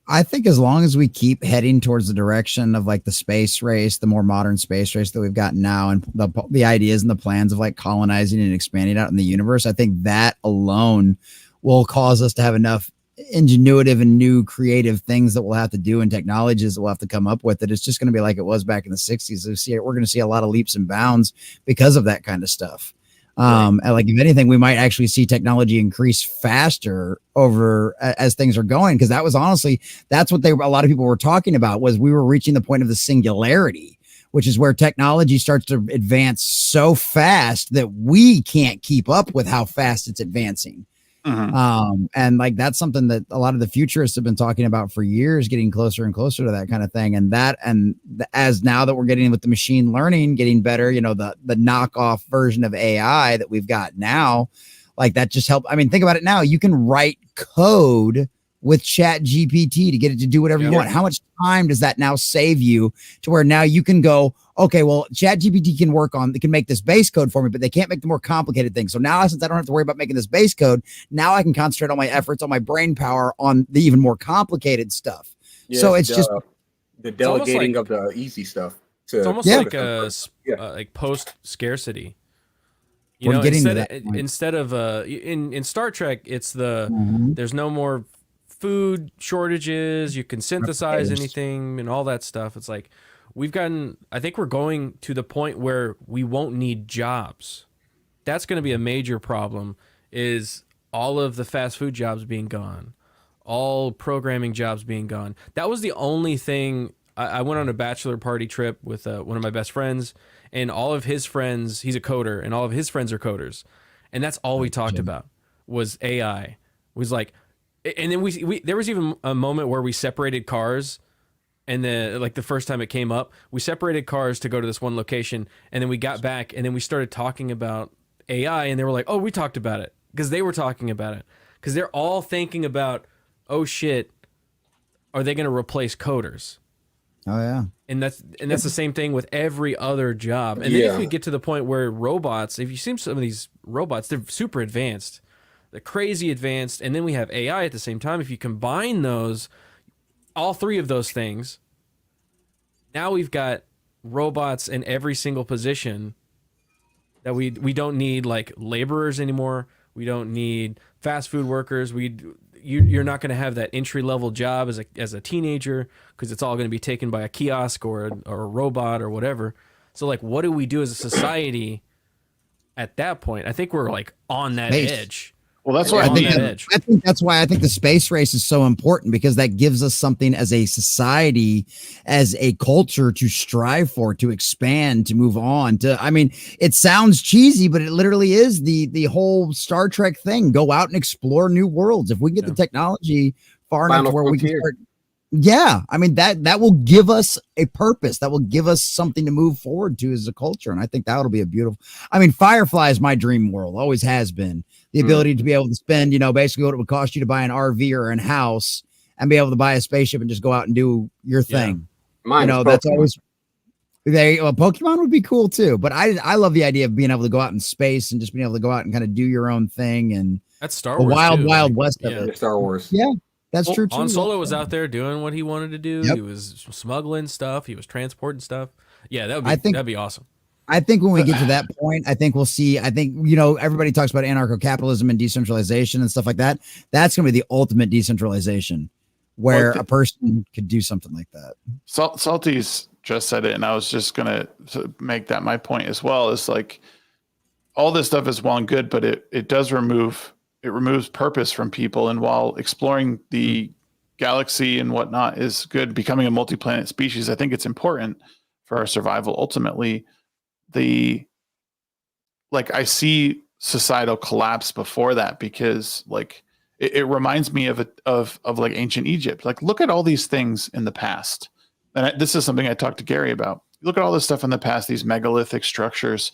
I think as long as we keep heading towards the direction of like the space race, the more modern space race that we've got now, and the ideas and the plans of like colonizing and expanding out in the universe, I think that alone will cause us to have enough ingenuitive and new creative things that we'll have to do and technologies that we'll have to come up with that it's just going to be like it was back in the 60s. We're going to see a lot of leaps and bounds because of that kind of stuff. And like if anything, we might actually see technology increase faster over as things are going, because that was honestly that's what a lot of people were talking about, was we were reaching the point of the singularity, which is where technology starts to advance so fast that we can't keep up with how fast it's advancing. And like that's something that a lot of the futurists have been talking about for years, getting closer and closer to that kind of thing. And as now that we're getting with the machine learning getting better, the knockoff version of AI that we've got now, like that just help. I mean, think about it now. You can write code with Chat GPT to get it to do whatever you want. How much time does that now save you to where now you can go, okay, well, Chat GPT can make this base code for me, but they can't make the more complicated things. So now, since I don't have to worry about making this base code, now I can concentrate all my efforts on my brain power on the even more complicated stuff. So it's just the delegating of the easy stuff. It's almost like a like post scarcity. You know, instead of in Star Trek, it's there's no more food shortages. You can synthesize anything and all that stuff. It's like I think we're going to the point where we won't need jobs. That's going to be a major problem. Is all of the fast food jobs being gone, all programming jobs being gone. That was the only thing. I went on a bachelor party trip with one of my best friends, and all of his friends, he's a coder, and all of his friends are coders. And that's all we talked about was AI. It was like, and then we there was even a moment where we separated cars, and the first time it came up, we separated cars to go to this one location, and then we got back, and then we started talking about AI, and they were like, oh, we talked about it, because they were talking about it. Because they're all thinking about, oh shit, are they going to replace coders? Oh yeah, and that's the same thing with every other job. And then if we get to the point where robots, if you see some of these robots, they're super advanced, they're crazy advanced, and then we have AI at the same time. If you combine all three of those things, now we've got robots in every single position. That we don't need like laborers anymore. We don't need fast food workers. You're not going to have that entry level job as a teenager, because it's all going to be taken by a kiosk or a robot or whatever. So like, what do we do as a society at that point? I think we're like on that edge. Well, that's why I think that's why I think the space race is so important, because that gives us something as a society, as a culture to strive for, to expand, to move on. I mean, it sounds cheesy, but it literally is the whole Star Trek thing. Go out and explore new worlds. If we get the technology far enough to where we can start. Yeah, I mean that will give us a purpose. That will give us something to move forward to as a culture, and I think that'll be a beautiful. I mean, Firefly is my dream world. Always has been. The ability to be able to spend, basically what it would cost you to buy an RV or a house, and be able to buy a spaceship and just go out and do your thing. That's always. Pokemon would be cool too, but I love the idea of being able to go out in space and just being able to go out and kind of do your own thing, and that's Star Wars. Wild West of it. Star Wars. Yeah. That's true too. Han Solo was out there doing what he wanted to do. Yep. He was smuggling stuff. He was transporting stuff. Yeah, that'd be awesome. I think when we get to that point, I think we'll see. I think, everybody talks about anarcho-capitalism and decentralization and stuff like that. That's going to be the ultimate decentralization, where a person could do something like that. Salty's just said it, and I was just going to make that my point as well. Is like, all this stuff is well and good, but it does removes purpose from people. And while exploring the galaxy and whatnot is good, becoming a multi-planet species, I think it's important for our survival. Ultimately, I see societal collapse before that, because like it reminds me of like ancient Egypt. Like, look at all these things in the past. And this is something I talked to Gary about. Look at all this stuff in the past, these megalithic structures.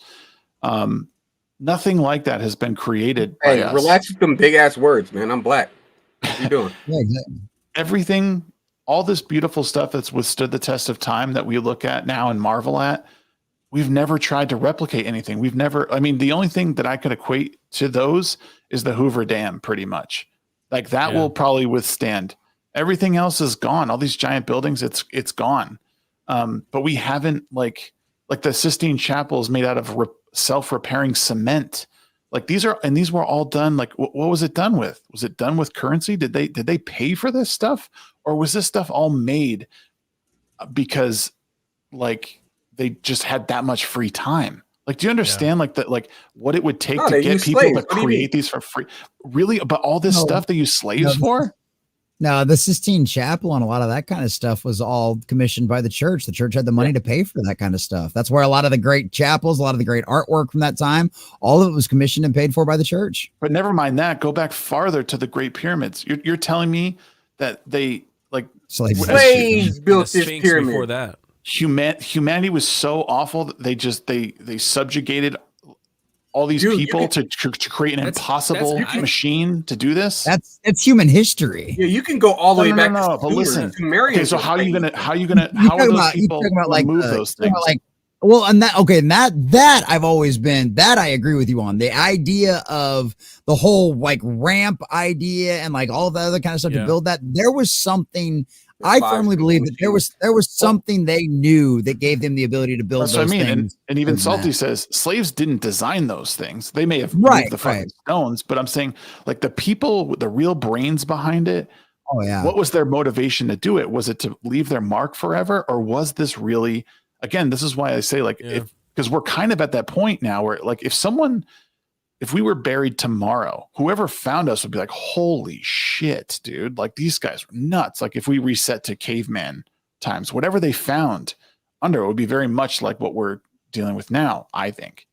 Nothing like that has been created by us. Relax with them big ass words, man. I'm black. What are you doing? Yeah, exactly. Everything, all this beautiful stuff that's withstood the test of time that we look at now and marvel at, we've never tried to replicate anything. The only thing that I could equate to those is the Hoover Dam, pretty much. Like that will probably withstand. Everything else is gone. All these giant buildings, it's gone. But we haven't like the Sistine Chapel is made out of self-repairing cement. Like these were all done. Like what was it done with? Was it done with currency? Did they pay for this stuff, or was this stuff all made because like they just had that much free time? Like, do you understand what it would take to get people to create these for free? Really? But all this stuff they use slaves for? No, the Sistine Chapel and a lot of that kind of stuff was all commissioned by the church. The church had the money to pay for that kind of stuff. That's where a lot of the great chapels, a lot of the great artwork from that time, all of it was commissioned and paid for by the church. But never mind that. Go back farther to the Great Pyramids. You're telling me that they slaves built this pyramid before that. Humanity was so awful that they subjugated all these people to create an impossible machine to do this. It's human history. Yeah, you can go all the way back. But listen, okay, so how are those people remove those things? And that I've always been, that I agree with you on. The idea of the whole like ramp idea and like all of the other kind of stuff to build that, there was something I firmly believe that there was something they knew that gave them the ability to build That's those what I mean. things. And even Salty says slaves didn't design those things. They may have moved the fucking stones, but I'm saying like the people with the real brains behind it. Oh yeah. What was their motivation to do it? Was it to leave their mark forever, or was this really? Again, this is why I say like because we're kind of at that point now where like if we were buried tomorrow, whoever found us would be like, holy shit, dude. Like these guys were nuts. Like if we reset to caveman times, whatever they found under it would be very much like what we're dealing with now, I think.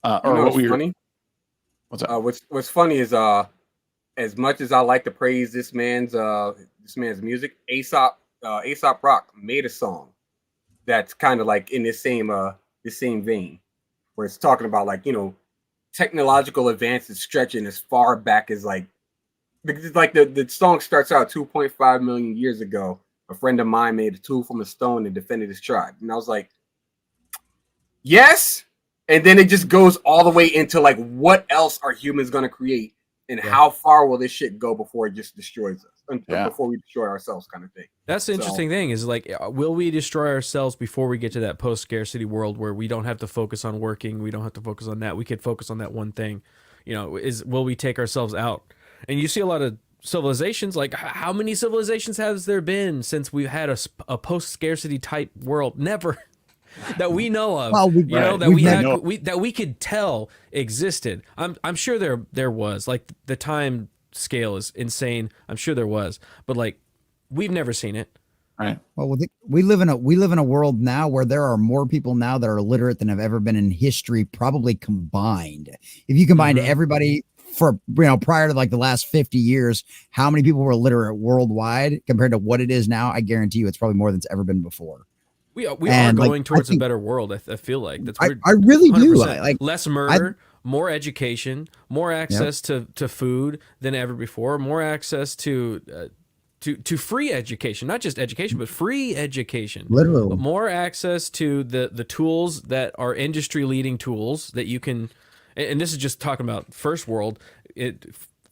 Or what we funny? What's up? What's funny is as much as I like to praise this man's music, Aesop Rock made a song that's kind of like in this same vein, where it's talking about like, technological advances stretching as far back as like the song starts out 2.5 million years ago. A friend of mine made a tool from a stone and defended his tribe. And I was like, yes. And then it just goes all the way into like, what else are humans going to create? And how far will this shit go before it just destroys us? Before we destroy ourselves, kind of thing. That's the interesting thing is like, will we destroy ourselves before we get to that post-scarcity world where we don't have to focus on working, we don't have to focus on that, we could focus on that one thing? Will we take ourselves out? And you see a lot of civilizations, like how many civilizations has there been since we've had a post-scarcity type world? Never. That we know of, that we could tell existed. I'm sure there was, like the time scale is insane. I'm sure there was, but like we've never seen it. Right. Well, we live in a world now where there are more people now that are illiterate than have ever been in history, probably combined. If you combined everybody for prior to like the last 50 years, how many people were illiterate worldwide compared to what it is now? I guarantee you, it's probably more than it's ever been before. We are going towards a better world. I feel like that's. I really do. Like less murder, more education, more access to food than ever before, more access to free education, not just education, but free education. Literally, more access to the tools that are industry leading tools that you can. And this is just talking about first world.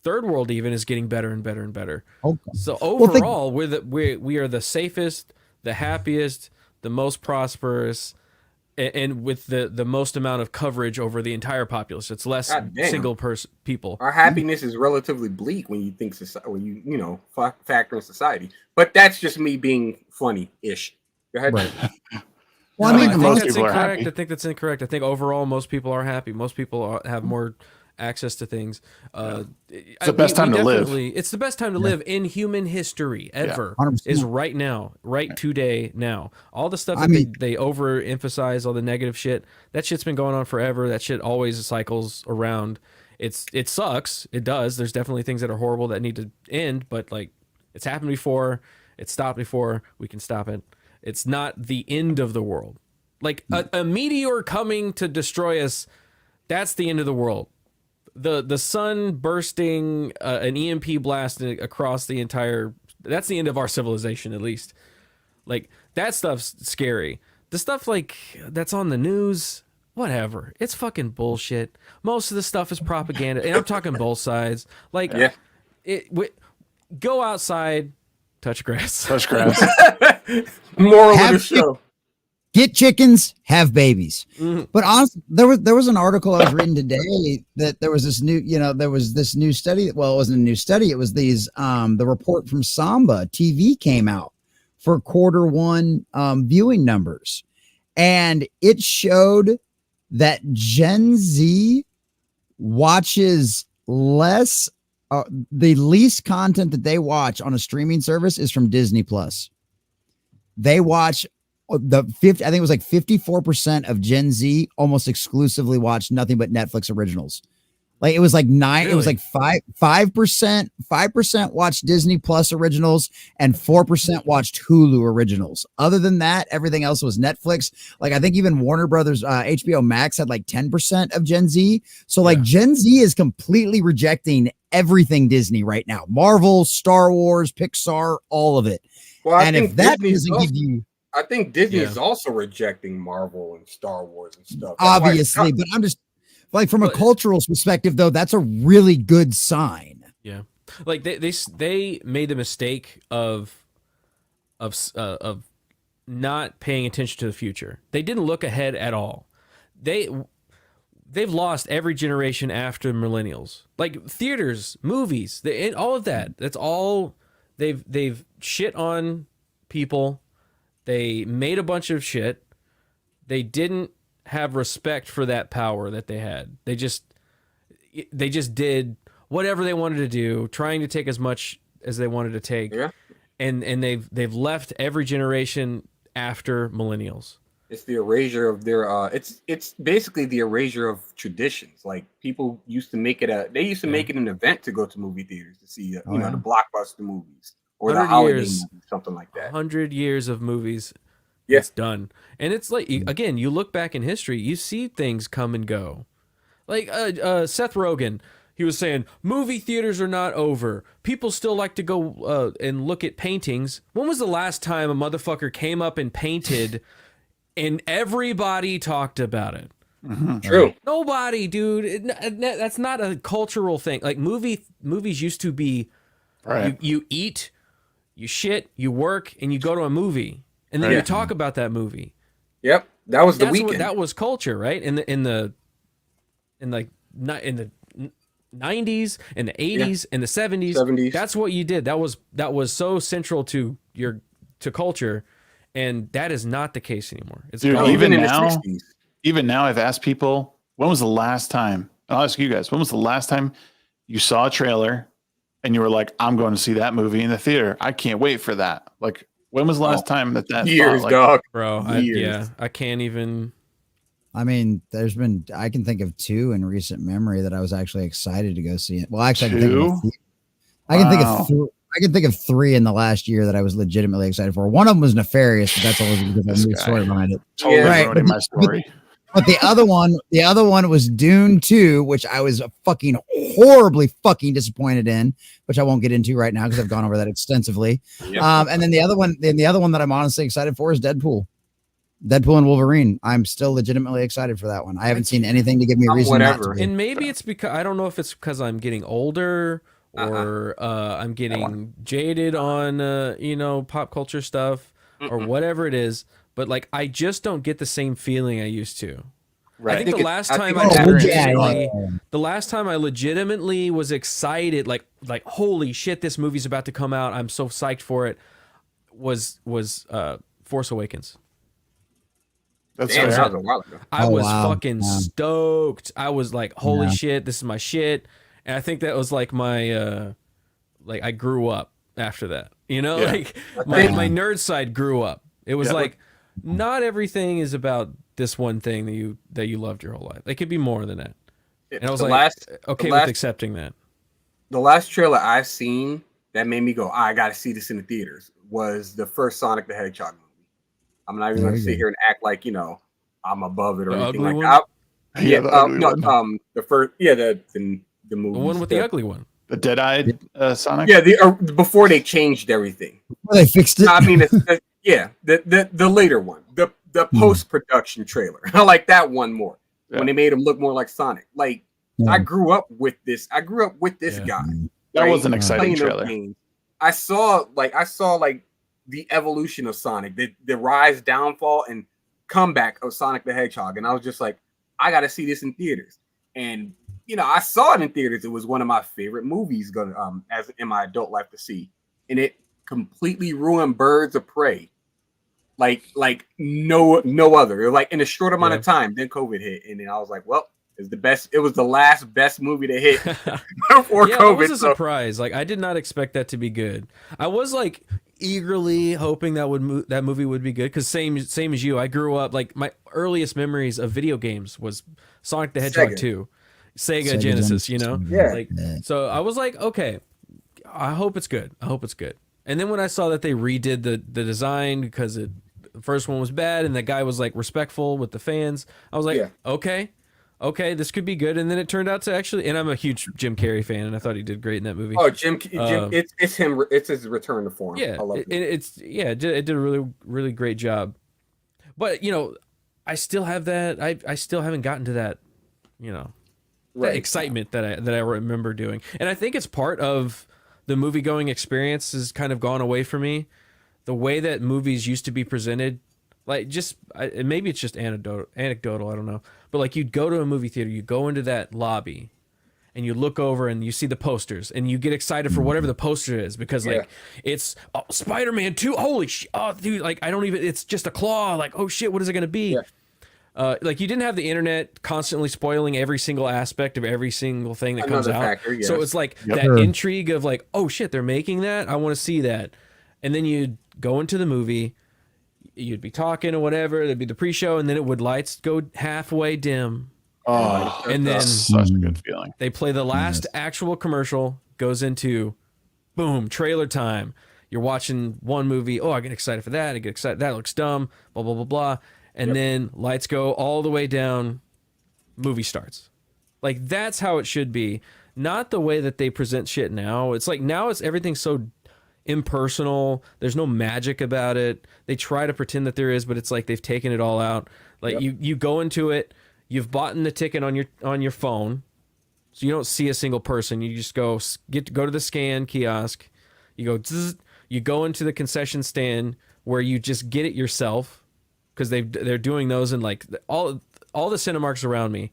Third world even is getting better and better and better. Okay. So overall, we are the safest, the happiest, the most prosperous, and with the most amount of coverage over the entire populace. It's less single person people. Our happiness is relatively bleak when you think factor in society. But that's just me being funny-ish. Go ahead. Right. Well, I think that's incorrect. I think that's incorrect. I think overall most people are happy. Most people have more access to things. It's the best time to live. It's the best time to live in human history ever. Is right now, right today, now. All the stuff that they overemphasize, all the negative shit, that shit's been going on forever. That shit always cycles around. It sucks. It does. There's definitely things that are horrible that need to end, but like it's happened before. It's stopped before. We can stop it. It's not the end of the world. Like a meteor coming to destroy us, that's the end of the world. The sun bursting, an EMP blast across the entire, that's the end of our civilization, at least. Like that stuff's scary. The stuff like that's on the news, whatever. It's fucking bullshit. Most of the stuff is propaganda, and I'm talking both sides. Like, go outside, touch grass. Touch grass. Moral of the show. Get chickens, have babies. But honestly, there was an article I was reading today that there was this new study. Well, it wasn't a new study. It was the report from Samba TV came out for Q1 viewing numbers. And it showed that Gen Z watches less, the least content that they watch on a streaming service is from Disney Plus. They watch I think it was like 54% of Gen Z almost exclusively watched nothing but Netflix originals. Like it was like nine, really? It was like 5% watched Disney Plus originals and 4% watched Hulu originals. Other than that, everything else was Netflix. Like I think even Warner Brothers, HBO Max had like 10% of Gen Z. So like Gen Z is completely rejecting everything Disney right now. Marvel, Star Wars, Pixar, all of it. Well, and if that doesn't give you, I think Disney is also rejecting Marvel and Star Wars and stuff. Obviously, but I'm just like from a cultural perspective, though, that's a really good sign. Yeah, like they made the mistake of of not paying attention to the future. They didn't look ahead at all. They've lost every generation after millennials. Like theaters, movies, all of that. That's all they've shit on people. They made a bunch of shit. They didn't have respect for that power that they had. They just did whatever they wanted to do, trying to take as much as they wanted to take. Yeah. And they've left every generation after millennials. It's the erasure of their it's basically the erasure of traditions. Like people used to make it make it an event to go to movie theaters to see the blockbuster movies or the holiday movies, something like that. 100 years of movies. It's done. And it's like, again, you look back in history, you see things come and go. Like Seth Rogen, he was saying, movie theaters are not over. People still like to go and look at paintings. When was the last time a motherfucker came up and painted and everybody talked about it? Mm-hmm. True. Nobody, dude. That's not a cultural thing. Like movies used to be, you eat, you shit, you work, and you go to a movie. And then you talk about that movie. Yep, that was the weekend. That was culture, right? In the 90s, in the 80s, in the 70s. That's what you did. That was so central to culture, and that is not the case anymore. It's Dude, gone. even now, I've asked people, when was the last time? I'll ask you guys, when was the last time you saw a trailer and you were like, I'm going to see that movie in the theater? I can't wait for that. Like, when was the last time that years, thought, dog, bro? I can't even. I mean, I can think of two in recent memory that I was actually excited to go see it. Well, actually, I can think of three in the last year that I was legitimately excited for. One of them was nefarious, but that's always because I knew the story behind it. Totally ruining my story. But the other one was Dune 2, which I was fucking horribly fucking disappointed in, which I won't get into right now because I've gone over that extensively. Yep. And then the other one that I'm honestly excited for is Deadpool and Wolverine. I'm still legitimately excited for that one. I haven't seen anything to give me a reason not to. And maybe it's because I don't know if it's because I'm getting older or I'm getting jaded on pop culture stuff or whatever it is. But like, I just don't get the same feeling I used to. Right. I think the last time I legitimately was excited, like holy shit, this movie's about to come out, I'm so psyched for it, was Force Awakens. That was a while ago. I was fucking stoked. I was like, holy shit, this is my shit. And I think that was like my I grew up after that. Like my nerd side grew up. It was like, not everything is about this one thing that you loved your whole life. It could be more than that. And I was with accepting that. The last trailer I've seen that made me go, I got to see this in the theaters was the first Sonic the Hedgehog movie. I'm not even going to sit here and act like I'm above it or anything like that. The first, the movie, the one with the ugly one, the dead-eyed Sonic. Yeah, before they changed everything. Well, they fixed it. I mean, the later one, the post-production trailer. I like that one more when they made him look more like Sonic. Like I grew up with this. I grew up with this guy. That was an exciting trailer. I saw the evolution of Sonic, the rise, downfall, and comeback of Sonic the Hedgehog, and I was just like, I got to see this in theaters. And I saw it in theaters. It was one of my favorite movies as in my adult life to see, and it completely ruined Birds of Prey. Like no other. It was like in a short amount of time. Then COVID hit, and then I was like, well, it's the best. It was the last best movie to hit before COVID. It was a surprise. Like I did not expect that to be good. I was like eagerly hoping that movie would be good because same as you. I grew up like my earliest memories of video games was Sonic the Hedgehog 2, Sega Genesis. So I was like, okay, I hope it's good. And then when I saw that they redid the design because the first one was bad and the guy was like respectful with the fans, I was like, okay, this could be good. And then it turned out to actually, and I'm a huge Jim Carrey fan, and I thought he did great in that movie. Oh, Jim, it's him. It's his return to form. Yeah, I love it. It did a really, really great job. But I still have that. I still haven't gotten to that. That excitement that I remember doing, and I think it's part of the movie going experience has kind of gone away from me. the way that movies used to be presented, like maybe it's just anecdotal, I don't know. But like you'd go to a movie theater, you go into that lobby and you look over and you see the posters and you get excited for whatever the poster is because like it's Spider-Man 2. Holy shit. Oh, dude, like it's just a claw. Like, oh shit, what is it going to be? Like you didn't have the internet constantly spoiling every single aspect of every single thing that comes out. Factor, So it's like that intrigue of like, oh shit, they're making that. I want to see that. And then you'd go into the movie, you'd be talking or whatever. There'd be the pre-show, and then it would lights go halfway dim. Oh, and then such a good feeling. They play the last actual commercial, goes into boom, trailer time. You're watching one movie. Oh, I get excited for that. I get excited. That looks dumb. Blah, blah, blah, blah. And then lights go all the way down. Movie starts. Like, that's how it should be. Not the way that they present shit now. It's like now everything's so impersonal. There's no magic about it. They try to pretend that there is, but it's like they've taken it all out. Like you go into it, you've bought the ticket on your phone, so you don't see a single person. You just go to the scan kiosk. You go zzz, you go into the concession stand where you just get it yourself because they're doing those, and like all the Cinemarks around me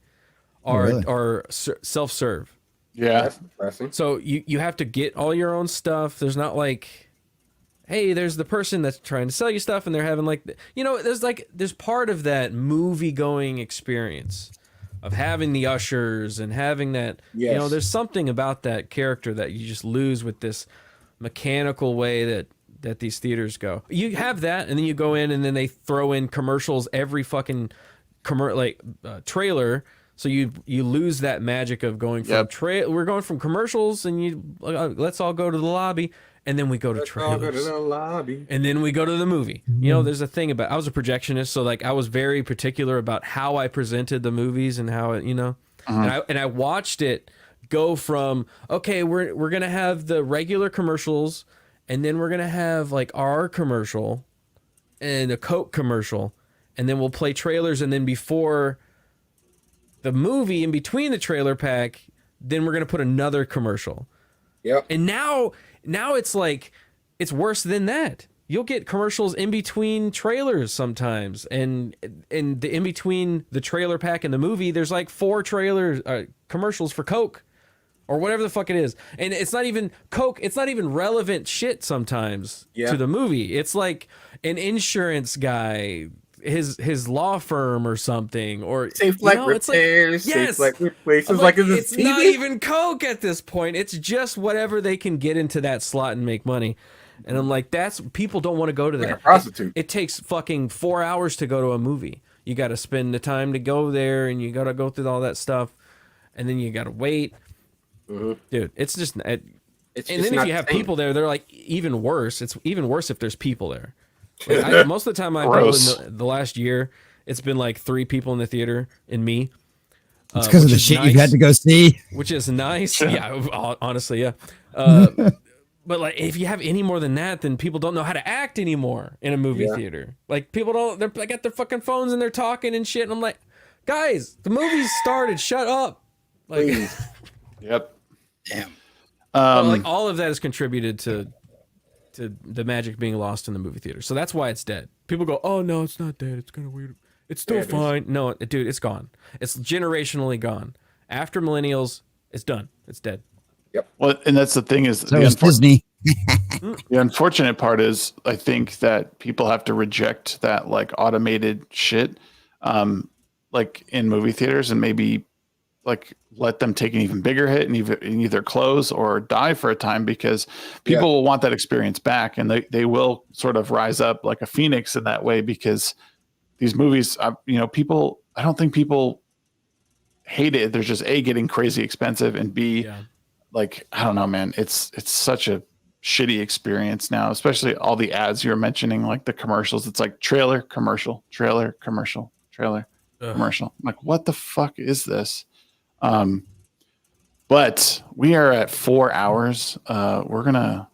are self-serve. Yeah. That's depressing. So you have to get all your own stuff. There's not like, hey, there's the person that's trying to sell you stuff and they're having like, there's part of that movie going experience of having the ushers and having that, there's something about that character that you just lose with this mechanical way that these theaters go. You have that, and then you go in and then they throw in commercials every fucking trailer. So you lose that magic of going from we're going from commercials and let's all go to the lobby, and then we go to trailers. All go to the lobby. And then we go to the movie. There's a thing about I was a projectionist, so like I was very particular about how I presented the movies and how it, and I watched it go from okay, we're gonna have the regular commercials, and then we're gonna have like our commercial and a Coke commercial, and then we'll play trailers, and then before the movie, in between the trailer pack, then we're gonna put another commercial. Yep. And now it's like it's worse than that. You'll get commercials in between trailers sometimes, and in between the trailer pack and the movie, there's like 4 commercials for Coke or whatever the fuck it is, and it's not even Coke. It's not even relevant shit sometimes to the movie. It's like an insurance guy, his law firm or something, or safe like repairs, safe like replaces. Like it's not even Coke at this point. It's just whatever they can get into that slot and make money. And I'm like, people don't want to go to that. Like a prostitute. It takes fucking 4 hours to go to a movie. You got to spend the time to go there, and you got to go through all that stuff, and then you got to wait. Dude, it's just. And then if you have people there, they're like even worse. It's even worse if there's people there. Like most of the time I've been in the last year, it's been like 3 people in the theater and me. It's because of the shit you've had to go see. Which is nice. Yeah, honestly, yeah. But like, if you have any more than that, then people don't know how to act anymore in a movie theater. Like people don't. They got their fucking phones and they're talking and shit. And I'm like, guys, the movie's started. Shut up. Like, yep. Damn. Like all of that has contributed to the magic being lost in the movie theater. So that's why it's dead. People go, oh no, it's not dead. It's kind of weird. It's still fine. No, dude, it's gone. It's generationally gone. After millennials, it's done. It's dead. Yep. Well, and that's the thing is, Disney. The unfortunate part is, I think that people have to reject that like automated shit, like in movie theaters, and maybe like let them take an even bigger hit and either close or die for a time, because people will want that experience back, and they will sort of rise up like a phoenix in that way, because these movies, people, I don't think people hate it. They're just A, getting crazy expensive, and B, like, I don't know, man, it's such a shitty experience now, especially all the ads you're mentioning, like the commercials. It's like trailer, commercial, trailer, commercial, trailer, commercial. I'm like, what the fuck is this? But we are at 4 hours. We're gonna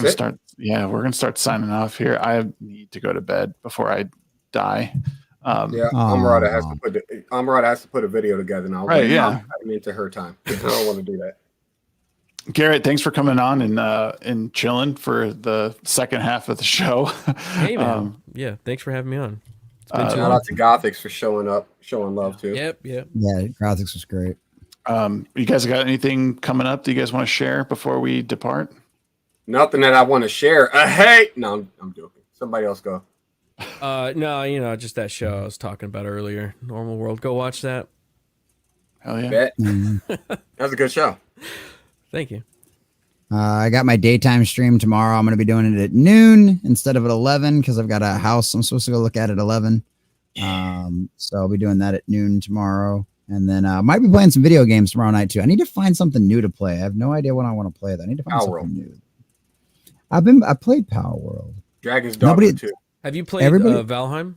start. Yeah, we're gonna start signing off here. I need to go to bed before I die. Amrata has to put a video together now. Right, yeah. I mean, to her time. I don't want to do that. Garrett, thanks for coming on and chilling for the second half of the show. Hey man, yeah, thanks for having me on. It's been Shout out to Gothix for showing love too. Yep. Yeah, Gothix was great. You guys got anything coming up that you guys want to share before we depart? Nothing that I want to share. Hey, no, I'm joking. Somebody else go. No, just that show I was talking about earlier, Normal World. Go watch that. Hell yeah. Bet. That was a good show. Thank you. I got my daytime stream tomorrow. I'm going to be doing it at noon instead of at 11 because I've got a house I'm supposed to go look at 11. So I'll be doing that at noon tomorrow. And then I might be playing some video games tomorrow night too. I need to find something new to play. I have no idea what I want to play. I need to find something new. I played Power World. Dragon's Dogma too. Have you played Valheim?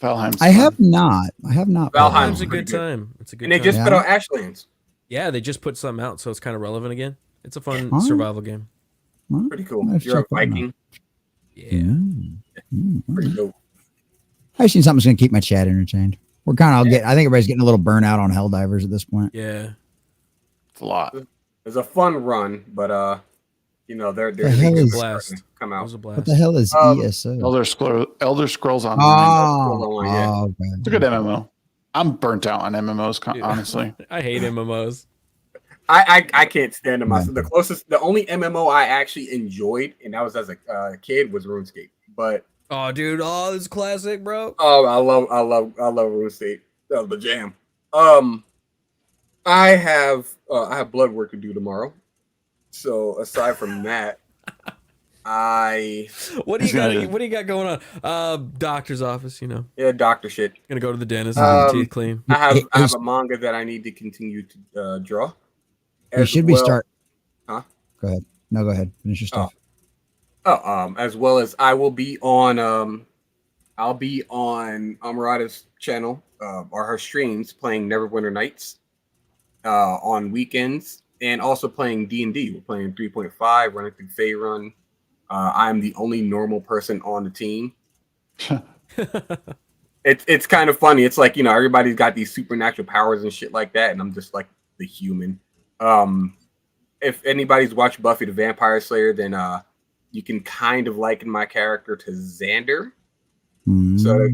Valheim's I have not. Valheim's a good time. It's a good and they time. just put out Ashlands. Yeah, they just put something out, so it's kind of relevant again. It's a fun survival game. Pretty cool. You're a Viking. Yeah. Pretty dope. I just need something that's going to keep my chat entertained. We're kind of I think everybody's getting a little burnout on Helldivers at this point. Yeah. It's a lot. It's a fun run, but they're blast. Come out. What the hell is ESO? Elder Scrolls Online. Oh, okay. It's a good MMO. I'm burnt out on MMOs, honestly. I hate MMOs. I can't stand them. The only MMO I actually enjoyed, and that was as a kid, was RuneScape. But dude, this is classic, bro. Oh, I love RuneScape. That was the jam. I have blood work to do tomorrow. So aside from that, what do you got going on? Doctor's office, Yeah, doctor shit. Gonna go to the dentist and get your teeth clean. I have a manga that I need to continue to draw. Should we start? Huh? Go ahead. No, go ahead. Finish your stuff. As well as I will be on Amarada's channel or her streams playing Neverwinter Nights on weekends, and also playing D&D. We're playing 3.5, running through Faerun. I'm the only normal person on the team. It's kind of funny. It's like, everybody's got these supernatural powers and shit like that, and I'm just like the human. If anybody's watched Buffy the Vampire Slayer, then you can kind of liken my character to Xander. So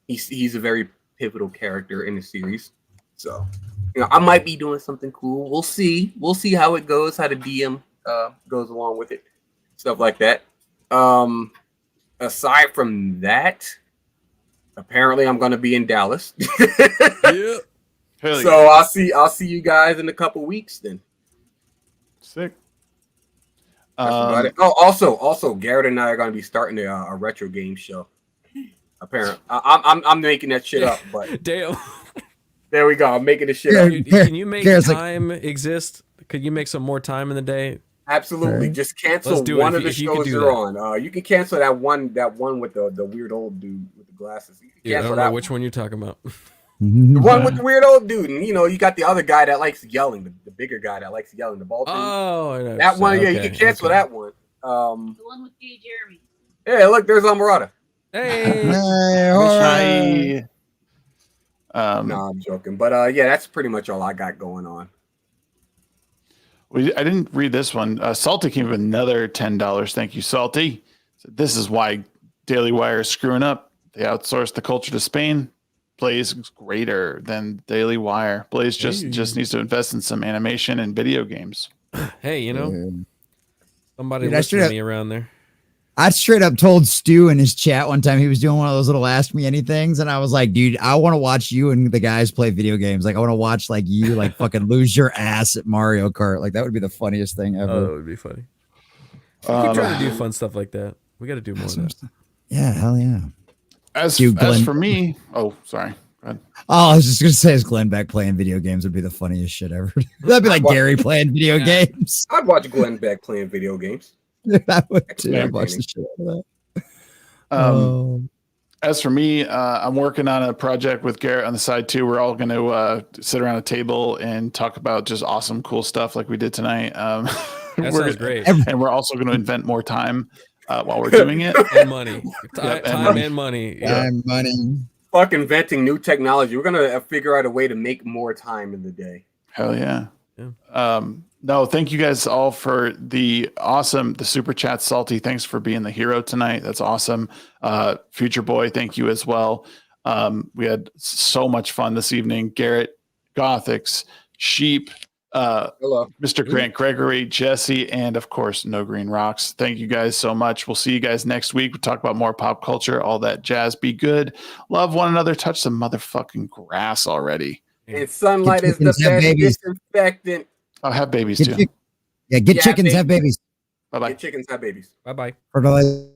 he's a very pivotal character in the series. So I might be doing something cool. We'll see how it goes, how the DM goes along with it, stuff like that. Aside from that, apparently I'm going to be in Dallas. Yeah. So I'll see you guys in a couple weeks then. Sick. That's about it. Also, Garrett and I are going to be starting a retro game show. Apparently, I'm making that shit up, but damn. There we go. I'm making the shit up. Can you make time exist? Could you make some more time in the day? Absolutely. Just cancel one of the shows you're on. You can cancel that one with the weird old dude with the glasses. You can I don't know which one you're talking about. The one with the weird old dude, and you got the other guy that likes yelling, the bigger guy that likes yelling, the bald dude. Oh, that one, you can cancel that one. The one with Gay Jeremy. Yeah, look, there's Amarada. Hey, no, I'm joking, but that's pretty much all I got going on. Well, I didn't read this one. Salty came with another $10. Thank you, Salty. So this is why Daily Wire is screwing up. They outsourced the culture to Spain. Blaze is greater than Daily Wire. Blaze just needs to invest in some animation and video games. Hey, somebody listened to me around there. I straight up told Stu in his chat one time, he was doing one of those little Ask Me Anythings, and I was like, dude, I want to watch you and the guys play video games. Like, I want to watch you fucking lose your ass at Mario Kart. Like, that would be the funniest thing ever. Oh, that would be funny. Keep trying to do fun stuff like that. We got to do more of that. Yeah, hell yeah. As for me, sorry. Go ahead. Oh, I was just gonna say, as Glenn Beck playing video games would be the funniest shit ever. That'd be like Gary playing video games. I'd watch Glenn Beck playing video games. I would too. I'd watch the shit out of that. As for me, I'm working on a project with Garrett on the side too. We're all going to sit around a table and talk about just awesome, cool stuff like we did tonight. That sounds great. And we're also going to invent more time while we're doing it. And money. Time and money. Time, money. Fuck inventing new technology. We're going to figure out a way to make more time in the day. Hell yeah. No, thank you guys all for the super chat. Salty, thanks for being the hero tonight. That's awesome. Future Boy, thank you as well. We had so much fun this evening. Garrett, Gothix, Sheep, hello, Mr. Grant Gregory, Jesse, and of course, No Green Rocks. Thank you guys so much. We'll see you guys next week. We'll talk about more pop culture, all that jazz. Be good. Love one another. Touch some motherfucking grass already. And sunlight is the best disinfectant. I'll have babies too. Get chickens, have babies. Bye-bye. Get chickens, have babies. Bye-bye. Fertilize.